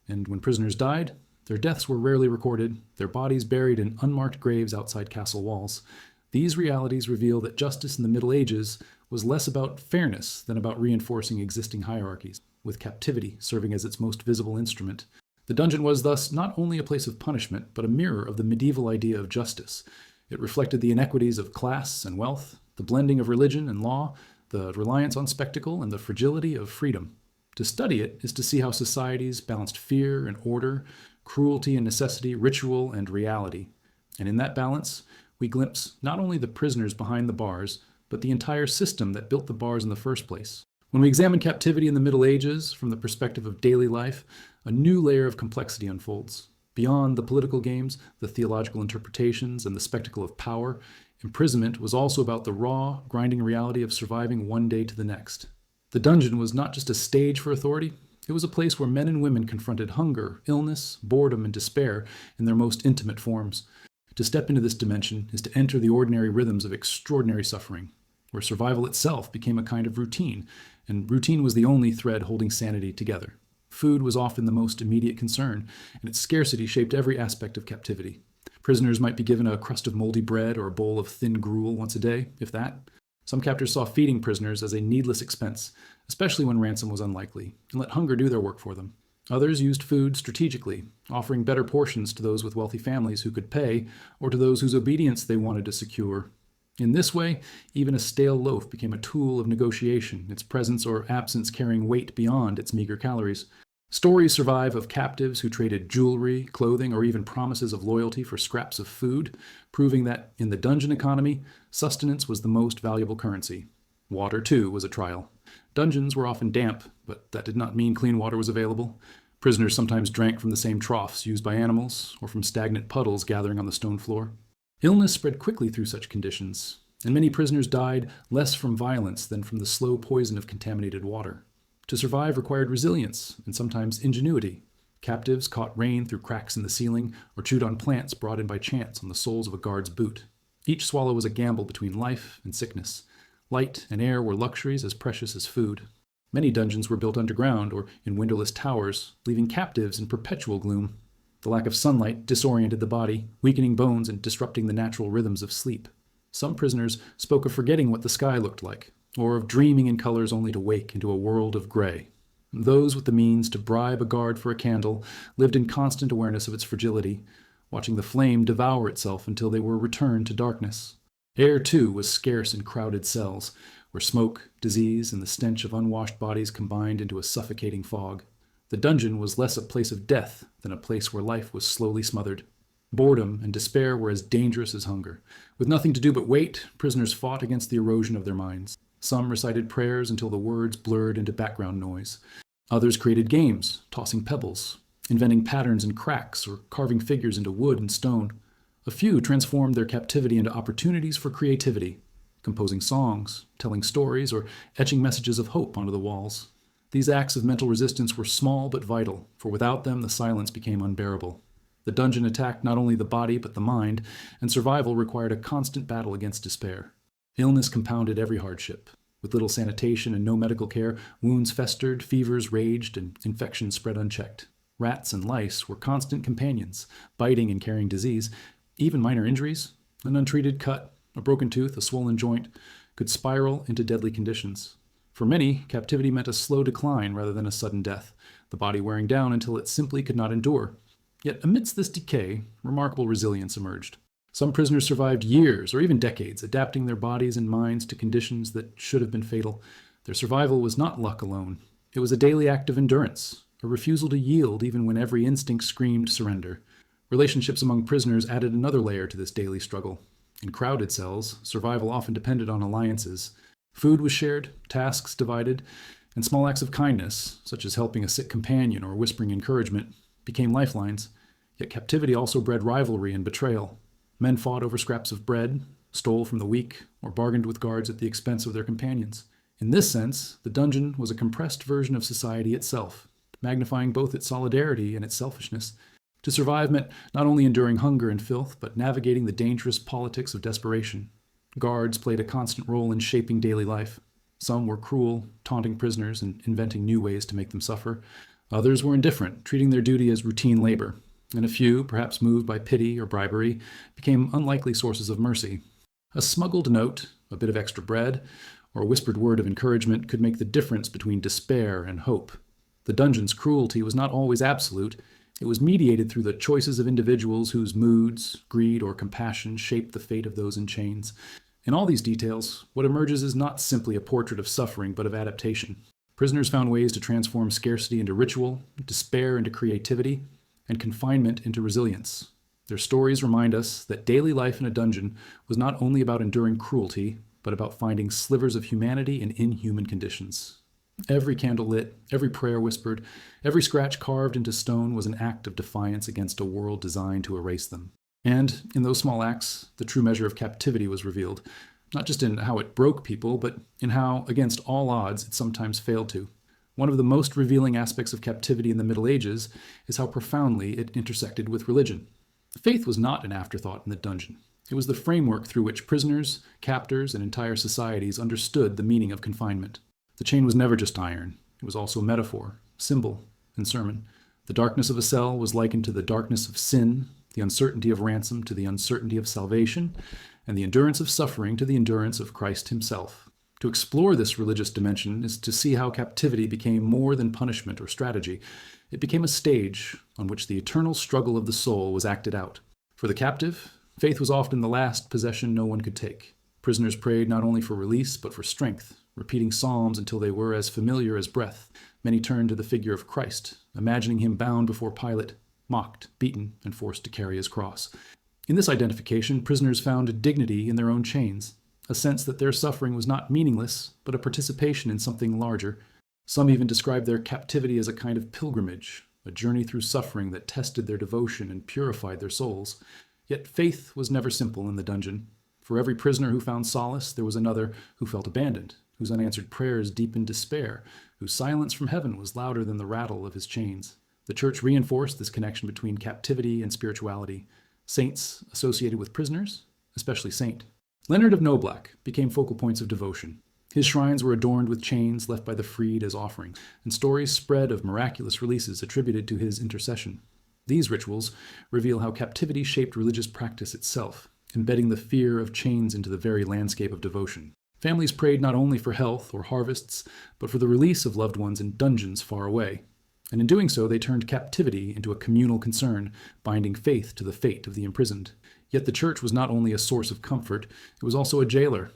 and when prisoners died, their deaths were rarely recorded, their bodies buried in unmarked graves outside castle walls. These realities reveal that justice in the Middle Ages was less about fairness than about reinforcing existing hierarchies, with captivity serving as its most visible instrument. The The dungeon was thus not only a place of punishment, but a mirror of the medieval idea of justice. It reflected the inequities of class and wealth, the blending of religion and law, the reliance on spectacle, and the fragility of freedom. To study it is to see how societies balanced fear and order, cruelty and necessity, ritual and reality. And in that balance, we glimpse not only the prisoners behind the bars, but the entire system that built the bars in the first place. When we examine captivity in the Middle Ages from the perspective of daily life, a new layer of complexity unfolds. Beyond the political games, the theological interpretations, and the spectacle of power, imprisonment was also about the raw, grinding reality of surviving one day to the next. The dungeon was not just a stage for authority, it was a place where men and women confronted hunger, illness, boredom, and despair in their most intimate forms. To step into this dimension is to enter the ordinary rhythms of extraordinary suffering, where survival itself became a kind of routine, and routine was the only thread holding sanity together. Food was often the most immediate concern, and its scarcity shaped every aspect of captivity. Prisoners might be given a crust of moldy bread or a bowl of thin gruel once a day, if that. Some captors saw feeding prisoners as a needless expense, especially when ransom was unlikely, and let hunger do their work for them. Others used food strategically, offering better portions to those with wealthy families who could pay, or to those whose obedience they wanted to secure. In this way, even a stale loaf became a tool of negotiation, its presence or absence carrying weight beyond its meager calories. Stories survive of captives who traded jewelry, clothing, or even promises of loyalty for scraps of food, proving that in the dungeon economy, sustenance was the most valuable currency. Water, too, was a trial. Dungeons were often damp, but that did not mean clean water was available. Prisoners sometimes drank from the same troughs used by animals, or from stagnant puddles gathering on the stone floor. Illness spread quickly through such conditions, and many prisoners died less from violence than from the slow poison of contaminated water. To survive required resilience and sometimes ingenuity. Captives caught rain through cracks in the ceiling or chewed on plants brought in by chance on the soles of a guard's boot. Each swallow was a gamble between life and sickness. Light and air were luxuries as precious as food. Many dungeons were built underground or in windowless towers, leaving captives in perpetual gloom. The lack of sunlight disoriented the body, weakening bones and disrupting the natural rhythms of sleep. Some prisoners spoke of forgetting what the sky looked like, or of dreaming in colors only to wake into a world of gray. Those with the means to bribe a guard for a candle lived in constant awareness of its fragility, watching the flame devour itself until they were returned to darkness. Air, too, was scarce in crowded cells, where smoke, disease, and the stench of unwashed bodies combined into a suffocating fog. The dungeon was less a place of death than a place where life was slowly smothered. Boredom and despair were as dangerous as hunger. With nothing to do but wait, prisoners fought against the erosion of their minds. Some recited prayers until the words blurred into background noise. Others created games, tossing pebbles, inventing patterns in cracks, or carving figures into wood and stone. A few transformed their captivity into opportunities for creativity, composing songs, telling stories, or etching messages of hope onto the walls. These acts of mental resistance were small but vital, for without them the silence became unbearable. The dungeon attacked not only the body but the mind, and survival required a constant battle against despair. Illness compounded every hardship. With little sanitation and no medical care, wounds festered, fevers raged, and infections spread unchecked. Rats and lice were constant companions, biting and carrying disease. Even minor injuries, an untreated cut, a broken tooth, a swollen joint, could spiral into deadly conditions. For many, captivity meant a slow decline rather than a sudden death, the body wearing down until it simply could not endure. Yet amidst this decay, remarkable resilience emerged. Some prisoners survived years or even decades, adapting their bodies and minds to conditions that should have been fatal. Their survival was not luck alone. It was a daily act of endurance, a refusal to yield even when every instinct screamed surrender. Relationships among prisoners added another layer to this daily struggle. In crowded cells, survival often depended on alliances. Food was shared, tasks divided, and small acts of kindness, such as helping a sick companion or whispering encouragement, became lifelines. Yet captivity also bred rivalry and betrayal. Men fought over scraps of bread, stole from the weak, or bargained with guards at the expense of their companions. In this sense, the dungeon was a compressed version of society itself, magnifying both its solidarity and its selfishness. To survive meant not only enduring hunger and filth, but navigating the dangerous politics of desperation. Guards played a constant role in shaping daily life. Some were cruel, taunting prisoners and inventing new ways to make them suffer. Others were indifferent, treating their duty as routine labor. And a few, perhaps moved by pity or bribery, became unlikely sources of mercy. A smuggled note, a bit of extra bread, or a whispered word of encouragement could make the difference between despair and hope. The dungeon's cruelty was not always absolute. It was mediated through the choices of individuals whose moods, greed, or compassion shaped the fate of those in chains. In all these details, what emerges is not simply a portrait of suffering, but of adaptation. Prisoners found ways to transform scarcity into ritual, despair into creativity, and confinement into resilience. Their stories remind us that daily life in a dungeon was not only about enduring cruelty, but about finding slivers of humanity in inhuman conditions. Every candle lit, every prayer whispered, every scratch carved into stone was an act of defiance against a world designed to erase them. And in those small acts, the true measure of captivity was revealed, not just in how it broke people, but in how, against all odds, it sometimes failed to. One of the most revealing aspects of captivity in the Middle Ages is how profoundly it intersected with religion. Faith was not an afterthought in the dungeon. It was the framework through which prisoners, captors, and entire societies understood the meaning of confinement. The chain was never just iron. It was also metaphor, symbol, and sermon. The darkness of a cell was likened to the darkness of sin, the uncertainty of ransom to the uncertainty of salvation, and the endurance of suffering to the endurance of Christ himself. To explore this religious dimension is to see how captivity became more than punishment or strategy. It became a stage on which the eternal struggle of the soul was acted out. For the captive, faith was often the last possession no one could take. Prisoners prayed not only for release, but for strength, repeating psalms until they were as familiar as breath. Many turned to the figure of Christ, imagining him bound before Pilate, mocked, beaten, and forced to carry his cross. In this identification, prisoners found dignity in their own chains, a sense that their suffering was not meaningless, but a participation in something larger. Some even described their captivity as a kind of pilgrimage, a journey through suffering that tested their devotion and purified their souls. Yet faith was never simple in the dungeon. For every prisoner who found solace, there was another who felt abandoned, whose unanswered prayers deepened despair, whose silence from heaven was louder than the rattle of his chains. The Church reinforced this connection between captivity and spirituality. Saints associated with prisoners, especially Saint Leonard of Noblac, became focal points of devotion. His shrines were adorned with chains left by the freed as offerings, and stories spread of miraculous releases attributed to his intercession. These rituals reveal how captivity shaped religious practice itself, embedding the fear of chains into the very landscape of devotion. Families prayed not only for health or harvests, but for the release of loved ones in dungeons far away. And in doing so, they turned captivity into a communal concern, binding faith to the fate of the imprisoned. Yet the Church was not only a source of comfort, it was also a jailer.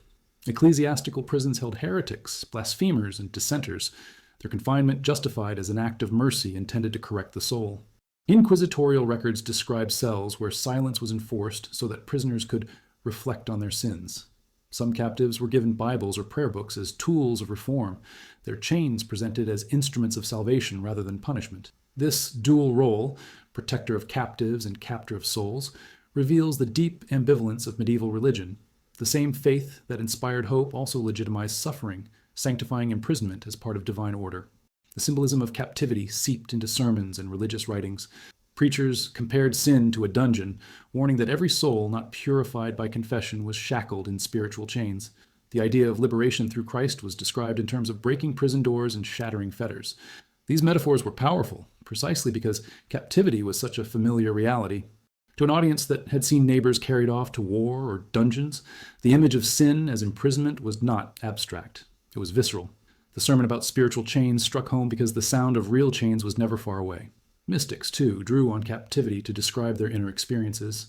Ecclesiastical prisons held heretics, blasphemers, and dissenters, their confinement justified as an act of mercy intended to correct the soul. Inquisitorial records describe cells where silence was enforced so that prisoners could reflect on their sins. Some captives were given Bibles or prayer books as tools of reform, their chains presented as instruments of salvation rather than punishment. This dual role, protector of captives and captor of souls, reveals the deep ambivalence of medieval religion. The same faith that inspired hope also legitimized suffering, sanctifying imprisonment as part of divine order. The symbolism of captivity seeped into sermons and religious writings. Preachers compared sin to a dungeon, warning that every soul not purified by confession was shackled in spiritual chains. The idea of liberation through Christ was described in terms of breaking prison doors and shattering fetters. These metaphors were powerful, precisely because captivity was such a familiar reality. To an audience that had seen neighbors carried off to war or dungeons, the image of sin as imprisonment was not abstract. It was visceral. The sermon about spiritual chains struck home because the sound of real chains was never far away. Mystics, too, drew on captivity to describe their inner experiences.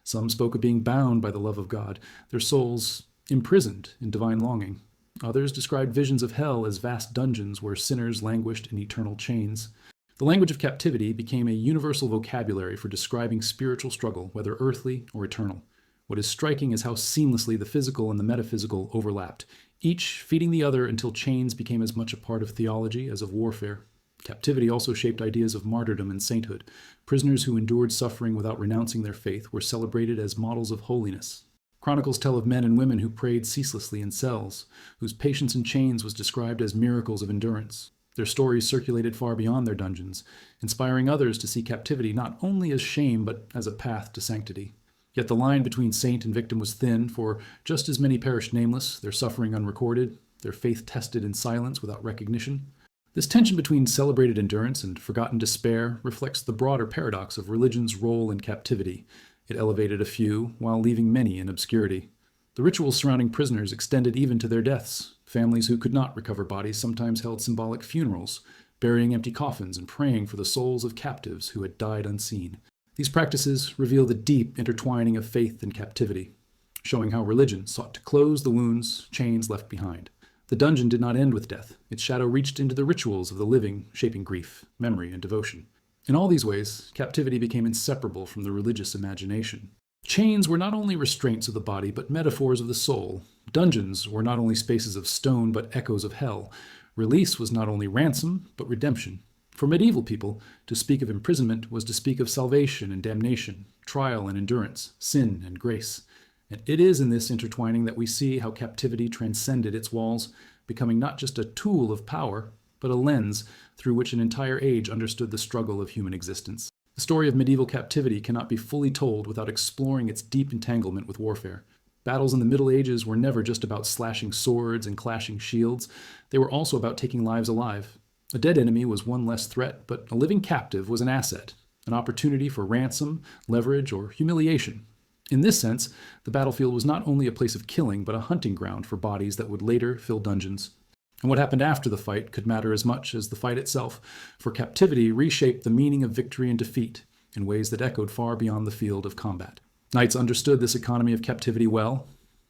Some spoke of being bound by the love of God, their souls imprisoned in divine longing. Others described visions of hell as vast dungeons where sinners languished in eternal chains. The language of captivity became a universal vocabulary for describing spiritual struggle, whether earthly or eternal. What is striking is how seamlessly the physical and the metaphysical overlapped, each feeding the other until chains became as much a part of theology as of warfare. Captivity also shaped ideas of martyrdom and sainthood. Prisoners who endured suffering without renouncing their faith were celebrated as models of holiness. Chronicles tell of men and women who prayed ceaselessly in cells, whose patience in chains was described as miracles of endurance. Their stories circulated far beyond their dungeons, inspiring others to see captivity not only as shame but as a path to sanctity. Yet the line between saint and victim was thin, for just as many perished nameless, their suffering unrecorded, their faith tested in silence without recognition. This tension between celebrated endurance and forgotten despair reflects the broader paradox of religion's role in captivity. It elevated a few while leaving many in obscurity. The rituals surrounding prisoners extended even to their deaths. Families who could not recover bodies sometimes held symbolic funerals, burying empty coffins and praying for the souls of captives who had died unseen. These practices reveal the deep intertwining of faith and captivity, showing how religion sought to close the wounds, chains left behind. The dungeon did not end with death. Its shadow reached into the rituals of the living, shaping grief, memory, and devotion. In all these ways, captivity became inseparable from the religious imagination. Chains were not only restraints of the body, but metaphors of the soul. Dungeons were not only spaces of stone, but echoes of hell. Release was not only ransom, but redemption. For medieval people, to speak of imprisonment was to speak of salvation and damnation, trial and endurance, sin and grace. And it is in this intertwining that we see how captivity transcended its walls, becoming not just a tool of power, but a lens through which an entire age understood the struggle of human existence. The story of medieval captivity cannot be fully told without exploring its deep entanglement with warfare. Battles in the Middle Ages were never just about slashing swords and clashing shields. They were also about taking lives alive. A dead enemy was one less threat, but a living captive was an asset, an opportunity for ransom, leverage, or humiliation. In this sense, the battlefield was not only a place of killing, but a hunting ground for bodies that would later fill dungeons. And what happened after the fight could matter as much as the fight itself, for captivity reshaped the meaning of victory and defeat in ways that echoed far beyond the field of combat. Knights understood this economy of captivity well.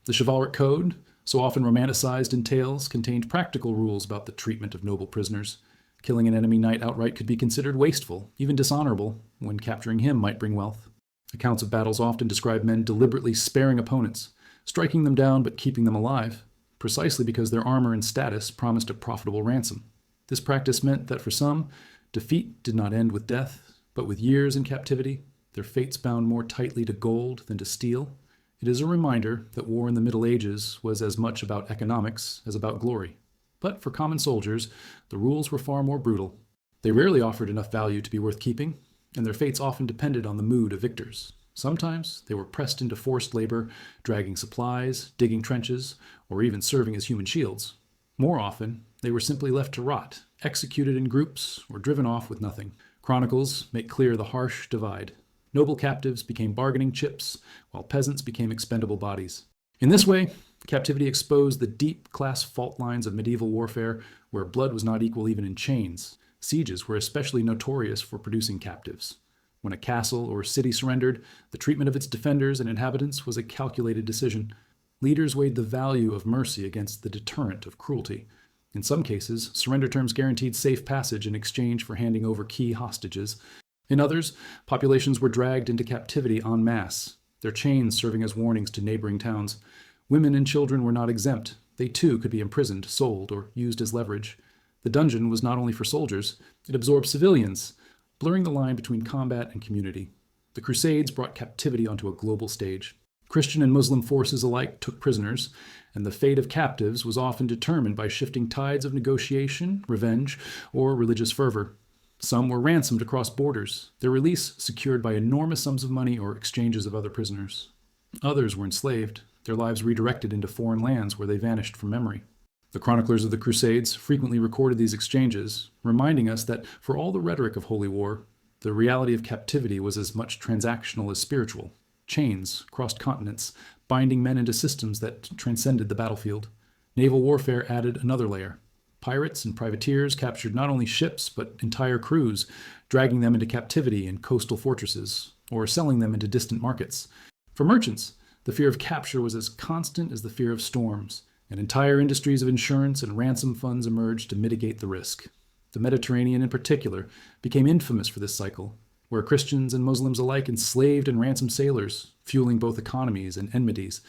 The chivalric code, so often romanticized in tales, contained practical rules about the treatment of noble prisoners. Killing an enemy knight outright could be considered wasteful, even dishonorable, when capturing him might bring wealth. Accounts of battles often describe men deliberately sparing opponents, striking them down but keeping them alive, precisely because their armor and status promised a profitable ransom. This practice meant that for some, defeat did not end with death, but with years in captivity, their fates bound more tightly to gold than to steel. It is a reminder that war in the Middle Ages was as much about economics as about glory. But for common soldiers, the rules were far more brutal. They rarely offered enough value to be worth keeping, and their fates often depended on the mood of victors. Sometimes they were pressed into forced labor, dragging supplies, digging trenches, or even serving as human shields. More often, they were simply left to rot, executed in groups, or driven off with nothing. Chronicles make clear the harsh divide. Noble captives became bargaining chips, while peasants became expendable bodies. In this way, captivity exposed the deep class fault lines of medieval warfare, where blood was not equal even in chains. Sieges were especially notorious for producing captives. When a castle or city surrendered, the treatment of its defenders and inhabitants was a calculated decision. Leaders weighed the value of mercy against the deterrent of cruelty. In some cases, surrender terms guaranteed safe passage in exchange for handing over key hostages. In others, populations were dragged into captivity en masse, their chains serving as warnings to neighboring towns. Women and children were not exempt. They too could be imprisoned, sold, or used as leverage. The dungeon was not only for soldiers, it absorbed civilians, blurring the line between combat and community. The Crusades brought captivity onto a global stage. Christian and Muslim forces alike took prisoners, and the fate of captives was often determined by shifting tides of negotiation, revenge, or religious fervor. Some were ransomed across borders, their release secured by enormous sums of money or exchanges of other prisoners. Others were enslaved, their lives redirected into foreign lands where they vanished from memory. The chroniclers of the Crusades frequently recorded these exchanges, reminding us that for all the rhetoric of holy war, the reality of captivity was as much transactional as spiritual. Chains crossed continents, binding men into systems that transcended the battlefield. Naval warfare added another layer. Pirates and privateers captured not only ships, but entire crews, dragging them into captivity in coastal fortresses, or selling them into distant markets. For merchants, the fear of capture was as constant as the fear of storms, and entire industries of insurance and ransom funds emerged to mitigate the risk. The Mediterranean, in particular, became infamous for this cycle, where Christians and Muslims alike enslaved and ransomed sailors, fueling both economies and enmities.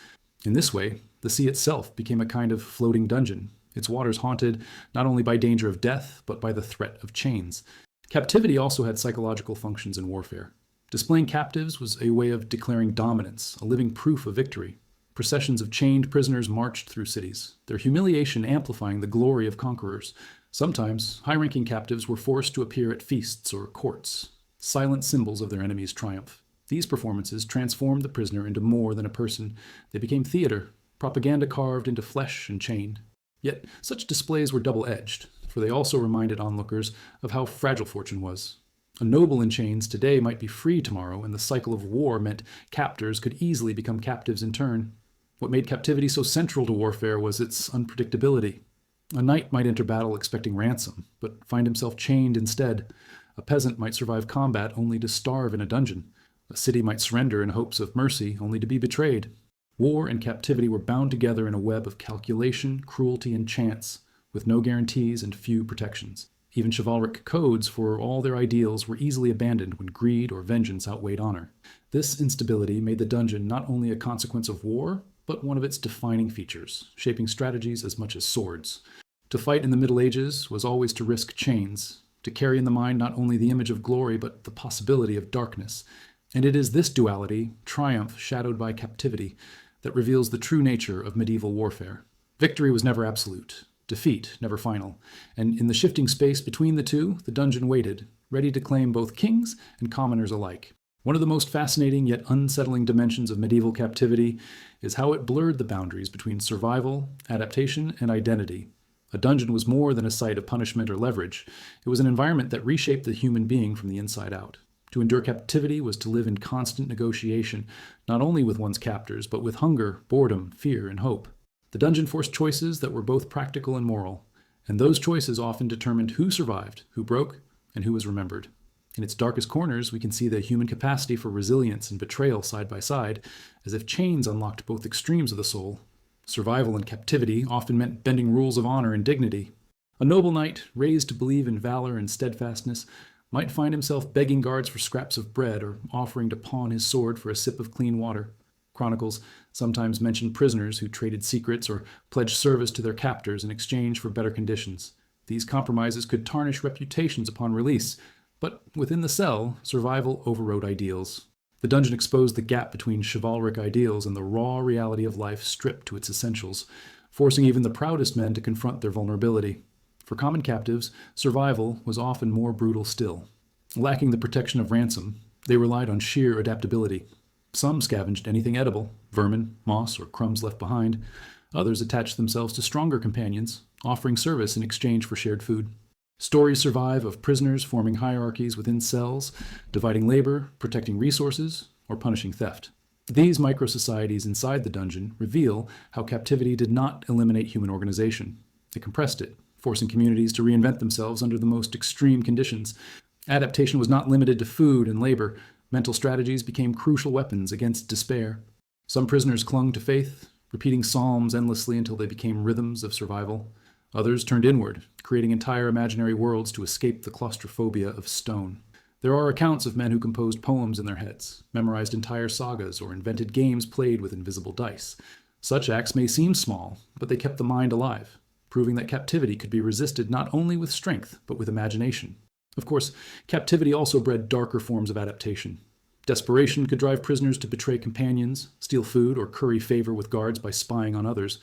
In this way, the sea itself became a kind of floating dungeon, its waters haunted not only by danger of death, but by the threat of chains. Captivity also had psychological functions in warfare. Displaying captives was a way of declaring dominance, a living proof of victory. Processions of chained prisoners marched through cities, their humiliation amplifying the glory of conquerors. Sometimes, high-ranking captives were forced to appear at feasts or courts, silent symbols of their enemy's triumph. These performances transformed the prisoner into more than a person. They became theater, propaganda carved into flesh and chained. Yet, such displays were double-edged, for they also reminded onlookers of how fragile fortune was. A noble in chains today might be free tomorrow, and the cycle of war meant captors could easily become captives in turn. What made captivity so central to warfare was its unpredictability. A knight might enter battle expecting ransom, but find himself chained instead. A peasant might survive combat only to starve in a dungeon. A city might surrender in hopes of mercy only to be betrayed. War and captivity were bound together in a web of calculation, cruelty, and chance, with no guarantees and few protections. Even chivalric codes for all their ideals were easily abandoned when greed or vengeance outweighed honor. This instability made the dungeon not only a consequence of war, but one of its defining features, shaping strategies as much as swords. To fight in the Middle Ages was always to risk chains, to carry in the mind not only the image of glory, but the possibility of darkness. And it is this duality, triumph shadowed by captivity, that reveals the true nature of medieval warfare. Victory was never absolute, defeat never final, and in the shifting space between the two, the dungeon waited, ready to claim both kings and commoners alike. One of the most fascinating yet unsettling dimensions of medieval captivity is how it blurred the boundaries between survival, adaptation, and identity. A dungeon was more than a site of punishment or leverage. It was an environment that reshaped the human being from the inside out. To endure captivity was to live in constant negotiation, not only with one's captors, but with hunger, boredom, fear, and hope. The dungeon forced choices that were both practical and moral, and those choices often determined who survived, who broke, and who was remembered. In its darkest corners, we can see the human capacity for resilience and betrayal side by side, as if chains unlocked both extremes of the soul. Survival and captivity often meant bending rules of honor and dignity. A noble knight, raised to believe in valor and steadfastness, might find himself begging guards for scraps of bread or offering to pawn his sword for a sip of clean water. Chronicles sometimes mention prisoners who traded secrets or pledged service to their captors in exchange for better conditions. These compromises could tarnish reputations upon release, but within the cell, survival overrode ideals. The dungeon exposed the gap between chivalric ideals and the raw reality of life stripped to its essentials, forcing even the proudest men to confront their vulnerability. For common captives, survival was often more brutal still. Lacking the protection of ransom, they relied on sheer adaptability. Some scavenged anything edible, vermin, moss, or crumbs left behind. Others attached themselves to stronger companions, offering service in exchange for shared food. Stories survive of prisoners forming hierarchies within cells, dividing labor, protecting resources, or punishing theft. These micro-societies inside the dungeon reveal how captivity did not eliminate human organization. It compressed it, forcing communities to reinvent themselves under the most extreme conditions. Adaptation was not limited to food and labor. Mental strategies became crucial weapons against despair. Some prisoners clung to faith, repeating psalms endlessly until they became rhythms of survival. Others turned inward, creating entire imaginary worlds to escape the claustrophobia of stone. There are accounts of men who composed poems in their heads, memorized entire sagas, or invented games played with invisible dice. Such acts may seem small, but they kept the mind alive, proving that captivity could be resisted not only with strength, but with imagination. Of course, captivity also bred darker forms of adaptation. Desperation could drive prisoners to betray companions, steal food, or curry favor with guards by spying on others.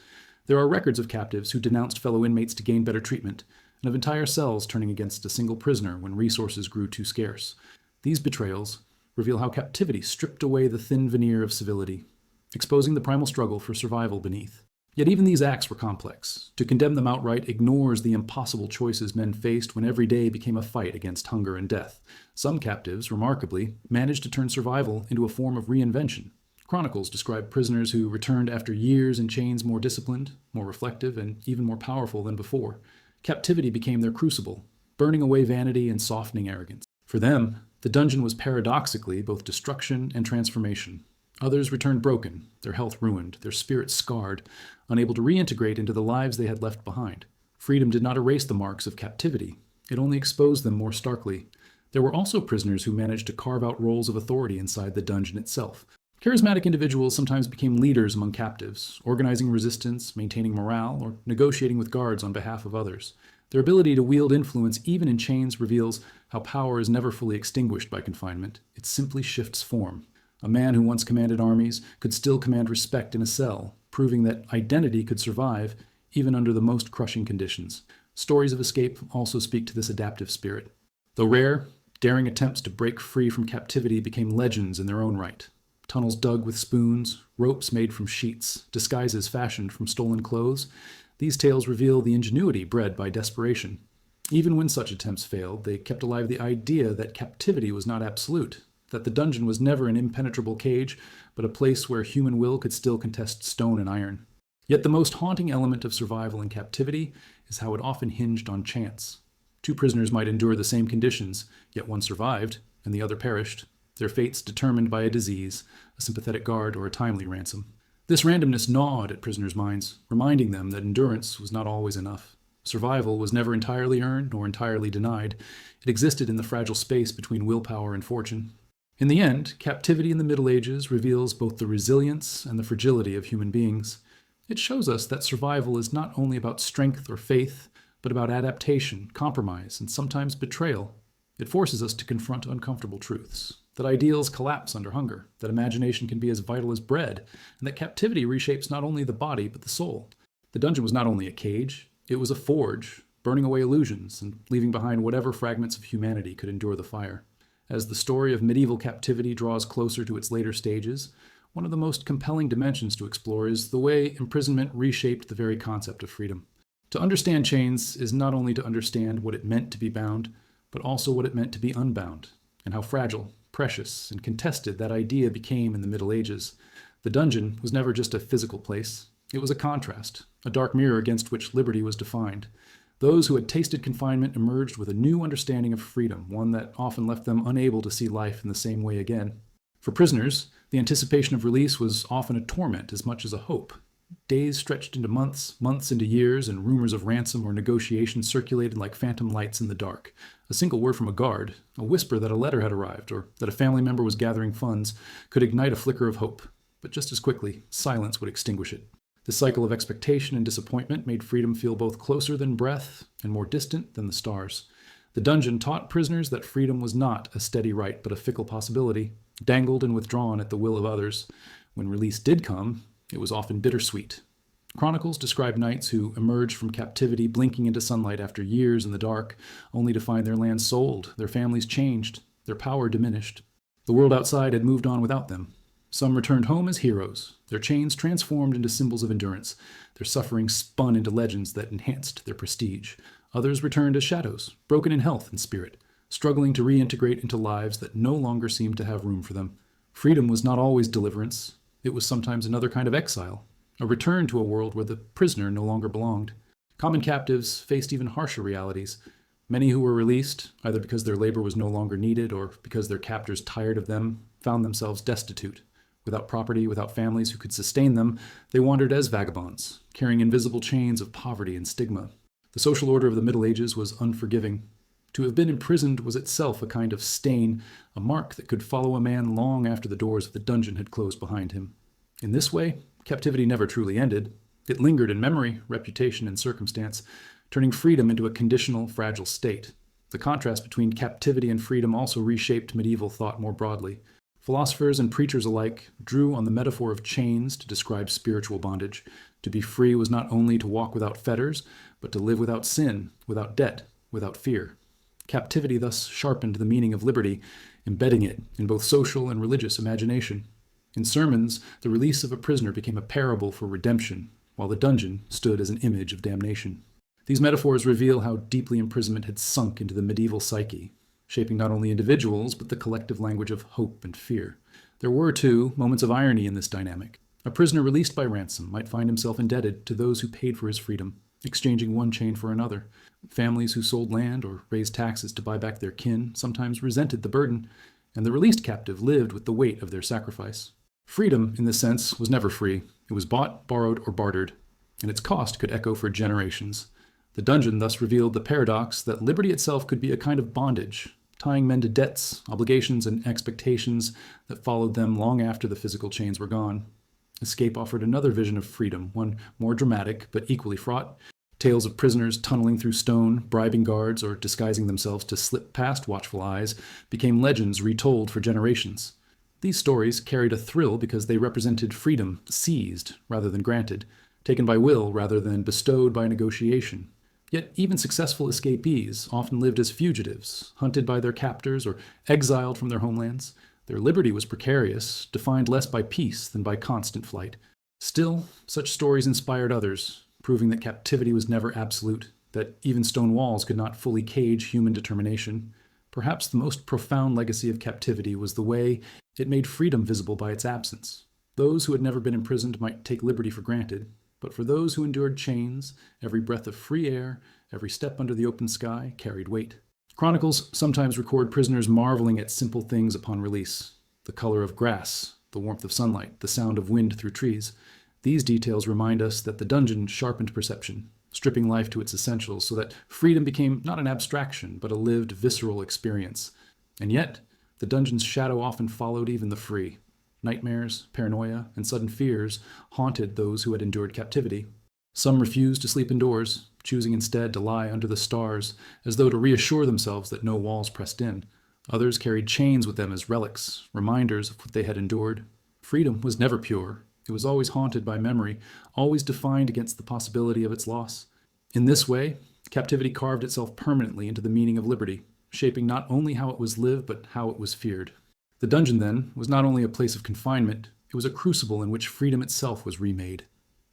There are records of captives who denounced fellow inmates to gain better treatment, and of entire cells turning against a single prisoner when resources grew too scarce. These betrayals reveal how captivity stripped away the thin veneer of civility, exposing the primal struggle for survival beneath. Yet even these acts were complex. To condemn them outright ignores the impossible choices men faced when every day became a fight against hunger and death. Some captives, remarkably, managed to turn survival into a form of reinvention. Chronicles describe prisoners who returned after years in chains more disciplined, more reflective, and even more powerful than before. Captivity became their crucible, burning away vanity and softening arrogance. For them, the dungeon was paradoxically both destruction and transformation. Others returned broken, their health ruined, their spirits scarred, unable to reintegrate into the lives they had left behind. Freedom did not erase the marks of captivity. It only exposed them more starkly. There were also prisoners who managed to carve out roles of authority inside the dungeon itself. Charismatic individuals sometimes became leaders among captives, organizing resistance, maintaining morale, or negotiating with guards on behalf of others. Their ability to wield influence even in chains reveals how power is never fully extinguished by confinement. It simply shifts form. A man who once commanded armies could still command respect in a cell, proving that identity could survive even under the most crushing conditions. Stories of escape also speak to this adaptive spirit. Though rare, daring attempts to break free from captivity became legends in their own right. Tunnels dug with spoons, ropes made from sheets, disguises fashioned from stolen clothes. These tales reveal the ingenuity bred by desperation. Even when such attempts failed, they kept alive the idea that captivity was not absolute, that the dungeon was never an impenetrable cage, but a place where human will could still contest stone and iron. Yet the most haunting element of survival in captivity is how it often hinged on chance. Two prisoners might endure the same conditions, yet one survived and the other perished, their fates determined by a disease, a sympathetic guard, or a timely ransom. This randomness gnawed at prisoners' minds, reminding them that endurance was not always enough. Survival was never entirely earned nor entirely denied. It existed in the fragile space between willpower and fortune. In the end, captivity in the Middle Ages reveals both the resilience and the fragility of human beings. It shows us that survival is not only about strength or faith, but about adaptation, compromise, and sometimes betrayal. It forces us to confront uncomfortable truths, that ideals collapse under hunger, that imagination can be as vital as bread, and that captivity reshapes not only the body but the soul. The dungeon was not only a cage, it was a forge, burning away illusions and leaving behind whatever fragments of humanity could endure the fire. As the story of medieval captivity draws closer to its later stages, one of the most compelling dimensions to explore is the way imprisonment reshaped the very concept of freedom. To understand chains is not only to understand what it meant to be bound, but also what it meant to be unbound, and how fragile, precious, and contested that idea became in the Middle Ages. The dungeon was never just a physical place. It was a contrast, a dark mirror against which liberty was defined. Those who had tasted confinement emerged with a new understanding of freedom, one that often left them unable to see life in the same way again. For prisoners, the anticipation of release was often a torment as much as a hope. Days stretched into months, months into years, and rumors of ransom or negotiation circulated like phantom lights in the dark. A single word from a guard, a whisper that a letter had arrived, or that a family member was gathering funds, could ignite a flicker of hope. But just as quickly, silence would extinguish it. The cycle of expectation and disappointment made freedom feel both closer than breath and more distant than the stars. The dungeon taught prisoners that freedom was not a steady right but a fickle possibility, dangled and withdrawn at the will of others. When release did come, it was often bittersweet. Chronicles describe knights who emerged from captivity blinking into sunlight after years in the dark, only to find their lands sold, their families changed, their power diminished. The world outside had moved on without them. Some returned home as heroes, their chains transformed into symbols of endurance, their suffering spun into legends that enhanced their prestige. Others returned as shadows, broken in health and spirit, struggling to reintegrate into lives that no longer seemed to have room for them. Freedom was not always deliverance. It was sometimes another kind of exile, a return to a world where the prisoner no longer belonged. Common captives faced even harsher realities. Many who were released, either because their labor was no longer needed or because their captors tired of them, found themselves destitute. Without property, without families who could sustain them, they wandered as vagabonds, carrying invisible chains of poverty and stigma. The social order of the Middle Ages was unforgiving. To have been imprisoned was itself a kind of stain, a mark that could follow a man long after the doors of the dungeon had closed behind him. In this way, captivity never truly ended. It lingered in memory, reputation, and circumstance, turning freedom into a conditional, fragile state. The contrast between captivity and freedom also reshaped medieval thought more broadly. Philosophers and preachers alike drew on the metaphor of chains to describe spiritual bondage. To be free was not only to walk without fetters, but to live without sin, without debt, without fear. Captivity thus sharpened the meaning of liberty, embedding it in both social and religious imagination. In sermons, the release of a prisoner became a parable for redemption, while the dungeon stood as an image of damnation. These metaphors reveal how deeply imprisonment had sunk into the medieval psyche, shaping not only individuals, but the collective language of hope and fear. There were, too, moments of irony in this dynamic. A prisoner released by ransom might find himself indebted to those who paid for his freedom, exchanging one chain for another. Families who sold land or raised taxes to buy back their kin sometimes resented the burden, and the released captive lived with the weight of their sacrifice. Freedom, in this sense, was never free. It was bought, borrowed, or bartered, and its cost could echo for generations. The dungeon thus revealed the paradox that liberty itself could be a kind of bondage, tying men to debts, obligations, and expectations that followed them long after the physical chains were gone. Escape offered another vision of freedom, one more dramatic but equally fraught. Tales of prisoners tunneling through stone, bribing guards, or disguising themselves to slip past watchful eyes became legends retold for generations. These stories carried a thrill because they represented freedom seized rather than granted, taken by will rather than bestowed by negotiation. Yet even successful escapees often lived as fugitives, hunted by their captors or exiled from their homelands. Their liberty was precarious, defined less by peace than by constant flight. Still, such stories inspired others, proving that captivity was never absolute, that even stone walls could not fully cage human determination. Perhaps the most profound legacy of captivity was the way it made freedom visible by its absence. Those who had never been imprisoned might take liberty for granted, But for those who endured chains, every breath of free air, every step under the open sky carried weight. Chronicles sometimes record prisoners marveling at simple things upon release: the color of grass, the warmth of sunlight, the sound of wind through trees. These details remind us that the dungeon sharpened perception, stripping life to its essentials so that freedom became not an abstraction, but a lived, visceral experience. And yet, the dungeon's shadow often followed even the free. Nightmares, paranoia, and sudden fears haunted those who had endured captivity. Some refused to sleep indoors, choosing instead to lie under the stars, as though to reassure themselves that no walls pressed in. Others carried chains with them as relics, reminders of what they had endured. Freedom was never pure. It was always haunted by memory, always defined against the possibility of its loss. In this way, captivity carved itself permanently into the meaning of liberty, shaping not only how it was lived, but how it was feared. The dungeon, then, was not only a place of confinement, it was a crucible in which freedom itself was remade.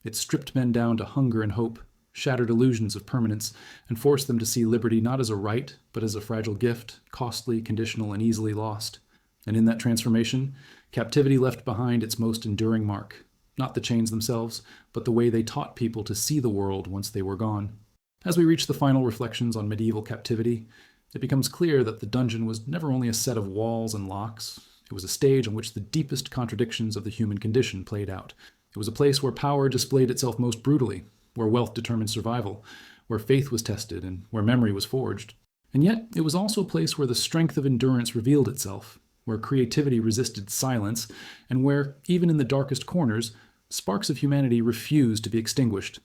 It stripped men down to hunger and hope, shattered illusions of permanence, and forced them to see liberty not as a right, but as a fragile gift, costly, conditional, and easily lost. And in that transformation, captivity left behind its most enduring mark, not the chains themselves, but the way they taught people to see the world once they were gone. As we reach the final reflections on medieval captivity, it becomes clear that the dungeon was never only a set of walls and locks. It was a stage on which the deepest contradictions of the human condition played out. It was a place where power displayed itself most brutally, where wealth determined survival, where faith was tested, and where memory was forged. And yet, it was also a place where the strength of endurance revealed itself, where creativity resisted silence, and where, even in the darkest corners, sparks of humanity refused to be extinguished.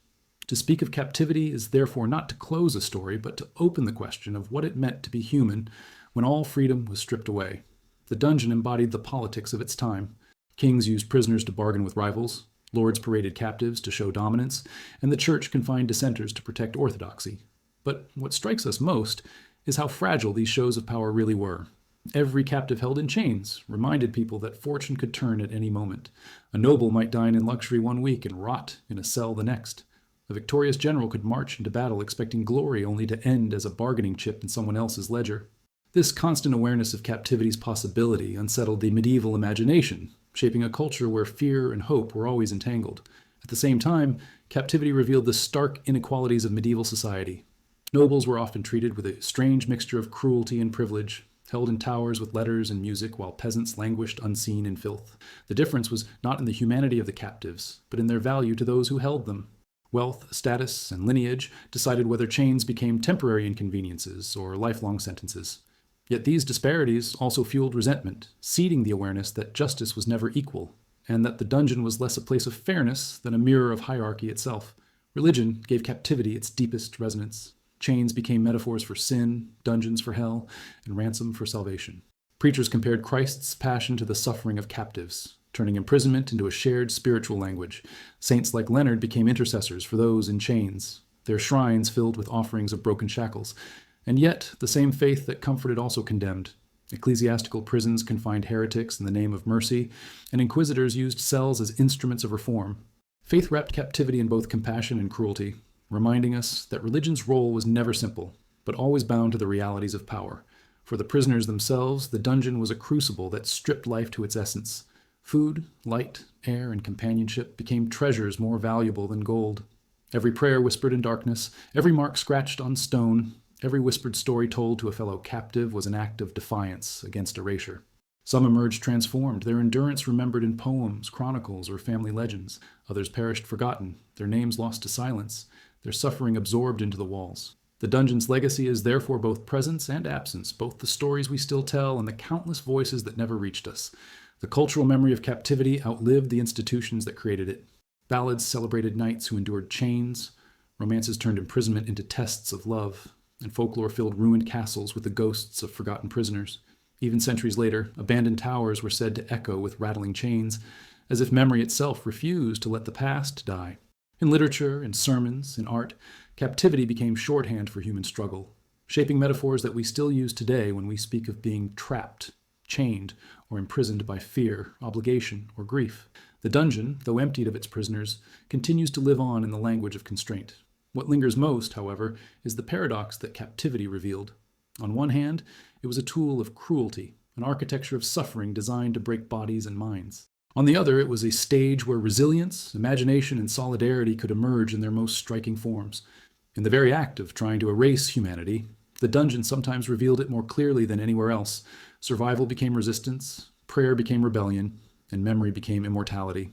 To speak of captivity is therefore not to close a story, but to open the question of what it meant to be human when all freedom was stripped away. The dungeon embodied the politics of its time. Kings used prisoners to bargain with rivals, lords paraded captives to show dominance, and the church confined dissenters to protect orthodoxy. But what strikes us most is how fragile these shows of power really were. Every captive held in chains reminded people that fortune could turn at any moment. A noble might dine in luxury one week and rot in a cell the next. A victorious general could march into battle expecting glory only to end as a bargaining chip in someone else's ledger. This constant awareness of captivity's possibility unsettled the medieval imagination, shaping a culture where fear and hope were always entangled. At the same time, captivity revealed the stark inequalities of medieval society. Nobles were often treated with a strange mixture of cruelty and privilege, held in towers with letters and music while peasants languished unseen in filth. The difference was not in the humanity of the captives, but in their value to those who held them. Wealth, status, and lineage decided whether chains became temporary inconveniences or lifelong sentences. Yet these disparities also fueled resentment, seeding the awareness that justice was never equal, and that the dungeon was less a place of fairness than a mirror of hierarchy itself. Religion gave captivity its deepest resonance. Chains became metaphors for sin, dungeons for hell, and ransom for salvation. Preachers compared Christ's passion to the suffering of captives, turning imprisonment into a shared spiritual language. Saints like Leonard became intercessors for those in chains, their shrines filled with offerings of broken shackles. And yet, the same faith that comforted also condemned. Ecclesiastical prisons confined heretics in the name of mercy, and inquisitors used cells as instruments of reform. Faith wrapped captivity in both compassion and cruelty, reminding us that religion's role was never simple, but always bound to the realities of power. For the prisoners themselves, the dungeon was a crucible that stripped life to its essence. Food, light, air, and companionship became treasures more valuable than gold. Every prayer whispered in darkness, every mark scratched on stone, every whispered story told to a fellow captive was an act of defiance against erasure. Some emerged transformed, their endurance remembered in poems, chronicles, or family legends. Others perished forgotten, their names lost to silence, their suffering absorbed into the walls. The dungeon's legacy is therefore both presence and absence, both the stories we still tell and the countless voices that never reached us. The cultural memory of captivity outlived the institutions that created it. Ballads celebrated knights who endured chains, romances turned imprisonment into tests of love, and folklore filled ruined castles with the ghosts of forgotten prisoners. Even centuries later, abandoned towers were said to echo with rattling chains, as if memory itself refused to let the past die. In literature, in sermons, in art, captivity became shorthand for human struggle, shaping metaphors that we still use today when we speak of being trapped, chained, or imprisoned by fear, obligation, or grief. The dungeon, though emptied of its prisoners, continues to live on in the language of constraint. What lingers most, however, is the paradox that captivity revealed. On one hand, it was a tool of cruelty, an architecture of suffering designed to break bodies and minds. On the other, it was a stage where resilience, imagination, and solidarity could emerge in their most striking forms. In the very act of trying to erase humanity, the dungeon sometimes revealed it more clearly than anywhere else. Survival became resistance, prayer became rebellion, and memory became immortality.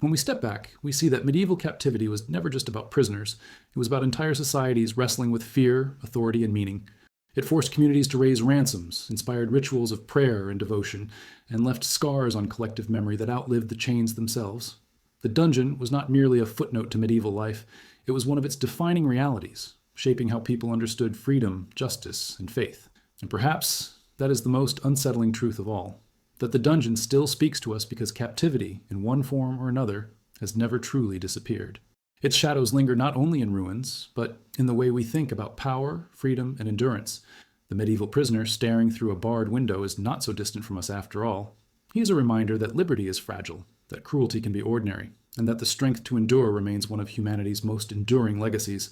When we step back, we see that medieval captivity was never just about prisoners. It was about entire societies wrestling with fear, authority, and meaning. It forced communities to raise ransoms, inspired rituals of prayer and devotion, and left scars on collective memory that outlived the chains themselves. The dungeon was not merely a footnote to medieval life, it was one of its defining realities, shaping how people understood freedom, justice, and faith. And perhaps that is the most unsettling truth of all, that the dungeon still speaks to us because captivity, in one form or another, has never truly disappeared. Its shadows linger not only in ruins, but in the way we think about power, freedom, and endurance. The medieval prisoner staring through a barred window is not so distant from us after all. He is a reminder that liberty is fragile, that cruelty can be ordinary, and that the strength to endure remains one of humanity's most enduring legacies.